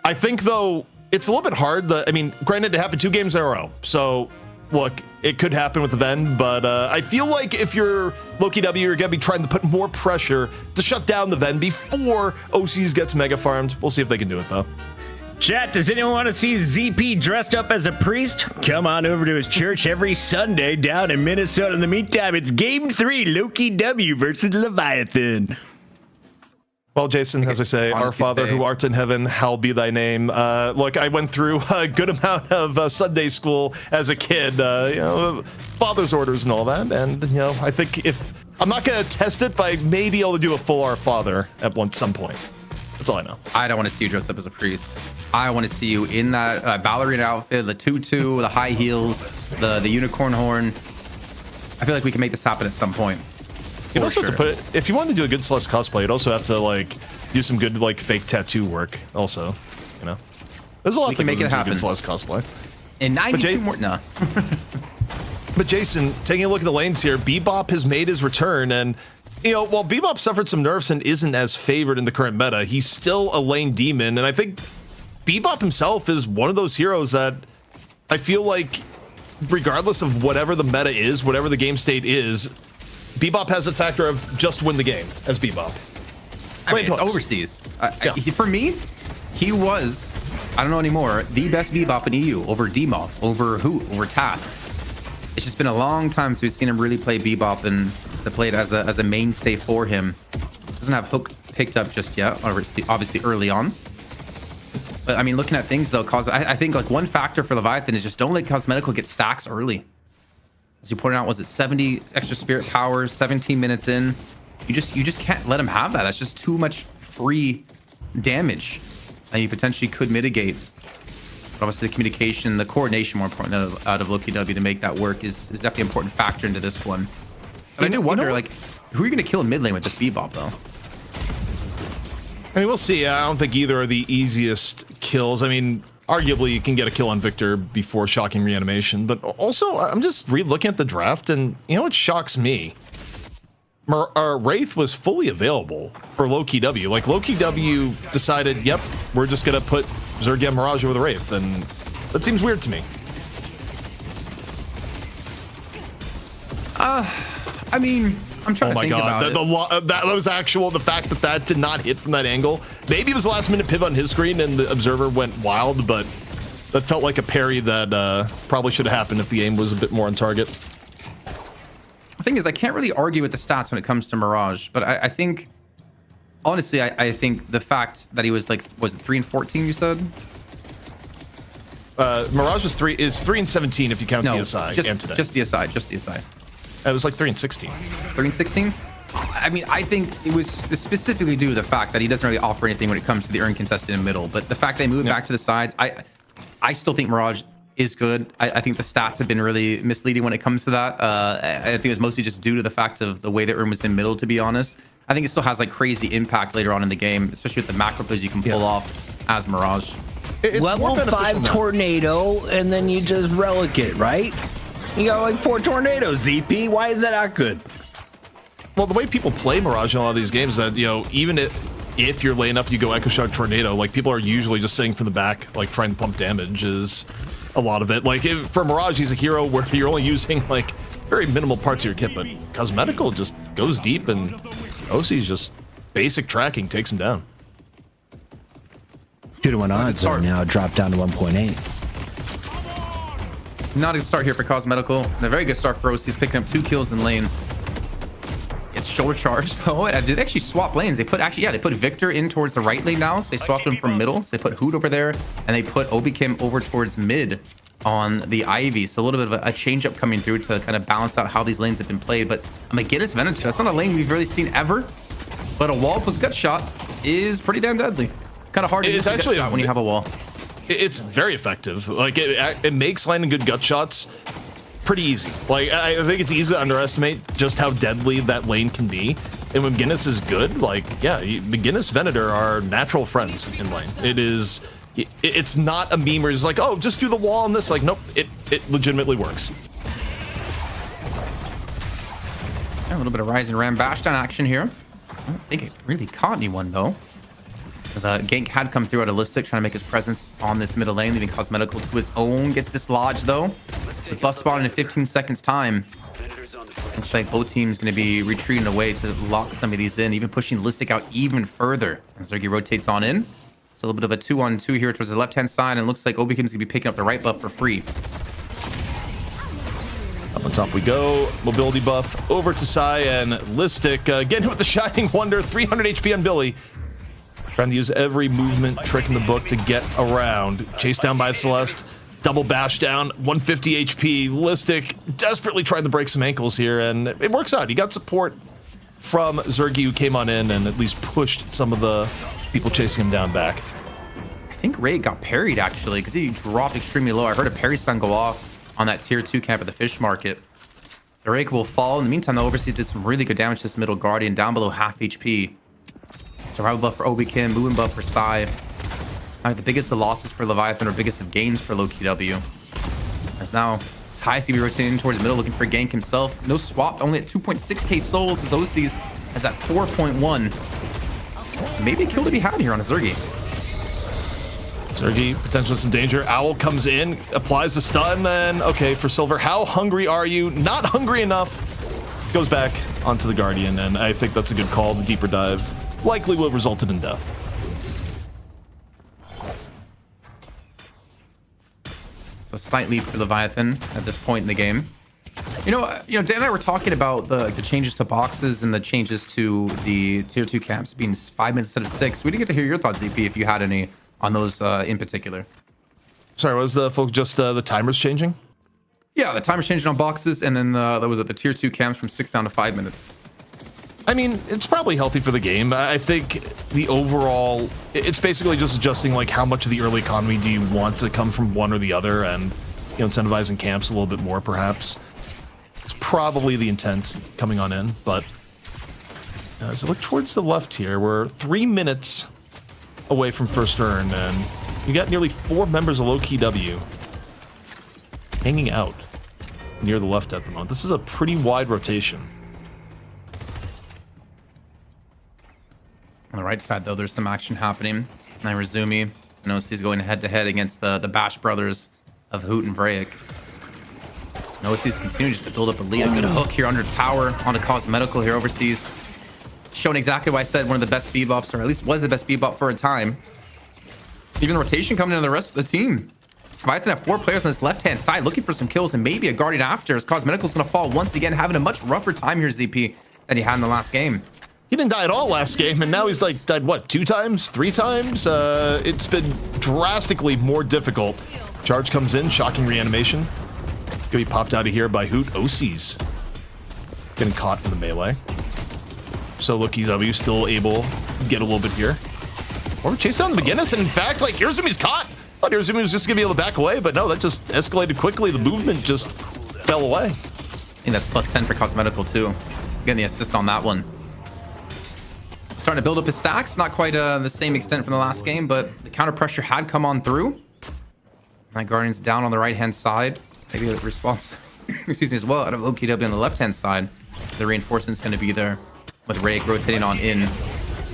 Speaker 5: I think, though, it's a little bit hard. I mean, granted, it happened 2 games in a row. So, look, it could happen with the Ven, but I feel like if you're Lowkey W, you're going to be trying to put more pressure to shut down the Ven before OCs gets mega farmed. We'll see if they can do it, though.
Speaker 1: Chat, does anyone want to see ZP dressed up as a priest? Come on over to his church every Sunday down in Minnesota. In the meantime, it's Game 3, Lowkey W versus Leviathan.
Speaker 5: Well, Jason, as I say, our Father who art in heaven, hallowed be thy name. Look, I went through a good amount of Sunday school as a kid, father's orders and all that. And, I think if I'm not going to test it, but I may be able to do a full Our Father at some point. That's all I know.
Speaker 3: I don't want to see you dressed up as a priest. I want to see you in that ballerina outfit, the tutu, the high heels, the unicorn horn. I feel like we can make this happen at some point.
Speaker 5: You'd also have to put it, if you wanted to do a good Celeste cosplay, you'd also have to like do some good like fake tattoo work. Also, there's a lot
Speaker 3: We can make it happen.
Speaker 5: Good Celeste cosplay.
Speaker 3: In 92 more, no.
Speaker 5: But Jason, taking a look at the lanes here, Bebop has made his return, and while Bebop suffered some nerfs and isn't as favored in the current meta, he's still a lane demon, and I think Bebop himself is one of those heroes that I feel like, regardless of whatever the meta is, whatever the game state is, Bebop has the factor of just win the game as Bebop.
Speaker 3: I mean, it's overseas. For me, he was, I don't know anymore, the best Bebop in EU over Dmop, over TAS. It's just been a long time since we've seen him really play Bebop and to play it as a mainstay for him. Doesn't have Hook picked up just yet, obviously early on. But I mean, looking at things though, I think like one factor for Leviathan is just don't let Cosmetical get stacks early. As you pointed out, was it 70 extra spirit powers, 17 minutes in? You just can't let him have that. That's just too much free damage that you potentially could mitigate. But obviously the communication, the coordination, more important out of Lowkey W to make that work is definitely an important factor into this one. But I do wonder, like, who are you going to kill in mid lane with this Bebop, though?
Speaker 5: I mean, we'll see. I don't think either are the easiest kills. I mean, arguably you can get a kill on Victor before shocking reanimation, but also I'm just looking at the draft, and you know what shocks me? Wraith was fully available for Lowkey W. Like, Lowkey W decided, yep, we're just gonna put Zergia and Mirage over the Wraith, and that seems weird to me.
Speaker 3: I mean, I'm trying to think about it.
Speaker 5: That was actual. The fact that that did not hit from that angle. Maybe it was a last minute pivot on his screen and the observer went wild, but that felt like a parry that probably should have happened if the aim was a bit more on target.
Speaker 3: The thing is, I can't really argue with the stats when it comes to Mirage, but I think, honestly, I think the fact that he was like, was it 3 and 14? You said?
Speaker 5: Mirage was 3 and 17 if you count DSI
Speaker 3: just,
Speaker 5: and today.
Speaker 3: just DSI.
Speaker 5: It was like 3 and 16.
Speaker 3: 3 and 16? I mean, I think it was specifically due to the fact that he doesn't really offer anything when it comes to the urn contested in the middle. But the fact they moved back to the sides, I still think Mirage is good. I think the stats have been really misleading when it comes to that. I think it was mostly just due to the fact of the way the urn was in middle, to be honest. I think it still has like crazy impact later on in the game, especially with the macro plays you can pull off as Mirage.
Speaker 5: It's
Speaker 1: Level 5 tornado, and then you just relic it, right? You got like 4 tornadoes, ZP. Why is that not good?
Speaker 5: Well, the way people play Mirage in a lot of these games, that, you know, even if you're late enough, you go Echo Shock Tornado, like, people are usually just sitting from the back, like, trying to pump damage is a lot of it. Like, for Mirage, he's a hero where you're only using, like, very minimal parts of your kit, but Cosmetical just goes deep, and OC's just basic tracking takes him down.
Speaker 1: 2-to-1 odds are now dropped down to 1.8.
Speaker 3: Not a good start here for Cosmetical. And a very good start for OC. He's picking up 2 kills in lane. It's shoulder charge though. Did they actually swap lanes? They put they put Victor in towards the right lane now. So they swapped him from middle. So they put Hoot over there, and they put Obi-Kim over towards mid on the Ivy. So a little bit of a change up coming through to kind of balance out how these lanes have been played. But I'm gonna get his Venator. That's not a lane we've really seen ever. But a wall plus gut shot is pretty damn deadly. Kind of hard to miss a gut shot when you have a wall.
Speaker 5: It's very effective. Like, it makes landing good gut shots pretty easy. Like, I think it's easy to underestimate just how deadly that lane can be. And when McGinnis is good, like, yeah, McGinnis Venator are natural friends in lane. It's not a meme where it's like, oh, just do the wall on this. Like, nope, it legitimately works.
Speaker 3: A little bit of Rise and Ram bashdown action here. I don't think it really caught anyone though. As Gank had come through at Holistic, trying to make his presence on this middle lane, leaving Cosmetical to his own. Gets dislodged though. The buff spawn in 15 seconds time. Looks like both teams going to be retreating away to lock some of these in, even pushing Holistic out even further. As Zergi rotates on in. It's a little bit of a 2-on-2 here towards the left-hand side, and it looks like Obi-Kim's going to be picking up the right buff for free.
Speaker 5: Up on top we go. Mobility buff over to Sai, and Listic getting hit with the Shining Wonder. 300 HP on Billy. Trying to use every movement trick in the book to get around. Chased down by Celeste. Double bash down. 150 HP. Listic desperately trying to break some ankles here, and it works out. He got support from Zergi, who came on in and at least pushed some of the people chasing him down back.
Speaker 3: I think Ray got parried actually, because he dropped extremely low. I heard a parry stun go off on that tier 2 camp at the fish market. The Rake will fall. In the meantime, the Overseas did some really good damage to this middle Guardian, down below half HP. Survival buff for Obi-Kim, movement buff for Sai. The biggest of losses for Leviathan, or biggest of gains for Lowkey W. As now, it's highest to be rotating towards the middle, looking for Gank himself. No swap, only at 2.6k souls as OC's has at 4.1. Maybe a kill to be had here on a Zergi.
Speaker 5: Zergi, potentially some danger. Owl comes in, applies the stun, then, okay, for Silver, how hungry are you? Not hungry enough. Goes back onto the Guardian, and I think that's a good call. The deeper dive likely would have resulted in death.
Speaker 3: So a slight lead for Leviathan at this point in the game. You know, Dan and I were talking about the changes to boxes and the changes to the tier 2 camps being 5 minutes instead of 6. We didn't get to hear your thoughts, ZP, if you had any on those in particular.
Speaker 5: Sorry, was the folks just the timers changing?
Speaker 3: Yeah, the timer's changing on boxes, and then that was at the tier 2 camps from 6 down to 5 minutes.
Speaker 5: I mean, it's probably healthy for the game. I think the overall, it's basically just adjusting like how much of the early economy do you want to come from one or the other, and incentivizing camps a little bit more, perhaps. It's probably the intent coming on in, but as I look towards the left here, we're 3 minutes away from first urn, and you got nearly 4 members of Lowkey W hanging out near the left at the moment. This is a pretty wide rotation.
Speaker 3: On the right side, though, there's some action happening. Nairuzumi, Nosi's going head-to-head against the Bash brothers of Hoot and Vraic. Nosi's continuing to build up a lead. A good hook here under tower onto Cosmetical here overseas. Showing exactly why I said one of the best bebops, or at least was the best bebop for a time. Even rotation coming into the rest of the team. Leviathan have 4 players on this left-hand side looking for some kills and maybe a Guardian after, as Cosmetical's going to fall once again, having a much rougher time here, ZP, than he had in the last game.
Speaker 5: He didn't die at all last game, and now he's like died, what, 2 times, 3 times? It's been drastically more difficult. Charge comes in, shocking reanimation. Gonna be popped out of here by Hoot. OC's getting caught in the melee. So Lowkey W still able to get a little bit here. Or chase down McGinnis, and in fact, like, Nairzumi's caught. I thought Nairuzumi was just gonna be able to back away, but no, that just escalated quickly. The movement just fell away.
Speaker 3: I think that's plus 10 for Cosmetical too. Getting the assist on that one. Starting to build up his stacks. Not quite the same extent from the last game, but the counter pressure had come on through. That Guardian's down on the right-hand side. Maybe a response, excuse me, as well, out of Lowkey W on the left-hand side. The reinforcement's going to be there with Rake rotating on in.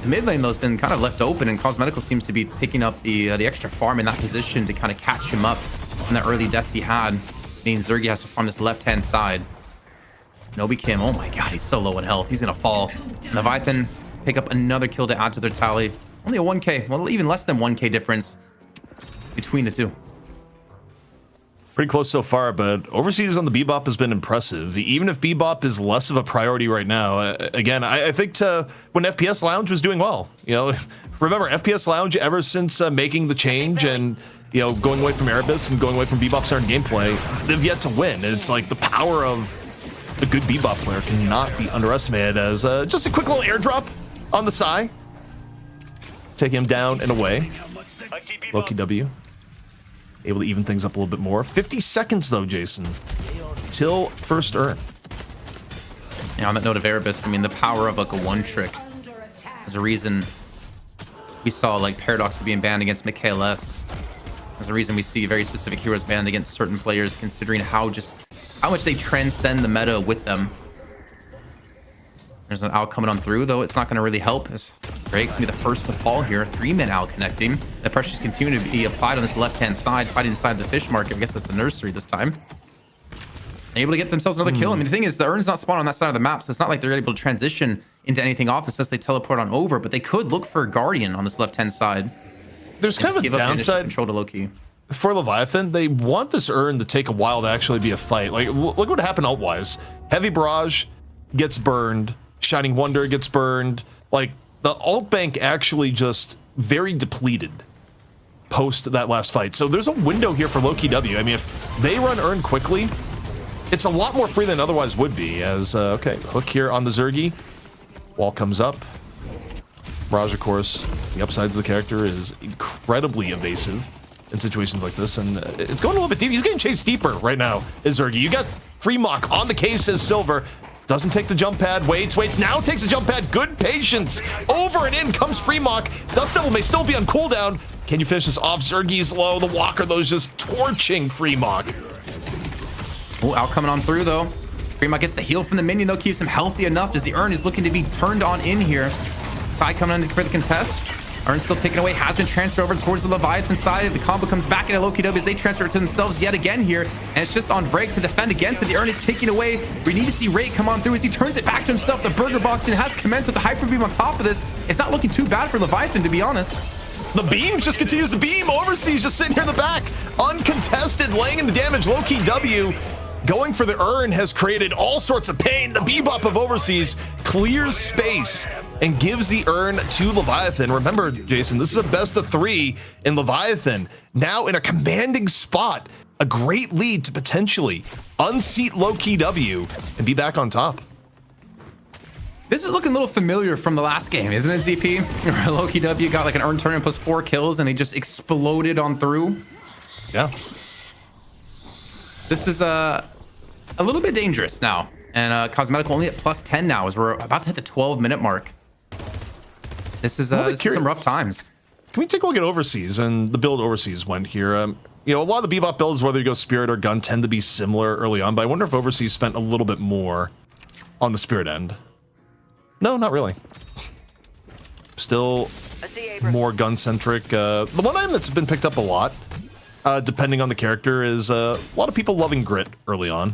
Speaker 3: The mid lane, though, has been kind of left open, and Cosmetical seems to be picking up the extra farm in that position to kind of catch him up on the early deaths he had. Meaning Zergy has to farm this left-hand side. Nobi Kim, oh my god, he's so low in health. He's going to fall. Leviathan pick up another kill to add to their tally. Only a 1k, well, even less than 1k difference between the two.
Speaker 5: Pretty close so far, but overseas on the Bebop has been impressive. Even if Bebop is less of a priority right now, again, I think when FPS Lounge was doing well, you know, remember FPS Lounge ever since making the change and, you know, going away from Erebus and going away from Bebop's certain gameplay, they've yet to win. It's like the power of the good Bebop player cannot be underestimated as just a quick little airdrop on the side. Take him down and away. Lowkey W able to even things up a little bit more. 50 seconds though, Jason, till first urn.
Speaker 3: Yeah, on that note of Erebus, I mean, the power of like a one trick is a reason we saw like Paradox being banned against MKLS. There's a reason we see very specific heroes banned against certain players, considering how much they transcend the meta with them. There's an owl coming on through, though it's not going to really help, as Drake's going to be the first to fall here. 3-man owl connecting. The pressure's continuing to be applied on this left-hand side, fighting inside the fish market. I guess that's the nursery this time. They're able to get themselves another kill. I mean, the thing is, the urn's not spawned on that side of the map, so it's not like they're able to transition into anything off unless they teleport on over, but they could look for a Guardian on this left-hand side.
Speaker 5: There's kind of a downside
Speaker 3: control to Lowkey.
Speaker 5: For Leviathan. They want this urn to take a while to actually be a fight. Like, look what happened ult-wise. Heavy Barrage gets burned. Shining Wonder gets burned. Like, the ult bank actually just very depleted post that last fight. So there's a window here for Lowkey W. I mean, if they run urn quickly, it's a lot more free than otherwise would be. As okay, hook here on the Zergy. Wall comes up. Raj, of course, the upsides of the character is incredibly evasive in situations like this, and it's going a little bit deep. He's getting chased deeper right now, is Zergy. You got Free Mock on the case as Silver. Doesn't take the jump pad, waits, now takes the jump pad. Good patience. Over and in comes Free Mock. Dust Devil may still be on cooldown. Can you finish this off? Zergy's low. The Walker, though, is just torching Free Mock.
Speaker 3: Oh, out coming on through, though. Free Mock gets the heal from the minion, though, keeps him healthy enough as the urn is looking to be turned on in here. Side coming in for the contest. Urn still taken away, has been transferred over towards the Leviathan side. The combo comes back into Lowkey W as they transfer it to themselves yet again here. And it's just on Vraic to defend against it. The urn is taken away. We need to see Ray come on through as he turns it back to himself. The burger boxing has commenced with the hyper beam on top of this. It's not looking too bad for Leviathan, to be honest.
Speaker 5: The beam just continues to beam. Overseas just sitting here in the back. Uncontested, laying in the damage. Lowkey W going for the urn has created all sorts of pain. The Bebop of Overseas clears space and gives the urn to Leviathan. Remember, Jason, this is a best of 3 in Leviathan. Now in a commanding spot, a great lead to potentially unseat Lowkey W and be back on top.
Speaker 3: This is looking a little familiar from the last game, isn't it, ZP? Lowkey W got like an urn turn plus 4 kills and they just exploded on through.
Speaker 5: Yeah.
Speaker 3: This is a little bit dangerous now. And Cosmetical only at plus 10 now as we're about to hit the 12-minute mark. This is some rough times.
Speaker 5: can we take a look at overseas and the build overseas went here? You know, a lot of the Bebop builds, whether you go Spirit or Gun, tend to be similar early on, but I wonder if overseas spent a little bit more on the Spirit end. No, not really. Still
Speaker 4: I see Abrams.
Speaker 5: more gun-centric. The one item that's been picked up a lot, depending on the character, is a lot of people loving Grit early on.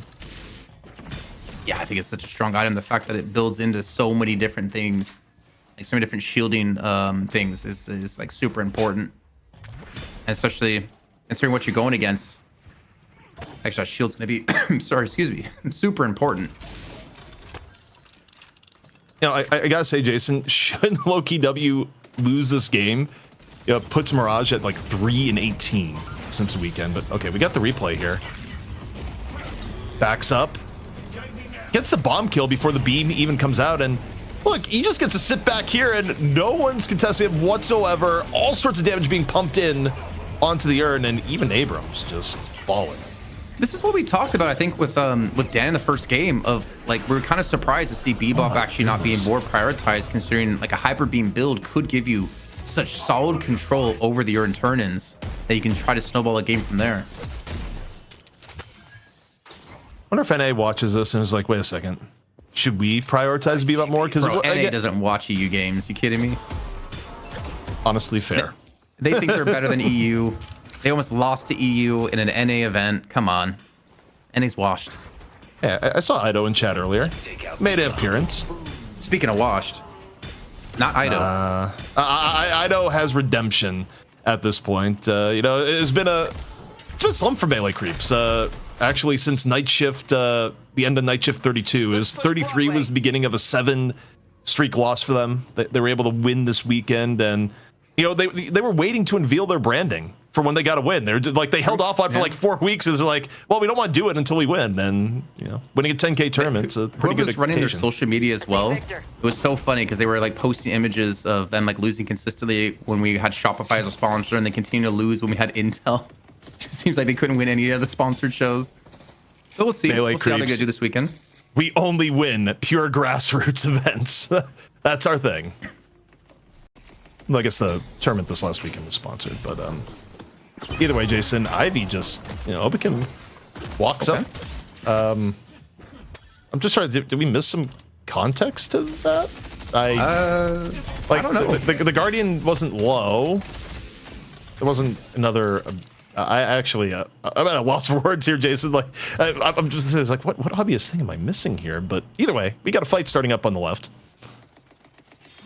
Speaker 3: Yeah, I think it's such a strong item. The fact that it builds into so many different things, like so many different shielding things, is like super important. And especially considering what you're going against. Actually, that shield's gonna be, sorry, excuse me, super important.
Speaker 5: You know, I gotta say, Jason, should Lowkey W lose this game, you know, puts Mirage at like 3-18 since the weekend. But okay, we got the replay here. Backs up, gets the bomb kill before the beam even comes out, and look, he just gets to sit back here, and no one's contesting him whatsoever. All sorts of damage being pumped in onto the urn, and even Abrams just falling.
Speaker 3: This is what we talked about, I think, with Dan in the first game. Of like, we were kind of surprised to see Bebop actually not being more prioritized, considering like a hyper beam build could give you such solid control over the urn turn-ins that you can try to snowball a game from there.
Speaker 5: I wonder if NA watches this and is like, wait a second, should we prioritize Bebop more? Because
Speaker 3: NA doesn't watch EU games. You kidding me?
Speaker 5: Honestly, fair.
Speaker 3: They think they're better than EU. They almost lost to EU in an NA event. Come on. NA's washed.
Speaker 5: Yeah, I saw Ido in chat earlier. Made an appearance.
Speaker 3: Speaking of washed, not Ido.
Speaker 5: Ido has redemption at this point. You know, it's been a slump for melee creeps. Actually, since Night Shift, the end of Night Shift 32, is 33 was the beginning of a 7-streak loss for them. They were able to win this weekend, and you know they were waiting to unveil their branding for when they got a win. They're like, they held off on for like 4 weeks. Is like, well, we don't want to do it until we win. And you know, winning a 10K tournament's a pretty good
Speaker 3: running their
Speaker 5: occasion.
Speaker 3: social media as well. It was so funny because they were like posting images of them like losing consistently when we had Shopify as a sponsor, and they continue to lose when we had Intel. It just seems like they couldn't win any of the sponsored shows. So we'll see.
Speaker 5: Melee
Speaker 3: We'll see how they're
Speaker 5: creeps.
Speaker 3: gonna do this weekend.
Speaker 5: We only win pure grassroots events. That's our thing. Well, I guess the tournament this last weekend was sponsored, but either way, Jason, Ivy just, you know, Obikin walks up. I'm just trying to, did we miss some context to that? I
Speaker 3: don't know.
Speaker 5: The Guardian wasn't low. There wasn't another. I actually, I'm at a loss for words here, Jason. Like, I'm just it's like, what obvious thing am I missing here? But either way, we got a fight starting up on the left.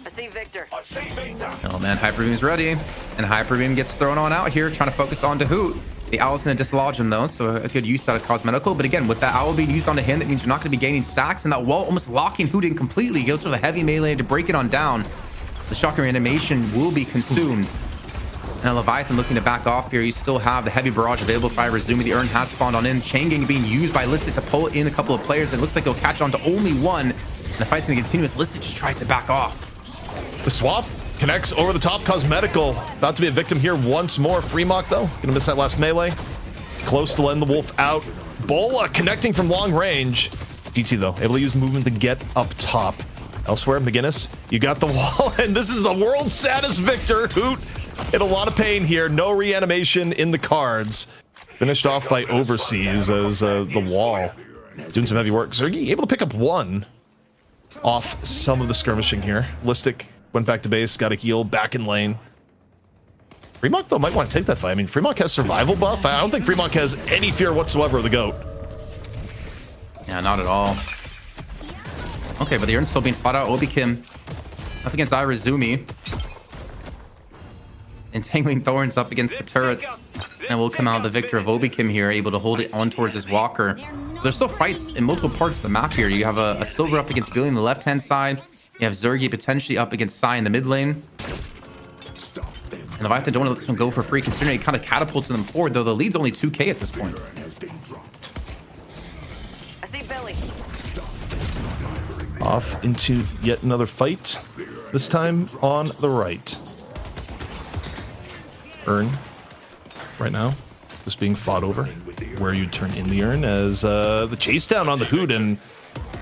Speaker 4: I see Victor.
Speaker 3: Oh man, Hyperbeam's ready, and Hyperbeam gets thrown on out here, trying to focus on Hoot. The Owl's going to dislodge him though, so a good use out of Cosmetical. But again, with that Owl being used onto him, that means you're not going to be gaining stacks, and that wall almost locking Hoot in completely. He goes for the heavy melee to break it on down. The Shocker animation will be consumed. And Leviathan looking to back off here. You still have the heavy barrage available for Rezumi. The urn has spawned on in. Changing being used by Listic to pull in a couple of players. It looks like he'll catch on to only one. And the fight's going to continue as Listic just tries to back off.
Speaker 5: The swap connects over the top. Cosmetical about to be a victim here once more. Freemock though, gonna miss that last melee. Close to letting the wolf out. Bola connecting from long range. GT though, able to use movement to get up top. Elsewhere, McGinnis, you got the wall, and this is the world's saddest Victor. Hoot in a lot of pain here. No reanimation in the cards. Finished off by Overseas as the wall doing some heavy work. Zergi able to pick up one off some of the skirmishing here. Listic went back to base, got a heal, back in lane. Freemock, though, might want to take that fight. I mean, Freemock has survival buff. I don't think Freemock has any fear whatsoever of the GOAT.
Speaker 3: Yeah, not at all. Okay, but the urn's still being fought out. Obikim up against Irizumi. Entangling Thorns up against the turrets. And will come out the victor of Obikim here, able to hold it on towards his walker. There's still fights in multiple parts of the map here. You have a Silver up against Billy on the left-hand side. You have Zergi potentially up against Sai in the mid lane. And Leviathan don't want to let this one go for free, considering it kind of catapults them forward, though the lead's only 2k at this point.
Speaker 4: I see Billy.
Speaker 5: Off into yet another fight. This time on the right. Urn right now just being fought over. Where you turn in the urn as the chase down on the Hoot, and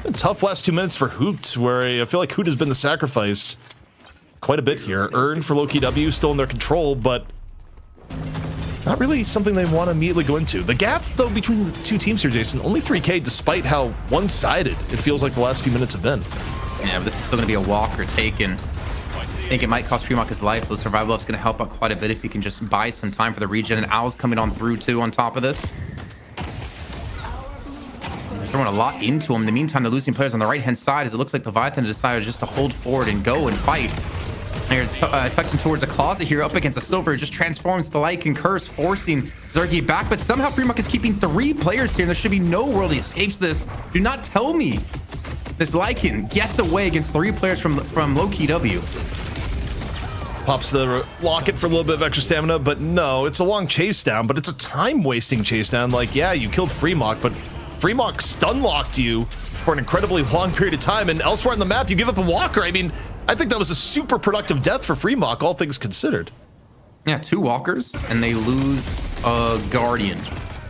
Speaker 5: a tough last 2 minutes for Hoot, where I feel like Hoot has been the sacrifice quite a bit here. Urn for Lowkey W still in their control, but not really something they want to immediately go into. The gap, though, between the two teams here, Jason, only 3K, despite how one-sided it feels like the last few minutes have been.
Speaker 3: Yeah, but this is still going to be a walker taken. I think it might cost Fremont his life. The survival buff's going to help out quite a bit if he can just buy some time for the regen. And Owl's coming on through, too, on top of this. They're throwing a lot into him. In the meantime, they're losing players on the right-hand side as it looks like Leviathan decided just to hold forward and go and fight. They're touching towards a closet here up against a silver. It just transforms the Lycan curse, forcing Zergy back. But somehow Fremont is keeping 3 players here, and there should be no world he escapes this. Do not tell me this Lycan gets away against 3 players from Lowkey W.
Speaker 5: Pops the locket for a little bit of extra stamina, but no, it's a long chase down, but it's a time-wasting chase down. Like, yeah, you killed Fremont, but Fremont stun-locked you for an incredibly long period of time, and elsewhere on the map, you give up a walker. I mean, I think that was a super productive death for Fremont, all things considered.
Speaker 3: Yeah, 2 walkers, and they lose a guardian.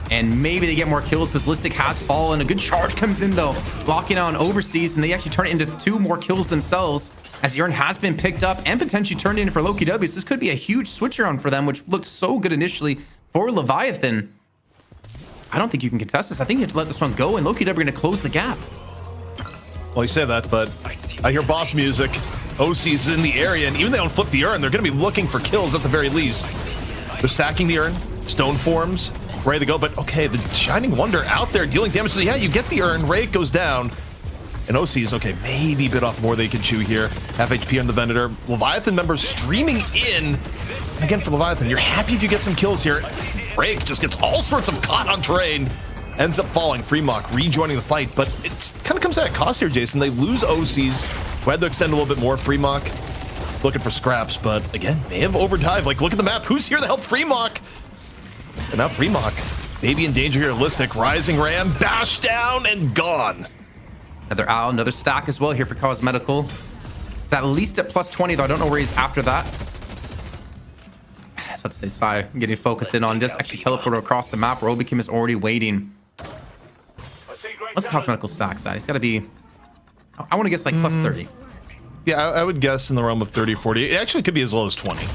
Speaker 3: And maybe they get more kills because Listic has fallen. A good charge comes in, though, locking on Overseas, and they actually turn it into 2 more kills themselves as the urn has been picked up and potentially turned in for Lowkey W. So this could be a huge switch around for them, which looked so good initially for Leviathan. I don't think you can contest this. I think you have to let this one go, and Lowkey W are going to close the gap.
Speaker 5: Well, you say that, but I hear boss music. OC's in the area, and even they don't flip the urn, they're going to be looking for kills at the very least. They're stacking the urn, stone forms, ready to go, but okay, the Shining Wonder out there dealing damage. So yeah, you get the urn, Ray goes down, and OC's okay, maybe a bit off more they can chew here. Half HP on the Venator. Leviathan members streaming in. And again, for Leviathan, you're happy if you get some kills here. Rake just gets all sorts of caught on terrain. Ends up falling. Fremont rejoining the fight, but it kind of comes at a cost here, Jason. They lose OCs, who had to extend a little bit more. Fremont looking for scraps, but again, may have overdived. Like, look at the map. Who's here to help Fremont? And now Fremont, baby in danger here. Listic, Rising Ram, bashed down and gone.
Speaker 3: Another owl, another stack as well here for Cosmetical. It's at least at plus 20, though. I don't know where he's after that. I was about to say, Sai, getting focused in on just actually teleported across the map. Robikim is already waiting. What's Cosmetical stack side? He's got to be, I want to guess like plus 30.
Speaker 5: Yeah, I would guess in the realm of 30, 40. It actually could be as low as 20.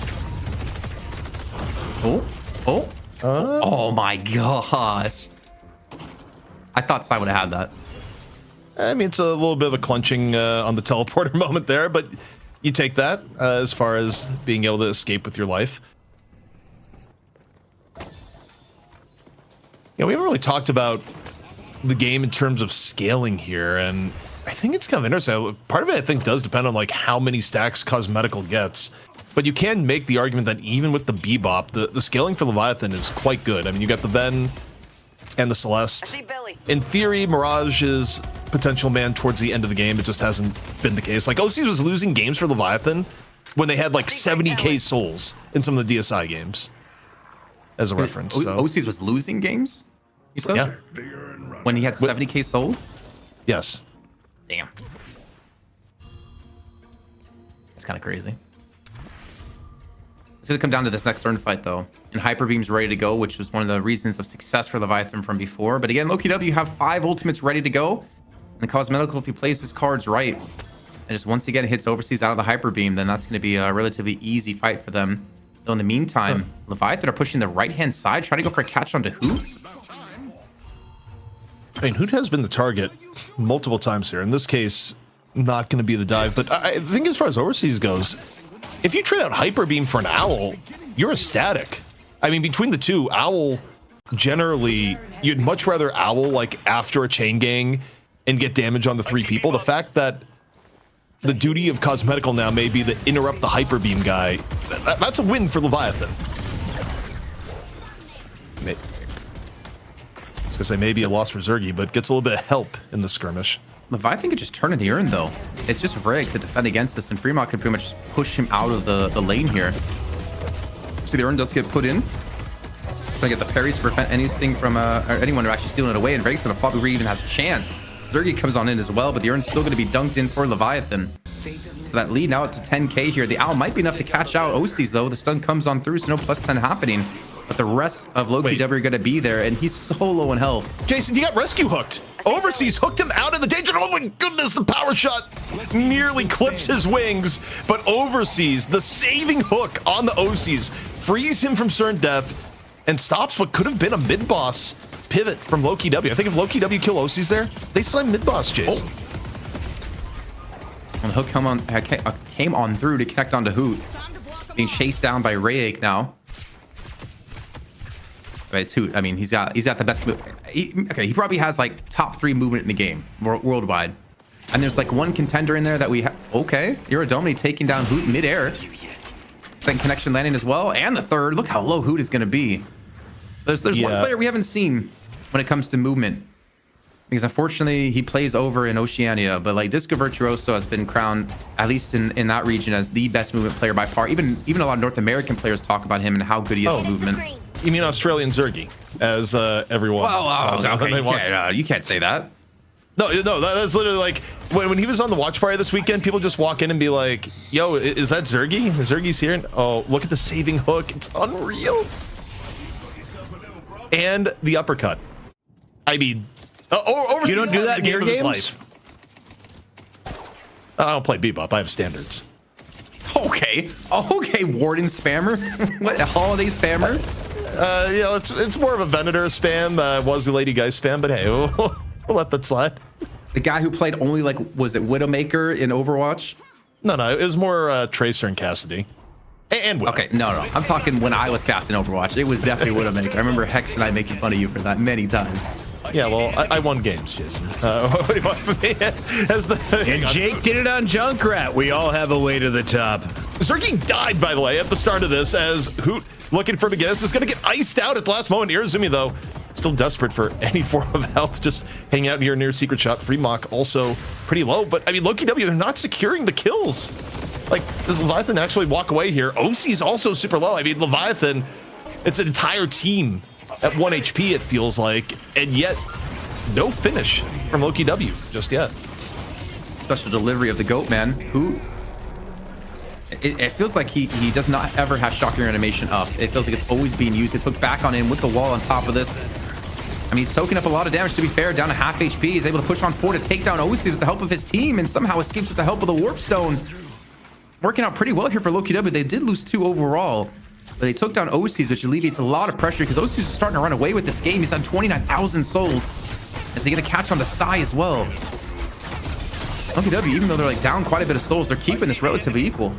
Speaker 3: Oh my gosh. I thought Sai would have had that.
Speaker 5: I mean, it's a little bit of a clenching on the teleporter moment there, but you take that as far as being able to escape with your life. Yeah, we haven't really talked about the game in terms of scaling here, and I think it's kind of interesting. Part of it, I think, does depend on like how many stacks Cosmetical gets, but you can make the argument that even with the Bebop, the scaling for Leviathan is quite good. I mean, you got the Ven and the Celeste. In theory, Mirage's potential man towards the end of the game, it just hasn't been the case. Like, OCs was losing games for Leviathan when they had like 70k souls in some of the DSI games, as a reference. So.
Speaker 3: OCs was losing games, you said?
Speaker 5: Yeah.
Speaker 3: When he had 70k souls?
Speaker 5: Yes.
Speaker 3: Damn. That's kind of crazy. It's going to come down to this next turn fight, though. And Hyper Beam's ready to go, which was one of the reasons of success for Leviathan from before. But again, Lowkey W have 5 ultimates ready to go. And the Cosmetical, if he plays his cards right, and just once again hits Overseas out of the Hyper Beam, then that's going to be a relatively easy fight for them. Though in the meantime, Leviathan are pushing the right-hand side, trying to go for a catch onto Hoot.
Speaker 5: I mean, Hoot has been the target multiple times here. In this case, not going to be the dive. But I think as far as Overseas goes, if you trade out Hyper Beam for an Owl, you're ecstatic. I mean, between the two, Owl, generally, you'd much rather Owl, like, after a chain gang and get damage on the 3 people. The fact that the duty of Cosmetical now may be to interrupt the Hyper Beam guy, that's a win for Leviathan. I was gonna say maybe a loss for Zergy, but gets a little bit of help in the skirmish.
Speaker 3: Leviathan could just turn in the urn, though. It's just Vreg to defend against this, and Fremont could pretty much push him out of the lane here. So the urn does get put in. Trying to get the parries to prevent anything from or anyone from actually stealing it away, and Vreg's gonna probably even has a chance. Zergy comes on in as well, but the urn's still gonna be dunked in for Leviathan. So that lead now up to 10k here. The Owl might be enough to catch out OCs, though. The stun comes on through, so no plus 10 happening. But the rest of Lowkey W are gonna be there, and he's so low in health.
Speaker 5: Jason, you got rescue hooked. Overseas hooked him out of the danger. Oh my goodness, the power shot nearly clips his wings, but Overseas, the saving hook on the OCs, frees him from certain death and stops what could have been a mid-boss pivot from Lowkey W. I think if Lowkey W kill OCs there, they slam mid-boss, Jason.
Speaker 3: And the hook came on through to connect onto Hoot. Being chased down by Rayake now. But it's Hoot. I mean, he's got the best move. He probably has like top 3 movement in the game worldwide. And there's like one contender in there that we have. Okay, Iradomini taking down Hoot midair. Second connection landing as well, and the third. Look how low Hoot is going to be. There's one player we haven't seen when it comes to movement, because unfortunately he plays over in Oceania, but like Disco Virtuoso has been crowned, at least in that region, as the best movement player by far. Even a lot of North American players talk about him and how good he is at movement.
Speaker 5: You mean Australian Zergy, as everyone?
Speaker 3: Okay, you can't say that.
Speaker 5: No, that's literally like when he was on the watch party this weekend, people just walk in and be like, yo, is that Zergy? Zergy's here. And, oh, look at the saving hook. It's unreal. And the uppercut. I mean,
Speaker 1: you don't do that in your games?
Speaker 5: I don't play Bebop. I have standards.
Speaker 3: Okay, Warden spammer. What, a holiday spammer?
Speaker 5: Yeah, it's more of a Venator spam. Was the Lady Guy spam, but hey, we'll let that slide.
Speaker 3: The guy who played only like, was it Widowmaker in Overwatch?
Speaker 5: No, it was more Tracer and Cassidy. And Widow.
Speaker 3: Okay, no. I'm talking when I was casting Overwatch. It was definitely Widowmaker. I remember Hex and I making fun of you for that many times.
Speaker 5: Yeah, well, I won games, Jason. What do you want from me?
Speaker 1: And Jake did it on Junkrat. We all have a way to the top.
Speaker 5: Zergy died, by the way, at the start of this, as Hoot, looking for Megas, is going to get iced out at the last moment. Irizumi, though, still desperate for any form of help, just hanging out here near Secret Shot. Fremok also pretty low, but I mean, Lowkey W, they're not securing the kills. Like, does Leviathan actually walk away here? OC's also super low. I mean, Leviathan, it's an entire team at 1 HP, it feels like, and yet no finish from Lowkey W just yet.
Speaker 3: Special delivery of the goat man, who it feels like he does not ever have shocking animation up. It feels like it's always being used. It's hooked back on him with the wall on top of this. I mean, he's soaking up a lot of damage, to be fair, down to half HP. He's able to push on forward to take down OC with the help of his team, and somehow escapes with the help of the Warp Stone. Working out pretty well here for Lowkey W. They did lose 2 overall, but they took down OCs, which alleviates a lot of pressure, because OCs are starting to run away with this game. He's on 29,000 souls as they get a catch on to Sai as well. Lowkey W, even though they're like down quite a bit of souls, they're keeping this relatively equal.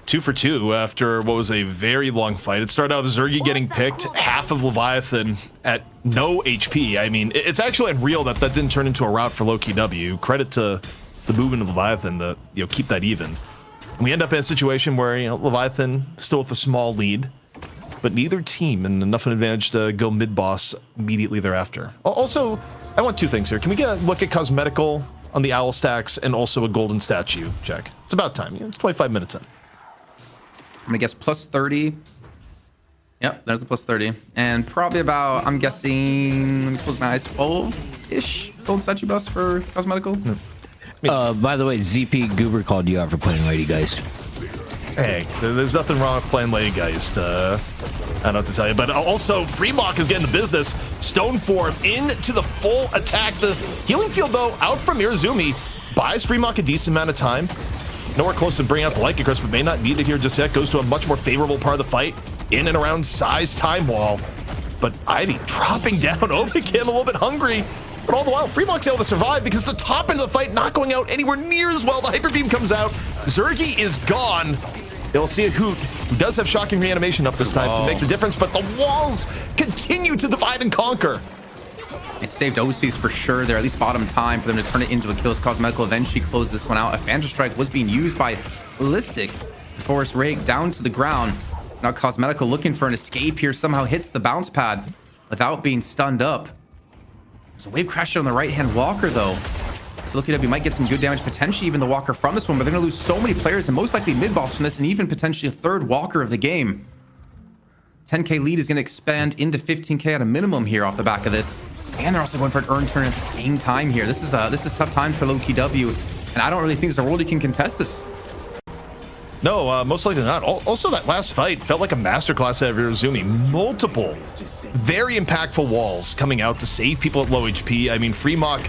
Speaker 5: 2 for 2 after what was a very long fight. It started out with Zergy getting picked, half of Leviathan at no HP. I mean, it's actually unreal that didn't turn into a rout for Lowkey W. Credit to the movement of Leviathan to keep that even. And we end up in a situation where Leviathan still with a small lead, but neither team in enough of an advantage to go mid-boss immediately thereafter. Also, I want 2 things here. Can we get a look at cosmetical on the owl stacks and also a golden statue check? It's about time. It's 25 minutes in.
Speaker 3: I'm gonna guess plus 30. Yep, there's the plus 30. And probably about, I'm guessing, let me close my eyes, 12-ish golden statue buffs for cosmetical.
Speaker 10: By the way, ZP Goober called you out for playing Lady Geist.
Speaker 5: Hey, there's nothing wrong with playing Lady Geist. I don't know what to tell you. But also, Fremok is getting the business. Stone form into the full attack. The healing field, though, out from Irizumi. Buys Fremok a decent amount of time. Nowhere close to bringing out the Lycacris, but may not need it here just yet. Goes to a much more favorable part of the fight. In and around Sai's time wall. But Ivy dropping down. Obikim a little bit hungry. But all the while, Fremok's able to survive because the top end of the fight not going out anywhere near as well. The Hyper Beam comes out. Zergy is gone. They'll see a Hoot, who does have shocking reanimation up this time to make the difference, but the walls continue to divide and conquer.
Speaker 3: It saved OCs for sure. They're at least bottom time for them to turn it into a kill as Cosmetical eventually closed this one out. A Phantom Strike was being used by Ballistic to force Rake down to the ground. Now Cosmetical looking for an escape here, somehow hits the bounce pad without being stunned up. There's a wave crash on the right-hand Walker, though. So Lowkey W might get some good damage, potentially even the Walker from this one, but they're going to lose so many players and most likely mid-boss from this, and even potentially a 3rd Walker of the game. 10k lead is going to expand into 15k at a minimum here off the back of this. And they're also going for an earn turn at the same time here. This is tough times for Lowkey W, and I don't really think there's a world he can contest this.
Speaker 5: No, most likely not. Also, that last fight felt like a masterclass out of Irizumi. Multiple very impactful walls coming out to save people at low HP. I mean, Fremok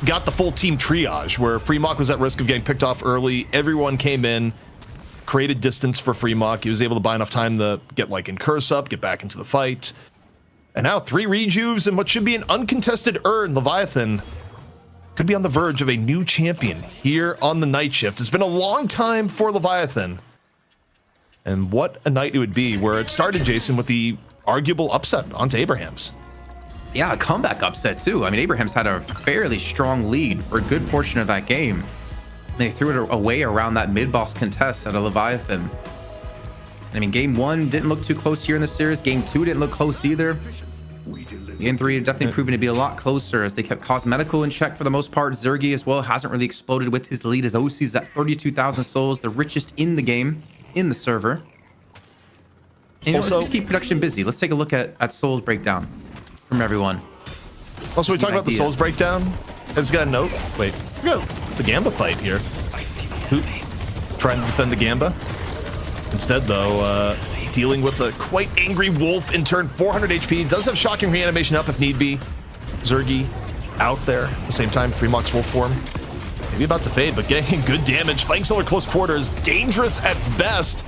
Speaker 5: got the full team triage where Fremok was at risk of getting picked off early. Everyone came in, created distance for Fremok. He was able to buy enough time to get like in curse up, get back into the fight. And now 3 rejuves and what should be an uncontested urn. Leviathan could be on the verge of a new champion here on the night shift. It's been a long time for Leviathan. And what a night it would be, where it started, Jason, with the arguable upset onto Abrahams.
Speaker 3: Yeah, a comeback upset too. I mean, Abrahams had a fairly strong lead for a good portion of that game. They threw it away around that mid-boss contest at a Leviathan. I mean, game 1 didn't look too close here in the series. Game 2 didn't look close either. Game 3 had definitely proven to be a lot closer as they kept Cosmetical in check for the most part. Zergy as well hasn't really exploded with his lead as OC's at 32,000 souls, the richest in the game, in the server. And also, let's just keep production busy. Let's take a look at Souls breakdown from everyone.
Speaker 5: Also, we talk about the Souls breakdown. Has got a note. Wait, we got the Gamba fight here. Who trying to defend the Gamba? Instead, though, dealing with a quite angry wolf in turn, 400 HP. Does have shocking reanimation up if need be. Zergy out there at the same time. Fremok's wolf form. Maybe about to fade, but getting good damage. Fighting Solar close quarters. Dangerous at best.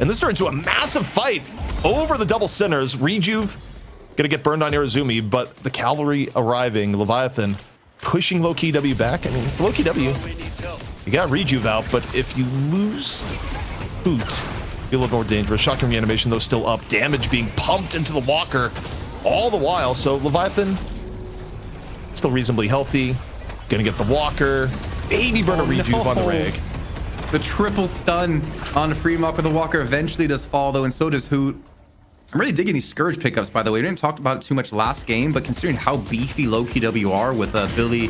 Speaker 5: And this turns into a massive fight over the double sinners. Rejuve gonna get burned on Irizumi, but the cavalry arriving. Leviathan pushing Lowkey W back. I mean, for Lowkey W, you got Rejuve out, but if you lose Boot, be a little more dangerous. Shocking reanimation, though, still up. Damage being pumped into the walker all the while. So Leviathan still reasonably healthy. Gonna get the walker. Maybe burn a Rejuve on the rig.
Speaker 3: The triple stun on Fremok with the walker eventually does fall, though, and so does Hoot. I'm really digging these Scourge pickups, by the way. We didn't talk about it too much last game, but considering how beefy Lowkey W are with Billy,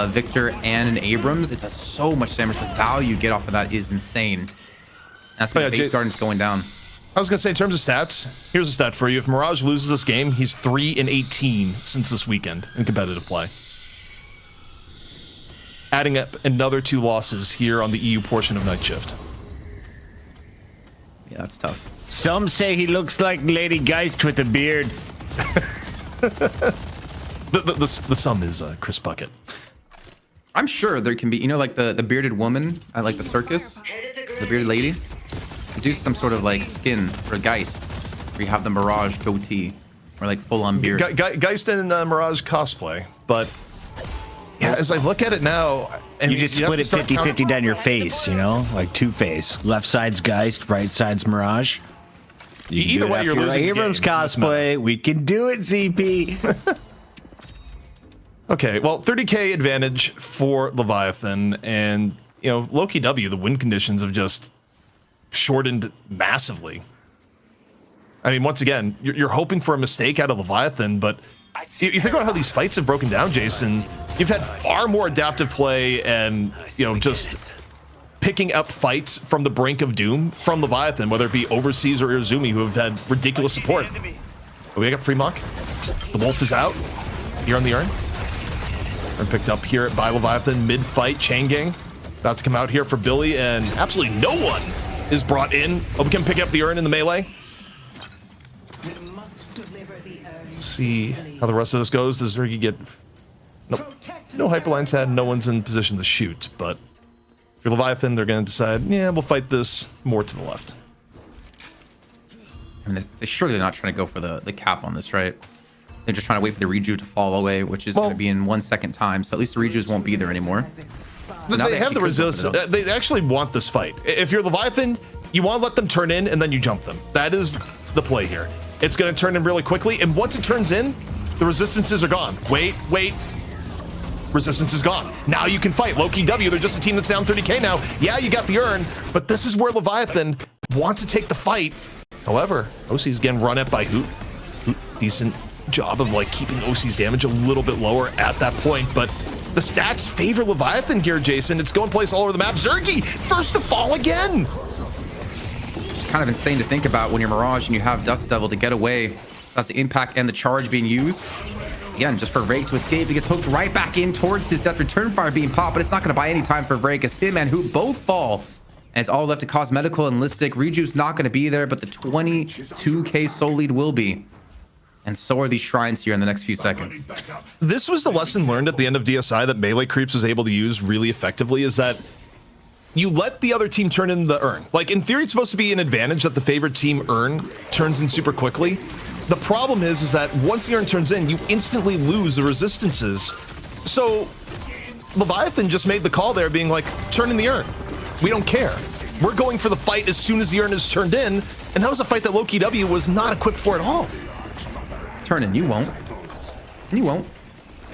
Speaker 3: Victor, and an Abrams, it does so much damage. The value you get off of that is insane. That's why base garden's going down.
Speaker 5: I was gonna say, in terms of stats, here's a stat for you. If Mirage loses this game, he's 3-18 since this weekend in competitive play. Adding up another 2 losses here on the EU portion of Night Shift.
Speaker 3: Yeah, that's tough.
Speaker 10: Some say he looks like Lady Geist with a beard.
Speaker 5: the sum is Chris Bucket.
Speaker 3: I'm sure there can be, you know, like the bearded woman at like the circus, the bearded lady. Do some sort of like skin for Geist, where you have the Mirage goatee or like full on beard.
Speaker 5: Geist and Mirage cosplay, but yeah, as I look at it now, and
Speaker 10: you just split it 50-50 down your face, you know, like Two-Face. Left side's Geist, right side's Mirage.
Speaker 5: Either way, you're losing.
Speaker 10: Abrams cosplay. We can do it, ZP.
Speaker 5: Okay, well, 30k advantage for Leviathan, and you know, Lowkey W, the win conditions have just shortened massively. I mean, once again, you're hoping for a mistake out of Leviathan, but you think about how these fights have broken down, Jason. You've had far more adaptive play and, you know, just picking up fights from the brink of doom from Leviathan, whether it be Overseas or Irizumi, who have had ridiculous support. But we got Fremok. The wolf is out here on the urn. Urn picked up here by Leviathan mid-fight. Chain Gang about to come out here for Billy, and absolutely no one is brought in. Oh, we can pick up the urn in the melee. See how the rest of this goes. Does Zergy get... Nope. No Hyperline's had. No one's in position to shoot, but for Leviathan, they're going to decide, yeah, we'll fight this more to the left.
Speaker 3: I mean, they surely not trying to go for the cap on this, right? They're just trying to wait for the Reju to fall away, which is going to be in 1 second time, so at least the Rejus won't be there anymore.
Speaker 5: They have the resistance. They actually want this fight. If you're Leviathan, you want to let them turn in and then you jump them. That is the play here. It's going to turn in really quickly, and once it turns in, the resistances are gone. Wait. Resistance is gone. Now you can fight. Lowkey W, they're just a team that's down 30k now. Yeah, you got the urn, but this is where Leviathan wants to take the fight. However, OC's again run at by Hoot. Decent job of like keeping OC's damage a little bit lower at that point, but the stats favor Leviathan here, Jason. It's going place all over the map. Zergy, first to fall again.
Speaker 3: It's kind of insane to think about when you're Mirage and you have Dust Devil to get away. That's the impact and the charge being used. Again, just for Vrake to escape, he gets hooked right back in towards his death return fire being popped, but it's not going to buy any time for Vrake as him and Hoot both fall. And it's all left to Cosmetical and Listic. Rejuve's not going to be there, but the 22k soul lead will be. And so are these shrines here in the next few seconds.
Speaker 5: This was the lesson learned at the end of DSI that Melee Creeps was able to use really effectively, is that you let the other team turn in the urn. Like, in theory, it's supposed to be an advantage that the favorite team urn turns in super quickly. The problem is that once the urn turns in, you instantly lose the resistances. So Leviathan just made the call there, being like, turn in the urn. We don't care. We're going for the fight as soon as the urn is turned in. And that was a fight that Lowkey W was not equipped for at all.
Speaker 3: Turn in, you won't. You won't.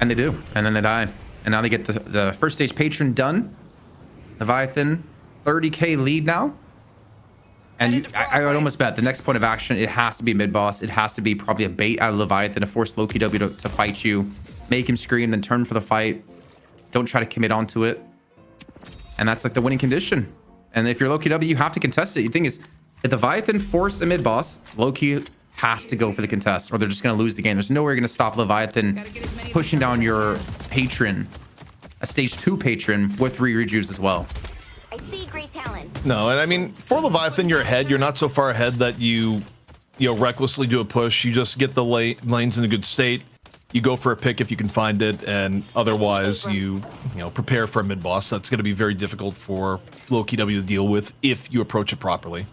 Speaker 3: And they do. And then they die. And now they get the first stage patron done. Leviathan, 30k lead now. And I would almost bet the next point of action, it has to be mid-boss. It has to be probably a bait out of Leviathan to force Lowkey W to fight you. Make him scream, then turn for the fight. Don't try to commit onto it. And that's like the winning condition. And if you're Lowkey W, you have to contest it. The thing is, if Leviathan force a mid-boss, Lowkey has to go for the contest, or they're just going to lose the game. There's no way you're going to stop Leviathan pushing down your patron, a stage 2 patron with 3 rejuves as well.
Speaker 11: I see great talent.
Speaker 5: No, and I mean, for Leviathan, you're ahead. You're not so far ahead that you recklessly do a push. You just get the lanes in a good state. You go for a pick if you can find it, and otherwise you prepare for a mid boss. That's going to be very difficult for Lowkey W to deal with if you approach it properly.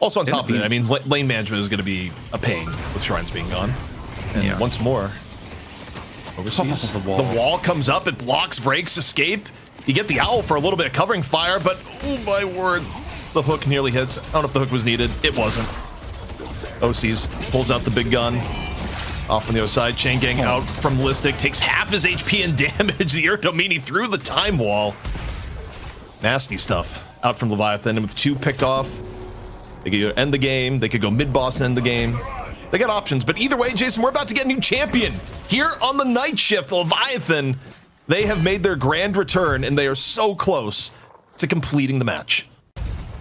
Speaker 5: Also, on top of it, I mean, lane management is going to be a pain with shrines being gone. And once more, overseas, the wall comes up, it blocks Vrake's escape. You get the owl for a little bit of covering fire, but oh my word, the hook nearly hits. I don't know if the hook was needed. It wasn't. OC's pulls out the big gun. Off on the other side, Chain Gang out from Listic, takes half his HP and damage. The Urdomini through the time wall. Nasty stuff out from Leviathan, and with 2 picked off, they could either end the game, they could go mid-boss and end the game. They got options, but either way, Jason, we're about to get a new champion. Here on the night shift, Leviathan, they have made their grand return, and they are so close to completing the match.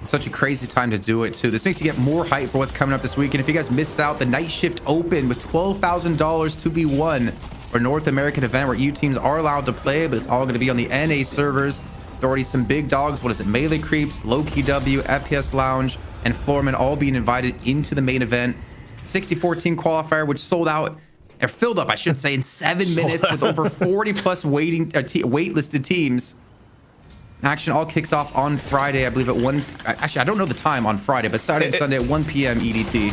Speaker 3: Such a crazy time to do it, too. This makes you get more hype for what's coming up this week. And if you guys missed out, the night shift open with $12,000 to be won for North American event where EU teams are allowed to play, but it's all going to be on the NA servers. There are already some big dogs. What is it? Melee Creeps, Lowkey W, FPS Lounge, and Floormen all being invited into the main event. 64-team qualifier, which sold out, or filled up, I should say, in 7 minutes with over 40 plus waitlisted teams. Action all kicks off on Friday, I believe at 1. Actually, I don't know the time on Friday, but Saturday and Sunday at 1 p.m. EDT.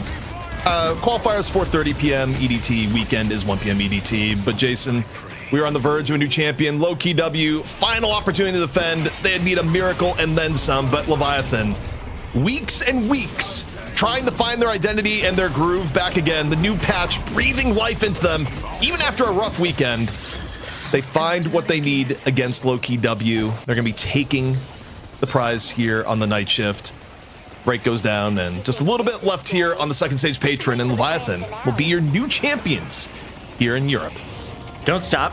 Speaker 5: Qualifier is 4:30 p.m. EDT. Weekend is 1 p.m. EDT. But Jason, we are on the verge of a new champion. Lowkey W, final opportunity to defend. They need a miracle and then some. But Leviathan, weeks and weeks trying to find their identity and their groove back again. The new patch breathing life into them, even after a rough weekend. They find what they need against Lowkey W. They're going to be taking the prize here on the night shift. Break goes down, and just a little bit left here on the second stage patron, and Leviathan will be your new champions here in Europe.
Speaker 1: Don't stop.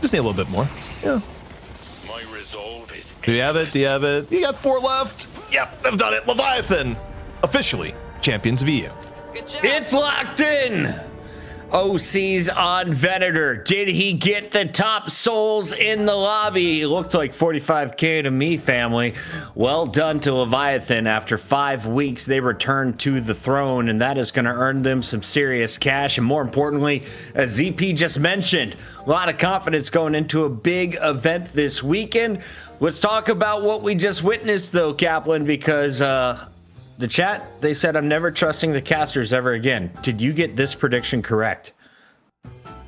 Speaker 5: Just need a little bit more. Yeah.
Speaker 8: My resolve is.
Speaker 5: Do you have it? Do you have it? You got 4 left. Yep, they've done it. Leviathan, officially champions of EU.
Speaker 4: Good job.
Speaker 1: It's locked in. OC's on Venator. Did he get the top souls in the lobby? It looked like 45k to me, family. Well done to Leviathan. After 5 weeks, they returned to the throne, and that is going to earn them some serious cash. And more importantly, as ZP just mentioned, a lot of confidence going into a big event this weekend. Let's talk about what we just witnessed, though, Kaplan, because the chat, they said, I'm never trusting the casters ever again. Did you get this prediction correct?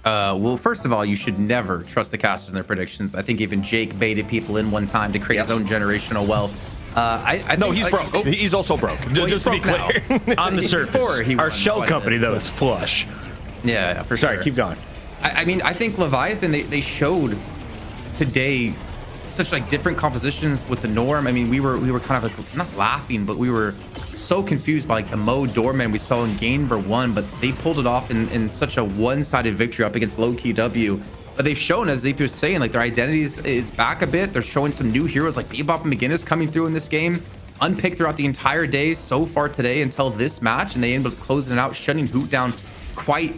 Speaker 3: Well, first of all, you should never trust the casters in their predictions. I think even Jake baited people in one time to create his own generational wealth.
Speaker 5: No, he's broke. Oh, he's also broke.
Speaker 3: Well,
Speaker 5: just to be clear.
Speaker 1: On the surface. Our shell company, though, is flush.
Speaker 3: Yeah, for sure.
Speaker 1: Sorry, keep going.
Speaker 3: I mean, I think Leviathan, they showed today such like different compositions with the norm. I mean, we were kind of like not laughing, but we were so confused by like the mode doorman we saw in game number 1, but they pulled it off in such a one-sided victory up against Lowkey W. But they've shown, as ZP was saying, like their identity is back a bit. They're showing some new heroes like Bebop and McGinnis coming through in this game, unpicked throughout the entire day so far today until this match, and they ended up closing it out, shutting Hoot down quite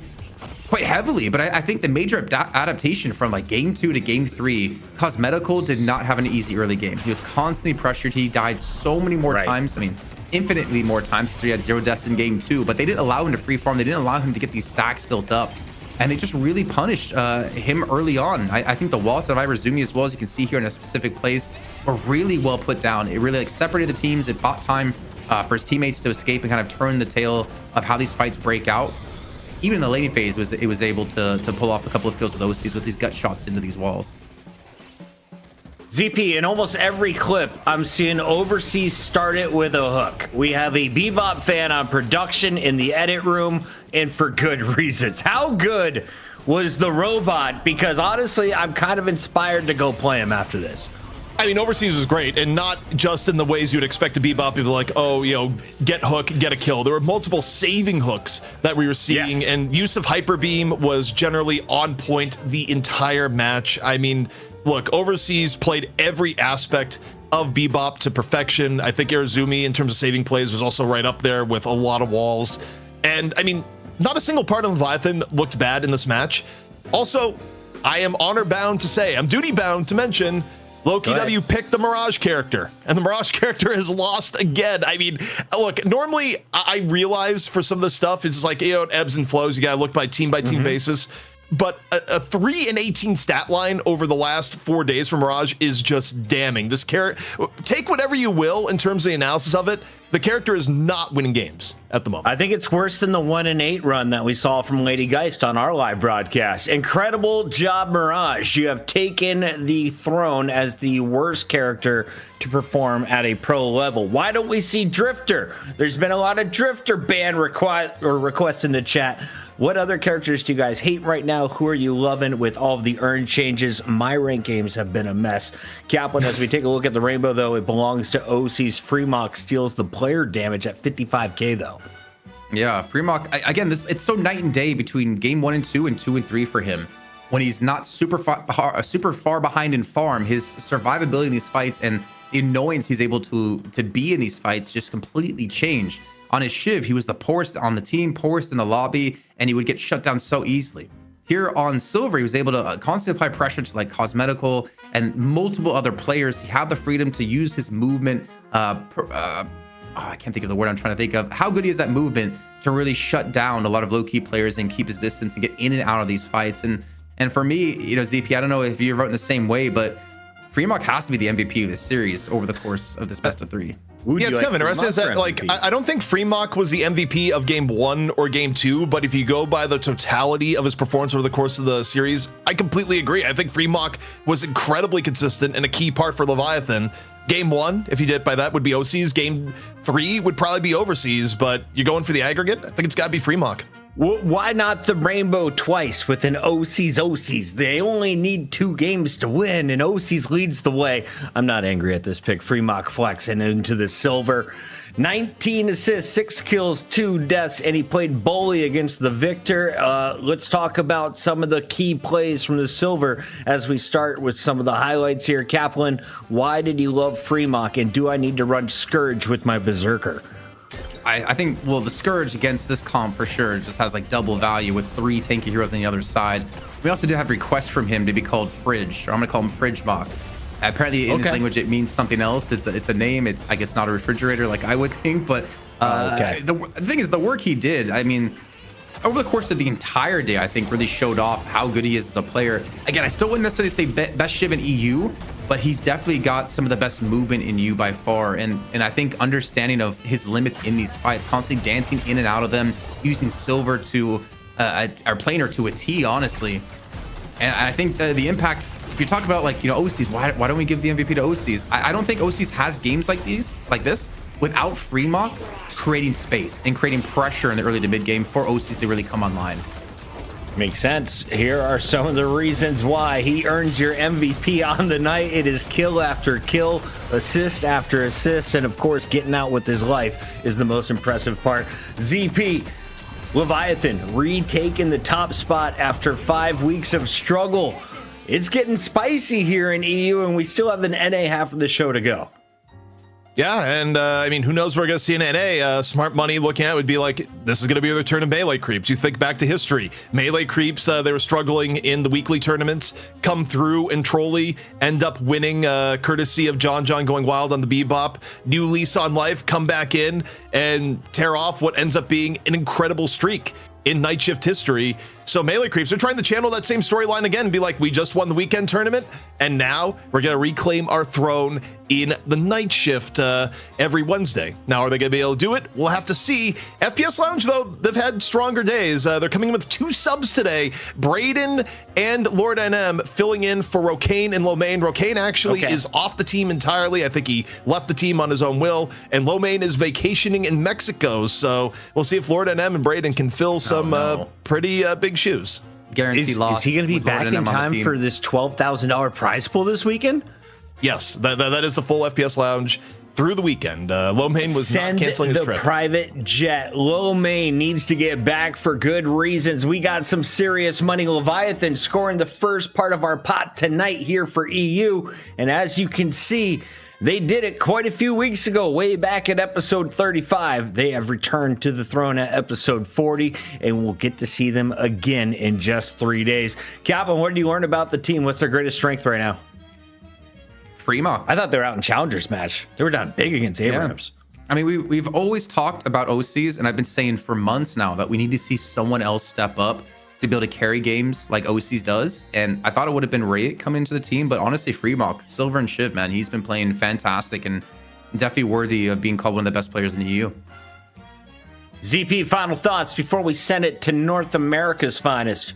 Speaker 3: heavily. But I think the major adaptation from like game 2 to game 3, Cosmetical did not have an easy early game. He was constantly pressured. He died so many more times. I mean, infinitely more time because he had 0 deaths in game 2, but they didn't allow him to free farm. They didn't allow him to get these stacks built up. And they just really punished him early on. I think the walls that Irazumi, as well as you can see here in a specific place, were really well put down. It really like separated the teams. It bought time for his teammates to escape and kind of turn the tail of how these fights break out. Even in the laning phase, it was able to pull off a couple of kills with OCs with these gut shots into these walls.
Speaker 1: ZP, in almost every clip, I'm seeing Overseas start it with a hook. We have a Bebop fan on production in the edit room, and for good reasons. How good was the robot? Because honestly, I'm kind of inspired to go play him after this.
Speaker 5: I mean, Overseas was great, and not just in the ways you'd expect to Bebop. People like, oh, you know, get hook, get a kill. There were multiple saving hooks that we were seeing, and use of Hyper Beam was generally on point the entire match. I mean, look, Overseas played every aspect of Bebop to perfection. I think Irazumi, in terms of saving plays, was also right up there with a lot of walls. And I mean, not a single part of Leviathan looked bad in this match. Also, I am honor bound to say, I'm duty bound to mention, Lowkey W picked the Mirage character, and the Mirage character has lost again. I mean, look, normally I realize for some of the stuff, it's just like, you know, it ebbs and flows. You got to look by team basis. But a 3-18 stat line over the last 4 days from Mirage is just damning. This character, take whatever you will in terms of the analysis of it, the character is not winning games at the moment.
Speaker 1: I think it's worse than the 1-8 run that we saw from Lady Geist on our live broadcast. Incredible job, Mirage. You have taken the throne as the worst character to perform at a pro level. Why don't we see Drifter? There's been a lot of Drifter ban requests in the chat. What other characters do you guys hate right now? Who are you loving with all of the earn changes? My rank games have been a mess. Kaplan, as we take a look at the rainbow, though, it belongs to OC's. Freemock steals the player damage at 55k, though.
Speaker 3: Yeah, Freemock, again, it's so night and day between game 1 and 2 and 2 and 3 for him. When he's not super far behind in farm, his survivability in these fights and the annoyance he's able to be in these fights just completely change. On his Shiv, he was the poorest on the team, poorest in the lobby, and he would get shut down so easily. Here on Silver, he was able to constantly apply pressure to like Cosmetical and multiple other players. He had the freedom to use his movement. I can't think of the word I'm trying to think of. How good he is at movement to really shut down a lot of low-key players and keep his distance and get in and out of these fights. And for me, you know, ZP, I don't know if you're voting the same way, but Freemock has to be the MVP of this series over the course of this best of 3.
Speaker 5: Yeah, it's kind of interesting is that, like, I don't think Freemock was the MVP of game 1 or game 2, but if you go by the totality of his performance over the course of the series, I completely agree. I think Freemock was incredibly consistent and a key part for Leviathan. Game 1, if you did it by that, would be OC's. Game 3 would probably be Overseas, but you're going for the aggregate? I think it's got to be Freemock.
Speaker 1: Why not the rainbow twice with an OC's? They only need 2 games to win, and OC's leads the way. I'm not angry at this pick. Freemock flex and into the silver. 19 assists, 6 kills, 2 deaths, and he played bully against the Victor. Let's talk about some of the key plays from the silver as we start with some of the highlights here. Kaplan, why did you love Freemock, and do I need to run Scourge with my Berserker?
Speaker 3: I think, well, the Scourge against this comp for sure just has like double value with 3 tanky heroes on the other side. We also did have requests from him to be called Fridge, or I'm gonna call him Fridge Mock. Apparently in his language it means something else. It's a name. It's, I guess, not a refrigerator like I would think, but the thing is, the work he did, I mean, over the course of the entire day, I think really showed off how good he is as a player. Again, I still wouldn't necessarily say best Shiv in EU, but he's definitely got some of the best movement in EU by far. And I think understanding of his limits in these fights, constantly dancing in and out of them, using Silver to our planer to a T, honestly. And I think the impact, if you talk about, like, you know, OCs, why don't we give the MVP to OCs? I don't think OCs has games like this without Freemock creating space and creating pressure in the early to mid game for OCs to really come online.
Speaker 1: Makes sense. Here are some of the reasons why he earns your MVP on the night. It is kill after kill, assist after assist, and of course, getting out with his life is the most impressive part. ZP, Leviathan retaking the top spot after 5 weeks of struggle. It's getting spicy here in EU, and we still have the NA half of the show to go.
Speaker 5: Yeah, and I mean, who knows where we're going to see an NA. Smart money looking at it would be like, this is going to be the return of Melee Creeps. You think back to history. Melee Creeps, they were struggling in the weekly tournaments, come through and Trolley end up winning courtesy of John going wild on the Bebop. New lease on life, come back in and tear off what ends up being an incredible streak in Night Shift history. So Melee Creeps are trying to channel that same storyline again and be like, we just won the weekend tournament, and now we're going to reclaim our throne in the Night Shift every Wednesday. Now, are they going to be able to do it? We'll have to see. FPS Lounge, though, they've had stronger days. They're coming in with 2 subs today. Braden and Lord NM filling in for Rokane and Lowmain. Rokane actually is off the team entirely. I think he left the team on his own will, and Lowmain is vacationing in Mexico. So we'll see if Lord NM and Braden can fill some pretty big shoes.
Speaker 3: Guarantee loss.
Speaker 1: Is he going to be back in time for this $12,000 prize pool this weekend?
Speaker 5: Yes, that is the full FPS Lounge through the weekend. Lowmain was not canceling his trip.
Speaker 1: Send the private jet. Lowmain needs to get back for good reasons. We got some serious money. Leviathan scoring the first part of our pot tonight here for EU. And as you can see, they did it quite a few weeks ago, way back at episode 35. They have returned to the throne at episode 40, and we'll get to see them again in just 3 days. Captain, what did you learn about the team? What's their greatest strength right now?
Speaker 3: Fremont.
Speaker 1: I thought they were out in Challengers match. They were down big against Abrams.
Speaker 3: Yeah. I mean, we've always talked about OCs, and I've been saying for months now that we need to see someone else step up to be able to carry games like OCs does. And I thought it would have been Ray coming into the team, but honestly, Fremont, Silver and Shiv, man, he's been playing fantastic and definitely worthy of being called one of the best players in the EU.
Speaker 1: ZP, final thoughts before we send it to North America's finest.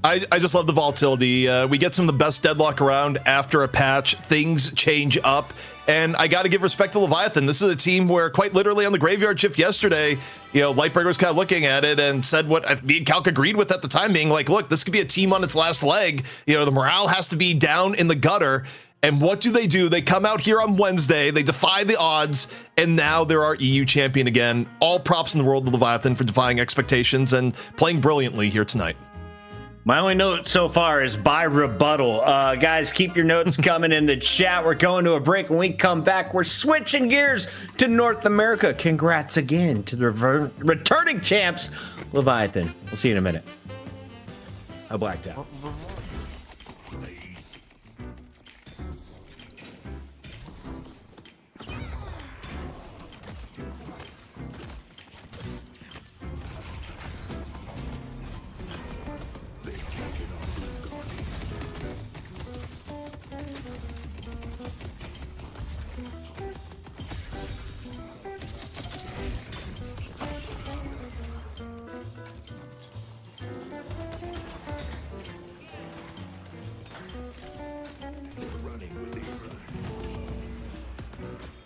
Speaker 5: I just love the volatility. We get some of the best Deadlock around after a patch. Things change up. And I got to give respect to Leviathan. This is a team where quite literally on the graveyard shift yesterday, Lightbreaker was kind of looking at it and said what me and Calc agreed with at the time, being like, look, this could be a team on its last leg. The morale has to be down in the gutter. And what do? They come out here on Wednesday, they defy the odds, and now they're our EU champion again. All props in the world to Leviathan for defying expectations and playing brilliantly here tonight.
Speaker 1: My only note so far is by rebuttal. Guys, keep your notes coming in the chat. We're going to a break. When we come back, we're switching gears to North America. Congrats again to the returning champs, Leviathan. We'll see you in a minute. I blacked out.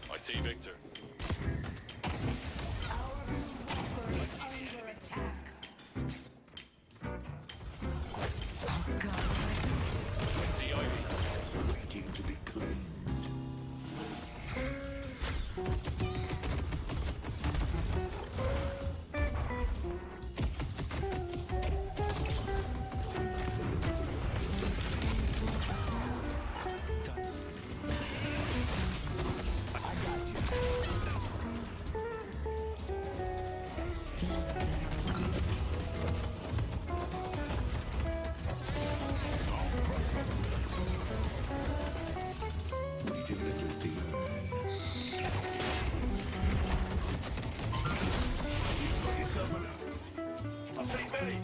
Speaker 8: I see Victor. I see Ivy.
Speaker 9: Waiting to be claimed.
Speaker 8: I'll take Betty.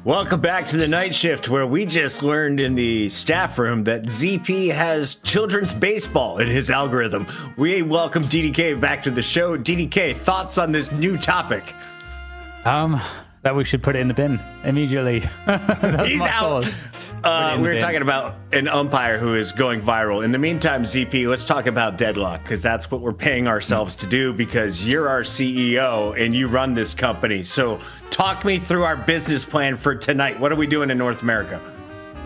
Speaker 1: Welcome back to the night shift, where we just learned in the staff room that ZP has children's baseball in his algorithm. We welcome DDK back to the show. DDK, thoughts on this new topic?
Speaker 2: That we should put it in the bin immediately.
Speaker 1: He's out. We were talking about an umpire who is going viral. In the meantime, ZP, let's talk about Deadlock, because that's what we're paying ourselves to do, because you're our CEO and you run this company. So talk me through our business plan for tonight. What are we doing in North America?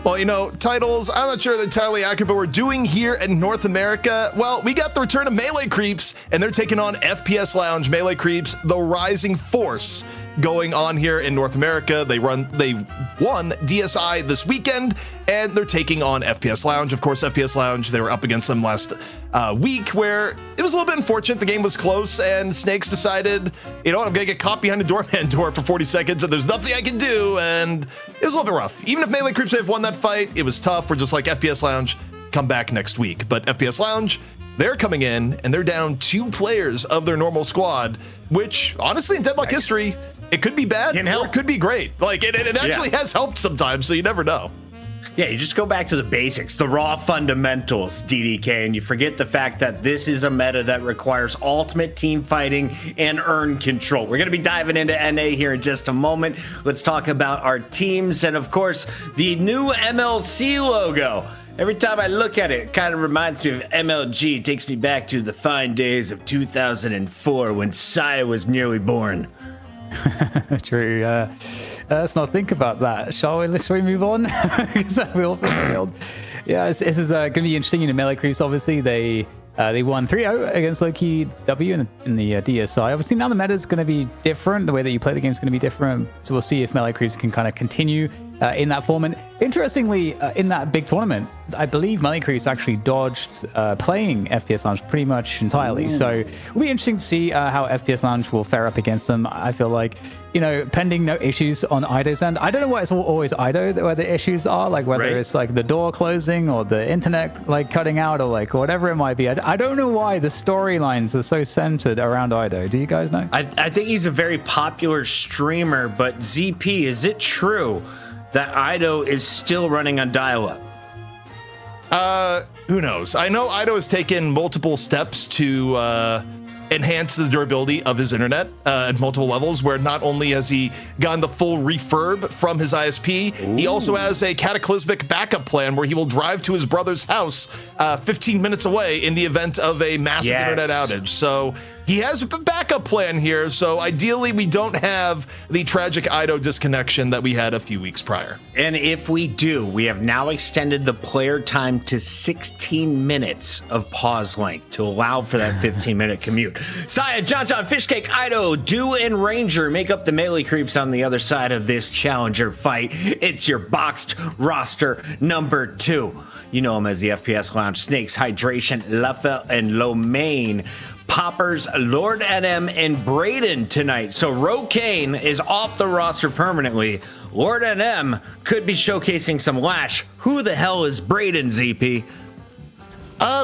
Speaker 5: Well, you know, titles, I'm not sure they're entirely accurate, but we're doing here in North America. Well, we got the return of Melee Creeps, and they're taking on FPS Lounge. Melee Creeps, the rising force going on here in North America. They won DSI this weekend, and they're taking on FPS Lounge. Of course, FPS Lounge, they were up against them last week, where it was a little bit unfortunate. The game was close, and Snakes decided, you know what, I'm gonna get caught behind a doorman door for 40 seconds, and there's nothing I can do, and it was a little bit rough. Even if Melee Creeps may have won that fight, it was tough. We're just like, FPS Lounge, come back next week. But FPS Lounge, they're coming in, and they're down 2 players of their normal squad, which, honestly, in Deadlock history, it could be bad, or it could be great. Like, it actually has helped sometimes, so you never know.
Speaker 1: Yeah, you just go back to the basics, the raw fundamentals, DDK, and you forget the fact that this is a meta that requires ultimate team fighting and earn control. We're going to be diving into NA here in just a moment. Let's talk about our teams and, of course, the new MLC logo. Every time I look at it, it kind of reminds me of MLG. It takes me back to the fine days of 2004 when Saya was nearly born.
Speaker 2: True. Let's not think about that, shall we? Let's move on. Because we all failed. Yeah, this is going to be interesting. You know, Melee Creeps, obviously, they won 3-0 against Lowkey W in the DSI. Obviously, now the meta is going to be different. The way that you play the game is going to be different. So we'll see if Melee Creeps can kind of continue in that form. And interestingly, in that big tournament, I believe Melee Creeps actually dodged playing FPS Lounge pretty much entirely. Ooh. So it'll be interesting to see how FPS Lounge will fare up against them. I feel like, you know, pending no issues on Ido's end. I don't know why it's always Ido where the issues are, like whether it's like the door closing or the internet like cutting out or like whatever it might be. I don't know why the storylines are so centered around Ido. Do you guys know?
Speaker 1: I think he's a very popular streamer, but ZP, is it true that Ido is still running on dial-up?
Speaker 5: Who knows? I know Ido has taken multiple steps to enhance the durability of his internet at multiple levels, where not only has he gotten the full refurb from his ISP, he also has a cataclysmic backup plan where he will drive to his brother's house 15 minutes away in the event of a massive internet outage. So he has a backup plan here. So ideally, we don't have the tragic Ido disconnection that we had a few weeks prior.
Speaker 1: And if we do, we have now extended the player time to 16 minutes of pause length to allow for that 15-minute commute. Saya, John, Fishcake, Ido, Dew, and Ranger make up the Melee Creeps on the other side of this challenger fight. It's your boxed roster number 2. You know him as the FPS Lounge, Snakes, Hydration, Leffel, and Lomain. Poppers, Lord NM, and Braden tonight. So Rokane is off the roster permanently. Lord NM could be showcasing some Lash. Who the hell is Braden, ZP?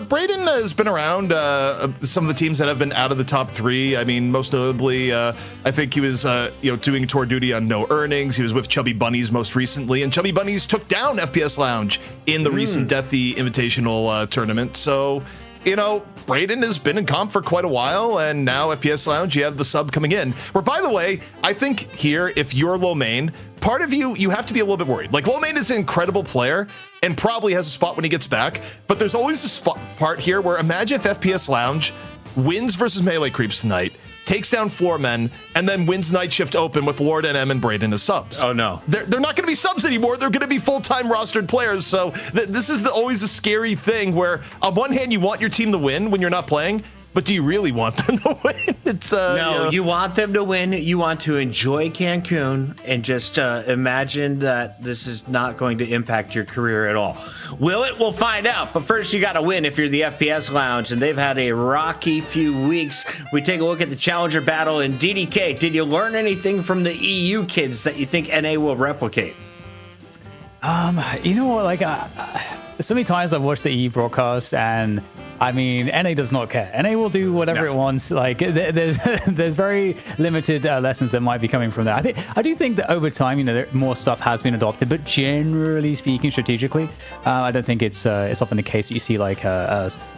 Speaker 5: Braden has been around some of the teams that have been out of the top 3. I mean, most notably, I think he was doing tour duty on No Earnings. He was with Chubby Bunnies most recently, and Chubby Bunnies took down FPS Lounge in the recent Deathy Invitational tournament. So, you know, Braden has been in comp for quite a while, and now FPS Lounge, you have the sub coming in. Where, by the way, I think here, if you're Lomain, part of you have to be a little bit worried. Like, Lomain is an incredible player and probably has a spot when he gets back, but there's always a spot part here where imagine if FPS Lounge wins versus Melee Creeps tonight, takes down Floormen, and then wins Night Shift Open with Lord NM and Braden as subs.
Speaker 1: Oh, no.
Speaker 5: They're not going to be subs anymore. They're going to be full-time rostered players. So this is always a scary thing where, on one hand, you want your team to win when you're not playing, but do you really want them to win? It's
Speaker 1: no, you want them to win. You want to enjoy Cancun and just imagine that this is not going to impact your career at all. Will it? We'll find out. But first, you got to win if you're the FPS Lounge, and they've had a rocky few weeks. We take a look at the Challenger battle in DDK. Did you learn anything from the EU kids that you think NA will replicate?
Speaker 2: You know what? Like, so many times I've watched the EU broadcast, and I mean, NA does not care. NA will do whatever it wants. Like, there's very limited lessons that might be coming from that. I do think that over time, more stuff has been adopted, but generally speaking, strategically, I don't think it's often the case that you see like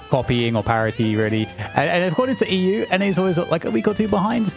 Speaker 2: copying or parity really. And according to EU, NA is always like a week or two behind,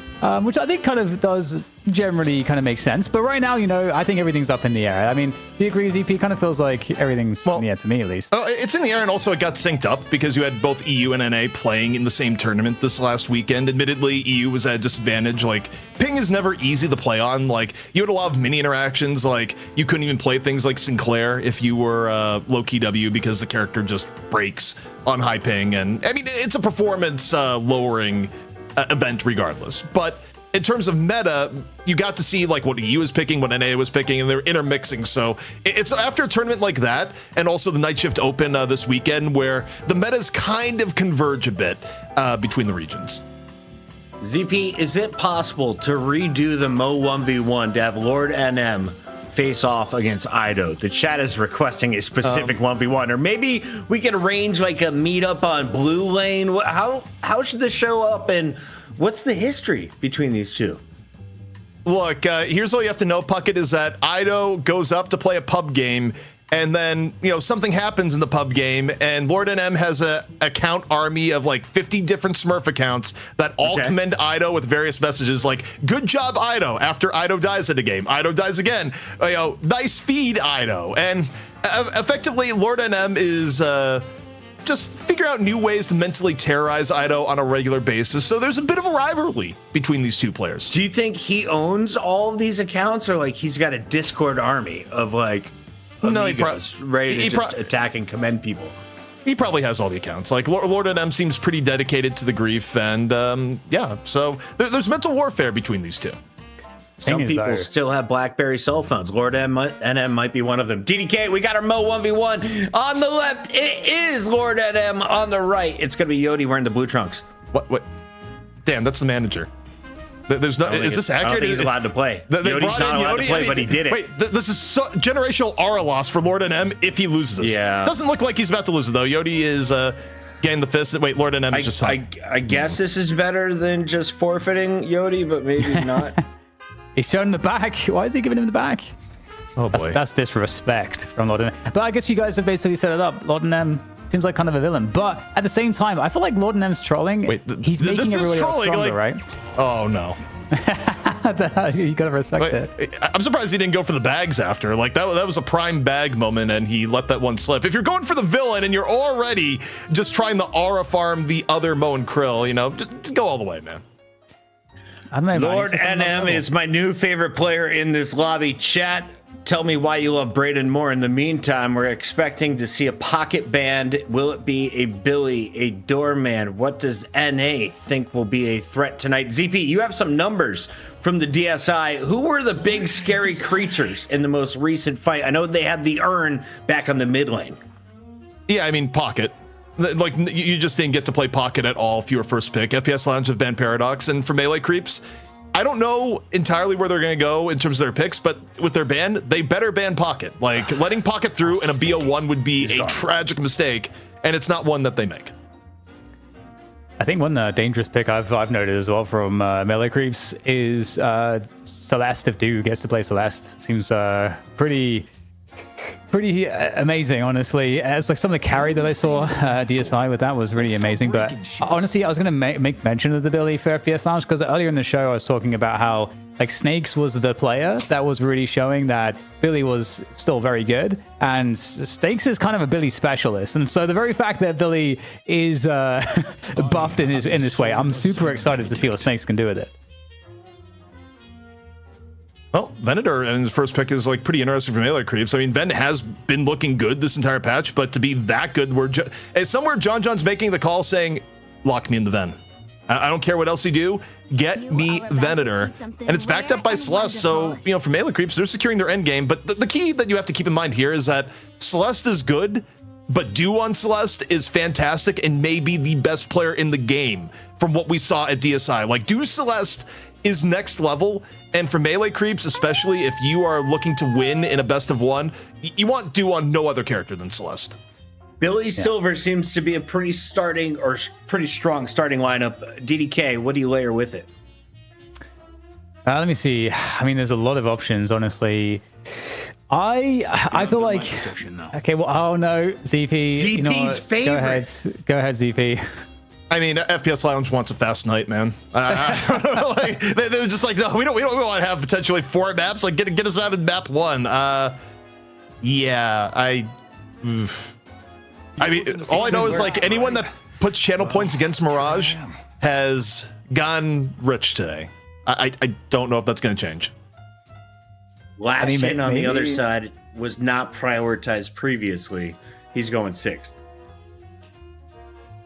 Speaker 2: which I think kind of does generally kind of make sense. But right now, I think everything's up in the air. I mean, do you agree, ZP? Kind of feels like everything's in the air to me, at least.
Speaker 5: Oh, it's in the air, and also it got synced up because you had both EU and NA playing in the same tournament this last weekend. Admittedly, EU was at a disadvantage. Like, ping is never easy to play on. Like, you had a lot of mini interactions. Like, you couldn't even play things like Sinclair if you were Lowkey W because the character just breaks on high ping. And I mean, it's a performance lowering event regardless. But in terms of meta, you got to see like what EU was picking, what NA was picking, and they're intermixing. So it's after a tournament like that, and also the Night Shift Open this weekend, where the metas kind of converge a bit between the regions.
Speaker 1: ZP, is it possible to redo the Mo 1v1 to have Lord NM face off against Ido? The chat is requesting a specific 1v1, or maybe we can arrange like a meetup on Blue Lane. How should this show up, and what's the history between these two?
Speaker 5: Look, here's all you have to know, Puckett, is that Ido goes up to play a pub game, and then, something happens in the pub game, and Lord NM has a account army of like 50 different Smurf accounts that all commend Ido with various messages like, good job, Ido, after Ido dies in a game. Ido dies again. Nice feed, Ido. And effectively, Lord NM is just figure out new ways to mentally terrorize Ido on a regular basis. So there's a bit of a rivalry between these two players.
Speaker 1: Do you think he owns all of these accounts, or like he's got a Discord army of like amigos ready to just attack and commend people?
Speaker 5: He probably has all the accounts. Like Lord NM seems pretty dedicated to the grief, and yeah, so there's mental warfare between these two.
Speaker 1: Some people still have BlackBerry cell phones. Lord NM might be one of them. DDK, we got our Mo 1v1 on the left. It is Lord NM on the right. It's going to be Yodi wearing the blue trunks.
Speaker 5: What? Damn, that's the manager. There's no. Is this accurate?
Speaker 1: He's allowed to play. Yodi's not allowed to play, but he did it.
Speaker 5: Wait, this is generational aura loss for Lord NM if he loses this.
Speaker 1: Yeah.
Speaker 5: Doesn't look like he's about to lose it, though. Yodi is getting the fist. Wait, Lord NM is just...
Speaker 1: I guess this is better than just forfeiting Yodi, but maybe not.
Speaker 2: He's showing the back. Why is he giving him the back?
Speaker 5: Oh boy,
Speaker 2: that's disrespect from Lord NM. But I guess you guys have basically set it up. Lord NM seems like kind of a villain, but at the same time, I feel like Lord NM's trolling.
Speaker 5: Wait,
Speaker 2: he's making everybody else stronger,
Speaker 5: like,
Speaker 2: right?
Speaker 5: Oh no.
Speaker 2: You gotta respect it.
Speaker 5: I'm surprised he didn't go for the bags after. Like that was a prime bag moment, and he let that one slip. If you're going for the villain and you're already just trying to aura farm the other Mo and Krill, just go all the way, man.
Speaker 2: I don't know,
Speaker 1: Lord NM is my new favorite player in this lobby. Chat, tell me why you love Brayden more. In the meantime, we're expecting to see a pocket band. Will it be a Billy, a doorman? What does NA think will be a threat tonight? ZP, you have some numbers from the DSI. Who were the big scary creatures in the most recent fight? I know they had the urn back on the mid lane.
Speaker 5: Yeah, I mean, Pocket. Like, you just didn't get to play Pocket at all if you were first pick. FPS Lounge have banned Paradox, and for melee creeps, I don't know entirely where they're going to go in terms of their picks, but with their ban, they better ban Pocket. Like, letting Pocket through in a BO1 would be a tragic mistake, and it's not one that they make.
Speaker 2: I think one dangerous pick I've noted as well from melee creeps is Celeste. If Du gets to play Celeste, seems pretty amazing, honestly. It's like some of the carry that I saw DSI with that was really amazing. But honestly, I was going to make mention of the Billy for FPS Lounge because earlier in the show I was talking about how like Snakes was the player that was really showing that Billy was still very good, and Snakes is kind of a Billy specialist. And so the very fact that Billy is buffed in this way, I'm super excited to see what Snakes can do with it.
Speaker 5: Well, Venator and his first pick is like pretty interesting for melee creeps. I mean, Ven has been looking good this entire patch, but to be that good, somewhere John's making the call saying, lock me in the Ven. I don't care what else you do, get me Venator. And it's backed up by Celeste, so, for melee creeps, they're securing their end game. But the key that you have to keep in mind here is that Celeste is good, but Du on Celeste is fantastic and maybe the best player in the game from what we saw at DSI. Like, Du Celeste is next level, and for melee creeps, especially if you are looking to win in a best of one, you want Du on no other character than Celeste.
Speaker 1: Billy Silver seems to be a pretty strong starting lineup. DDK, what do you layer with it?
Speaker 2: Let me see. I mean, there's a lot of options, honestly. I feel like okay. Well, oh no, ZP.
Speaker 1: ZP's
Speaker 2: you know what?
Speaker 1: favorite.
Speaker 2: Go ahead, ZP.
Speaker 5: I mean, FPS Lounge wants a fast night, man. I don't know, like, they're just like, no, we don't want to have potentially 4 maps. Like, get us out of map 1. Yeah, I mean, all I know is like anyone that puts channel points against Mirage has gone rich today. I don't know if that's going to change.
Speaker 1: Lashin on the other side was not prioritized previously. He's going 6th.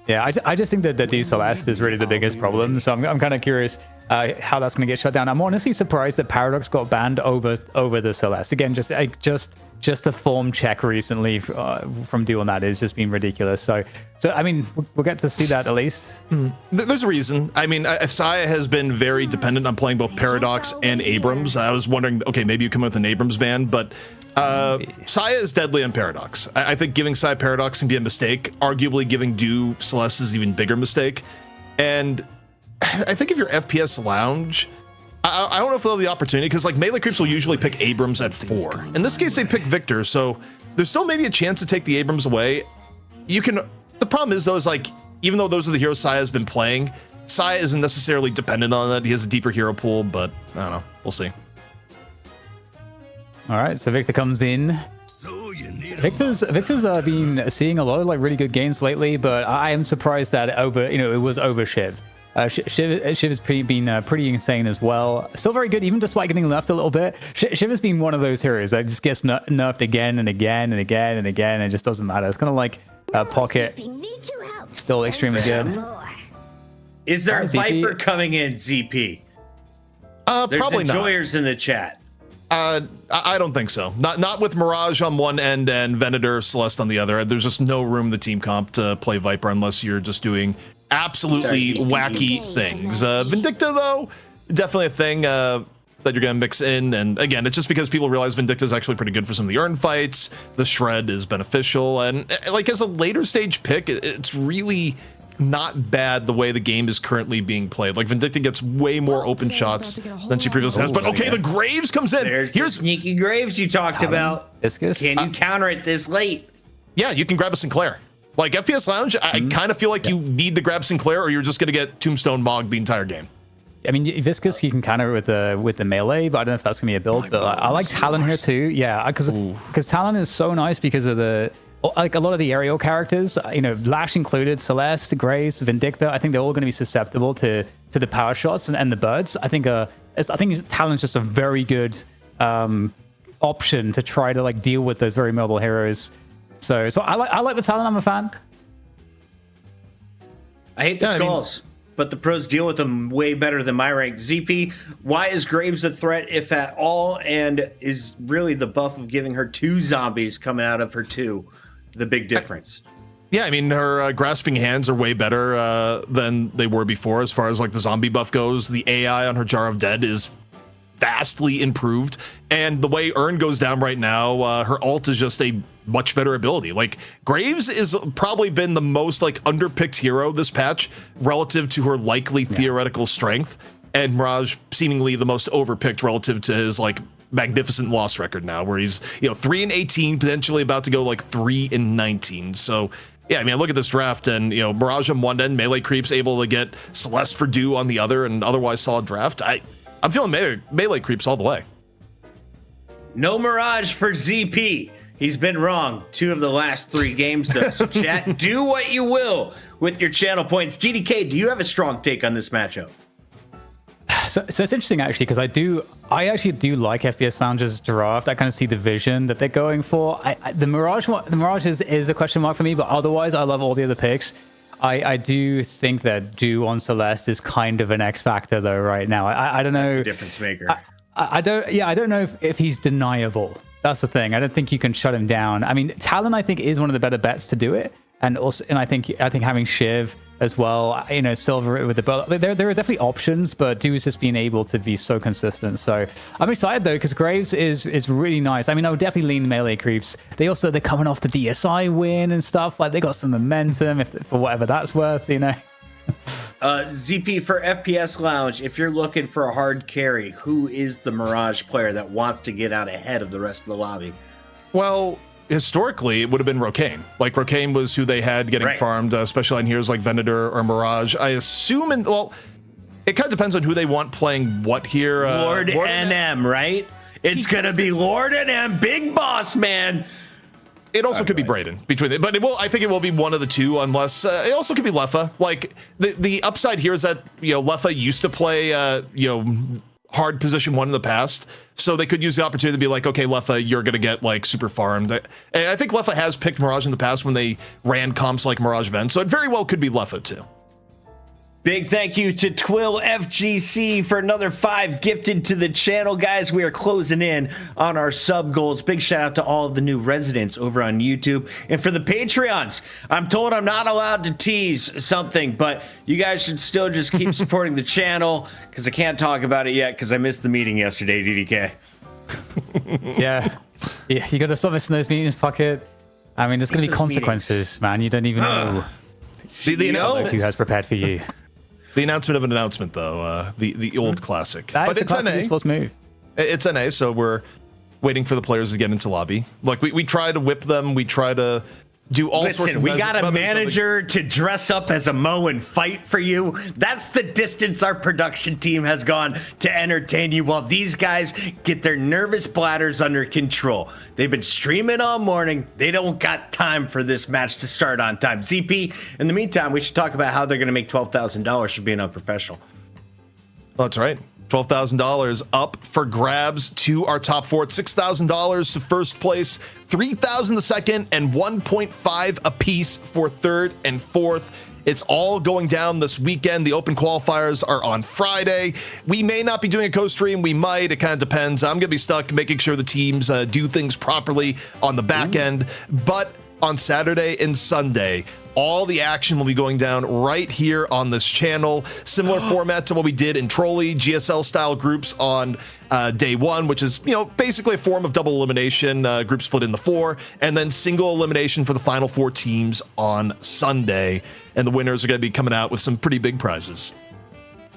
Speaker 2: Yeah, I just think that the D-Celeste is really the biggest problem. So I'm kind of curious how that's going to get shut down. I'm honestly surprised that Paradox got banned over the Celeste. Again, just a form check recently from doing that has just been ridiculous. So I mean, we'll get to see that at least.
Speaker 5: There's a reason. I mean, Saya has been very dependent on playing both Paradox and Abrams. I was wondering, okay, maybe you come with an Abrams ban, but Saya is deadly on Paradox. I think giving Saya Paradox can be a mistake. Arguably, giving Do Celeste is an even bigger mistake. And I think if you're FPS Lounge, I don't know if they'll have the opportunity, because like melee creeps will usually pick Abrams at 4. In this case, they pick Victor, so there's still maybe a chance to take the Abrams away. You can. The problem is though, is like even though those are the heroes Saya has been playing, Saya isn't necessarily dependent on that. He has a deeper hero pool, but I don't know. We'll see.
Speaker 2: All right, so Victor comes in. Victor's been seeing a lot of like really good games lately, but I am surprised that it was over Shiv. Shiv has been pretty insane as well. Still very good, even despite getting nerfed a little bit. Shiv has been one of those heroes that just gets nerfed again and again and again and again, and it just doesn't matter. It's kind of like Pocket, still extremely good.
Speaker 1: Is there a Viper coming in, ZP? There's
Speaker 5: Probably
Speaker 1: enjoyers in the chat.
Speaker 5: I don't think so. Not with Mirage on one end and Venator Celeste on the other. There's just no room in the team comp to play Viper unless you're just doing absolutely wacky things. Vindicta, though, definitely a thing that you're going to mix in. And again, it's just because people realize Vindicta is actually pretty good for some of the earn fights. The Shred is beneficial. And like as a later stage pick, it's really not bad the way the game is currently being played. Like Vindicta gets way more open shots than she previously has. But okay, the Graves comes in.
Speaker 1: Here's sneaky Graves you talked about.
Speaker 2: Viscous.
Speaker 1: Can you counter it this late?
Speaker 5: Yeah, you can grab a Sinclair. Like FPS Lounge, I kind of feel like you need to grab Sinclair or you're just going to get Tombstone Mogged the entire game.
Speaker 2: I mean, Viscous you can counter with the melee, but I don't know if that's going to be a build. But I like Talon here too. Yeah, because Talon is so nice because of like a lot of the aerial characters, Lash included, Celeste, Grace, Vindicta. I think they're all going to be susceptible to the power shots and the birds. I think Talon's just a very good option to try to like deal with those very mobile heroes. So I like the Talon. I'm a fan.
Speaker 1: I hate the skulls, but the pros deal with them way better than my rank. ZP, why is Graves a threat, if at all, and is really the buff of giving her 2 zombies coming out of her 2 the big difference?
Speaker 5: Yeah, I mean, her grasping hands are way better than they were before as far as like the zombie buff goes. The AI on her Jar of Dead is vastly improved, and the way Earn goes down right now, her ult is just a much better ability. Like Graves is probably been the most like underpicked hero this patch relative to her likely theoretical strength, and Mirage seemingly the most overpicked relative to his like magnificent loss record now, where he's 3-18, potentially about to go like 3-19. So yeah, I mean, look at this draft, and Mirage on one end, melee creeps able to get Celeste for Do on the other, and otherwise solid draft. I'm feeling melee creeps all the way.
Speaker 1: No Mirage for ZP. He's been wrong 2 of the last 3 games, though. So chat, do what you will with your channel points. GDK, do you have a strong take on this matchup?
Speaker 2: So it's interesting actually, because I actually do like FPS Lounge's draft. I kind of see the vision that they're going for. The Mirage is a question mark for me, but otherwise I love all the other picks. I do think that Do on Celeste is kind of an X factor though right now. I don't know.
Speaker 1: That's a difference maker.
Speaker 2: I don't know if he's deniable. That's the thing. I don't think you can shut him down. I mean, Talon I think is one of the better bets to do it, and I think having Shiv as well. You know, Silver with the belt. There are definitely options, but Du's just being able to be so consistent. So I'm excited though, because Graves is really nice. I mean, I would definitely lean melee creeps. They're coming off the DSI win and stuff. Like, they got some momentum for whatever that's worth, you know.
Speaker 1: ZP, for FPS Lounge, if you're looking for a hard carry, who is the Mirage player that wants to get out ahead of the rest of the lobby?
Speaker 5: Well, historically, it would have been Rocane. Like, Rocane was who they had getting farmed, especially on heroes like Venator or Mirage. I assume, it kind of depends on who they want playing what here.
Speaker 1: Lord NM, right? It's going to be Lord NM, big boss, man.
Speaker 5: It also could be Brayden between it, but I think it will be one of the two, unless it also could be Letha. Like, the upside here is that, Letha used to play, hard position 1 in the past, so they could use the opportunity to be like, okay, Letha, you're going to get like super farmed. And I think Letha has picked Mirage in the past when they ran comps like Mirage Ven, so it very well could be Letha too.
Speaker 1: Big thank you to Twill FGC for another 5 gifted to the channel. Guys, we are closing in on our sub goals. Big shout out to all of the new residents over on YouTube. And for the Patreons, I'm told I'm not allowed to tease something, but you guys should still just keep supporting the channel, because I can't talk about it yet because I missed the meeting yesterday, DDK.
Speaker 2: Yeah, you got to stop missing those meetings, Pocket. I mean, there's going to be consequences, man. You don't even know.
Speaker 5: See, the announcement
Speaker 2: who has prepared for you.
Speaker 5: The announcement of an announcement, though, the old classic.
Speaker 2: But it's NA. Supposed to move.
Speaker 5: It's NA, so we're waiting for the players to get into lobby. Like, we try to whip them. We try to do all sorts of.
Speaker 1: We got a manager to dress up as a Mo and fight for you. That's the distance our production team has gone to entertain you, while these guys get their nervous bladders under control. They've been streaming all morning. They don't got time for this match to start on time. ZP, in the meantime, we should talk about how they're going to make $12,000 for being unprofessional.
Speaker 5: That's right. $12,000 up for grabs to our top 4. $6,000 to first place, $3,000 the second, and 1.5 apiece for third and fourth. It's all going down this weekend. The open qualifiers are on Friday. We may not be doing a co-stream. We might. It kind of depends. I'm going to be stuck making sure the teams do things properly on the back end. But on Saturday and Sunday, all the action will be going down right here on this channel. Similar format to what we did in Trolley, GSL style groups on day 1, which is, basically a form of double elimination, group split into 4, and then single elimination for the final 4 teams on Sunday. And the winners are going to be coming out with some pretty big prizes.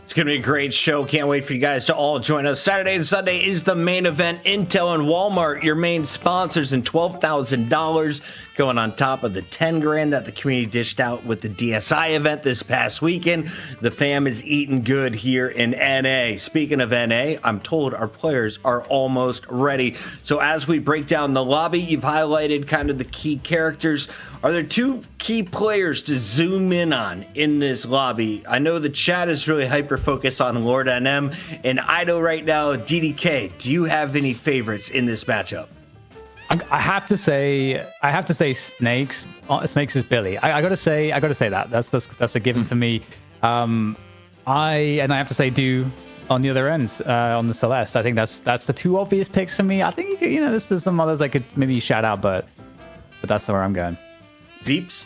Speaker 1: It's going to be a great show. Can't wait for you guys to all join us. Saturday and Sunday is the main event. Intel and Walmart, your main sponsors, and $12,000 going on top of the $10,000 that the community dished out with the DSI event this past weekend. The fam is eating good here in NA. Speaking of NA, I'm told our players are almost ready. So as we break down the lobby, you've highlighted kind of the key characters. Are there 2 key players to zoom in on in this lobby? I know the chat is really hyper-focused on Lord NM and Ido right now. DDK, do you have any favorites in this matchup?
Speaker 2: I have to say Snakes. Snakes is Billy. I gotta say that. That's a given for me. I have to say Do on the other end, on the Celeste. I think that's the 2 obvious picks for me. I think there's some others I could maybe shout out, but that's where I'm going.
Speaker 1: Zeeps?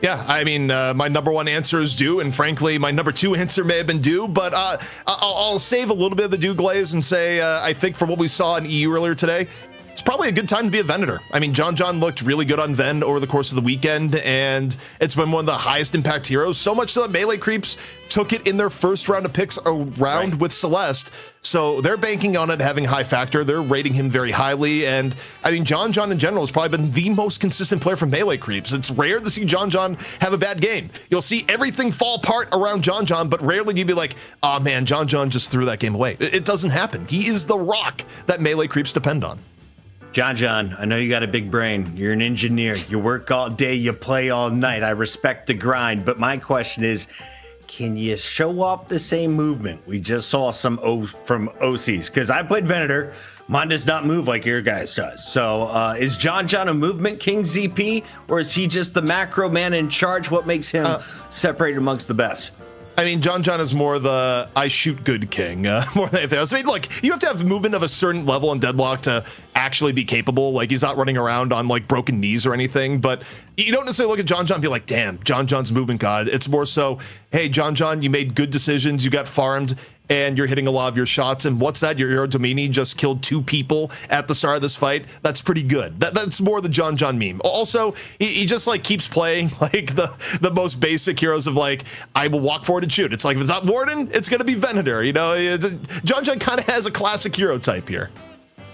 Speaker 5: Yeah, I mean, my number 1 answer is Do, and frankly, my number 2 answer may have been Do, but I'll save a little bit of the Do glaze and say I think from what we saw in EU earlier today, it's probably a good time to be a Venator. I mean, John looked really good on Ven over the course of the weekend, and it's been one of the highest impact heroes, so much so that Melee Creeps took it in their first round of picks around with Celeste. So they're banking on it having high factor. They're rating him very highly. And I mean, John in general has probably been the most consistent player for Melee Creeps. It's rare to see John have a bad game. You'll see everything fall apart around John, but rarely you'd be like, oh man, John just threw that game away. It doesn't happen. He is the rock that Melee Creeps depend on.
Speaker 1: John, I know you got a big brain. You're an engineer. You work all day, you play all night. I respect the grind, but my question is, can you show off the same movement we just saw from OCs? Because I played Venator. Mine does not move like your guys does. So is John a movement king, ZP, or is he just the macro man in charge? What makes him separated amongst the best?
Speaker 5: I mean, John is more the I shoot good king, more than anything else. I mean, look, you have to have movement of a certain level in Deadlock to actually be capable. Like, he's not running around on, like, broken knees or anything, but you don't necessarily look at John and be like, damn, John's movement god. It's more so, hey, John, you made good decisions, you got farmed, and you're hitting a lot of your shots. And what's that? Your hero Domini just killed 2 people at the start of this fight. That's pretty good. That's more the John meme. Also, he just like keeps playing like the most basic heroes of like, I will walk forward and shoot. It's like, if it's not Warden, it's going to be Venator. You know, John kind of has a classic hero type here.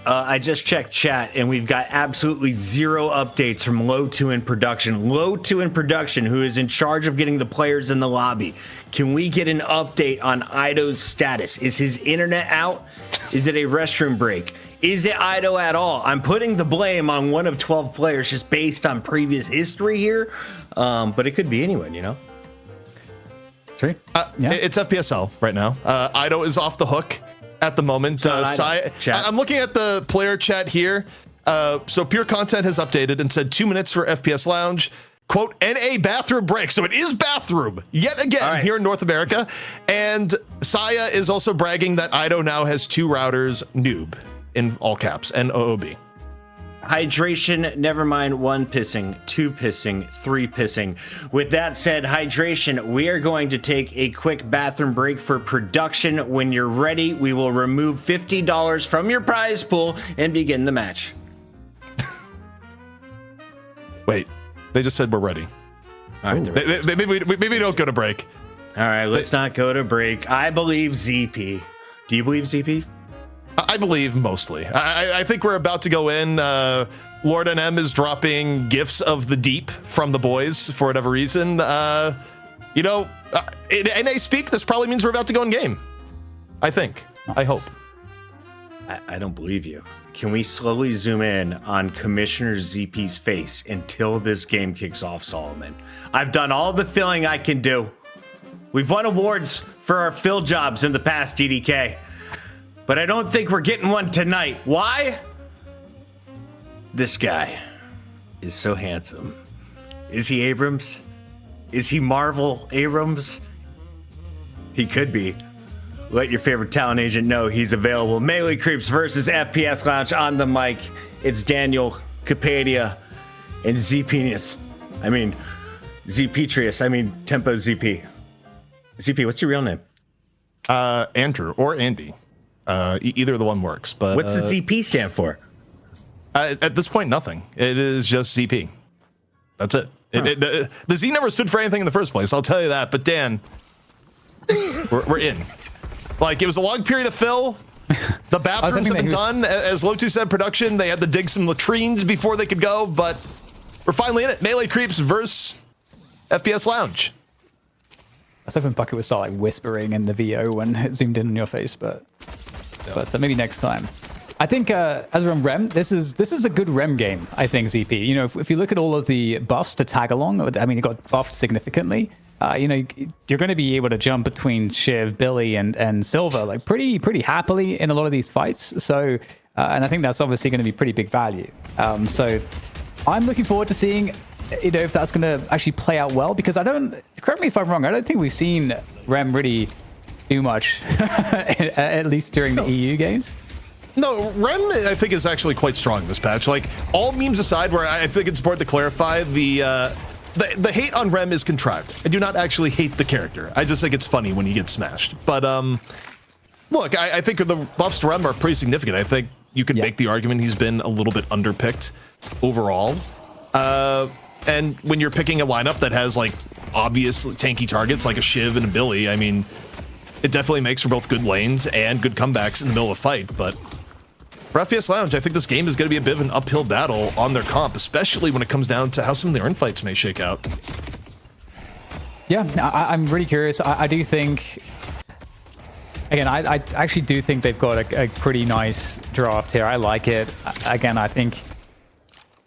Speaker 1: I just checked chat, and we've got absolutely 0 updates from Low 2 in production. Low 2 in production, who is in charge of getting the players in the lobby. Can we get an update on Ido's status? Is his internet out? Is it a restroom break? Is it Ido at all? I'm putting the blame on one of 12 players just based on previous history here, but it could be anyone, you know?
Speaker 2: True.
Speaker 5: Yeah. It's FPSL right now. Ido is off the hook at the moment. I'm looking at the player chat here. So Pure Content has updated and said 2 minutes for FPS Lounge. Quote, NA bathroom break. So it is bathroom yet again here in North America. And Saya is also bragging that Ido now has 2 routers, noob, in all caps, NOOB.
Speaker 1: Hydration, never mind 1 pissing, 2 pissing, 3 pissing. With that said, hydration, we are going to take a quick bathroom break for production. When you're ready, we will remove $50 from your prize pool and begin the match.
Speaker 5: Wait, they just said we're ready.
Speaker 1: All right,
Speaker 5: maybe we don't go to break.
Speaker 1: All right, let's not go to break. I believe ZP. Do you believe ZP?
Speaker 5: I believe mostly. I think we're about to go in. Lord NM is dropping gifts of the deep from the boys for whatever reason. In NA speak, this probably means we're about to go in game. I think. Nice. I hope.
Speaker 1: I don't believe you. Can we slowly zoom in on Commissioner ZP's face until this game kicks off, Solomon? I've done all the filling I can do. We've won awards for our fill jobs in the past, DDK. But I don't think we're getting one tonight. Why? This guy is so handsome. Is he Abrams? Is he Marvel Abrams? He could be. Let your favorite talent agent know he's available. Melee Creeps versus FPS Lounge on the mic. It's Daniel, Capadia, and ZPnius. I mean, ZPtrius. I mean, Tempo ZP. ZP, what's your real name?
Speaker 5: Andrew or Andy. Either the one works, but
Speaker 1: what's the ZP stand for?
Speaker 5: At this point, nothing. It is just ZP. That's it. The Z never stood for anything in the first place. I'll tell you that. But Dan, we're in. Like, it was a long period of fill. The bathrooms have been done. As Lotu said, production. They had to dig some latrines before they could go, but we're finally in it. Melee Creeps versus FPS Lounge.
Speaker 2: I was hoping Bucket would start like whispering in the VO when it zoomed in on your face, but maybe next time. I think as we're on Rem, this is a good Rem game. I think ZP. You know, if you look at all of the buffs to tag along, I mean, it got buffed significantly. You're going to be able to jump between Shiv, Billy, and Silver like pretty happily in a lot of these fights. So, and I think that's obviously going to be pretty big value. So, I'm looking forward to seeing, if that's going to actually play out well, because correct me if I'm wrong, I don't think we've seen Rem really do much, at least during the EU games.
Speaker 5: No, Rem, I think, is actually quite strong this patch. Like, all memes aside, where I think it's important to clarify, the hate on Rem is contrived. I do not actually hate the character. I just think it's funny when he gets smashed. But, look, I think the buffs to Rem are pretty significant. I think you could make the argument he's been a little bit underpicked overall. And when you're picking a lineup that has, like, obvious tanky targets like a Shiv and a Billy, I mean, it definitely makes for both good lanes and good comebacks in the middle of a fight. But for FPS Lounge, I think this game is going to be a bit of an uphill battle on their comp, especially when it comes down to how some of their infights may shake out.
Speaker 2: Yeah, I'm really curious. I do think, again, I actually do think they've got a pretty nice draft here. I like it. Again, I think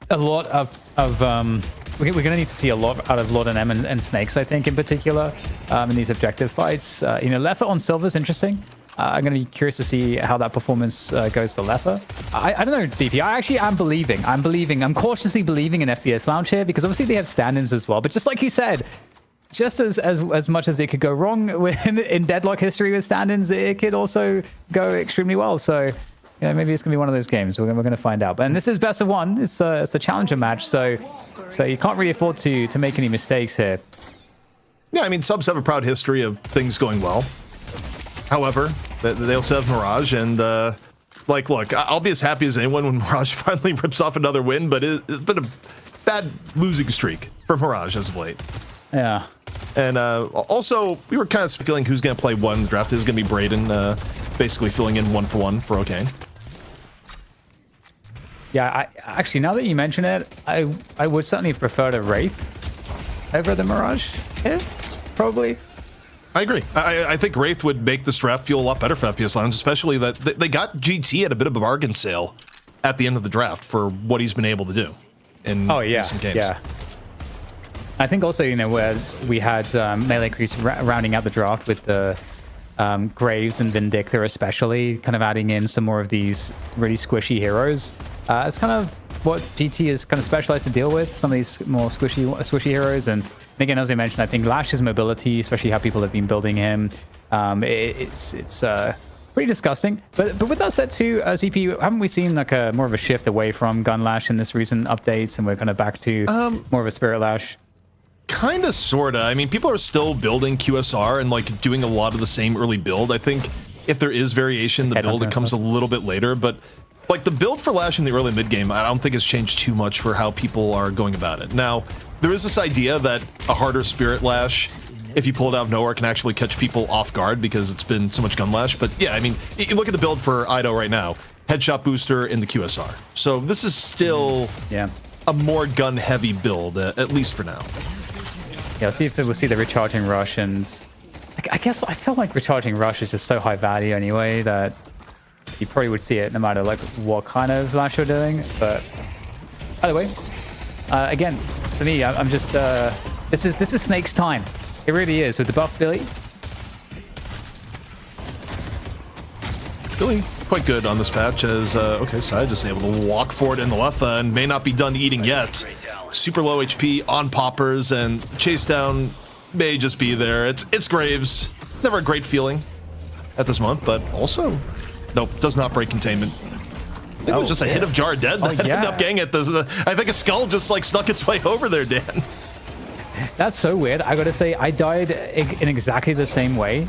Speaker 2: a lot of we're going to need to see a lot out of Lord M and Snakes, I think, in particular, in these objective fights. Lefa on Silver is interesting. I'm going to be curious to see how that performance goes for Lefa. I don't know, CP. I actually am believing. I'm cautiously believing in FPS Lounge here, because obviously they have stand-ins as well. But just like you said, just as much as it could go wrong in Deadlock history with stand-ins, it could also go extremely well. So, you know, maybe it's gonna be one of those games. We're gonna find out. But and this is best of one. It's a challenger match, so you can't really afford to make any mistakes here.
Speaker 5: Yeah, I mean, subs have a proud history of things going well. However, they also have Mirage, and like, look, I'll be as happy as anyone when Mirage finally rips off another win, but it's been a bad losing streak for Mirage as of late.
Speaker 2: Yeah.
Speaker 5: And also, we were kind of speculating who's going to play one draft. Is going to be Braden, basically filling in 1-for-1 for OK.
Speaker 2: Yeah, actually, now that you mention it, I would certainly prefer the Wraith over the Mirage here, probably.
Speaker 5: I agree. I think Wraith would make this draft feel a lot better for FPS Lounge, especially that they got GT at a bit of a bargain sale at the end of the draft for what he's been able to do in recent games.
Speaker 2: Yeah. I think also, you know, where we had Melee Crease rounding out the draft with the Graves and Vindictor especially, kind of adding in some more of these really squishy heroes. It's kind of what GT is kind of specialized to deal with, some of these more squishy heroes. And again, as I mentioned, I think Lash's mobility, especially how people have been building him, it's pretty disgusting. But with that said too, ZP, haven't we seen like a more of a shift away from Gun Lash in this recent updates, and we're kind of back to more of a Spirit Lash?
Speaker 5: Kind of, sort of. I mean, people are still building QSR and like doing a lot of the same early build. I think if there is variation, the build, it comes a little bit later. But like the build for Lash in the early mid game, I don't think has changed too much for how people are going about it. Now, there is this idea that a harder Spirit Lash, if you pull it out of nowhere, can actually catch people off guard because it's been so much Gun Lash. But yeah, I mean, you look at the build for Ido right now, headshot booster in the QSR. So this is still a more gun-heavy build, at least for now.
Speaker 2: Yeah, we'll see the recharging rush, and I guess I feel like recharging rush is just so high value anyway that you probably would see it no matter like what kind of Lash you're doing. But either way, again, for me, I'm just this is Snake's time. It really is with the buff Billy.
Speaker 5: Billy quite good on this patch as okay, Side just able to walk forward in the left and may not be done eating yet. Super low HP on poppers, and chase down may just be there. It's Graves. Never a great feeling at this moment, but also nope, does not break containment. I think it was just a hit of Jar Dead that ended up getting it. I think a skull just like snuck its way over there, Dan.
Speaker 2: That's so weird. I gotta say, I died in exactly the same way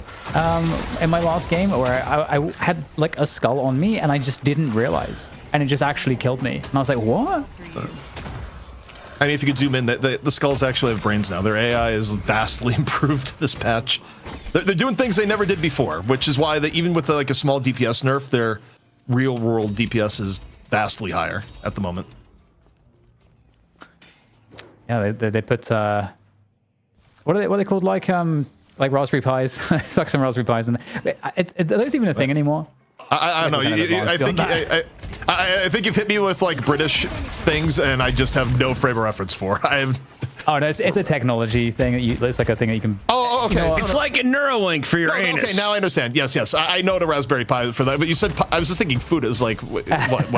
Speaker 2: in my last game, where I had like a skull on me and I just didn't realize, and it just actually killed me. And I was like, what?
Speaker 5: I mean, if you could zoom in, the skulls actually have brains now. Their AI is vastly improved this patch. They're doing things they never did before, which is why even with like a small DPS nerf, their real-world DPS is vastly higher at the moment.
Speaker 2: Yeah, they put what are they called, like Raspberry Pis? Stuck some Raspberry Pis in there. Are those even a thing anymore?
Speaker 5: I don't know. I think you've hit me with like British things, and I just have no frame of reference for.
Speaker 2: Oh no, it's a technology thing. It's like a thing that you can.
Speaker 5: Oh, okay.
Speaker 2: You know,
Speaker 10: it's like a Neuralink for your anus.
Speaker 5: Okay, now I understand. Yes. I know the Raspberry Pi for that, but you said I was just thinking food is like what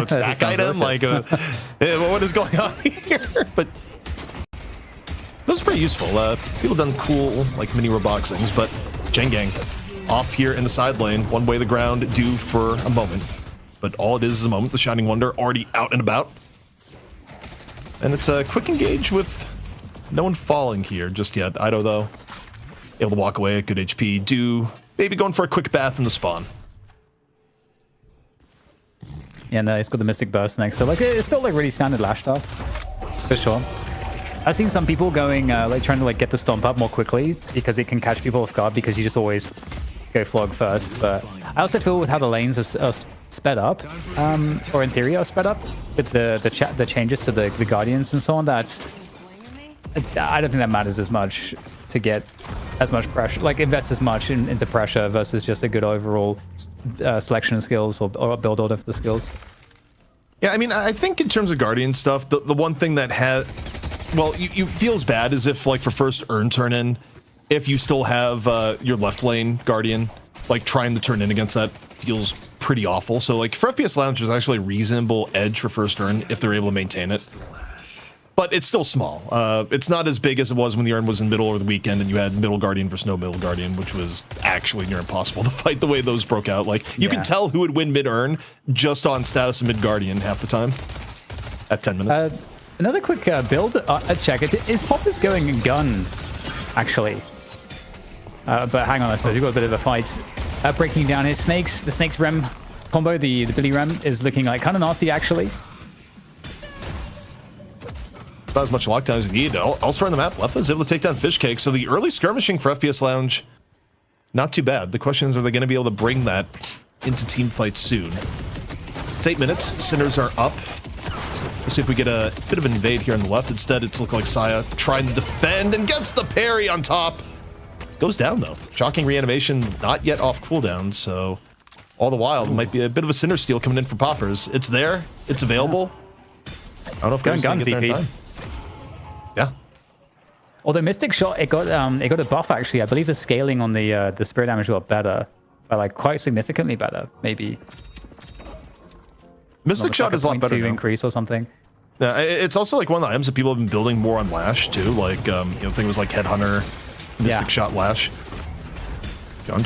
Speaker 5: snack item? Like what is going on here? But those are pretty useful. People done cool like mini Roblox things, but Jengang off here in the side lane, one way the ground due for a moment. But all it is a moment. The Shining Wonder already out and about. And it's a quick engage with no one falling here just yet. Ido, though, able to walk away at good HP. Do maybe going for a quick bath in the spawn.
Speaker 2: Yeah, no, it's got the Mystic Burst next. So like, it's still like really standard Lash stuff, for sure. I've seen some people going like trying to like get the stomp up more quickly because it can catch people off guard because you just always go flog first. But I also feel with how the lanes are sped up, or in theory are sped up with the changes to the Guardians and so on. I don't think that matters as much to get as much pressure, like invest as much into pressure versus just a good overall selection of skills or build order for the skills.
Speaker 5: Yeah, I mean, I think in terms of Guardian stuff, the one thing that had, well, you feels bad is if like for first urn turn in, if you still have your left lane Guardian, like trying to turn in against that feels pretty awful. So like for FPS Lounge, there's actually a reasonable edge for first turn if they're able to maintain it. But but it's still small. It's not as big as it was when the urn was in middle over the weekend and you had middle guardian versus no middle guardian, which was actually near impossible to fight the way those broke out. Like, you can tell who would win mid urn just on status of mid guardian half the time at 10 minutes.
Speaker 2: Another quick build check. Is Poppers going gun, actually? But hang on, I suppose we've got a bit of a fight. Breaking down his snakes. The snakes rem combo, the Billy rem, is looking like kind of nasty, actually.
Speaker 5: Not as much lockdown as you need. Elsewhere on the map, Leviathan is able to take down Fish Cake. So the early skirmishing for FPS Lounge, not too bad. The question is, are they going to be able to bring that into team fights soon? It's 8 minutes. Sinners are up. Let's see if we get a bit of an invade here on the left. Instead, it's looking like Saya trying to defend and gets the parry on top. Goes down, though. Shocking reanimation, not yet off cooldown. So all the while, there might be a bit of a Sinner steal coming in for Poppers. It's there. It's available. I don't know if Graves can get there in time. Yeah.
Speaker 2: Although Mystic Shot, it got a buff actually. I believe the scaling on the spirit damage got better, by like quite significantly better, maybe.
Speaker 5: Mystic Shot is a lot better now.
Speaker 2: Increase or something.
Speaker 5: Yeah, it's also like one of the items that people have been building more on Lash too. Like things like Headhunter, Mystic Shot, Lash. John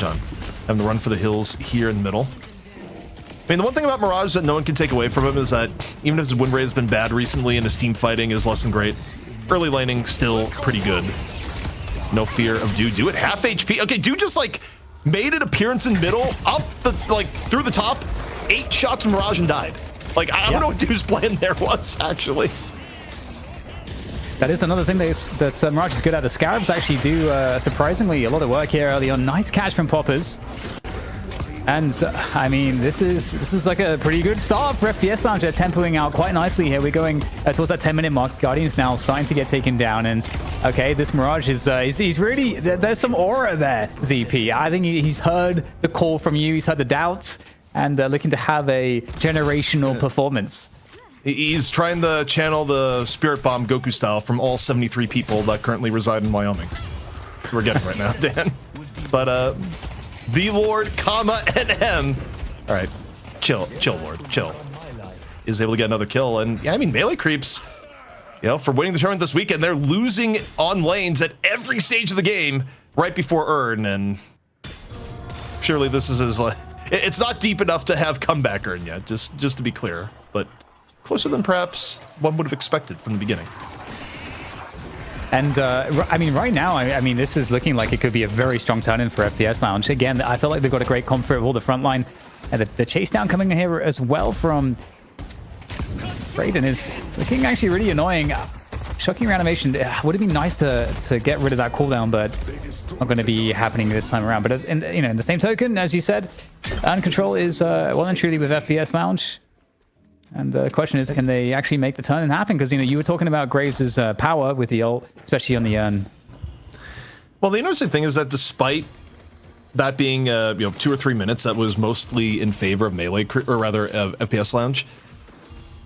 Speaker 5: having to run for the hills here in the middle. I mean, the one thing about Mirage that no one can take away from him is that even if his win rate has been bad recently and his team fighting is less than great, early laning still pretty good. No fear of Dude. Dude at half HP. Okay, Dude just like made an appearance in middle, up the through the top, 8 shots from Mirage and died. Like, I don't know what Dude's plan there was, actually.
Speaker 2: That is another thing that Mirage is good at. The Scarabs actually do surprisingly a lot of work here early on. Nice catch from Poppers. And I mean, this is like a pretty good start for FPS Lounge. They're tempoing out quite nicely here. We're going towards that 10-minute mark. Guardian's now starting to get taken down. And okay, this Mirage is he's really, there's some aura there, ZP. I think he's heard the call from you. He's heard the doubts and looking to have a generational performance.
Speaker 5: He's trying to channel the Spirit Bomb Goku style from all 73 people that currently reside in Wyoming. We're getting right now, Dan. But the Lord, NM. All right, chill, Lord, chill. Is able to get another kill, and yeah, I mean, melee creeps, for winning the tournament this weekend, they're losing on lanes at every stage of the game right before Urn, and surely this is as it's not deep enough to have comeback Urn yet, just to be clear, but closer than perhaps one would have expected from the beginning.
Speaker 2: And I mean, right now, I mean, this is looking like it could be a very strong turn-in for FPS Lounge. Again, I feel like they've got a great comfort of all the front line. And the chase down coming in here as well from Brayden is looking actually really annoying. Shocking reanimation would have been nice to get rid of that cooldown, but not going to be happening this time around. But in the same token, as you said, Urn control is well and truly with FPS Lounge. And the question is, can they actually make the turn and happen? Because, you were talking about Graves' power with the ult, especially on the Urn.
Speaker 5: Well, the interesting thing is that despite that being, 2 or 3 minutes, that was mostly in favor of melee, or rather, of FPS Lounge.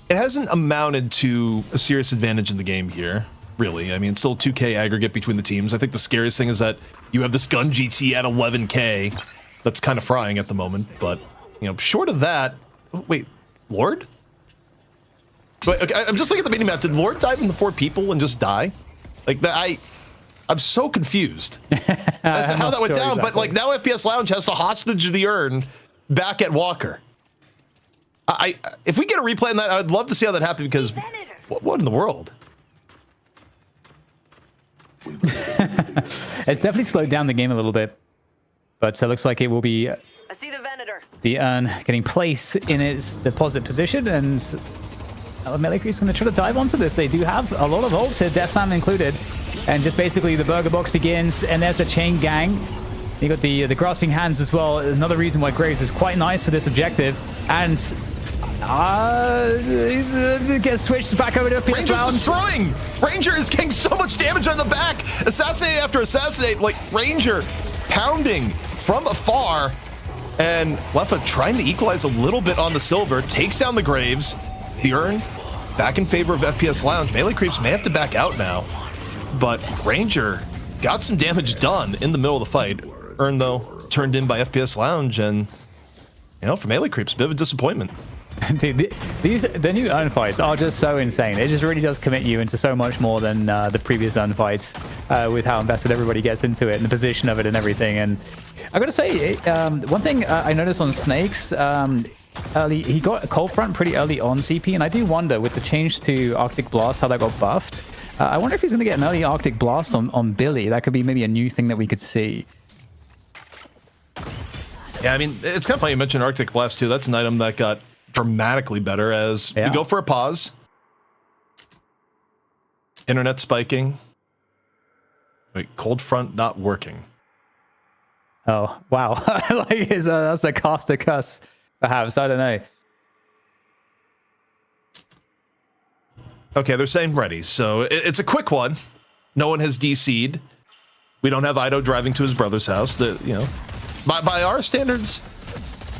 Speaker 5: It hasn't amounted to a serious advantage in the game here, really. I mean, it's still 2K aggregate between the teams. I think the scariest thing is that you have this gun GT at 11K that's kind of frying at the moment. But, short of that... Oh, wait, Lord? But okay, I'm just looking at the minimap. Did Lord dive into 4 people and just die? Like that, I'm so confused as to how that went down. Exactly. But like now, FPS Lounge has the hostage of the Urn back at Walker. If we get a replay on that, I'd love to see how that happened because what in the world?
Speaker 2: It's definitely slowed down the game a little bit, but it looks like it will be
Speaker 4: I see the Venator.
Speaker 2: The Urn getting placed in its deposit position, and Melee Creep's going to try to dive onto this. They do have a lot of ults here, Death Slam included, and just basically the burger box begins, and there's the chain gang. You got the grasping hands as well. Another reason why Graves is quite nice for this objective, and he gets switched back over to FPS Lounge.
Speaker 5: Destroying! Ranger is getting so much damage on the back. Assassinate after assassinate, like Ranger pounding from afar. And Lefa trying to equalize a little bit on the silver, takes down the Graves. The Urn back in favor of FPS Lounge. Melee Creeps may have to back out now, but Ranger got some damage done in the middle of the fight. Urn, though, turned in by FPS Lounge, and, for Melee Creeps, a bit of a disappointment.
Speaker 2: Dude, the new urn fights are just so insane. It just really does commit you into so much more than the previous urn fights, with how invested everybody gets into it and the position of it and everything. And I gotta say, one thing I noticed on Snakes, early, he got a cold front pretty early on CP, and I do wonder with the change to Arctic Blast how that got buffed. I wonder if he's gonna get an early Arctic Blast on Billy. That could be maybe a new thing that we could see.
Speaker 5: Yeah, I mean, it's kind of funny you mentioned Arctic Blast too. That's an item that got dramatically better as we go for a pause. Internet spiking. Wait, cold front not working.
Speaker 2: Oh, wow. Like, that's a caster cuss, perhaps. I don't know.
Speaker 5: Okay, they're saying ready. So it's a quick one. No one has DC'd. We don't have Ido driving to his brother's house. By our standards,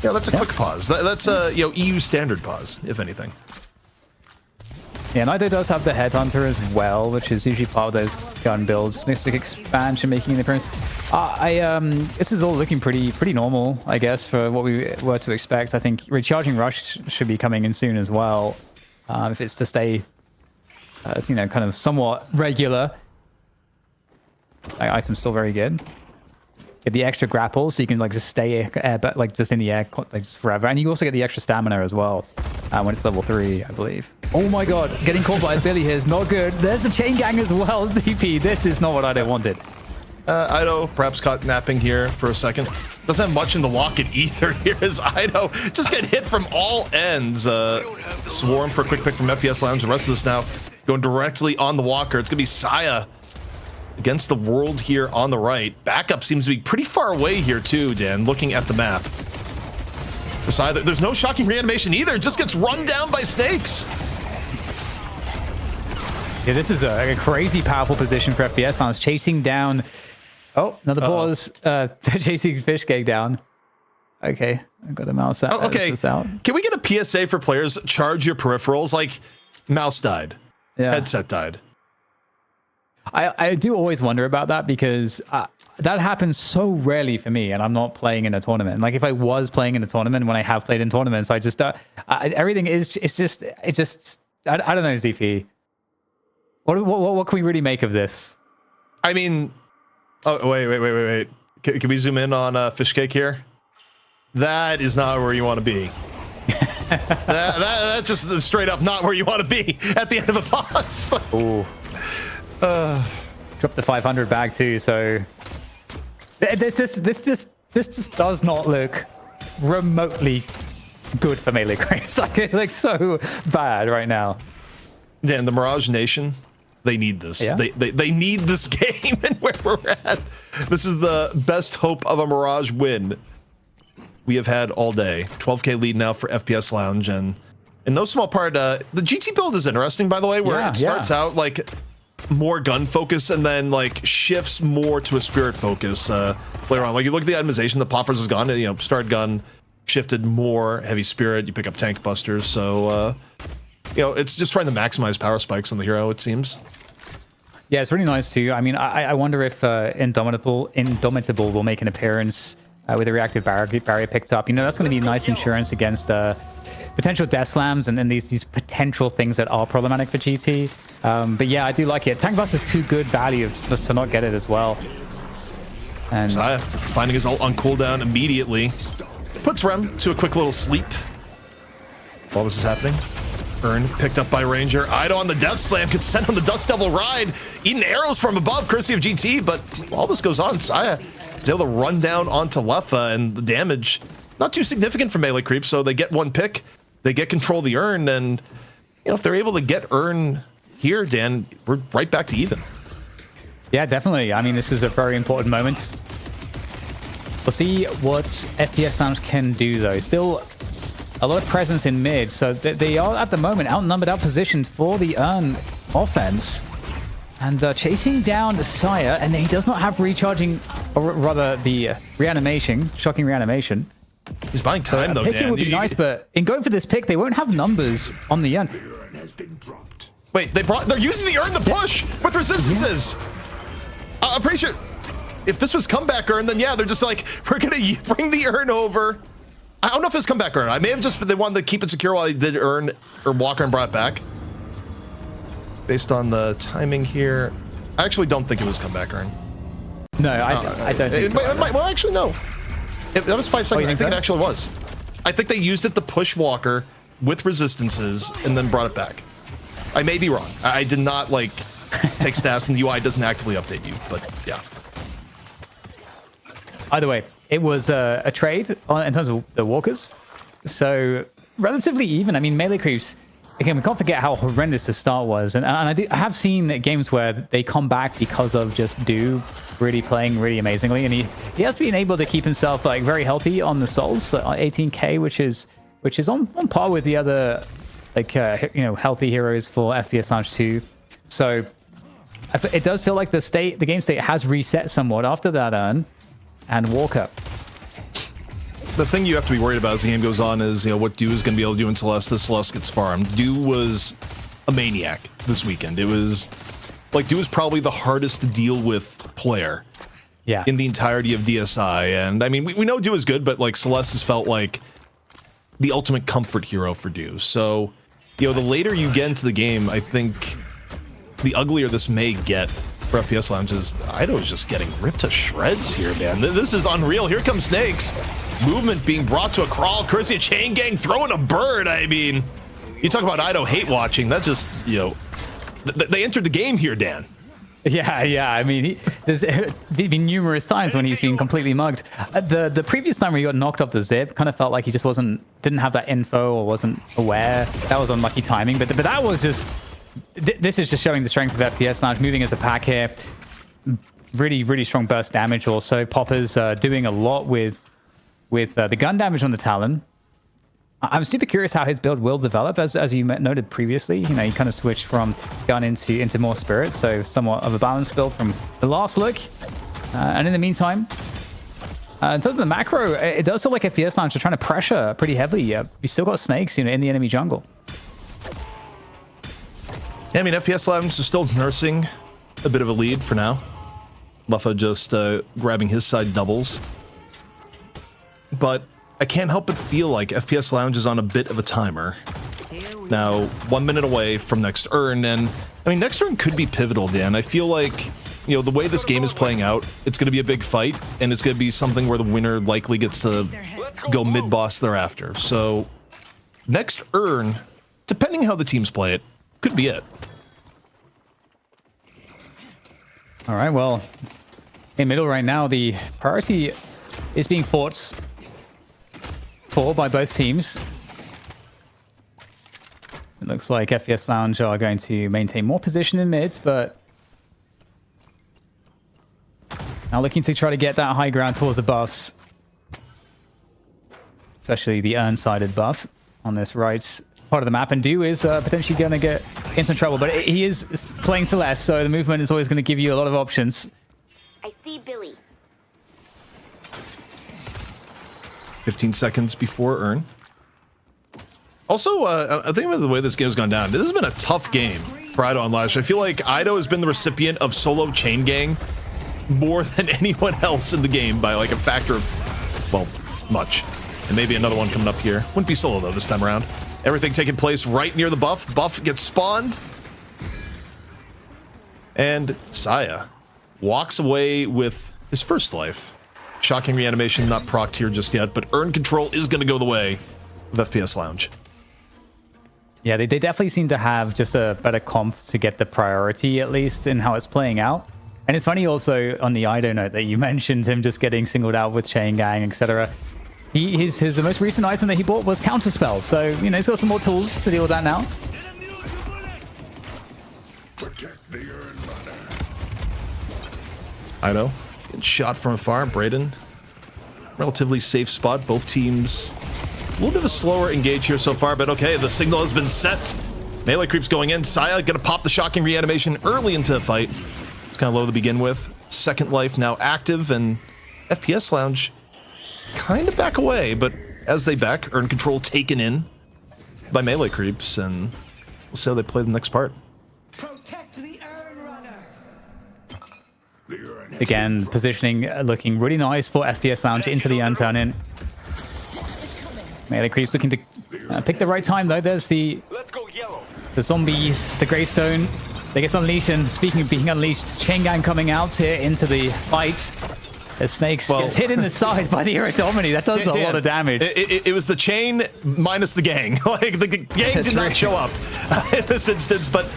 Speaker 5: yeah, that's a quick pause. That's a EU standard pause, if anything.
Speaker 2: Yeah, Nido does have the Headhunter as well, which is usually part of those gun builds. Mystic Expansion making an appearance. This is all looking pretty normal, I guess, for what we were to expect. I think Recharging Rush should be coming in soon as well, if it's to stay, kind of somewhat regular. Item's still very good. Get the extra grapple, so you can just stay but just in the air just forever, and you also get the extra stamina as well when it's level 3, I believe. Oh my god, getting caught by Billy here is not good. There's the chain gang as well. ZP, this is not what I wanted.
Speaker 5: Ido perhaps caught napping here for a second. Doesn't have much in the locket either. Here is Ido just get hit from all ends. Swarm for a quick pick from FPS Lounge. The rest of this now going directly on the walker. It's gonna be Saya against the world here on the right. Backup seems to be pretty far away here too, Dan, looking at the map. There's no shocking reanimation either. It just gets run down by Snakes.
Speaker 2: Yeah, this is a crazy powerful position for FPS Lounge, chasing down... Oh, another pause. Chasing Fishcake down. Okay, I've got a mouse out.
Speaker 5: Okay, can we get a PSA for players? Charge your peripherals. Like, mouse died. Yeah. Headset died.
Speaker 2: I do always wonder about that, because that happens so rarely for me, and I'm not playing in a tournament. Like, if I was playing in a tournament, when I have played in tournaments, I just everything is I don't know, ZP. What can we really make of this?
Speaker 5: I mean, oh wait. Can we zoom in on Fishcake here? That is not where you want to be. That's just straight up not where you want to be at the end of a pause.
Speaker 2: Ooh. Dropped the 500 bag too, so this just does not look remotely good for melee creeps. Like, it looks so bad right now.
Speaker 5: Dan, the Mirage Nation, they need this. Yeah? They need this game, and where we're at. This is the best hope of a Mirage win we have had all day. 12K lead now for FPS Lounge, and in no small part, the GT build is interesting, by the way, where it starts out like more gun focus and then like shifts more to a spirit focus later on. Like, you look at the itemization, the poppers is gone, start gun shifted more heavy spirit, you pick up tank busters, so it's just trying to maximize power spikes on the hero, it seems.
Speaker 2: Yeah, it's really nice too. I mean, I wonder if Indomitable will make an appearance with a reactive barrier picked up. That's going to be nice insurance against potential death slams and then these potential things that are problematic for GT. But yeah, I do like it. Tank Bust is too good value just to not get it as well. And
Speaker 5: Saya finding his ult on cooldown immediately. Puts Rem to a quick little sleep while this is happening. Urn picked up by Ranger. Ido on the Death Slam gets sent on the Dust Devil ride. Eating arrows from above, courtesy of GT. But while this goes on, Saya is able to run down onto Leffa, and the damage not too significant for melee creep. So they get one pick, they get control of the Urn, and if they're able to get Urn here, Dan, we're right back to even.
Speaker 2: Yeah, definitely. I mean, this is a very important moment. We'll see what FPS Lounge can do, though. Still a lot of presence in mid, so they are at the moment outnumbered, outpositioned for the Urn offense. And chasing down Saya, and he does not have recharging, or rather the reanimation, shocking reanimation.
Speaker 5: He's buying time, though, Dan.
Speaker 2: Picking would be nice, but in going for this pick, they won't have numbers on the Urn.
Speaker 5: Wait, they're using the Urn to push with resistances. I'm pretty sure if this was comeback Urn, then yeah, they're just like, we're gonna bring the Urn over I don't know if it's come back or not. I may have just they wanted to keep it secure while they did earn or Walker and brought it back. Based on the timing here, I actually don't think it was come back earn.
Speaker 2: No, I don't think so.
Speaker 5: Well, actually, no. That was 5 seconds. I think it actually was. I think they used it to push Walker with resistances and then brought it back. I may be wrong. I did not like take stats and the UI doesn't actively update you, but yeah.
Speaker 2: Either way, it was a trade in terms of the walkers. So relatively even. I mean, melee creeps, again, we can't forget how horrendous the start was. And I have seen games where they come back because of just Do really playing really amazingly. And he has been able to keep himself like very healthy on the souls, 18k, which is on par with the other like healthy heroes for FPS Lounge 2. So it does feel like the game state has reset somewhat after that earn and Walker.
Speaker 5: The thing you have to be worried about as the game goes on is, what Do is going to be able to do in Celeste as Celeste gets farmed. Do was a maniac this weekend. It was like Do is probably the hardest to deal with player in the entirety of DSI. And I mean, we know Do is good, but like Celeste has felt like the ultimate comfort hero for Do. So, the later you get into the game, I think the uglier this may get for FPS Lounge. Ido is just getting ripped to shreds here, man. This is unreal. Here comes Snakes. Movement being brought to a crawl. Courtesy of Chain Gang throwing a bird. I mean, you talk about Ido hate watching. That just, they entered the game here, Dan.
Speaker 2: Yeah. I mean, there's been numerous times when he's been completely mugged. The previous time where he got knocked off the zip, kind of felt like he just didn't have that info or wasn't aware. That was unlucky timing. But that was just, this is just showing the strength of FPS Lounge, moving as a pack here. Really, really strong burst damage also. Popper's doing a lot with the gun damage on the Talon. I'm super curious how his build will develop, as you noted previously. He kind of switched from gun into more spirit, so somewhat of a balanced build from the last look. And in the meantime, in terms of the macro, it does feel like FPS Lounge are trying to pressure pretty heavily. You still got Snakes, in the enemy jungle.
Speaker 5: Yeah, I mean, FPS Lounge is still nursing a bit of a lead for now. Luffa just grabbing his side doubles. But I can't help but feel like FPS Lounge is on a bit of a timer. Now, 1 minute away from next earn, and I mean, next earn could be pivotal, Dan. I feel like, the way this game is playing out, it's going to be a big fight, and it's going to be something where the winner likely gets to go mid-boss thereafter. So, next earn, depending how the teams play it, could be it.
Speaker 2: All right, well, in middle right now, the priority is being fought for by both teams. It looks like FPS Lounge are going to maintain more position in mids, but now looking to try to get that high ground towards the buffs, especially the earn-sided buff on this right part of the map. And Do is potentially going to get in some trouble, but he is playing Celeste, so the movement is always going to give you a lot of options.
Speaker 11: I see Billy.
Speaker 5: 15 seconds before earn. Also, I think about the way this game's gone down. This has been a tough game for Ido on Lash. I feel like Ido has been the recipient of solo Chain Gang more than anyone else in the game by like a factor of, well, much. And maybe another one coming up here. Wouldn't be solo though this time around. Everything taking place right near the buff. Buff gets spawned. And Saya walks away with his first life. Shocking reanimation, not procced here just yet, but earn control is going to go the way of FPS Lounge.
Speaker 2: Yeah, they definitely seem to have just a better comp to get the priority, at least, in how it's playing out. And it's funny also on the Ido note that you mentioned him just getting singled out with Chain Gang, etc. His most recent item that he bought was Counterspell, so, he's got some more tools to deal with that now.
Speaker 9: Protect the earn runner.
Speaker 5: Ido getting shot from afar. Brayden, relatively safe spot. Both teams a little bit of a slower engage here so far, but okay, the signal has been set. Melee creeps going in. Saya gonna pop the shocking reanimation early into the fight. It's kind of low to begin with. Second life now active, and FPS Lounge kind of back away, but as they back, earn control taken in by melee creeps, and we'll see how they play the next part.
Speaker 6: Protect the Earn Runner.
Speaker 2: Again, positioning looking really nice for FPS Lounge into the earn turn in. Melee Creeps looking to pick the right time, though. There's the zombies, the Greystone. They get unleashed, and speaking of being unleashed, Chain Gang coming out here into the fight. As Snakes gets hit in the side by the Iridomini. That does a lot of damage.
Speaker 5: It was the chain minus the gang. Like, the gang did not show up in this instance, but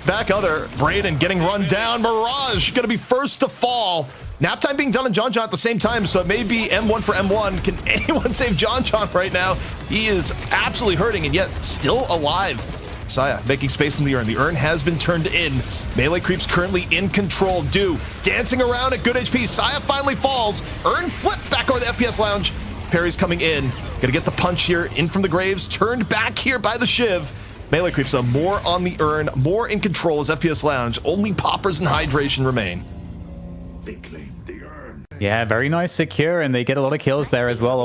Speaker 5: back other. Brayden getting run down. Mirage going to be first to fall. Nap time being done on John John at the same time, so it may be M1 for M1. Can anyone save John John right now? He is absolutely hurting, and yet still alive. Saya making space in the urn. The urn has been turned in. Melee Creeps currently in control. Do dancing around at good HP. Saya finally falls. Urn flipped back over the FPS Lounge. Perry's coming in. Gonna get the punch here in from the graves. Turned back here by the Shiv. Melee Creeps are more on the urn, more in control as FPS Lounge. Only poppers and hydration remain.
Speaker 9: They claim the urn.
Speaker 2: Yeah, very nice secure, and they get a lot of kills there as well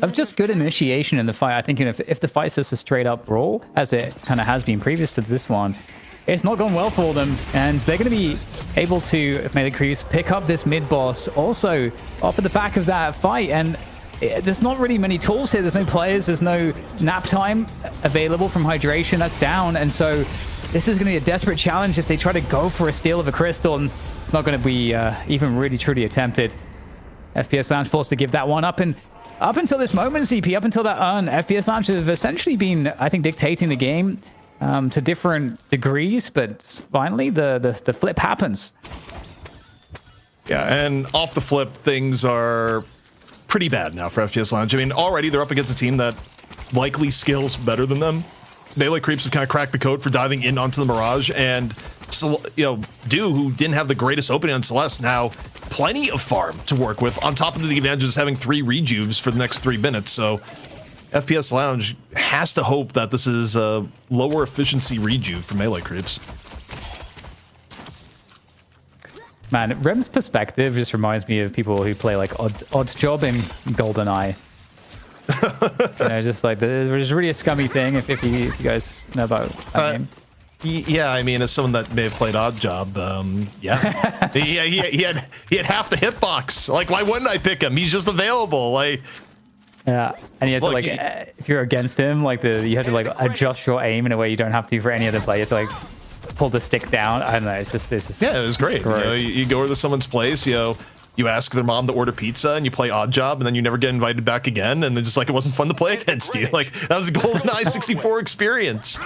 Speaker 2: of just good initiation in the fight. I think, you know, if the fight's just a straight up brawl, as it kind of has been previous to this one, it's not gone well for them, and they're going to be able to, if Melee Creeps, pick up this mid boss also off at the back of that fight. And there's not really many tools here. There's no players. There's no nap time available from hydration. That's down, and so this is going to be a desperate challenge if they try to go for a steal of a crystal, and it's not going to be even really truly attempted. FPS Lounge forced to give that one up, and up until this moment, CP, up until that urn, FPS Lounge have essentially been, I think, dictating the game to different degrees, but finally the flip happens.
Speaker 5: Yeah, and off the flip, things are pretty bad now for FPS Lounge. I mean, already they're up against a team that likely scales better than them. Melee Creeps have kind of cracked the code for diving in onto the Mirage, and you know, Do, who didn't have the greatest opening on Celeste, now plenty of farm to work with, on top of the advantage of having 3 rejuves for the next 3 minutes. So FPS Lounge has to hope that this is a lower efficiency rejuve for Melee Creeps.
Speaker 2: Man, Rem's perspective just reminds me of people who play like Odd Job in GoldenEye. You know, just like there's really a scummy thing if you guys know about that game.
Speaker 5: Yeah, I mean, as someone that may have played Odd Job, yeah, he had half the hitbox. Like, why wouldn't I pick him? He's just available. Like,
Speaker 2: yeah, and you have to like, if you're against him, like you have to like adjust your aim in a way you don't have to for any other play. You have to like pull the stick down. I don't know. It's just
Speaker 5: yeah, it was great. You know, you go over to someone's place, you know. You ask their mom to order pizza, and you play Odd Job, and then you never get invited back again, and they're just like, it wasn't fun to play against you. Like, that was a GoldenEye 64 experience.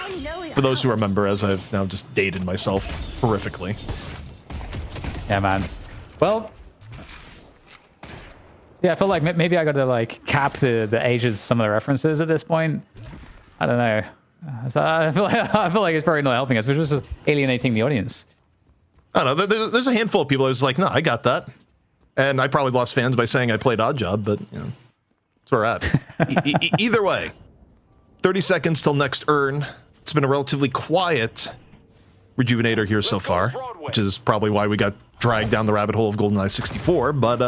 Speaker 5: For those who remember, as I've now just dated myself horrifically.
Speaker 2: Yeah, man. Well, yeah, I feel like maybe I got to like cap the age of some of the references at this point. I don't know. So I feel like it's probably not helping us, which was just alienating the audience.
Speaker 5: I don't know. There's a handful of people that was like, no, I got that. And I probably lost fans by saying I played Odd Job, but you know, that's where we're at. Either way, 30 seconds till next urn. It's been a relatively quiet Rejuvenator here so far, which is probably why we got dragged down the rabbit hole of GoldenEye 64. But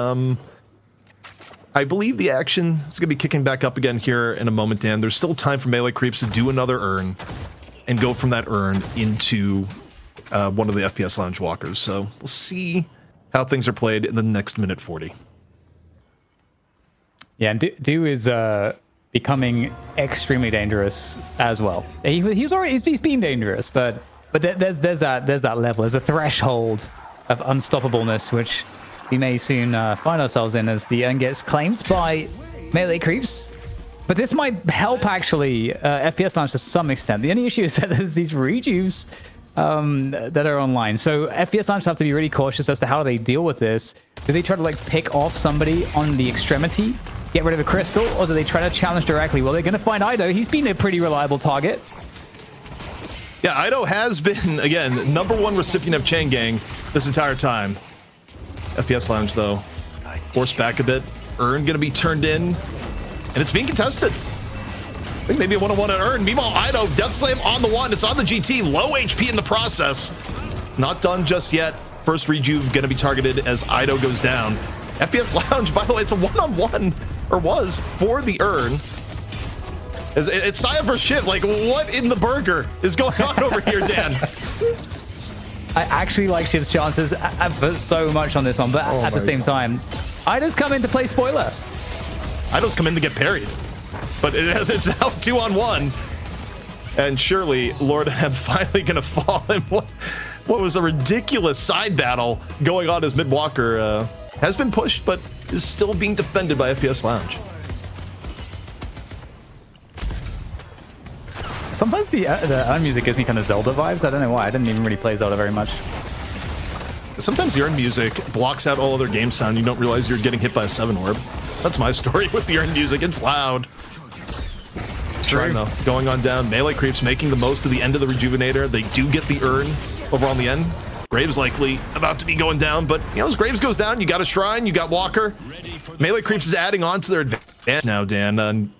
Speaker 5: I believe the action is going to be kicking back up again here in a moment, Dan. There's still time for Melee Creeps to do another urn and go from that urn into one of the FPS Lounge walkers. So we'll see how things are played in the next minute 40. Yeah, and Do is becoming extremely dangerous as well. He's been dangerous, but there's that level, there's a threshold of unstoppableness which we may soon find ourselves in as the urn gets claimed by Melee Creeps. But this might help actually FPS Lounge to some extent. The only issue is that there's these rejuves that are online. So FPS Lounge have to be really cautious as to how they deal with this. Do they try to like pick off somebody on the extremity, get rid of a crystal, or do they try to challenge directly? Well, they're going to find Ido. He's been a pretty reliable target. Yeah, Ido has been, again, #1 recipient of Chain Gang this entire time. FPS Lounge, though, forced back a bit. Urn going to be turned in, and it's being contested. I think maybe a 1-on-1 on Urn. Meanwhile, Ido, Death Slam on the one. It's on the GT. Low HP in the process. Not done just yet. First rejuve going to be targeted as Ido goes down. FPS Lounge, by the way, it's a 1-on-1, or was, for the Urn. It's Saya versus Shiv. Like, what in the burger is going on over here, Dan?
Speaker 2: I actually like Shiv's chances. I've put so much on this one, but at the same time, Ido's come in to play spoiler.
Speaker 5: Ido's come in to get parried. but it's now 2-on-1. And surely Lord M finally going to fall in what was a ridiculous side battle going on as Midwalker has been pushed, but is still being defended by FPS Lounge.
Speaker 2: Sometimes the Urn music gives me kind of Zelda vibes. I don't know why. I didn't even really play Zelda very much.
Speaker 5: Sometimes the Urn music blocks out all other game sound. You don't realize you're getting hit by a 7-orb. That's my story with the Urn music. It's loud. Shrine though, going on down. Melee creeps making the most of the end of the Rejuvenator. They do get the Urn over on the end. Graves likely about to be going down, but you know, as Graves goes down, you got a Shrine, you got Walker. Melee creeps is adding on to their advantage now, Dan.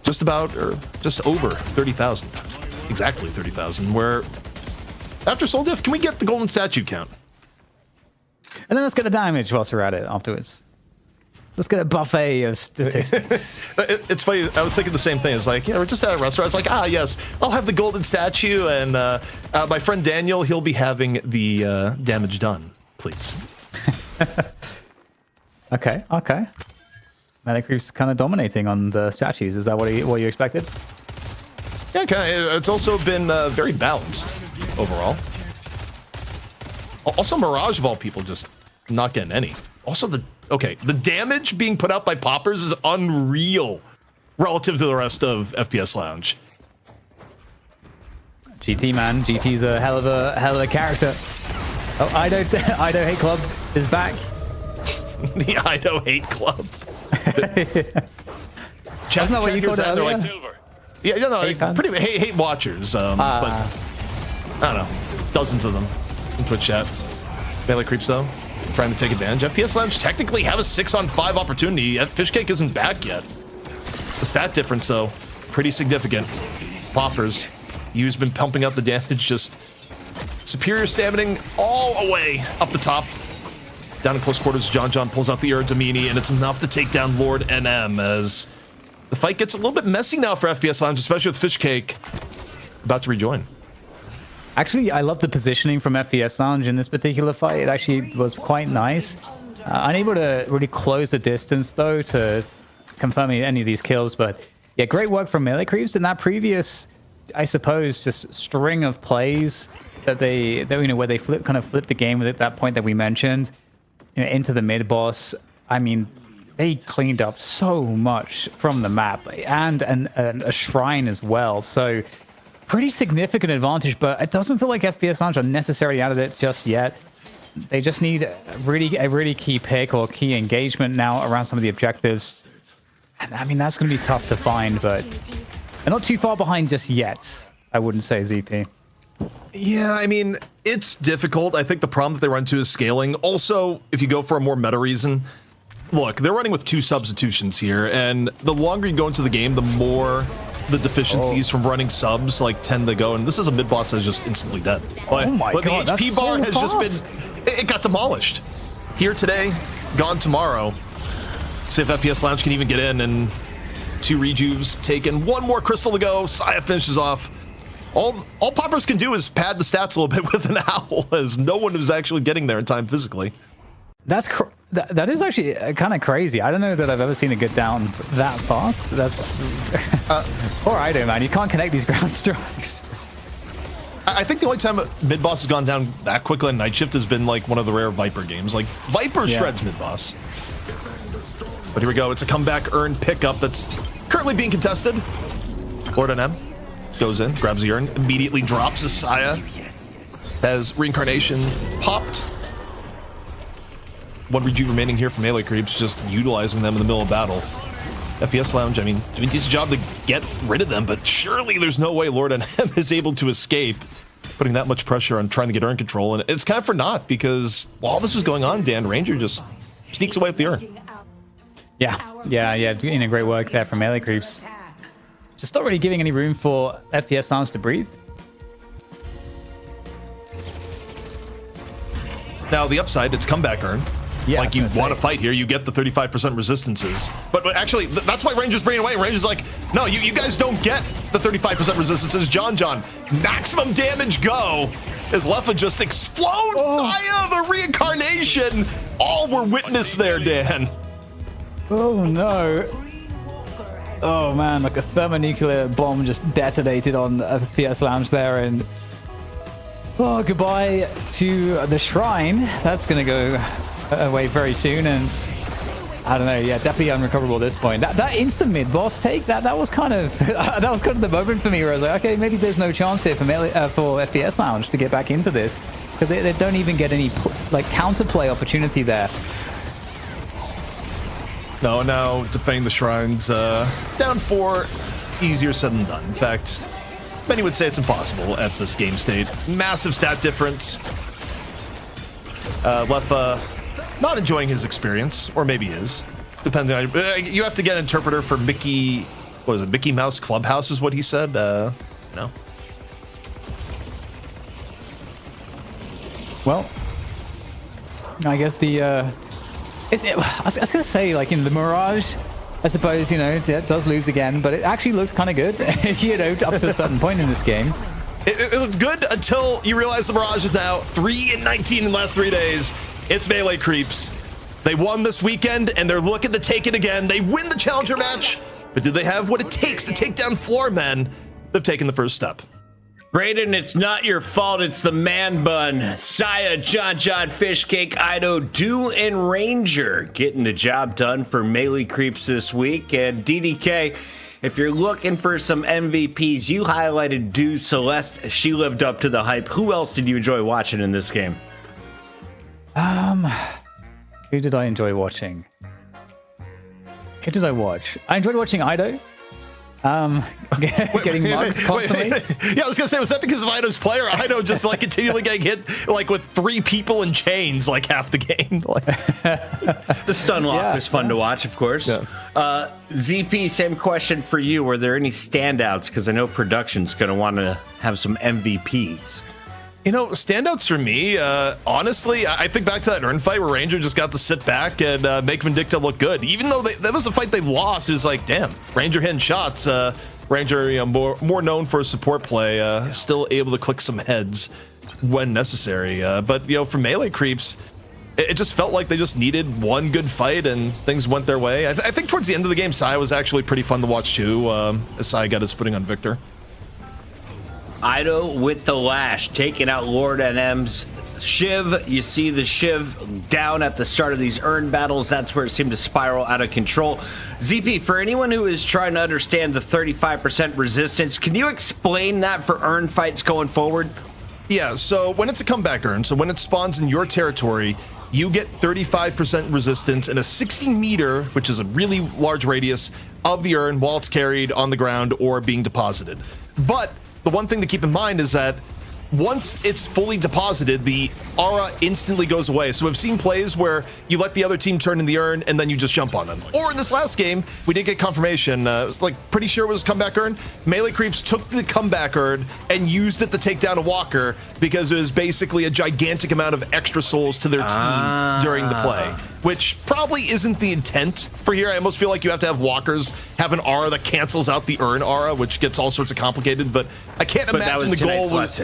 Speaker 5: Just about, or just over 30,000. Exactly 30,000, where after Soul Diff, can we get the golden statue count?
Speaker 2: And then let's get the damage whilst we're at it afterwards. Let's get a buffet of statistics.
Speaker 5: It's funny, I was thinking the same thing. It's like, we're just at a restaurant. It's like, yes, I'll have the golden statue, and my friend Daniel, he'll be having the damage done, please.
Speaker 2: Okay. Melee creeps kind of dominating on the statues. Is that what you expected?
Speaker 5: Yeah, it's also been very balanced overall. Also, Mirage of all people just not getting any. Also, the damage being put out by poppers is unreal relative to the rest of FPS Lounge.
Speaker 2: GT, man. GT's a hell of a character. Oh, Ido Hate Club is back.
Speaker 5: The Ido Hate Club.
Speaker 2: That's not what you called it earlier?
Speaker 5: Hate watchers. But I don't know, dozens of them in Twitch chat. Melee creeps though, trying to take advantage. FPS Lounge technically have a 6-on-5 opportunity. Fishcake isn't back yet. The stat difference though, pretty significant. Poppers, Yu's been pumping out the damage, just superior stamining all the way up the top. Down in close quarters, John pulls out the Erdamini, and it's enough to take down Lord NM as the fight gets a little bit messy now for FPS Lounge, especially with Fishcake about to rejoin.
Speaker 2: Actually, I love the positioning from FPS Lounge in this particular fight. It actually was quite nice. Unable to really close the distance, though, to confirm any of these kills. But yeah, great work from Melee Creeps in that previous, I suppose, just string of plays that where they flipped the game at that point that we mentioned, into the mid boss. I mean, they cleaned up so much from the map and a shrine as well. So pretty significant advantage, but it doesn't feel like FPS Lounge are necessarily out of it just yet. They just need a really key pick or key engagement now around some of the objectives. And I mean, that's going to be tough to find, but they're not too far behind just yet, I wouldn't say, ZP.
Speaker 5: Yeah, I mean, it's difficult. I think the problem that they run into is scaling. Also, if you go for a more meta reason, look, they're running with 2 substitutions here, and the longer you go into the game, the more the deficiencies from running subs tend to go, and this is a mid boss that's just instantly dead. But the HP bar has just been, it got demolished. Here today, gone tomorrow. See if FPS Lounge can even get in, and 2 rejuves taken, 1 more crystal to go. Saya finishes off. All poppers can do is pad the stats a little bit with an owl, as no one is actually getting there in time physically.
Speaker 2: That is actually kind of crazy. I don't know that I've ever seen it get down that fast. That's poor Ido, man. You can't connect these ground strikes.
Speaker 5: I think the only time mid boss has gone down that quickly on Night Shift has been one of the rare Viper games. Viper shreds mid boss. But here we go. It's a comeback Urn pickup that's currently being contested. Lord NM goes in, grabs the Urn, immediately drops as Saya has reincarnation popped. 1 rejuve remaining here for Melee Creeps, just utilizing them in the middle of battle. FPS Lounge, I mean, doing a decent job to get rid of them, but surely there's no way Lord NM is able to escape putting that much pressure on trying to get Urn control, and it's kind of for naught, because while this was going on, Dan Ranger just sneaks away with the Urn.
Speaker 2: Yeah, doing great work there from Melee Creeps. Just not really giving any room for FPS Lounge to breathe.
Speaker 5: Now, the upside, it's comeback Urn.
Speaker 2: Yeah,
Speaker 5: you want to fight here, you get the 35% resistances. But actually, that's why Ranger's bringing away. Ranger's like, no, you guys don't get the 35% resistances. John, maximum damage go as Leffa just explodes. Saya, the reincarnation. All were witness there, Dan.
Speaker 2: Oh, no. Oh man, like a thermonuclear bomb just detonated on FPS Lounge there, and oh, goodbye to the shrine. That's gonna go away very soon, and I don't know. Yeah, definitely unrecoverable at this point. That instant mid boss take, that was kind of that was kind of the moment for me where I was like, okay, maybe there's no chance here for FPS Lounge to get back into this, because they don't even get any like counterplay opportunity there.
Speaker 5: No, now defending the shrines, down 4, easier said than done. In fact, many would say it's impossible at this game state. Massive stat difference. Lefa not enjoying his experience, or maybe is, depending on. You have to get an interpreter for Mickey. What is it? Mickey Mouse Clubhouse is what he said. No.
Speaker 2: Well, I guess I was gonna say, like, in the Mirage, I suppose, you know, it does lose again, but it actually looked kind of good, you know, up to a certain point in this game.
Speaker 5: It looked good until you realize the Mirage is now 3-19 in the last 3 days. It's melee creeps. They won this weekend, and they're looking to take it again. They win the challenger match, but do they have what it takes to take down Floormen? They've taken the first step.
Speaker 1: Brayden, it's not your fault. It's the man bun. Saya, John, Fishcake, Ido, Do, and Ranger getting the job done for melee creeps this week. And DDK, if you're looking for some MVPs, you highlighted Do Celeste. She lived up to the hype. Who else did you enjoy watching in this game?
Speaker 2: Who did I enjoy watching? Who did I watch? I enjoyed watching Ido. Getting mugged constantly.
Speaker 5: Yeah, I was gonna say, was that because of Ido's player? Ido just like continually getting hit like with 3 people in chains like half the game. Like,
Speaker 1: the stun lock was fun to watch, of course. Yeah. ZP, same question for you. Were there any standouts? Because I know production's gonna want to have some MVPs.
Speaker 5: You know, standouts for me, honestly, I think back to that Urn fight where Ranger just got to sit back and make Vindicta look good. Even though that was a fight they lost, it was like, damn, Ranger hitting shots. Ranger, you know, more known for his support play, still able to click some heads when necessary. But, you know, for melee creeps, it just felt like they just needed one good fight and things went their way. I think towards the end of the game, Sai was actually pretty fun to watch too, as Sai got his footing on Victor.
Speaker 1: Ido with the lash, taking out Lord NM's Shiv. You see the Shiv down at the start of these Urn battles. That's where it seemed to spiral out of control. ZP, for anyone who is trying to understand the 35% resistance, can you explain that for Urn fights going forward?
Speaker 5: Yeah, so when it's a comeback Urn, so when it spawns in your territory, you get 35% resistance in a 60-meter, which is a really large radius, of the Urn while it's carried on the ground or being deposited. But the one thing to keep in mind is that once it's fully deposited, the aura instantly goes away. So we've seen plays where you let the other team turn in the Urn and then you just jump on them. Or in this last game, we did get confirmation. It was like pretty sure it was comeback Urn. Melee creeps took the comeback Urn and used it to take down a walker because it was basically a gigantic amount of extra souls to their team during the play, which probably isn't the intent for here. I almost feel like you have to have walkers have an aura that cancels out the Urn aura, which gets all sorts of complicated. But I can't imagine the goal was.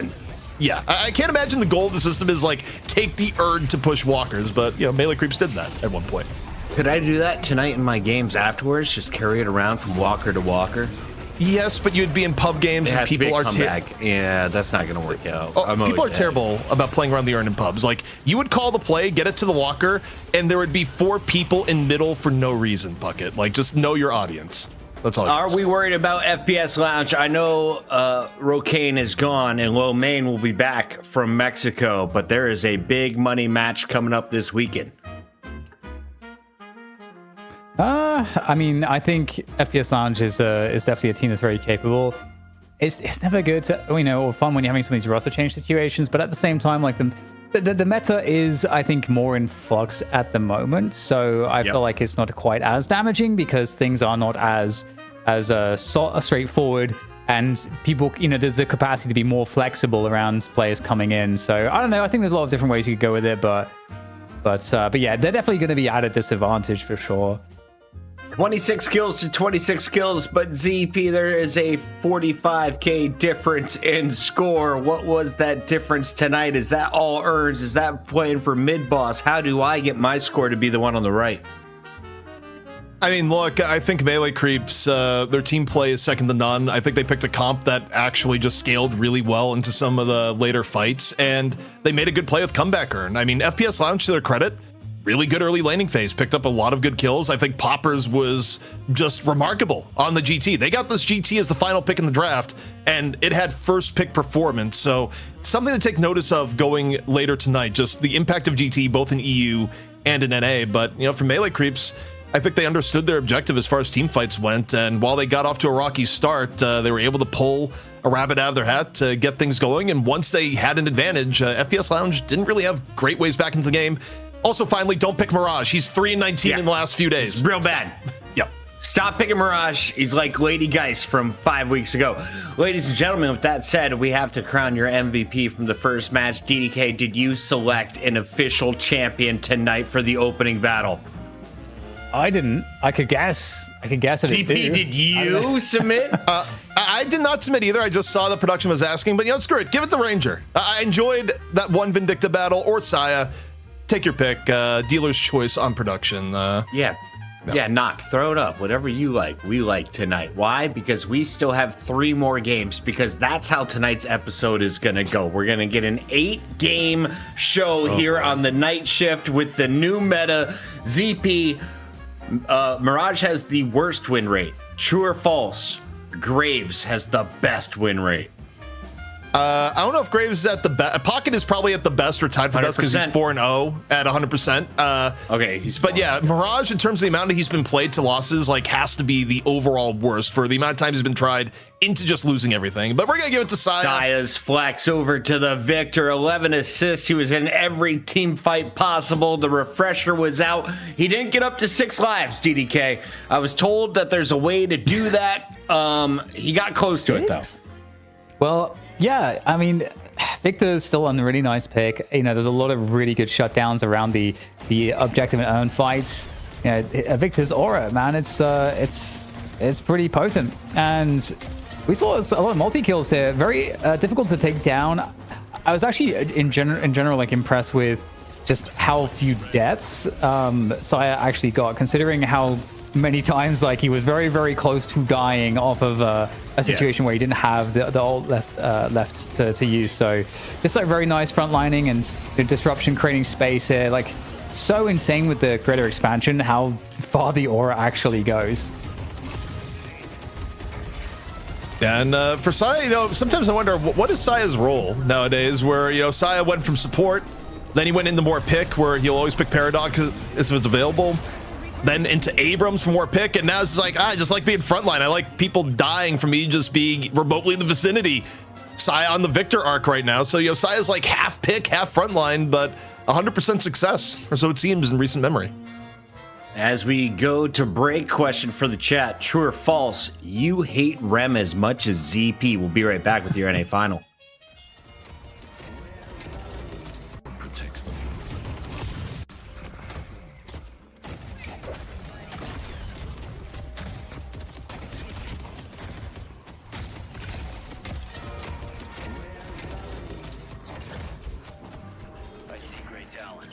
Speaker 5: Yeah, I can't imagine the goal of the system is like take the Urn to push walkers, but you know, melee creeps did that at one point.
Speaker 1: Could I do that tonight in my games afterwards? Just carry it around from walker to walker?
Speaker 5: Yes, but you'd be in pub games and people are
Speaker 1: yeah, that's not going to work out.
Speaker 5: People are terrible about playing around the Urn in pubs. Like you would call the play, get it to the walker, and there would be 4 people in middle for no reason. Bucket, like just know your audience. That's all.
Speaker 1: Are we worried about FPS Lounge? I know Rocane is gone and Lowkey will be back from Mexico, but there is a big money match coming up this weekend.
Speaker 2: I mean, I think FPS Lounge is definitely a team that's very capable. It's never good to, you know, or fun when you're having some of these roster change situations, but at the same time, like the meta is, I think, more in flux at the moment. So I feel like it's not quite as damaging because things are not as straightforward, and people, you know, there's a capacity to be more flexible around players coming in. So I don't know. I think there's a lot of different ways you could go with it, but yeah, they're definitely going to be at a disadvantage for sure.
Speaker 1: 26 kills to 26 kills, but ZP, there is a 45k difference in score. What was that difference tonight? Is that all Urns? Is that playing for mid boss? How do I get my score to be the one on the right?
Speaker 5: I mean, look, I think Melee Creeps, their team play is second to none. I think they picked a comp that actually just scaled really well into some of the later fights, and they made a good play with Comeback Earn. I mean, FPS Lounge, to their credit, really good early laning phase, picked up a lot of good kills. I think Poppers was just remarkable on the GT. They got this GT as the final pick in the draft, and it had first pick performance. So something to take notice of going later tonight, just the impact of GT both in EU and in NA. But, you know, for Melee Creeps, I think they understood their objective as far as team fights went, and while they got off to a rocky start, they were able to pull a rabbit out of their hat to get things going, and once they had an advantage, FPS Lounge didn't really have great ways back into the game. Also, finally, don't pick Mirage. He's 3-19 in the last few days.
Speaker 1: It's real bad.
Speaker 5: Yep.
Speaker 1: Stop picking Mirage. He's like Lady Geist from 5 weeks ago. Ladies and gentlemen, with that said, we have to crown your MVP from the first match. DDK, did you select an official champion tonight for the opening battle?
Speaker 2: I didn't. I could guess. At it
Speaker 1: TP,
Speaker 2: too.
Speaker 1: did you submit?
Speaker 5: I did not submit either. I just saw the production was asking, but you know, screw it. Give it to Ranger. I enjoyed that one Vindicta battle, or Saya. Take your pick. Dealer's choice on production.
Speaker 1: Yeah. Yeah, knock. Throw it up. Whatever you like. We like tonight. Why? Because we still have 3 more games, because that's how tonight's episode is going to go. We're going to get an 8-game show here on the night shift with the new meta ZP. Mirage has the worst win rate. True or false? Graves has the best win rate.
Speaker 5: I don't know if Graves is at the best. Pocket is probably at the best or tied for best because he's 4-0 at 100%.
Speaker 1: Okay, he's.
Speaker 5: But yeah, Mirage, in terms of the amount he's been played to losses, like, has to be the overall worst for the amount of times he's been tried into just losing everything. But we're gonna give it to Saya.
Speaker 1: Saya's flex over to the Victor. 11 assists. He was in every team fight possible. The refresher was out. He didn't get up to 6 lives, DDK. I was told that there's a way to do that. He got close to it though.
Speaker 2: Well, yeah, I mean, Victor's still a really nice pick. You know, there's a lot of really good shutdowns around the objective and earn fights. You know, Victor's aura, man, it's pretty potent. And we saw a lot of multi-kills here. Very difficult to take down. I was actually, in general, like, impressed with just how few deaths Saya actually got, considering how many times, like, he was very, very close to dying off of a situation where he didn't have the ult left to use. So just like very nice frontlining and the disruption, creating space here. Like, so insane with the creator expansion how far the aura actually goes.
Speaker 5: Yeah, and for Saya, you know, sometimes I wonder, what is Saya's role nowadays, where, you know, Saya went from support, then he went into more pick, where he'll always pick Paradox if it's available, then into Abrams for more pick, and now it's like, I just like being frontline. I like people dying from me just being remotely in the vicinity. Saya on the Victor arc right now, so, you know, Saya's like half pick, half frontline, but 100% success, or so it seems in recent memory.
Speaker 1: As we go to break, question for the chat: true or false? You hate Rem as much as ZP. We'll be right back with your NA final.
Speaker 8: Protects them.
Speaker 4: I see great talent.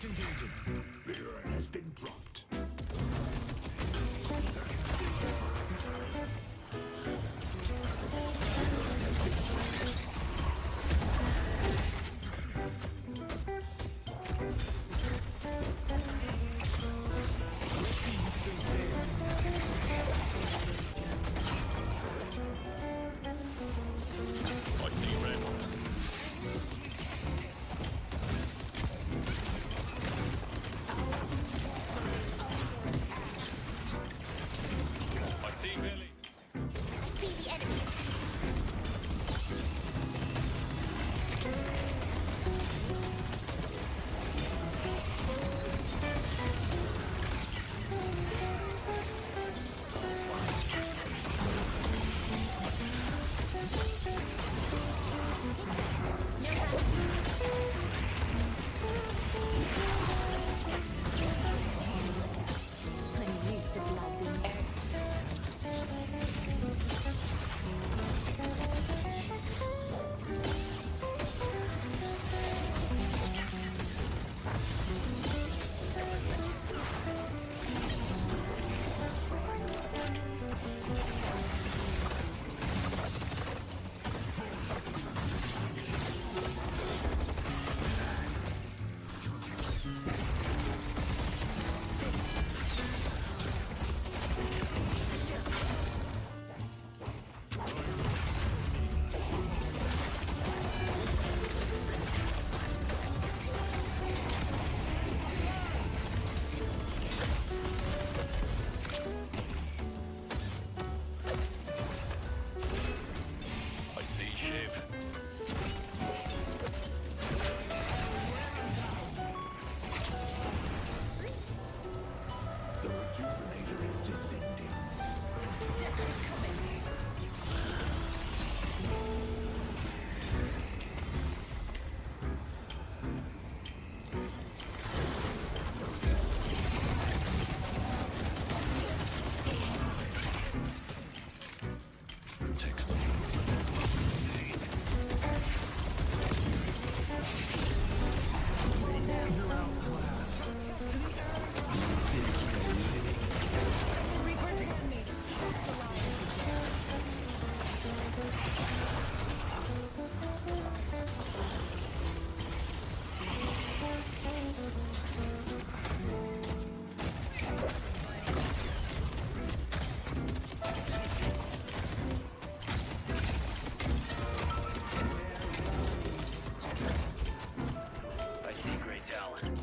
Speaker 7: Disengaging.
Speaker 9: The urn has been dropped.
Speaker 8: I see red. I see Billy.
Speaker 11: See the enemy. I'm used to blood being eggs.
Speaker 8: I see Shiv.
Speaker 9: The rejuvenator is descending.
Speaker 8: Protects them. I see Great Talon.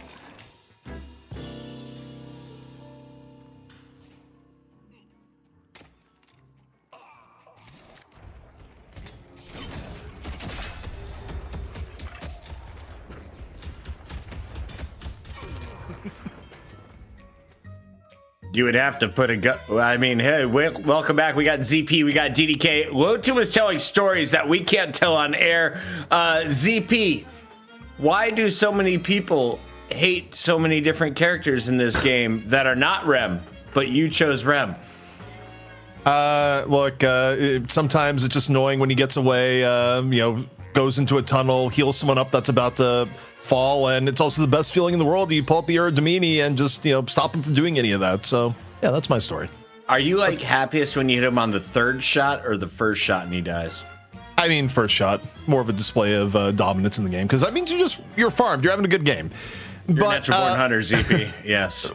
Speaker 1: You would have to put a I mean, hey, welcome back. We got ZP, we got DDK. Lotu is telling stories that we can't tell on air. ZP, why do so many people hate so many different characters in this game that are not Rem, but you chose Rem?
Speaker 5: Look, sometimes it's just annoying when he gets away, goes into a tunnel, heals someone up that's about to fall, and it's also the best feeling in the world. You pull out the Erdemini and just, stop him from doing any of that. So, yeah, that's my story.
Speaker 1: Are you like happiest when you hit him on the third shot or the first shot and he dies?
Speaker 5: I mean, first shot, more of a display of dominance in the game, because that means you're farmed, you're having a good game.
Speaker 1: You're a natural born hunter, ZP. Yes.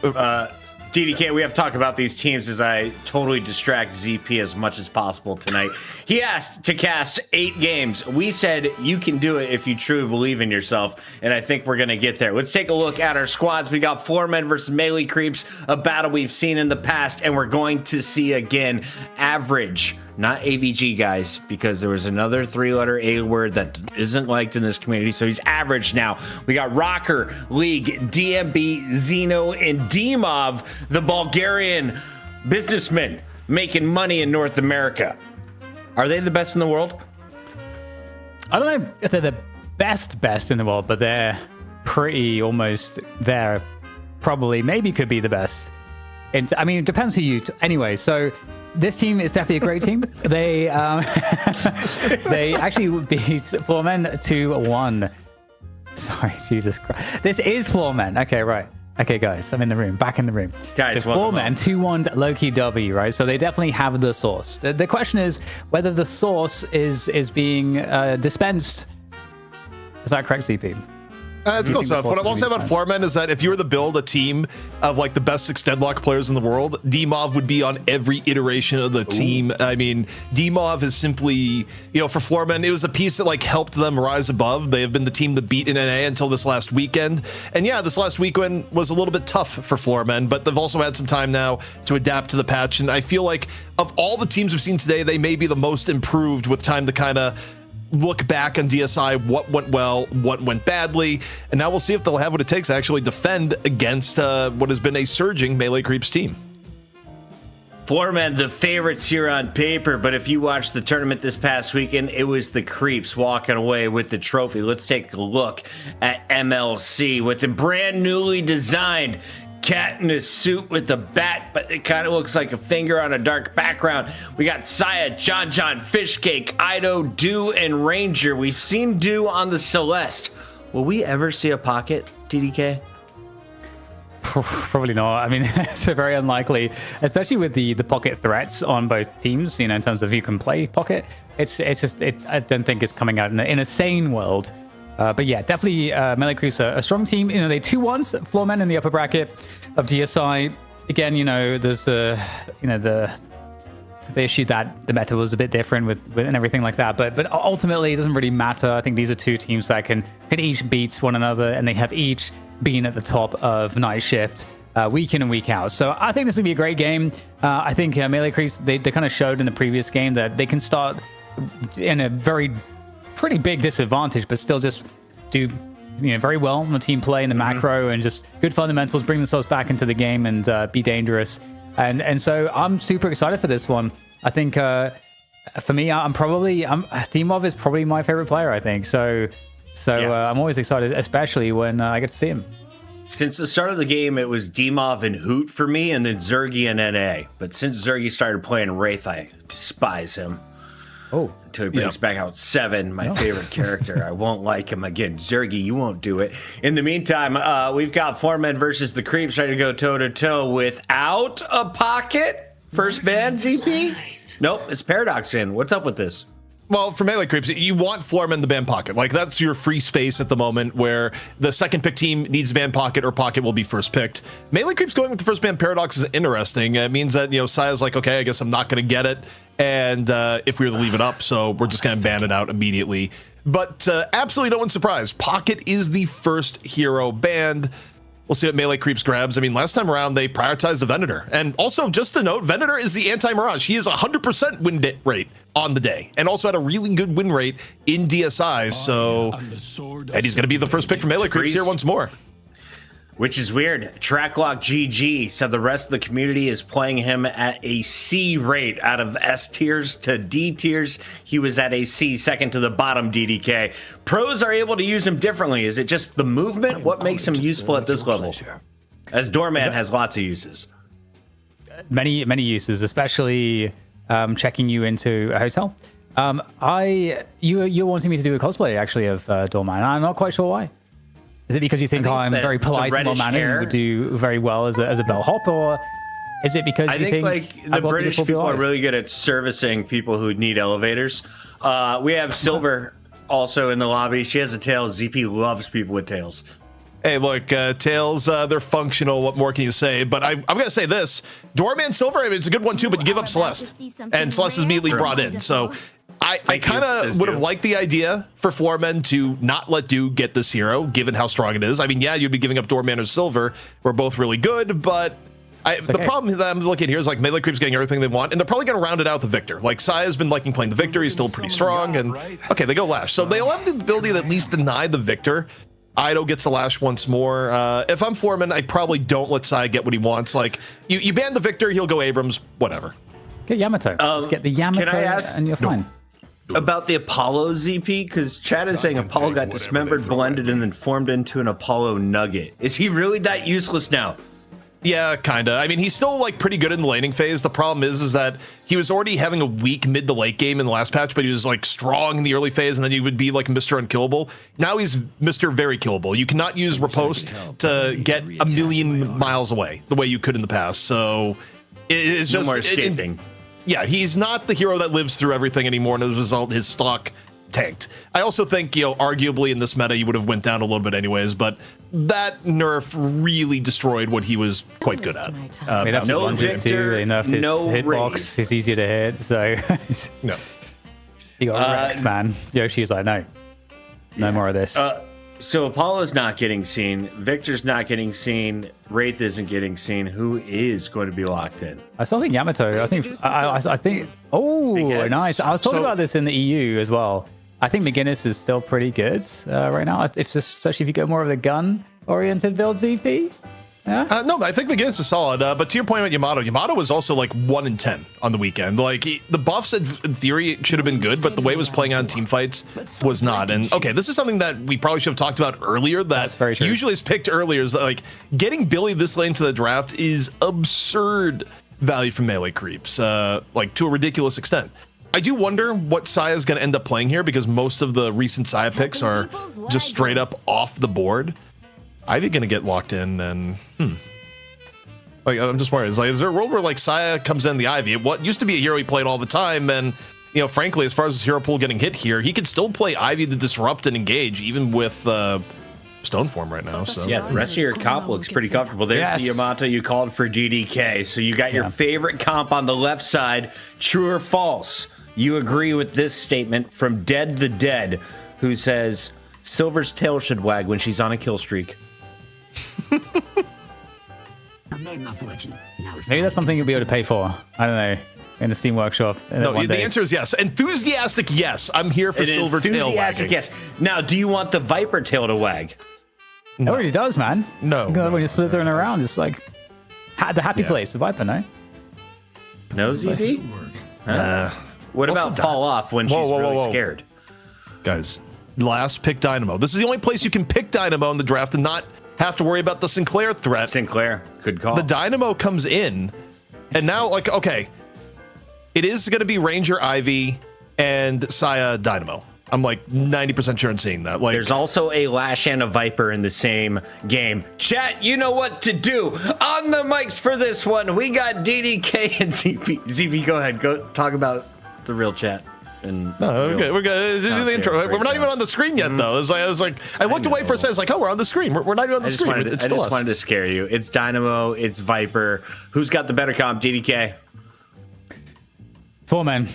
Speaker 1: DDK, we have to talk about these teams as I totally distract ZP as much as possible tonight. He asked to cast 8 games. We said you can do it if you truly believe in yourself, and I think we're going to get there. Let's take a look at our squads. We got Floormen versus melee creeps, a battle we've seen in the past, and we're going to see again average, not AVG, guys, because there was another 3-letter A word that isn't liked in this community, so he's average now. We got Rocker, League, DMB, Zeno, and Dimov, the Bulgarian businessman making money in North America. Are they the best in the world?
Speaker 2: I don't know if they're the best in the world, but they're pretty almost there. Probably, maybe could be the best. I mean, it depends who you... Anyway, so this team is definitely a great team. They they actually beat Floormen 2-1. Sorry, Jesus Christ. This is Floormen. Okay, right. Okay, guys, I'm in the room, back in the room.
Speaker 1: Guys,
Speaker 2: so
Speaker 1: welcome
Speaker 2: Floormen, 2-1 Lowkey W, right? So they definitely have the source. The question is whether the source is being dispensed. Is that correct, CP?
Speaker 5: It's close enough. What I will say about Floormen is that if you were to build a team of like the best 6 Deadlock players in the world, D-Mov would be on every iteration of the team. I mean, D-Mov is simply, you know, for Floormen, it was a piece that like helped them rise above. They have been the team to beat in NA until this last weekend. And yeah, this last weekend was a little bit tough for Floormen, but they've also had some time now to adapt to the patch. And I feel like of all the teams we've seen today, they may be the most improved with time to kind of look back on DSI, what went well, what went badly, and now we'll see if they'll have what it takes to actually defend against what has been a surging Melee Creeps team.
Speaker 1: Floormen, the favorites here on paper, but if you watched the tournament this past weekend, it was the Creeps walking away with the trophy. Let's take a look at MLC with the brand newly designed cat in a suit with a bat, but it kind of looks like a finger on a dark background. We got Saya, John, Fishcake, Ido, Dew, and Ranger. We've seen Dew on the Celeste. Will we ever see a pocket, TDK?
Speaker 2: Probably not. I mean, it's very unlikely, especially with the pocket threats on both teams, you know, in terms of who can play pocket. It's just, I don't think it's coming out in a sane world. But yeah, definitely Melee Creeps are a strong team. You know, they 2-1 Floormen in the upper bracket of DSI. Again, you know, there's the issue that the meta was a bit different with and everything like that. But ultimately, it doesn't really matter. I think these are two teams that can each beat one another, and they have each been at the top of Night Shift week in and week out. So I think this is gonna be a great game. I think Melee Creeps, they kind of showed in the previous game that they can start in a pretty big disadvantage, but still just do, you know, very well on the team play in the macro and just good fundamentals, bring themselves back into the game and be dangerous. And so I'm super excited for this one. I think for me, D-Mov is probably my favorite player, I think. So I'm always excited, especially when I get to see him.
Speaker 1: Since the start of the game, it was D-Mov and Hoot for me, and then Zergy and NA. But since Zergy started playing Wraith, I despise him.
Speaker 2: Oh,
Speaker 1: until he brings back out 7, my favorite character. I won't like him again. Zergy, you won't do it. In the meantime, we've got Floormen versus the Creeps ready to go toe-to-toe without a pocket. First ban, ZP? Nope, it's Paradox in. What's up with this?
Speaker 5: Well, for Melee Creeps, you want Floormen the ban pocket. Like, that's your free space at the moment where the second pick team needs ban pocket or pocket will be first picked. Melee Creeps going with the first ban Paradox is interesting. It means that, you know, Saya's like, okay, I guess I'm not going to get it. And if we were to leave it up, so we're just going to ban it out immediately. But absolutely no one's surprised. Pocket is the first hero banned. We'll see what Melee Creeps grabs. I mean, last time around, they prioritized the Venator. And also, just to note, Venator is the anti-Mirage. He is 100% win rate on the day. And also had a really good win rate in DSI. So, and he's going to be the first pick for Melee Creeps here once more.
Speaker 1: Which is weird. Tracklock GG said the rest of the community is playing him at a C rate. Out of S tiers to D tiers, he was at a C, second to the bottom, DDK. Pros are able to use him differently. Is it just the movement? What makes him useful at this level? As Doorman has lots of uses.
Speaker 2: Many uses, especially checking you into a hotel. You're wanting me to do a cosplay, actually, of Doorman. I'm not quite sure why. Is it because you think I'm very polite and well-mannered and would do very well as a bellhop, or is it because you think
Speaker 1: like the British people are really good at servicing people who need elevators? We have Silver also in the lobby. She has a tail. ZP loves people with tails.
Speaker 5: Hey, look, tails, they're functional. What more can you say? But I'm going to say this. Doorman Silver, I mean, it's a good one too, but you give up Celeste. And Celeste is immediately brought in. So I kind of would have liked the idea for Floormen to not let Dew get this hero, given how strong it is. I mean, yeah, you'd be giving up Doorman or Silver. We're both really good, but the problem that I'm looking at here is like Melee Creeps getting everything they want, and they're probably going to round it out the Victor. Like, Saya's been liking playing the Victor. He's still pretty strong, and okay, they go Lash. So they'll have the ability to at least deny the Victor. Ido gets the Lash once more. If I'm Floormen, I probably don't let Saya get what he wants. Like, you ban the Victor, he'll go Abrams, whatever.
Speaker 2: Get Yamato. Just get the Yamato, and you're fine.
Speaker 1: About the Apollo ZP, because Chad is saying Apollo got dismembered, blended, and then formed into an Apollo nugget. Is he really that useless now?
Speaker 5: Yeah, kind of. I mean, he's still like pretty good in the laning phase. The problem is that he was already having a weak mid to late game in the last patch, but he was like strong in the early phase, and then he would be like Mr. Unkillable. Now he's Mr. Very Killable. You cannot use Riposte to get a million miles away the way you could in the past. So it's just
Speaker 1: no more escaping.
Speaker 5: Yeah, he's not the hero that lives through everything anymore, and as a result, his stock tanked. I also think, arguably in this meta, he would have went down a little bit anyways, but that nerf really destroyed what he was quite good at.
Speaker 2: They nerfed
Speaker 1: no
Speaker 2: his lunges too. They nerfed his hitbox. It's easier to hit, so
Speaker 5: no.
Speaker 2: You got Rex, man. Yoshi's like, no more of this.
Speaker 1: So Apollo's not getting seen. Victor's not getting seen. Wraith isn't getting seen. Who is going to be locked in?
Speaker 2: I still think Yamato. I think. Oh,
Speaker 1: McGinnis.
Speaker 2: nice. I was talking about this in the EU as well. I think McGinnis is still pretty good right now. Especially if you go more of the gun-oriented build, ZP. Yeah.
Speaker 5: No, I think McGinnis is solid. But to your point about Yamato was also like 1 in 10 on the weekend. Like the buffs in theory should have been good, but the way it was playing on team fights was not. And okay, this is something that we probably should have talked about earlier. That's
Speaker 2: very true.
Speaker 5: Usually is picked earlier. Is like getting Billy this late into the draft is absurd value from melee creeps, like to a ridiculous extent. I do wonder what Saya is going to end up playing here because most of the recent Saya picks are just straight up off the board. Ivy gonna get locked in, and like I'm just worried. Is there a world where like Saya comes in the Ivy? What used to be a hero he played all the time, and frankly, as far as his hero pool getting hit here, he could still play Ivy to disrupt and engage, even with Stone Form right now. So
Speaker 1: yeah, the rest of your comp looks pretty comfortable. There's the Yamato you called for DDK. So you got your favorite comp on the left side. True or false? You agree with this statement from Dead the Dead, who says Silver's tail should wag when she's on a kill streak.
Speaker 2: Maybe that's something you'll be able to pay for. I don't know. In the Steam Workshop.
Speaker 5: No, the answer is yes. Enthusiastic, yes. I'm here for Silver tail wagging.
Speaker 1: Yes. Now, do you want the Viper tail to wag?
Speaker 2: No. It already does, man.
Speaker 5: No.
Speaker 2: When you're slithering around, it's like the happy place, the Viper, no?
Speaker 1: No, ZV? What about fall off when she's really scared?
Speaker 5: Guys, last pick Dynamo. This is the only place you can pick Dynamo in the draft and not have to worry about the Sinclair threat.
Speaker 1: Sinclair, good call.
Speaker 5: The Dynamo comes in, and now, like, okay, it is going to be Ranger Ivy and Saya Dynamo. I'm like 90% sure in seeing that. Like,
Speaker 1: there's also a Lash and a Viper in the same game. Chat, you know what to do. On the mics for this one, we got DDK and ZP. ZP, go ahead. Go talk about the real chat. And
Speaker 5: we're good. Do the intro. We're not even on the screen yet, though. I was like, I looked away for a second. I was like, oh, we're on the screen. We're not even on the screen.
Speaker 1: I just wanted to scare you. It's Dynamo. It's Viper. Who's got the better comp? DDK.
Speaker 2: Floormen.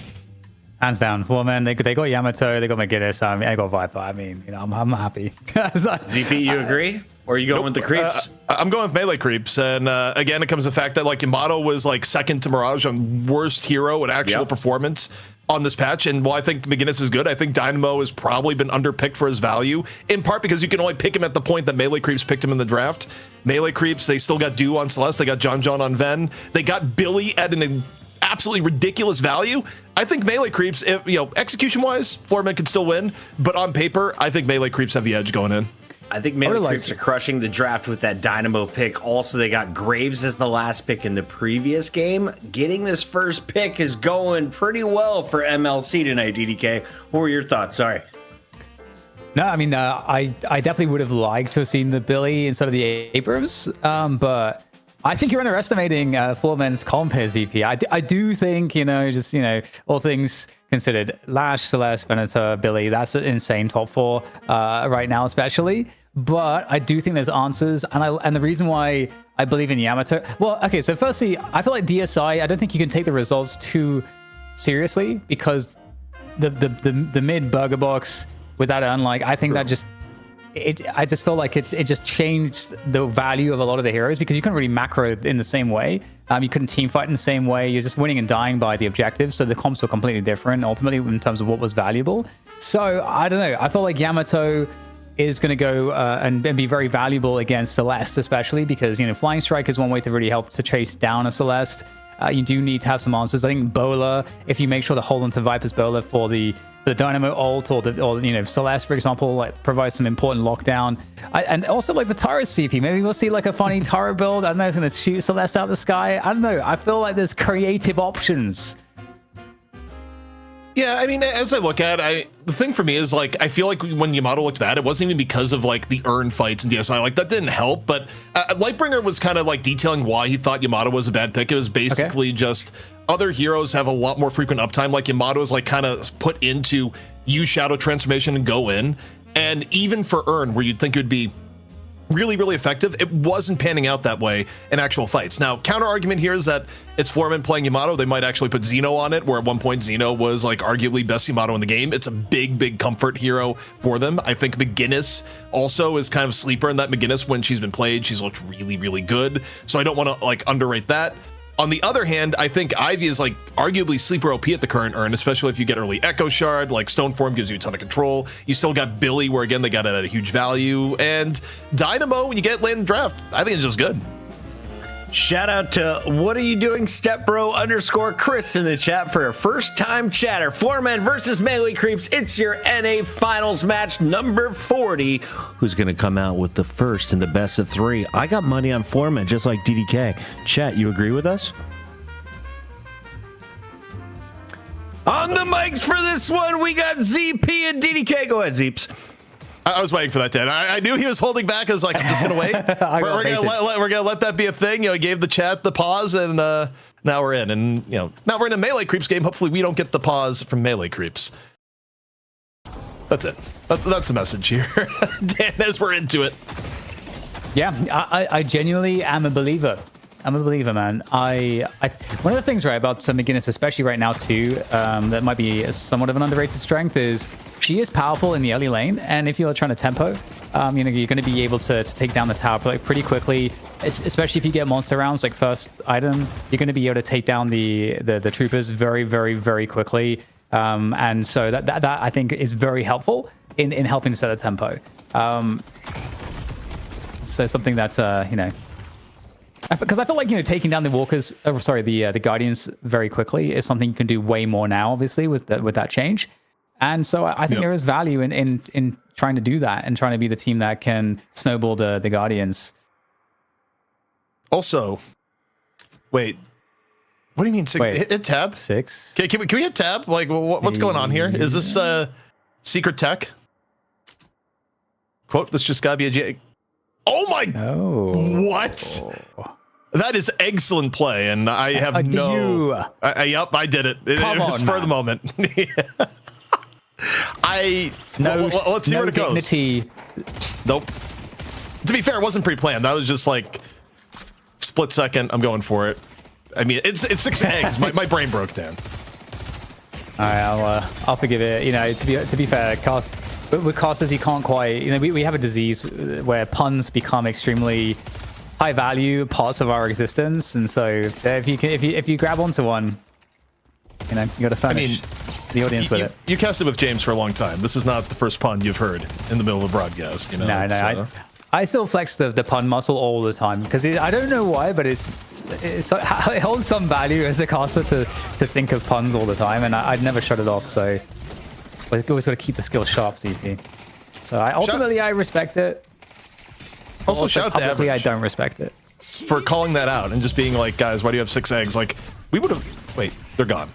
Speaker 2: Hands down. Floormen. They got Yamato. They got McGinnis. I mean, I got Viper. I mean, I'm happy.
Speaker 1: ZP, you agree? Or are you going with the creeps?
Speaker 5: I'm going with melee creeps. And again, it comes to the fact that like Yamato was like second to Mirage on worst hero and actual performance on this patch. And while I think McGinnis is good, I think Dynamo has probably been underpicked for his value, in part because you can only pick him at the point that melee creeps picked him in the draft. Melee creeps, they still got Dew on Celeste, they got John on Ven, they got Billy at an absolutely ridiculous value. I think melee creeps, execution wise, Floormen could still win, but on paper, I think melee creeps have the edge going in.
Speaker 1: I think melee creeps are crushing the draft with that Dynamo pick. Also, they got Graves as the last pick in the previous game. Getting this first pick is going pretty well for MLC tonight, DDK. What were your thoughts? Sorry.
Speaker 2: No, I mean, I definitely would have liked to have seen the Billy instead of the Abrams, but I think you're underestimating Floormen's comp here, ZP. I do think, all things considered, Lash, Celeste, Venator, Billy, that's an insane top 4 right now, especially. But I do think there's answers, and the reason why I believe in Yamato. Well, okay, so firstly, I feel like DSI, I don't think you can take the results too seriously because the mid burger box with that unlike, I think that just I just feel like it just changed the value of a lot of the heroes because you couldn't really macro in the same way. You couldn't team fight in the same way. You're just winning and dying by the objectives. So the comps were completely different ultimately in terms of what was valuable. So I don't know. I feel like Yamato is going to go and be very valuable against Celeste, especially because, Flying Strike is one way to really help to chase down a Celeste. you do need to have some answers. I think Bola, if you make sure to hold onto Viper's Bola for the Dynamo ult or Celeste, for example, like provides some important lockdown. And also like the turret CP. Maybe we'll see like a funny turret build. I don't know, it's going to shoot Celeste out of the sky. I don't know. I feel like there's creative options.
Speaker 5: Yeah, I mean, as I look at it, the thing for me is like, I feel like when Yamato looked bad, it wasn't even because of like the urn fights and DSI, like that didn't help, but Lightbringer was kind of like detailing why he thought Yamato was a bad pick. It was basically just other heroes have a lot more frequent uptime. Like Yamato is like kind of put into use Shadow Transformation and go in. And even for urn, where you'd think it would be really, really effective, it wasn't panning out that way in actual fights. Now, counter argument here is that it's Floormen playing Yamato. They might actually put Xeno on it, where at one point Xeno was like arguably best Yamato in the game. It's a big, big comfort hero for them. I think McGinnis also is kind of a sleeper in that. McGinnis, when she's been played, she's looked really, really good. So I don't want to like underrate that. On the other hand, I think Ivy is like arguably sleeper OP at the current urn, especially if you get early Echo Shard. Like Stoneform gives you a ton of control. You still got Billy, where again they got it at a huge value, and Dynamo when you get late in the draft, I think it's just good.
Speaker 1: Shout out to What Are You Doing Stepbro _ Chris in the chat for a first time chatter. Floormen versus Melee Creeps. It's your NA Finals match number 40. Who's going to come out with the first and the best of 3? I got money on Floormen, just like DDK. Chat, you agree with us? On the mics for this one, we got ZP and DDK. Go ahead, Zeeps.
Speaker 5: I was waiting for that, Dan. I knew he was holding back. I was like, I'm just gonna wait. We're gonna let that be a thing. You know, I gave the chat the pause, and now we're in. And now we're in a Melee Creeps game. Hopefully, we don't get the pause from Melee Creeps. That's it. That's the message here, Dan. As we're into it.
Speaker 2: Yeah, I genuinely am a believer. I'm a believer, man. One of the things, right, about some McGinnis, especially right now too, that might be somewhat of an underrated strength is she is powerful in the early lane, and if you're trying to tempo, you're going to be able to take down the tower pretty quickly, especially if you get monster rounds like first item. You're going to be able to take down the troopers very, very, very quickly, and so that I think is very helpful in helping set a tempo. So something that's because I feel like taking down the walkers, the guardians very quickly is something you can do way more now, obviously with that change. And so I think there is value in trying to do that and trying to be the team that can snowball the guardians.
Speaker 5: Also, wait, what do you mean 6? Hit tab.
Speaker 2: 6.
Speaker 5: Okay, can we hit tab? Like, what's going on here? Is this secret tech? Quote, this just gotta be a J. Oh my! Oh. What? Oh. That is excellent play, and I have yep, I did it. It was spur of the moment. Let's see where it goes.
Speaker 2: Dignity.
Speaker 5: Nope. To be fair, it wasn't pre-planned. I was just like, split second. I'm going for it. I mean, it's 6 eggs. My brain broke down.
Speaker 2: All right, I'll forgive it. To be fair, with casters, you can't quite. We have a disease where puns become extremely high value parts of our existence, and so if you grab onto one, you got to furnish the audience with it.
Speaker 5: You casted with James for a long time. This is not the first pun you've heard in the middle of a broadcast.
Speaker 2: No. So. I still flex the pun muscle all the time because I don't know why, but it holds some value as a caster to think of puns all the time, and I'd never shut it off. So we always got to keep the skill sharp, CP. So I respect it.
Speaker 5: Also, shout
Speaker 2: publicly,
Speaker 5: to
Speaker 2: I don't respect it
Speaker 5: for calling that out and just being like, guys, why do you have 6 eggs? Like, we would have. Wait, they're gone.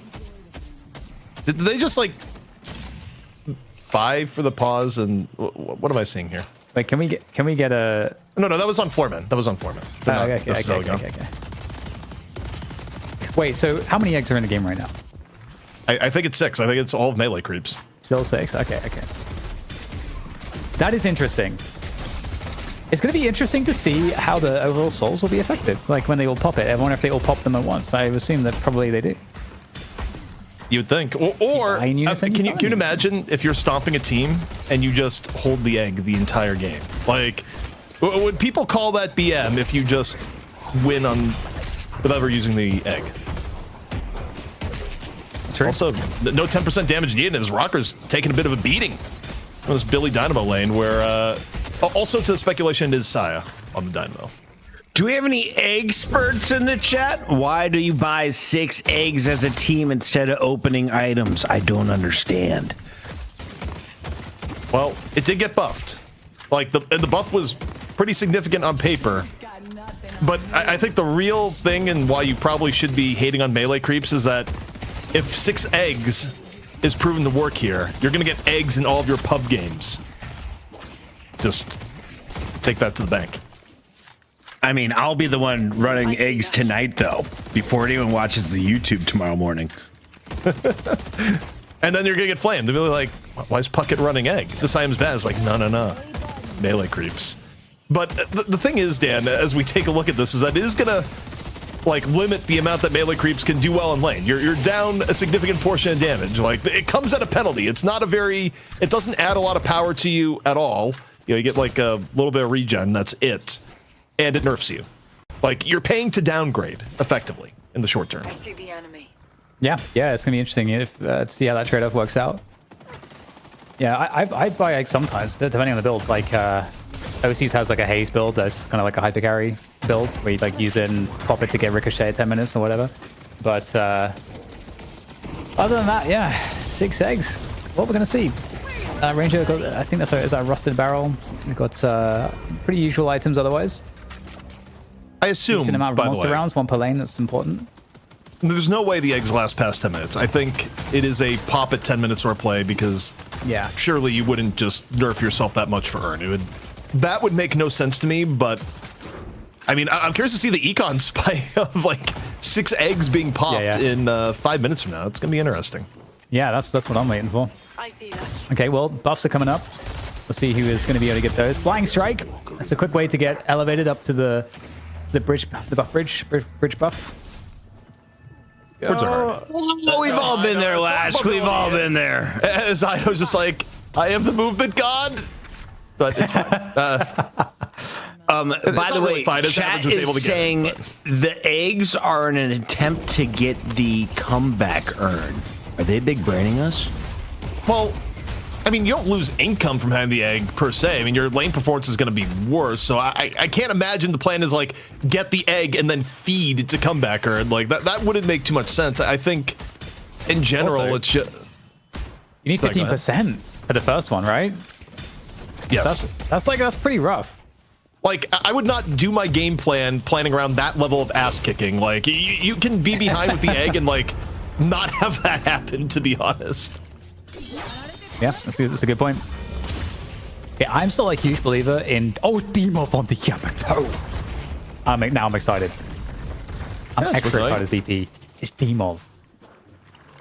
Speaker 5: Did they just like 5 for the pause? And what am I seeing here?
Speaker 2: Wait, can we get a?
Speaker 5: No, that was on Floormen. Okay.
Speaker 2: Wait, so how many eggs are in the game right now?
Speaker 5: I think it's 6. I think it's all of Melee Creeps.
Speaker 2: Still 6. Okay. That is interesting. It's going to be interesting to see how the overall souls will be affected. Like when they all pop it. I wonder if they all pop them at once. I assume that probably they do.
Speaker 5: You would think. Or can you imagine if you're stomping a team and you just hold the egg the entire game? Like, would people call that BM if you just win without ever using the egg? True. Also, no 10% damage needed as Rocker's taking a bit of a beating on this Billy Dynamo lane where... also to the speculation, it is Saya on the Dynamo.
Speaker 10: Do we have any experts in the chat? Why do you buy 6 eggs as a team instead of opening items? I don't understand.
Speaker 5: Well, it did get buffed. Like, the buff was pretty significant on paper. But I think the real thing and why you probably should be hating on melee creeps is that if 6 eggs is proven to work here, you're going to get eggs in all of your pub games. Just take that to the bank.
Speaker 10: I mean, I'll be the one running eggs tonight, though, before anyone watches the YouTube tomorrow morning.
Speaker 5: And then you're going to get flamed. They'll be like, why is Puckett running egg? This item's bad. It's like, no. Melee creeps. But the thing is, Dan, as we take a look at this, is that it is going to like limit the amount that melee creeps can do well in lane. You're down a significant portion of damage. Like, it comes at a penalty. It's not a very, it doesn't add a lot of power to you at all. You know, you get like a little bit of regen, that's it. And it nerfs you. Like, you're paying to downgrade effectively in the short term.
Speaker 4: I see the enemy.
Speaker 2: Yeah, it's gonna be interesting if to see how that trade-off works out. Yeah, I buy eggs sometimes, depending on the build. Like, OCs has like a haze build that's kind of like a hyper carry build where you like use it and pop it to get ricochet at 10 minutes or whatever. But other than that, yeah, 6 eggs. What we're gonna see. Ranger got, I think that's a rusted barrel. We've got pretty usual items otherwise.
Speaker 5: I assume,
Speaker 2: decent amount of
Speaker 5: by the
Speaker 2: monster
Speaker 5: way,
Speaker 2: rounds, 1 per lane. That's important.
Speaker 5: there's no way the eggs last past 10 minutes. I think it is a pop at 10 minutes or play because
Speaker 2: yeah,
Speaker 5: surely you wouldn't just nerf yourself that much for Urn. That would make no sense to me, but I mean, I'm curious to see the econ spike of like 6 eggs being popped in 5 minutes from now. It's gonna be interesting.
Speaker 2: Yeah, that's what I'm waiting for.
Speaker 4: I see that.
Speaker 2: Okay, well, buffs are coming up. Let's see who is going to be able to get those. Flying Strike. That's a quick way to get elevated up to the bridge, the buff bridge buff.
Speaker 5: Words are hard.
Speaker 10: Oh, we've all been there, Lash. We've all been there.
Speaker 5: As I was just like, I am the movement god, but it's fine.
Speaker 10: By the way,
Speaker 5: fine.
Speaker 10: chat is saying the eggs are in an attempt to get the comeback urn. Are they big braining us?
Speaker 5: Well, I mean, you don't lose income from having the egg per se. I mean, your lane performance is going to be worse. So I can't imagine the plan is like get the egg and then feed to comeback urn. Like that wouldn't make too much sense. I think in general, it's just
Speaker 2: you need 15% for the first one, right?
Speaker 5: Yes,
Speaker 2: that's pretty rough.
Speaker 5: Like, I would not do my game planning around that level of ass kicking. Like, you can be behind with the egg and like not have that happen, to be honest.
Speaker 2: Yeah, that's a good point. Yeah, I'm still a huge believer in Demov on the Yamato. I'm excited. I'm extra excited. ZP. It's Demov.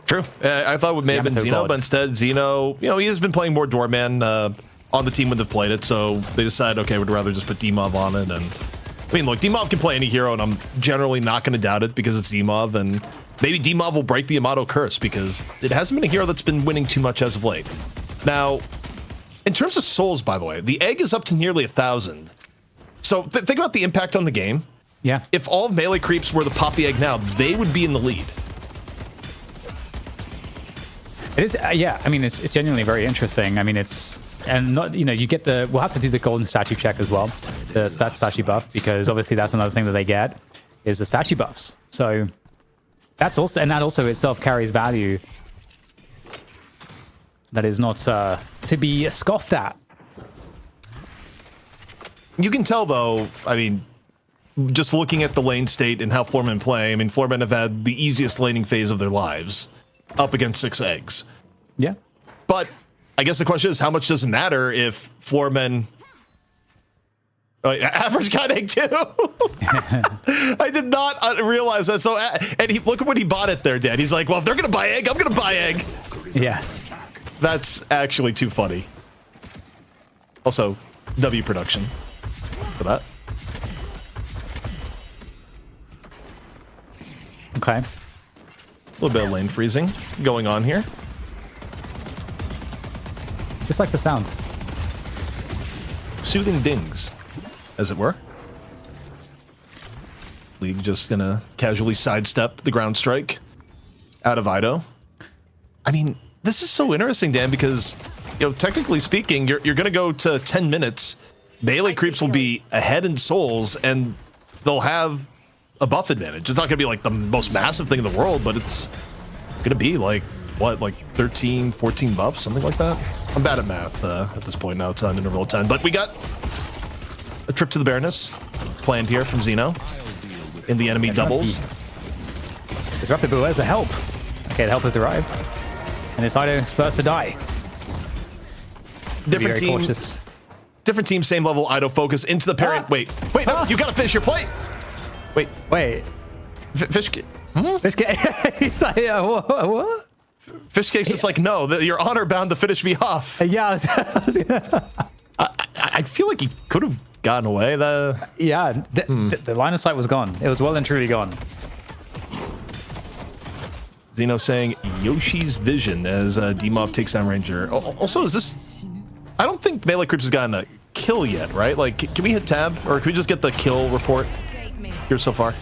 Speaker 5: True. I thought it may have been Xeno, but instead Xeno, you know, he has been playing more Doorman on the team when they've played it, so they decided, okay, we'd rather just put Demov on it. And I mean, look, Demov can play any hero, and I'm generally not going to doubt it because it's Demov, and maybe Demov will break the Yamato curse because it hasn't been a hero that's been winning too much as of late. Now, in terms of souls, by the way, the egg is up to nearly 1,000. So think about the impact on the game.
Speaker 2: Yeah.
Speaker 5: If all melee creeps were the pop the egg now, they would be in the lead.
Speaker 2: It is, yeah. I mean, it's genuinely very interesting. I mean, it's not, you know, you get we'll have to do the golden statue check as well, the statue buff, because obviously that's another thing that they get is the statue buffs. So that's also, and that also itself carries value that is not to be scoffed at.
Speaker 5: You can tell, though, I mean, just looking at the lane state and how Floormen play, I mean, Floormen have had the easiest laning phase of their lives up against 6 eggs.
Speaker 2: Yeah.
Speaker 5: But I guess the question is, how much does it matter if Floormen... average got egg too. I did not realize that. So, and look at what he bought it there, Dad. He's like, well, if they're gonna buy egg, I'm gonna buy egg.
Speaker 2: Yeah,
Speaker 5: that's actually too funny. Also, W production for that.
Speaker 2: Okay.
Speaker 5: A little bit of lane freezing going on here.
Speaker 2: Just likes the sound.
Speaker 5: Soothing dings, as it were. League just gonna casually sidestep the ground strike out of Ido. I mean, this is so interesting, Dan, because, you know, technically speaking, you're gonna go to 10 minutes. Melee creeps will be ahead in souls, and they'll have a buff advantage. It's not going to be like the most massive thing in the world, but it's going to be like, what, like 13, 14 buffs, something like that? I'm bad at math at this point now. It's on interval 10. But we got a trip to the Baroness planned here from Xeno in the enemy doubles.
Speaker 2: Disruptive, but where's the help? Okay, the help has arrived. And it's Ido first to die.
Speaker 5: Different
Speaker 2: Very
Speaker 5: team.
Speaker 2: cautious.
Speaker 5: Different team, same level. Ido focus into the parent. Wait, no, you gotta finish your plate. Wait, Fish.
Speaker 2: Fish he's like, what?
Speaker 5: Fish case is like, no, you're honor bound to finish me off.
Speaker 2: Yeah.
Speaker 5: I feel like he could have gotten away.
Speaker 2: The line of sight was gone. It was well and truly gone.
Speaker 5: Xeno saying Yoshi's vision as Demov takes down Ranger. Also, is this? I don't think Melee Creeps has gotten a kill yet, right? Like, can we hit tab or can we just get the kill report here so far?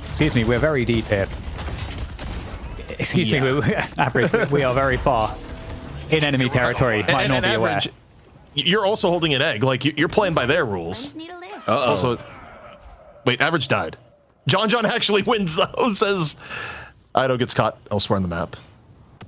Speaker 2: Excuse me, we're very deep here. Excuse me, average. We are very far in enemy territory. Might not be aware.
Speaker 5: Average, you're also holding an egg. Like, you're playing by their rules. Also, wait, Average died. John actually wins though, says Ido gets caught elsewhere on the map.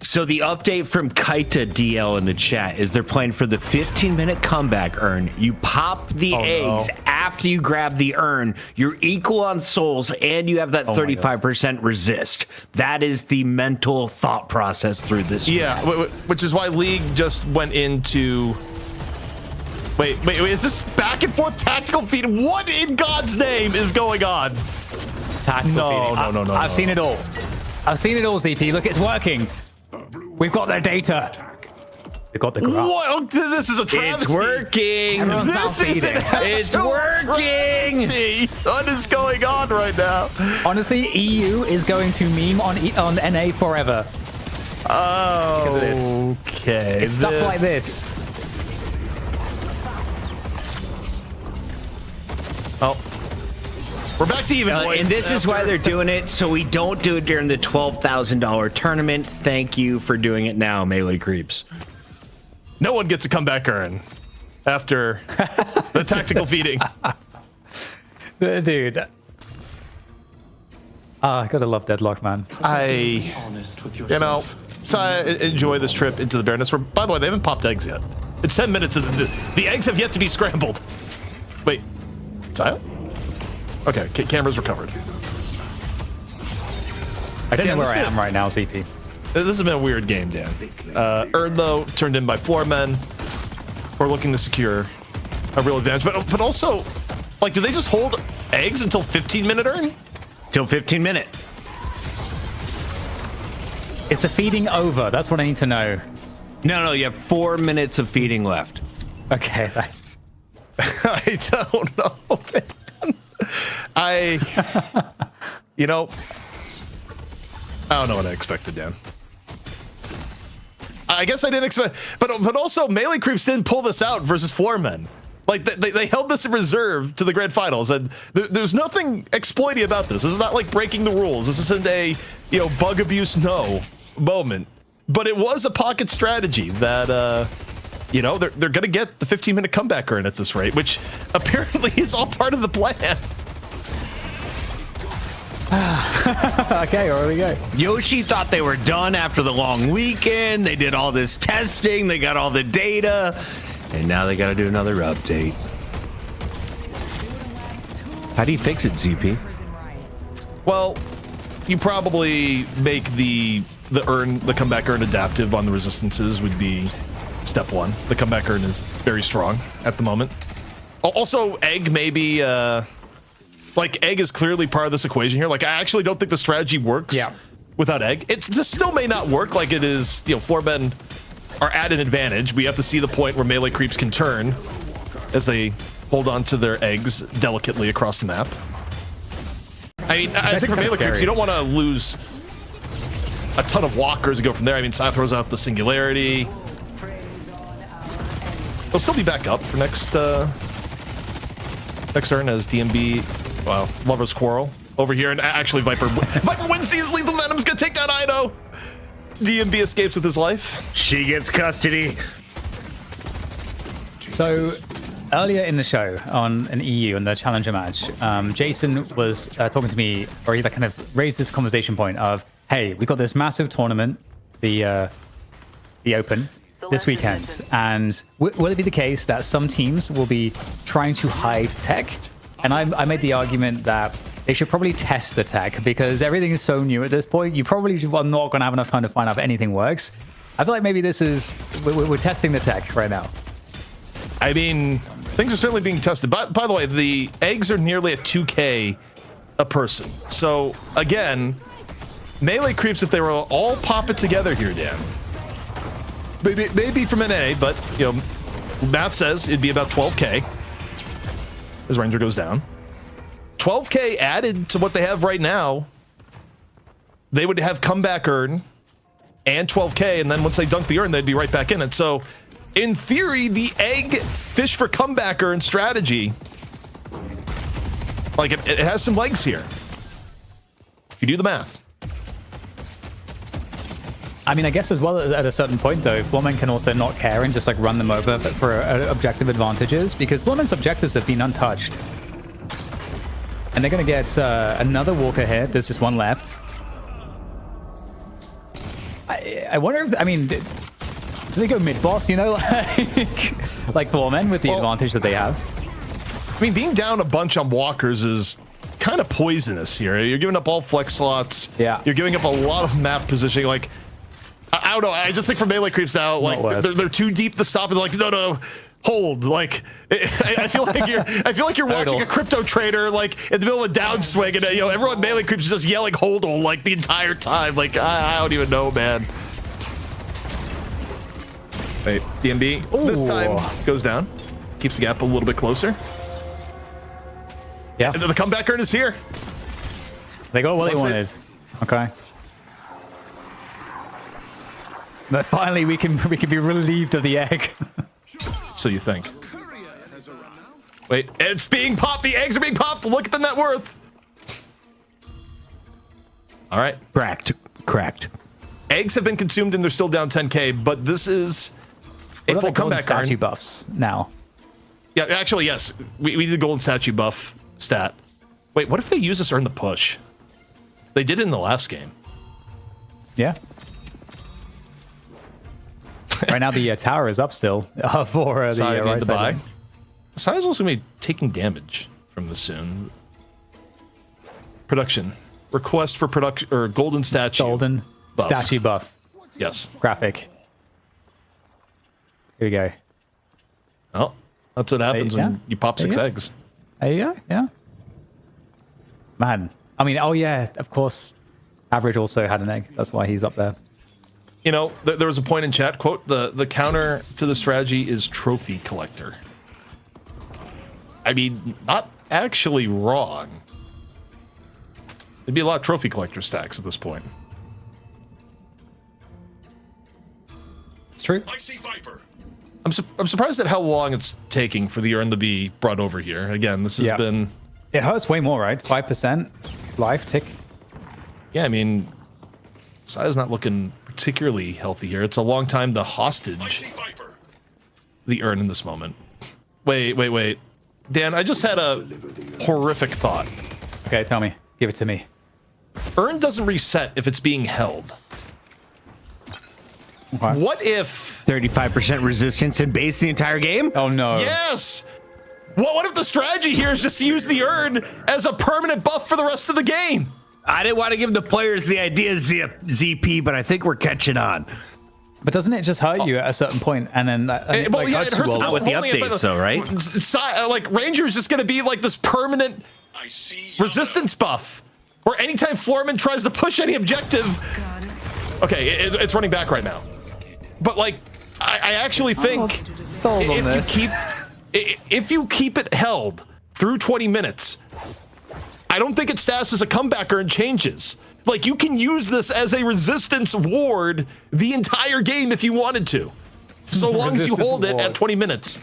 Speaker 10: So the update from Kaita DL in the chat is they're playing for the 15-minute comeback urn. You pop the eggs after you grab the urn. You're equal on souls, and you have that 35% resist. That is the mental thought process through this.
Speaker 5: Yeah, which is why League just went into... Wait, is this back and forth tactical feed? What in God's name is going on?
Speaker 2: No. I've seen it all. I've seen it all, ZP. Look, it's working. We've got their data. We've got the graph.
Speaker 5: What? This is a travesty.
Speaker 10: It's working. It's working.
Speaker 5: What is going on right now?
Speaker 2: Honestly, EU is going to meme on NA forever.
Speaker 5: Oh,
Speaker 2: because of this.
Speaker 5: Okay.
Speaker 2: It's stuff like this.
Speaker 5: Oh. We're back to even, boys.
Speaker 10: And this is why they're doing it, so we don't do it during the $12,000 tournament. Thank you for doing it now, Melee Creeps.
Speaker 5: No one gets a comeback urn after the tactical feeding.
Speaker 2: Dude. I gotta love Deadlock, man.
Speaker 5: You know, so I enjoy this trip into the Baroness. By the way, they haven't popped eggs yet. It's 10 minutes of the eggs have yet to be scrambled. Wait, Saya? Okay, camera's recovered.
Speaker 2: I don't know where I am right now, ZP.
Speaker 5: This has been a weird game, Dan. Urn, though, turned in by Floormen. We're looking to secure a real advantage. But also, like, do they just hold eggs until 15-minute urn?
Speaker 10: Till 15-minute.
Speaker 2: Is the feeding over? That's what I need to know.
Speaker 10: No, you have 4 minutes of feeding left.
Speaker 2: Okay, thanks.
Speaker 5: I don't know, man. You know, I don't know what I expected, Dan. I guess I didn't expect, but also Melee Creeps didn't pull this out versus Floormen. Like they held this in reserve to the grand finals, and there's nothing exploity about this. This is not like breaking the rules. This isn't a bug abuse moment, but it was a pocket strategy that they're gonna get the 15-minute comeback urn at this rate, which apparently is all part of the plan.
Speaker 2: Okay, here we go.
Speaker 10: Yoshi thought they were done after the long weekend. They did all this testing. They got all the data. And now they got to do another update. How do you fix it, ZP?
Speaker 5: Well, you probably make the comeback urn adaptive on the resistances would be step one. The comeback urn is very strong at the moment. Also, egg maybe... Like, egg is clearly part of this equation here. Like, I actually don't think the strategy works without egg. It just still may not work like it is, Floormen are at an advantage. We have to see the point where Melee Creeps can turn as they hold on to their eggs delicately across the map. I mean, I think for Melee Creeps, you don't want to lose a ton of walkers and go from there. I mean, Sai throws out the Singularity. They'll still be back up for next turn as DMB... Wow, Lover's Quarrel over here, and actually Viper wins these. Lethal Venom's gonna take down Ido. DMB escapes with his life.
Speaker 10: She gets custody.
Speaker 2: So earlier in the show on an EU in the Challenger match, Jason was talking to me, or he kind of raised this conversation point of, hey, we got this massive tournament, the Open, this weekend, and will it be the case that some teams will be trying to hide tech? And I made the argument that they should probably test the tech because everything is so new at this point. You probably are not going to have enough time to find out if anything works. I feel like maybe this is we're testing the tech right now.
Speaker 5: I mean, things are certainly being tested. By the way, the eggs are nearly at 2K a person. So again, melee creeps, if they were all pop it together here, Dan. Maybe from an A, but you know, math says it'd be about 12K as Ranger goes down. 12K added to what they have right now, they would have comeback earn and 12K, and then once they dunk the urn, they'd be right back in it. So, in theory, the egg fish for comeback urn strategy, like it has some legs here. If you do the math.
Speaker 2: I mean, I guess as well at a certain point, though, Floormen can also not care and just like run them over for objective advantages because Floormen's objectives have been untouched. And they're going to get another walker here. There's just one left. I wonder if, I mean, do they go mid-boss, you know, like Floormen with the advantage that they have?
Speaker 5: I mean, being down a bunch on walkers is kind of poisonous here. You're giving up all flex slots.
Speaker 2: Yeah.
Speaker 5: You're giving up a lot of map positioning. Like, I don't know. I just think for melee creeps now, like they're too deep to stop. And like, no, hold. Like, I feel like you're watching a crypto trader like in the middle of a downswing, and you know everyone melee creeps is just yelling hold like the entire time. Like, I don't even know, man. Wait, DMB this time goes down, keeps the gap a little bit closer.
Speaker 2: Yeah,
Speaker 5: and the comeback earn is here.
Speaker 2: They got what they wanted. Okay. But finally, we can be relieved of the egg.
Speaker 5: So you think? Wait, it's being popped. The eggs are being popped. Look at the net worth. All right,
Speaker 10: Cracked.
Speaker 5: Eggs have been consumed and they're still down 10K. But this is a full comeback
Speaker 2: statue buffs now.
Speaker 5: Yeah, actually, yes. We did golden statue buff stat. Wait, what if they use this earn the push? They did it in the last game.
Speaker 2: Yeah. Right now the tower is up still for the right
Speaker 5: buy.
Speaker 2: side.
Speaker 5: Sai's also going to be taking damage from this soon. Production. Request for production or golden statue.
Speaker 2: Golden
Speaker 5: buffs.
Speaker 2: statue buff.
Speaker 5: Yes.
Speaker 2: Graphic. Here we go.
Speaker 5: Oh, that's what happens when you pop 6 eggs.
Speaker 2: There you go. Yeah. Man. I mean, oh yeah, of course. Average also had an egg. That's why he's up there.
Speaker 5: You know, there was a point in chat, quote, the counter to the strategy is trophy collector. I mean, not actually wrong. There'd be a lot of trophy collector stacks at this point.
Speaker 2: It's true.
Speaker 8: I see Viper.
Speaker 5: I'm surprised at how long it's taking for the urn to be brought over here. Again, this has been...
Speaker 2: It hurts way more, right? 5% life tick.
Speaker 5: Yeah, I mean, Sai's not looking particularly healthy here. It's a long time to hostage the urn in this moment. Wait. Dan, I just had a horrific thought.
Speaker 2: Okay, tell me. Give it to me.
Speaker 5: Urn doesn't reset if it's being held.
Speaker 2: Okay.
Speaker 5: What if
Speaker 10: 35% resistance in base the entire game?
Speaker 2: Oh no.
Speaker 5: Yes. What if the strategy here is just to use the urn as a permanent buff for the rest of the game?
Speaker 10: I didn't want to give the players the idea ZP, but I think we're catching on.
Speaker 2: But doesn't it just hurt you at a certain point, and then
Speaker 5: it hurts
Speaker 10: not with the updates, though, right?
Speaker 5: Like Ranger is just going to be like this permanent resistance buff, where anytime Floormen tries to push any objective, okay, it's running back right now. But like, I actually think if you keep it held through 20 minutes, I don't think its status as a comebacker and changes. Like, you can use this as a resistance ward the entire game if you wanted to, so long as you hold it at 20 minutes.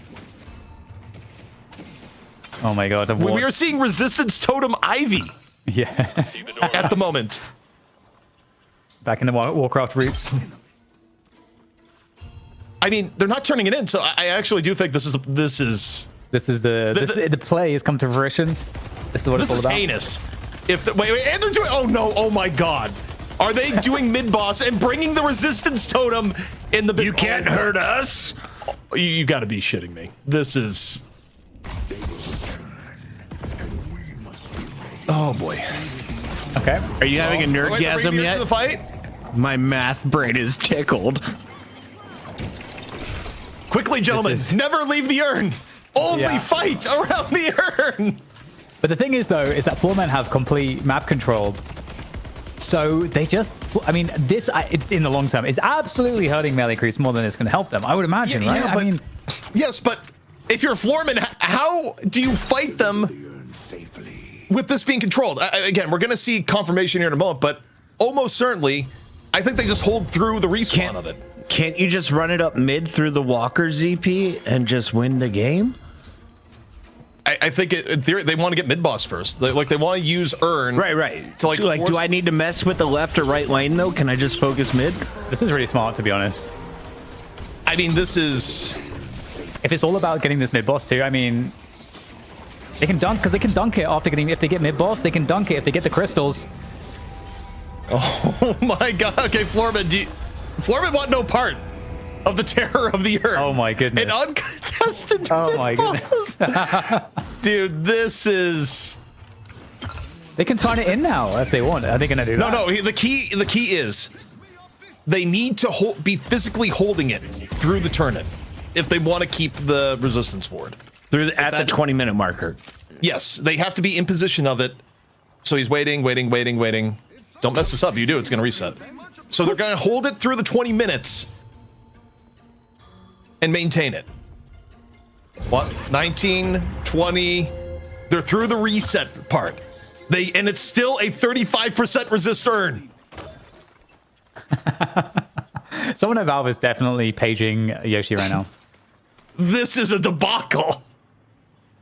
Speaker 2: Oh my god.
Speaker 5: We are seeing resistance totem Ivy.
Speaker 2: Yeah.
Speaker 5: At the moment.
Speaker 2: Back in the Warcraft roots.
Speaker 5: I mean, they're not turning it in, so I actually do think this is
Speaker 2: This is the play has come to fruition. This is what it's all about.
Speaker 5: This is heinous. Wait, and they're doing. Oh no! Oh my God! Are they doing mid boss and bringing the resistance totem in the?
Speaker 10: You can't hurt us.
Speaker 5: You got to be shitting me. This is. Oh boy.
Speaker 2: Okay.
Speaker 10: Are you having a nerdgasm yet?
Speaker 5: The fight.
Speaker 10: My math brain is tickled.
Speaker 5: Quickly, gentlemen, never leave the urn. Only fight around the urn.
Speaker 2: But the thing is, though, is that Floormen have complete map control. So they just, I mean, this in the long term is absolutely hurting melee creeps more than it's going to help them. I would imagine, right?
Speaker 5: Yeah,
Speaker 2: I mean,
Speaker 5: yes, but if you're Floormen, how do you fight them with this being controlled? Again, we're going to see confirmation here in a moment, but almost certainly, I think they just hold through the respawn of it.
Speaker 10: Can't you just run it up mid through the Walker ZP and just win the game?
Speaker 5: I think in theory they want to get mid boss first. They want to use urn.
Speaker 10: Right.
Speaker 5: To
Speaker 10: do I need to mess with the left or right lane though? Can I just focus mid?
Speaker 2: this is really smart, to be honest.
Speaker 5: I mean, this is.
Speaker 2: If it's all about getting this mid boss too, I mean, they can dunk because they can dunk it after getting. If they get mid boss, they can dunk it if they get the crystals.
Speaker 5: Oh my God. Okay, Floormen, Floormen want no part of the terror of the urn.
Speaker 2: Oh my goodness.
Speaker 5: An uncontested.
Speaker 2: Oh my goodness.
Speaker 5: Dude, this is.
Speaker 2: They can turn it in now if they want. Are they going to do that?
Speaker 5: No. The key is they need to be physically holding it through the turn-in if they want to keep the resistance ward.
Speaker 10: At the 20-minute marker.
Speaker 5: Yes, they have to be in position of it. So he's waiting. Don't mess this up. You do, it's going to reset. So they're going to hold it through the 20 minutes and maintain it. What? 19, 20. They're through the reset part. And it's still a 35% resist earn.
Speaker 2: Someone at Valve is definitely paging Yoshi right now.
Speaker 5: This is a debacle.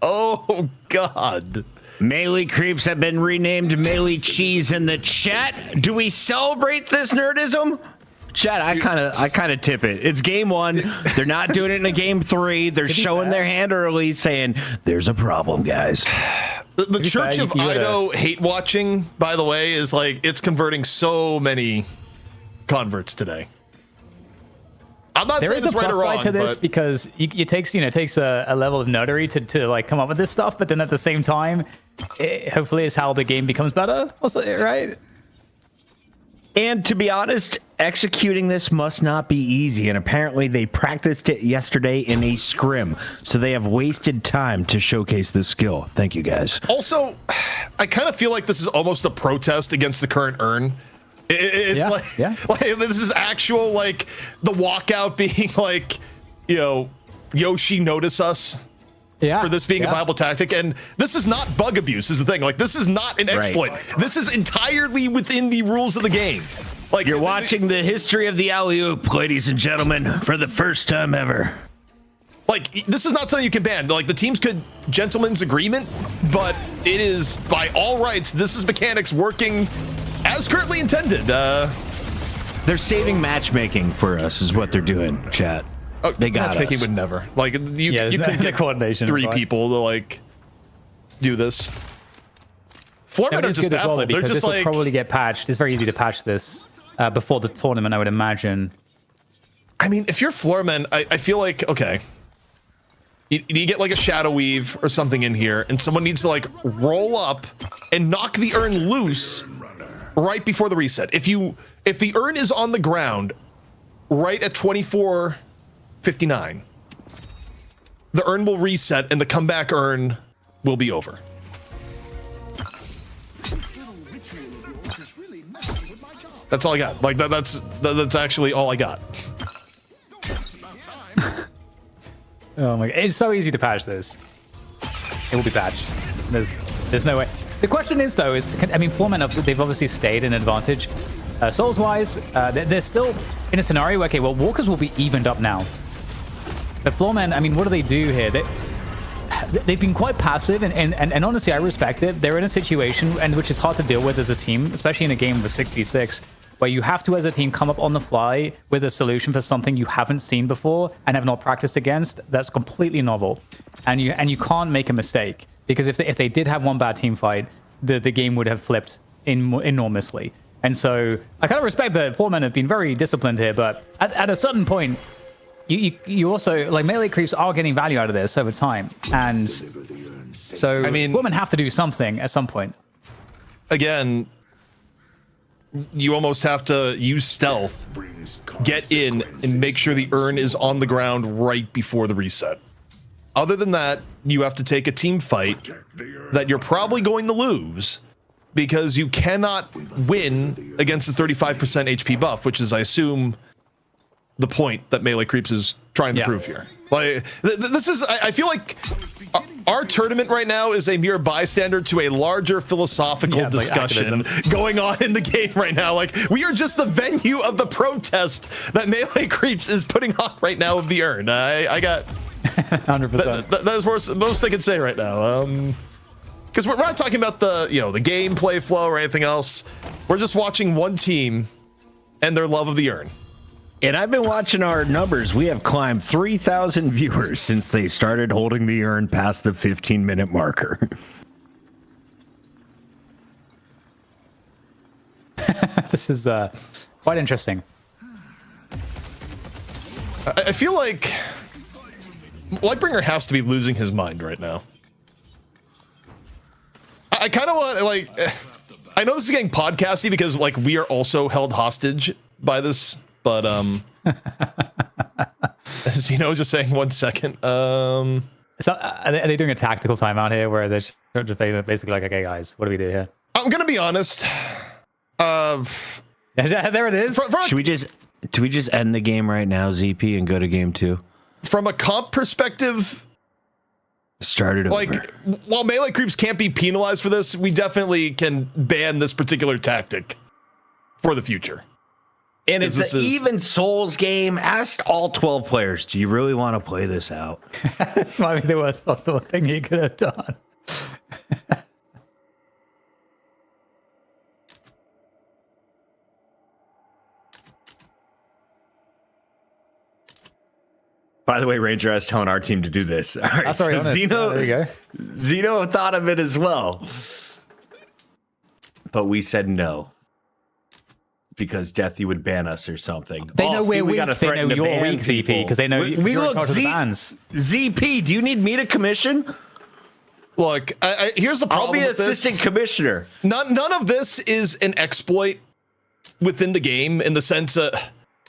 Speaker 5: Oh, God.
Speaker 10: Melee creeps have been renamed melee cheese in the chat. Do we celebrate this nerdism? Chat, I kind of tip it. It's game 1. They're not doing it in a game 3. They're showing their hand early, saying there's a problem, guys.
Speaker 5: The Church of Ido hate watching, by the way, is it's converting so many converts today. I'm not saying it's right or wrong
Speaker 2: to this because it takes a level of nerdery to come up with this stuff, but then at the same time, hopefully it's how the game becomes better, right?
Speaker 10: And to be honest, executing this must not be easy, and apparently they practiced it yesterday in a scrim, so they have wasted time to showcase this skill. Thank you, guys.
Speaker 5: Also, I kind of feel like this is almost a protest against the current urn. It's like this is actual the walkout being Yoshi notice us.
Speaker 2: Yeah,
Speaker 5: for this being a viable tactic, and this is not bug abuse is the thing. This is not an exploit. This is entirely within the rules of the game.
Speaker 10: You're watching the history of the alley-oop, ladies and gentlemen, for the first time ever.
Speaker 5: This is not something you can ban. The teams could gentleman's agreement, but it is by all rights. This is mechanics working as currently intended.
Speaker 10: They're saving matchmaking for us, is what they're doing, chat.
Speaker 5: Oh,
Speaker 10: they got
Speaker 5: matchmaking
Speaker 10: us.
Speaker 5: would never you couldn't get
Speaker 2: coordination
Speaker 5: 3 people to do this. Floormen are just baffled.
Speaker 2: Well, because this will probably get patched. It's very easy to patch this before the tournament, I would imagine.
Speaker 5: I mean, if you're Floormen, I feel like okay, you get a shadow weave or something in here, and someone needs to roll up and knock the urn loose right before the reset. If the urn is on the ground right at 24:59, the urn will reset and the comeback urn will be over. That's all I got. That's actually all I got.
Speaker 2: Oh my god, it's so easy to patch this. It will be patched. There's no way. The question is though, Floormen they've obviously stayed in advantage. Souls wise, they're still in a scenario where walkers will be evened up now. But Floormen, what do they do here? They've been quite passive, and honestly, I respect it. They're in a situation which is hard to deal with as a team, especially in a game of a 6v6, where you have to, as a team, come up on the fly with a solution for something you haven't seen before and have not practiced against. That's completely novel, and you can't make a mistake, because if they did have one bad team fight, the game would have flipped enormously. And so I kind of respect that Floormen have been very disciplined here, but at a certain point, you also, like, melee creeps are getting value out of this over time, and so
Speaker 5: I mean,
Speaker 2: Floormen have to do something at some point.
Speaker 5: Again, you almost have to use stealth, get in, and make sure the urn is on the ground right before the reset. Other than that, you have to take a team fight that you're probably going to lose, because you cannot win against the 35% HP buff, which is, I assume, the point that melee creeps is trying to prove here. Like, this is, I feel like our tournament right now is a mere bystander to a larger philosophical discussion going on in the game right now. Like, we are just the venue of the protest that melee creeps is putting on right now of the urn. I got
Speaker 2: 100%.
Speaker 5: That is most I can say right now. Because we're not talking about the the gameplay flow or anything else. We're just watching one team and their love of the urn.
Speaker 10: And I've been watching our numbers. We have climbed 3,000 viewers since they started holding the urn past the 15-minute marker.
Speaker 2: This is quite interesting.
Speaker 5: I feel like Lightbringer has to be losing his mind right now. I kind of want, like, I know this is getting podcasty because, like, we are also held hostage by this. But Zeno just saying 1 second.
Speaker 2: So, are they doing a tactical timeout here where they're just basically like, okay, guys, what do we do here?
Speaker 5: I'm gonna be honest.
Speaker 2: There it is.
Speaker 10: Should we just end the game right now, ZP, and go to game 2?
Speaker 5: From a comp perspective,
Speaker 10: started over.
Speaker 5: Like, while melee creeps can't be penalized for this, we definitely can ban this particular tactic for the future.
Speaker 10: And it's an even Souls game. Ask all 12 players, do you really want to play this out?
Speaker 2: I mean, there was also a thing you could have done.
Speaker 10: By the way, Ranger is telling our team to do this. All right,
Speaker 2: That's so
Speaker 10: Zeno,
Speaker 2: there you go.
Speaker 10: Zeno thought of it as well. But we said no. Because Deathy would ban us or something.
Speaker 2: They know we're weak.
Speaker 10: Gotta
Speaker 2: they know
Speaker 10: threaten to
Speaker 2: you're
Speaker 10: ban
Speaker 2: weak, ZP,
Speaker 10: people.
Speaker 2: because they know
Speaker 10: we
Speaker 2: you're in
Speaker 10: look,
Speaker 2: charge of the bans.
Speaker 10: ZP, do you need me to commission?
Speaker 5: Look, here's the problem.
Speaker 10: I'll be
Speaker 5: with
Speaker 10: assistant commissioner.
Speaker 5: None of this is an exploit within the game in the sense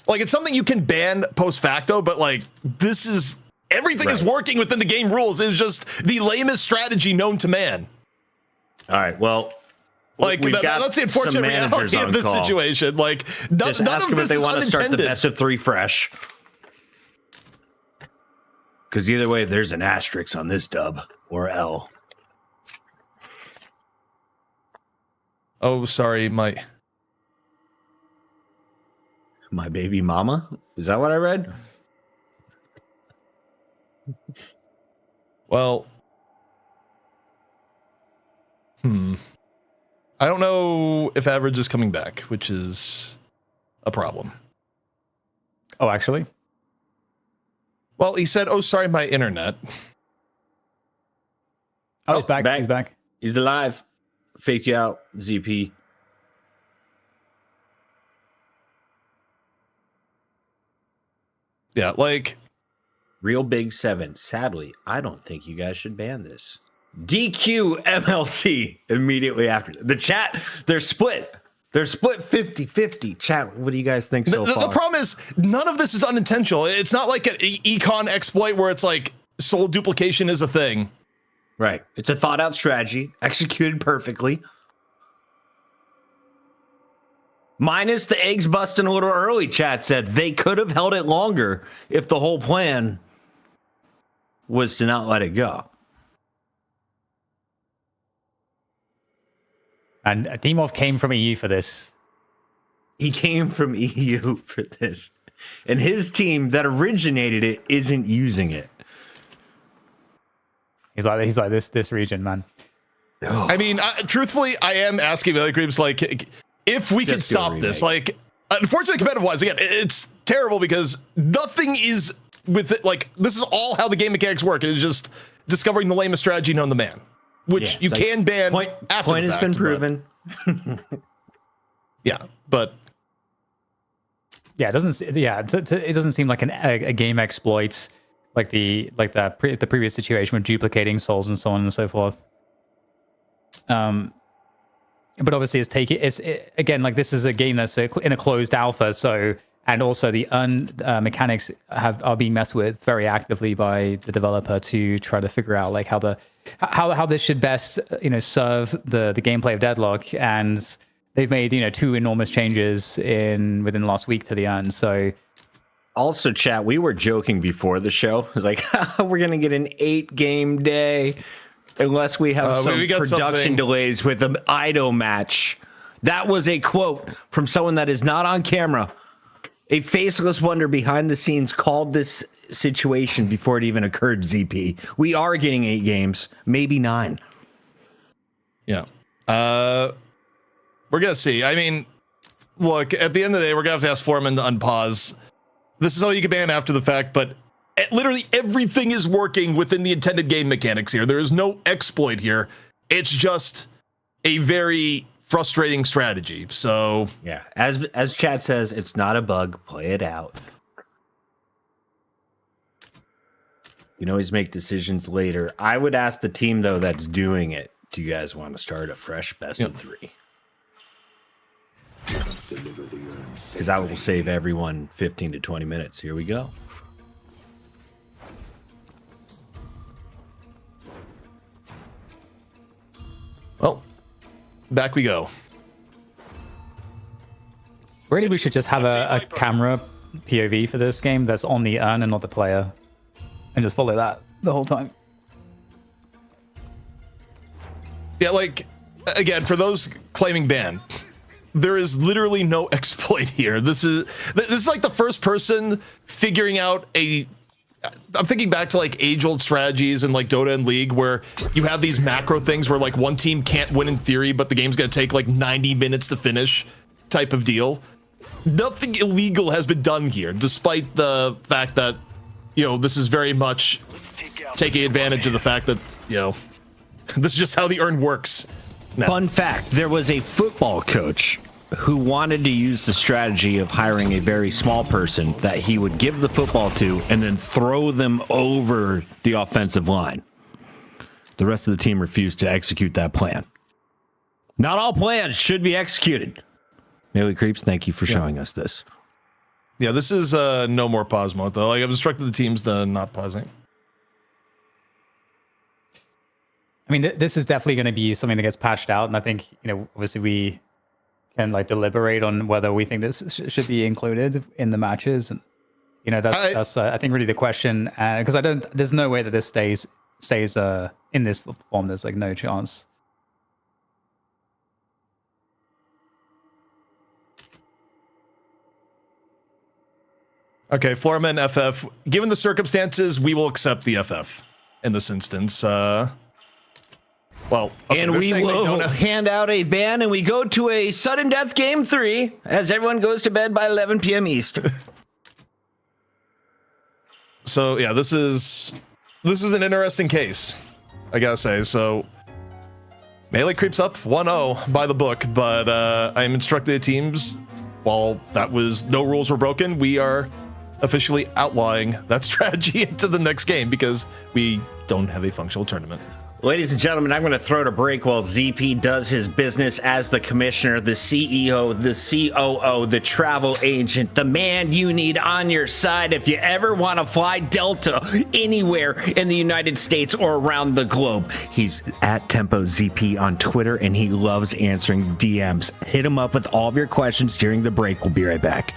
Speaker 5: like, it's something you can ban post facto, but like, this is everything is working within the game rules. It's just the lamest strategy known to man.
Speaker 10: All right, well,
Speaker 5: like, that's the unfortunate reality of this situation. Like, none
Speaker 10: ask
Speaker 5: of
Speaker 10: them
Speaker 5: this
Speaker 10: if they
Speaker 5: is
Speaker 10: want to start the
Speaker 5: unintended.
Speaker 10: best of 3 fresh. Because either way, there's an asterisk on this dub or L.
Speaker 5: Oh, sorry, my
Speaker 10: baby mama? Is that what I read?
Speaker 5: Well, I don't know if Average is coming back, which is a problem.
Speaker 2: Oh, actually?
Speaker 5: Well, he said, oh, sorry, my internet.
Speaker 2: Oh, he's back. He's back.
Speaker 10: He's alive. Faked you out, ZP.
Speaker 5: Yeah, like,
Speaker 10: Real Big 7. Sadly, I don't think you guys should ban this. DQ MLC immediately after. The chat, they're split. They're split 50-50. Chat, what do you guys think so far?
Speaker 5: The problem is, none of this is unintentional. It's not like an econ exploit where it's like soul duplication is a thing.
Speaker 10: Right. It's a thought out strategy, executed perfectly. Minus the eggs busting a little early, chat said. They could have held it longer if the whole plan was to not let it go.
Speaker 2: And Dimov came from EU for this.
Speaker 10: He came from EU for this. And his team that originated it isn't using it.
Speaker 2: He's like this region, man.
Speaker 5: I mean, truthfully, I am asking melee creeps, like, if we could stop this, like, unfortunately, competitive-wise, again, it's terrible because nothing is with it. Like, this is all how the game mechanics work. It is just discovering the lamest strategy known to man, which you can ban after
Speaker 1: Point
Speaker 5: the
Speaker 1: has
Speaker 5: fact,
Speaker 1: been
Speaker 5: but-
Speaker 1: proven.
Speaker 5: Yeah, but
Speaker 2: Yeah, it doesn't. Yeah, it doesn't seem like a game exploit like the previous situation with duplicating souls and so on and so forth. But obviously, again, like this is a game that's in a closed alpha, so and also the mechanics are being messed with very actively by the developer to try to figure out like how this should best serve the gameplay of Deadlock, and they've made 2 enormous changes within the last week to the end. So
Speaker 1: Also, chat, we were joking before the show. It was like, we're going to get an 8-game day unless we have some
Speaker 5: we got
Speaker 1: production
Speaker 5: something.
Speaker 1: delays with an idol match. That was a quote from someone that is not on camera. A faceless wonder behind the scenes called this situation before it even occurred, ZP. We are getting 8 games, maybe 9.
Speaker 5: yeah. We're going to see. I mean, look, at the end of the day, we're going to have to ask Floormen to unpause. This is all you can ban after the fact, but literally everything is working within the intended game mechanics here. There is no exploit here. It's just a very frustrating strategy. So
Speaker 1: yeah, as chat says, it's not a bug. Play it out. You can always make decisions later. I would ask the team though that's doing it. Do you guys want to start a fresh best of 3? Because that will save everyone 15 to 20 minutes. Here we go.
Speaker 5: well, back we go.
Speaker 2: really, we should just have a camera POV for this game that's on the urn and not the player, and just follow that the whole time.
Speaker 5: Yeah, like, again, for those claiming ban, there is literally no exploit here. This is like the first person figuring out I'm thinking back to like age-old strategies in like Dota and League where you have these macro things where like one team can't win in theory, but the game's gonna take like 90 minutes to finish type of deal. Nothing illegal has been done here, despite the fact that, this is very much taking advantage of the fact that, this is just how the urn works. No.
Speaker 1: Fun fact, there was a football coach who wanted to use the strategy of hiring a very small person that he would give the football to and then throw them over the offensive line. The rest of the team refused to execute that plan. Not all plans should be executed. Melee Creeps, thank you for showing us this.
Speaker 5: Yeah, this is no more pause mode, though. Like, I've instructed the teams to not pausing.
Speaker 2: I mean, this is definitely going to be something that gets patched out, and I think obviously we can like deliberate on whether we think this should be included in the matches, and that's I think really the question, because there's no way that this stays in this form. There's like no chance.
Speaker 5: Okay, Floormen FF. Given the circumstances, we will accept the FF in this instance. Well, okay,
Speaker 1: and we will hand out a ban, and we go to a sudden death game 3 as everyone goes to bed by 11 p.m. Eastern.
Speaker 5: So yeah, this is an interesting case, I gotta say. So Melee creeps up 1-0 by the book, but I am instructing the teams, while no rules were broken, we are officially outlawing that strategy into the next game because we don't have a functional tournament.
Speaker 1: Ladies and gentlemen, I'm going to throw it a break while ZP does his business as the commissioner, the CEO, the COO, the travel agent, the man you need on your side if you ever want to fly Delta anywhere in the United States or around the globe. He's at Tempo ZP on Twitter, and he loves answering DMs. Hit him up with all of your questions during the break. We'll be right back.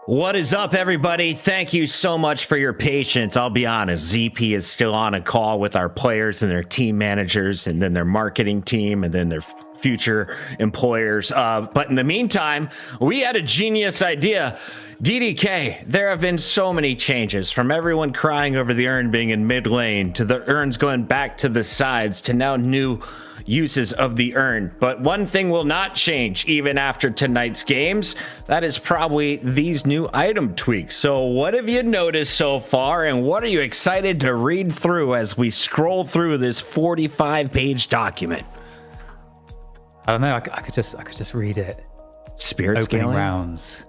Speaker 10: What is up, everybody? Thank you so much for your patience. I'll be honest, ZP is still on a call with our players and their team managers, and then their marketing team, and then their future employers. But in the meantime, we had a genius idea. DDK, there have been so many changes, from everyone crying over the urn being in mid lane, to the urns going back to the sides, to now new uses of the urn. But one thing will not change even after tonight's games. That is probably these new item tweaks. So what have you noticed so far, and what are you excited to read through as we scroll through this 45-page document?
Speaker 2: I don't know. I could just read it.
Speaker 10: Spirit
Speaker 2: Opening
Speaker 10: scaling?
Speaker 2: rounds.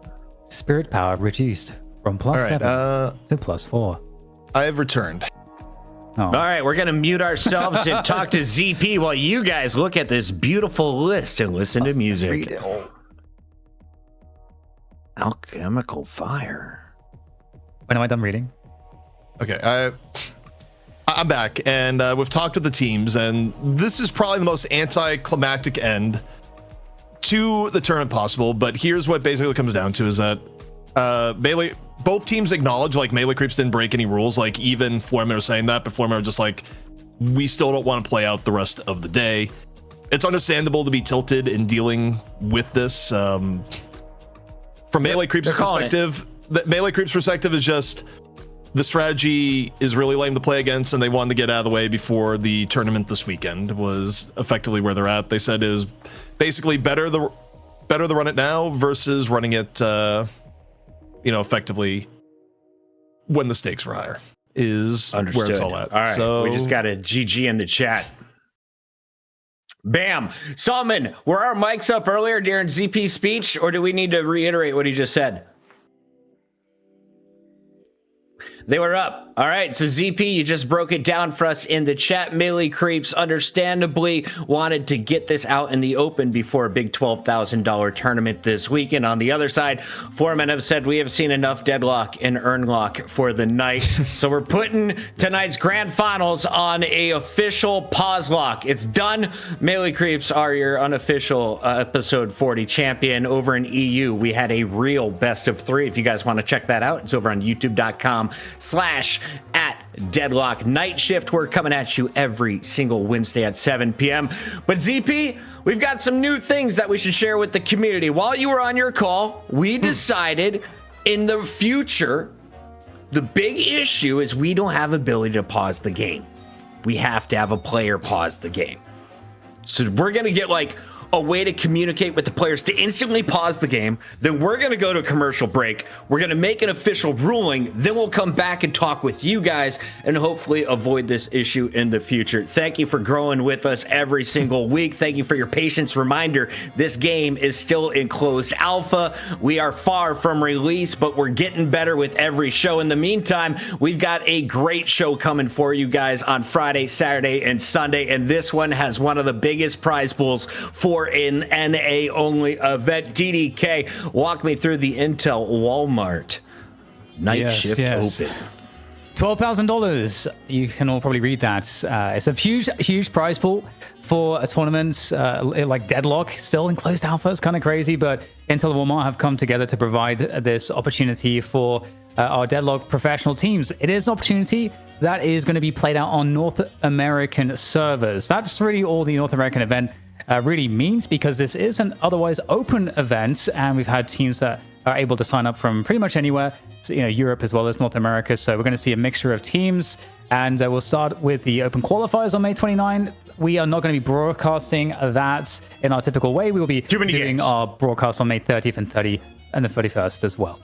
Speaker 2: Spirit power reduced from
Speaker 5: All right,
Speaker 2: +7 to +4.
Speaker 5: I have returned.
Speaker 2: Oh.
Speaker 10: All right, we're going to mute ourselves and talk to ZP while you guys look at this beautiful list and listen to music. Alchemical fire.
Speaker 2: When am I done reading?
Speaker 5: Okay, I'm back, and we've talked with the teams, and this is probably the most anticlimactic end to the tournament possible. But here's what basically comes down to: is that Melee, both teams acknowledge like Melee Creeps didn't break any rules. Like even Floormen was saying that, but Floormen were just like, we still don't want to play out the rest of the day. It's understandable to be tilted in dealing with this. From Melee Creeps' perspective, the Melee Creeps' perspective is just the strategy is really lame to play against, and they wanted to get out of the way before the tournament this weekend was effectively where they're at. They said is basically better to run it now versus running it, effectively when the stakes were higher is
Speaker 10: Understood.
Speaker 5: where it's all at.
Speaker 10: All right,
Speaker 5: so
Speaker 10: we just got a GG in the chat. Bam. Solomon, were our mics up earlier during ZP's speech, or do we need to reiterate what he just said? They were up. All right, so ZP, you just broke it down for us in the chat. Melee Creeps understandably wanted to get this out in the open before a big $12,000 tournament this weekend. On the other side, Floormen have said we have seen enough Deadlock and Urnlock for the night. So we're putting tonight's grand finals on a official pause lock. It's done. Melee Creeps are your unofficial episode 40 champion. Over in EU, we had a real best of 3. If you guys want to check that out, it's over on youtube.com/@Deadlock Night Shift. We're coming at you every single Wednesday at 7 p.m. But ZP, we've got some new things that we should share with the community. While you were on your call, we decided in the future, the big issue is we don't have ability to pause the game. We have to have a player pause the game. So we're going to get like a way to communicate with the players to instantly pause the game. Then we're going to go to a commercial break. We're going to make an official ruling. Then we'll come back and talk with you guys and hopefully avoid this issue in the future. Thank you for growing with us every single week. Thank you for your patience. Reminder, this game is still in closed alpha. We are far from release, but we're getting better with every show. In the meantime, we've got a great show coming for you guys on Friday, Saturday, and Sunday. And this one has one of the biggest prize pools for an NA only event. DDK, walk me through the Intel Walmart night shift open.
Speaker 2: $12,000. You can all probably read that. It's a huge prize pool for a tournament like Deadlock, still in closed alpha. It's kind of crazy, but Intel and Walmart have come together to provide this opportunity for our Deadlock professional teams. It is an opportunity that is going to be played out on North American servers. That's really all the North American event really means, because this is an otherwise open event, and we've had teams that are able to sign up from pretty much anywhere, so, Europe as well as North America. So we're going to see a mixture of teams, and we'll start with the open qualifiers on May 29. We are not going to be broadcasting that in our typical way. We will be doing our broadcast on May 30th and the 31st as well.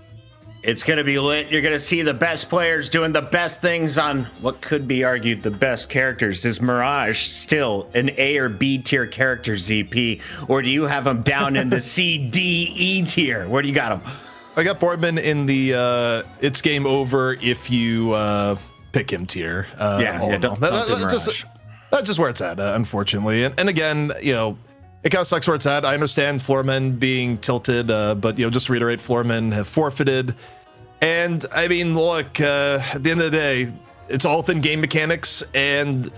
Speaker 1: It's going to be lit. You're going to see the best players doing the best things on what could be argued the best characters. Is Mirage still an A or B tier character, ZP? Or do you have him down in the C, D, E tier? Where do you got him?
Speaker 5: I got Boardman in the it's game over if you pick him tier. That's just where it's at, unfortunately. And again, you know, it kind of sucks where it's at. I understand Floormen being tilted, but, you know, just to reiterate, Floormen have forfeited. And I mean, look, at the end of the day, it's all within game mechanics. And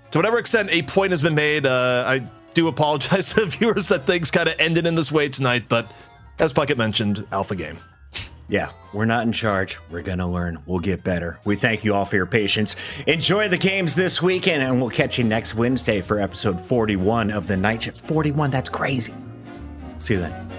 Speaker 5: to whatever extent a point has been made, I do apologize to the viewers that things kind of ended in this way tonight. But as Puckett mentioned, alpha game.
Speaker 1: Yeah, we're not in charge. We're going to learn. We'll get better. We thank you all for your patience. Enjoy the games this weekend, and we'll catch you next Wednesday for episode 41 of the Night Shift. 41, that's crazy. See you then.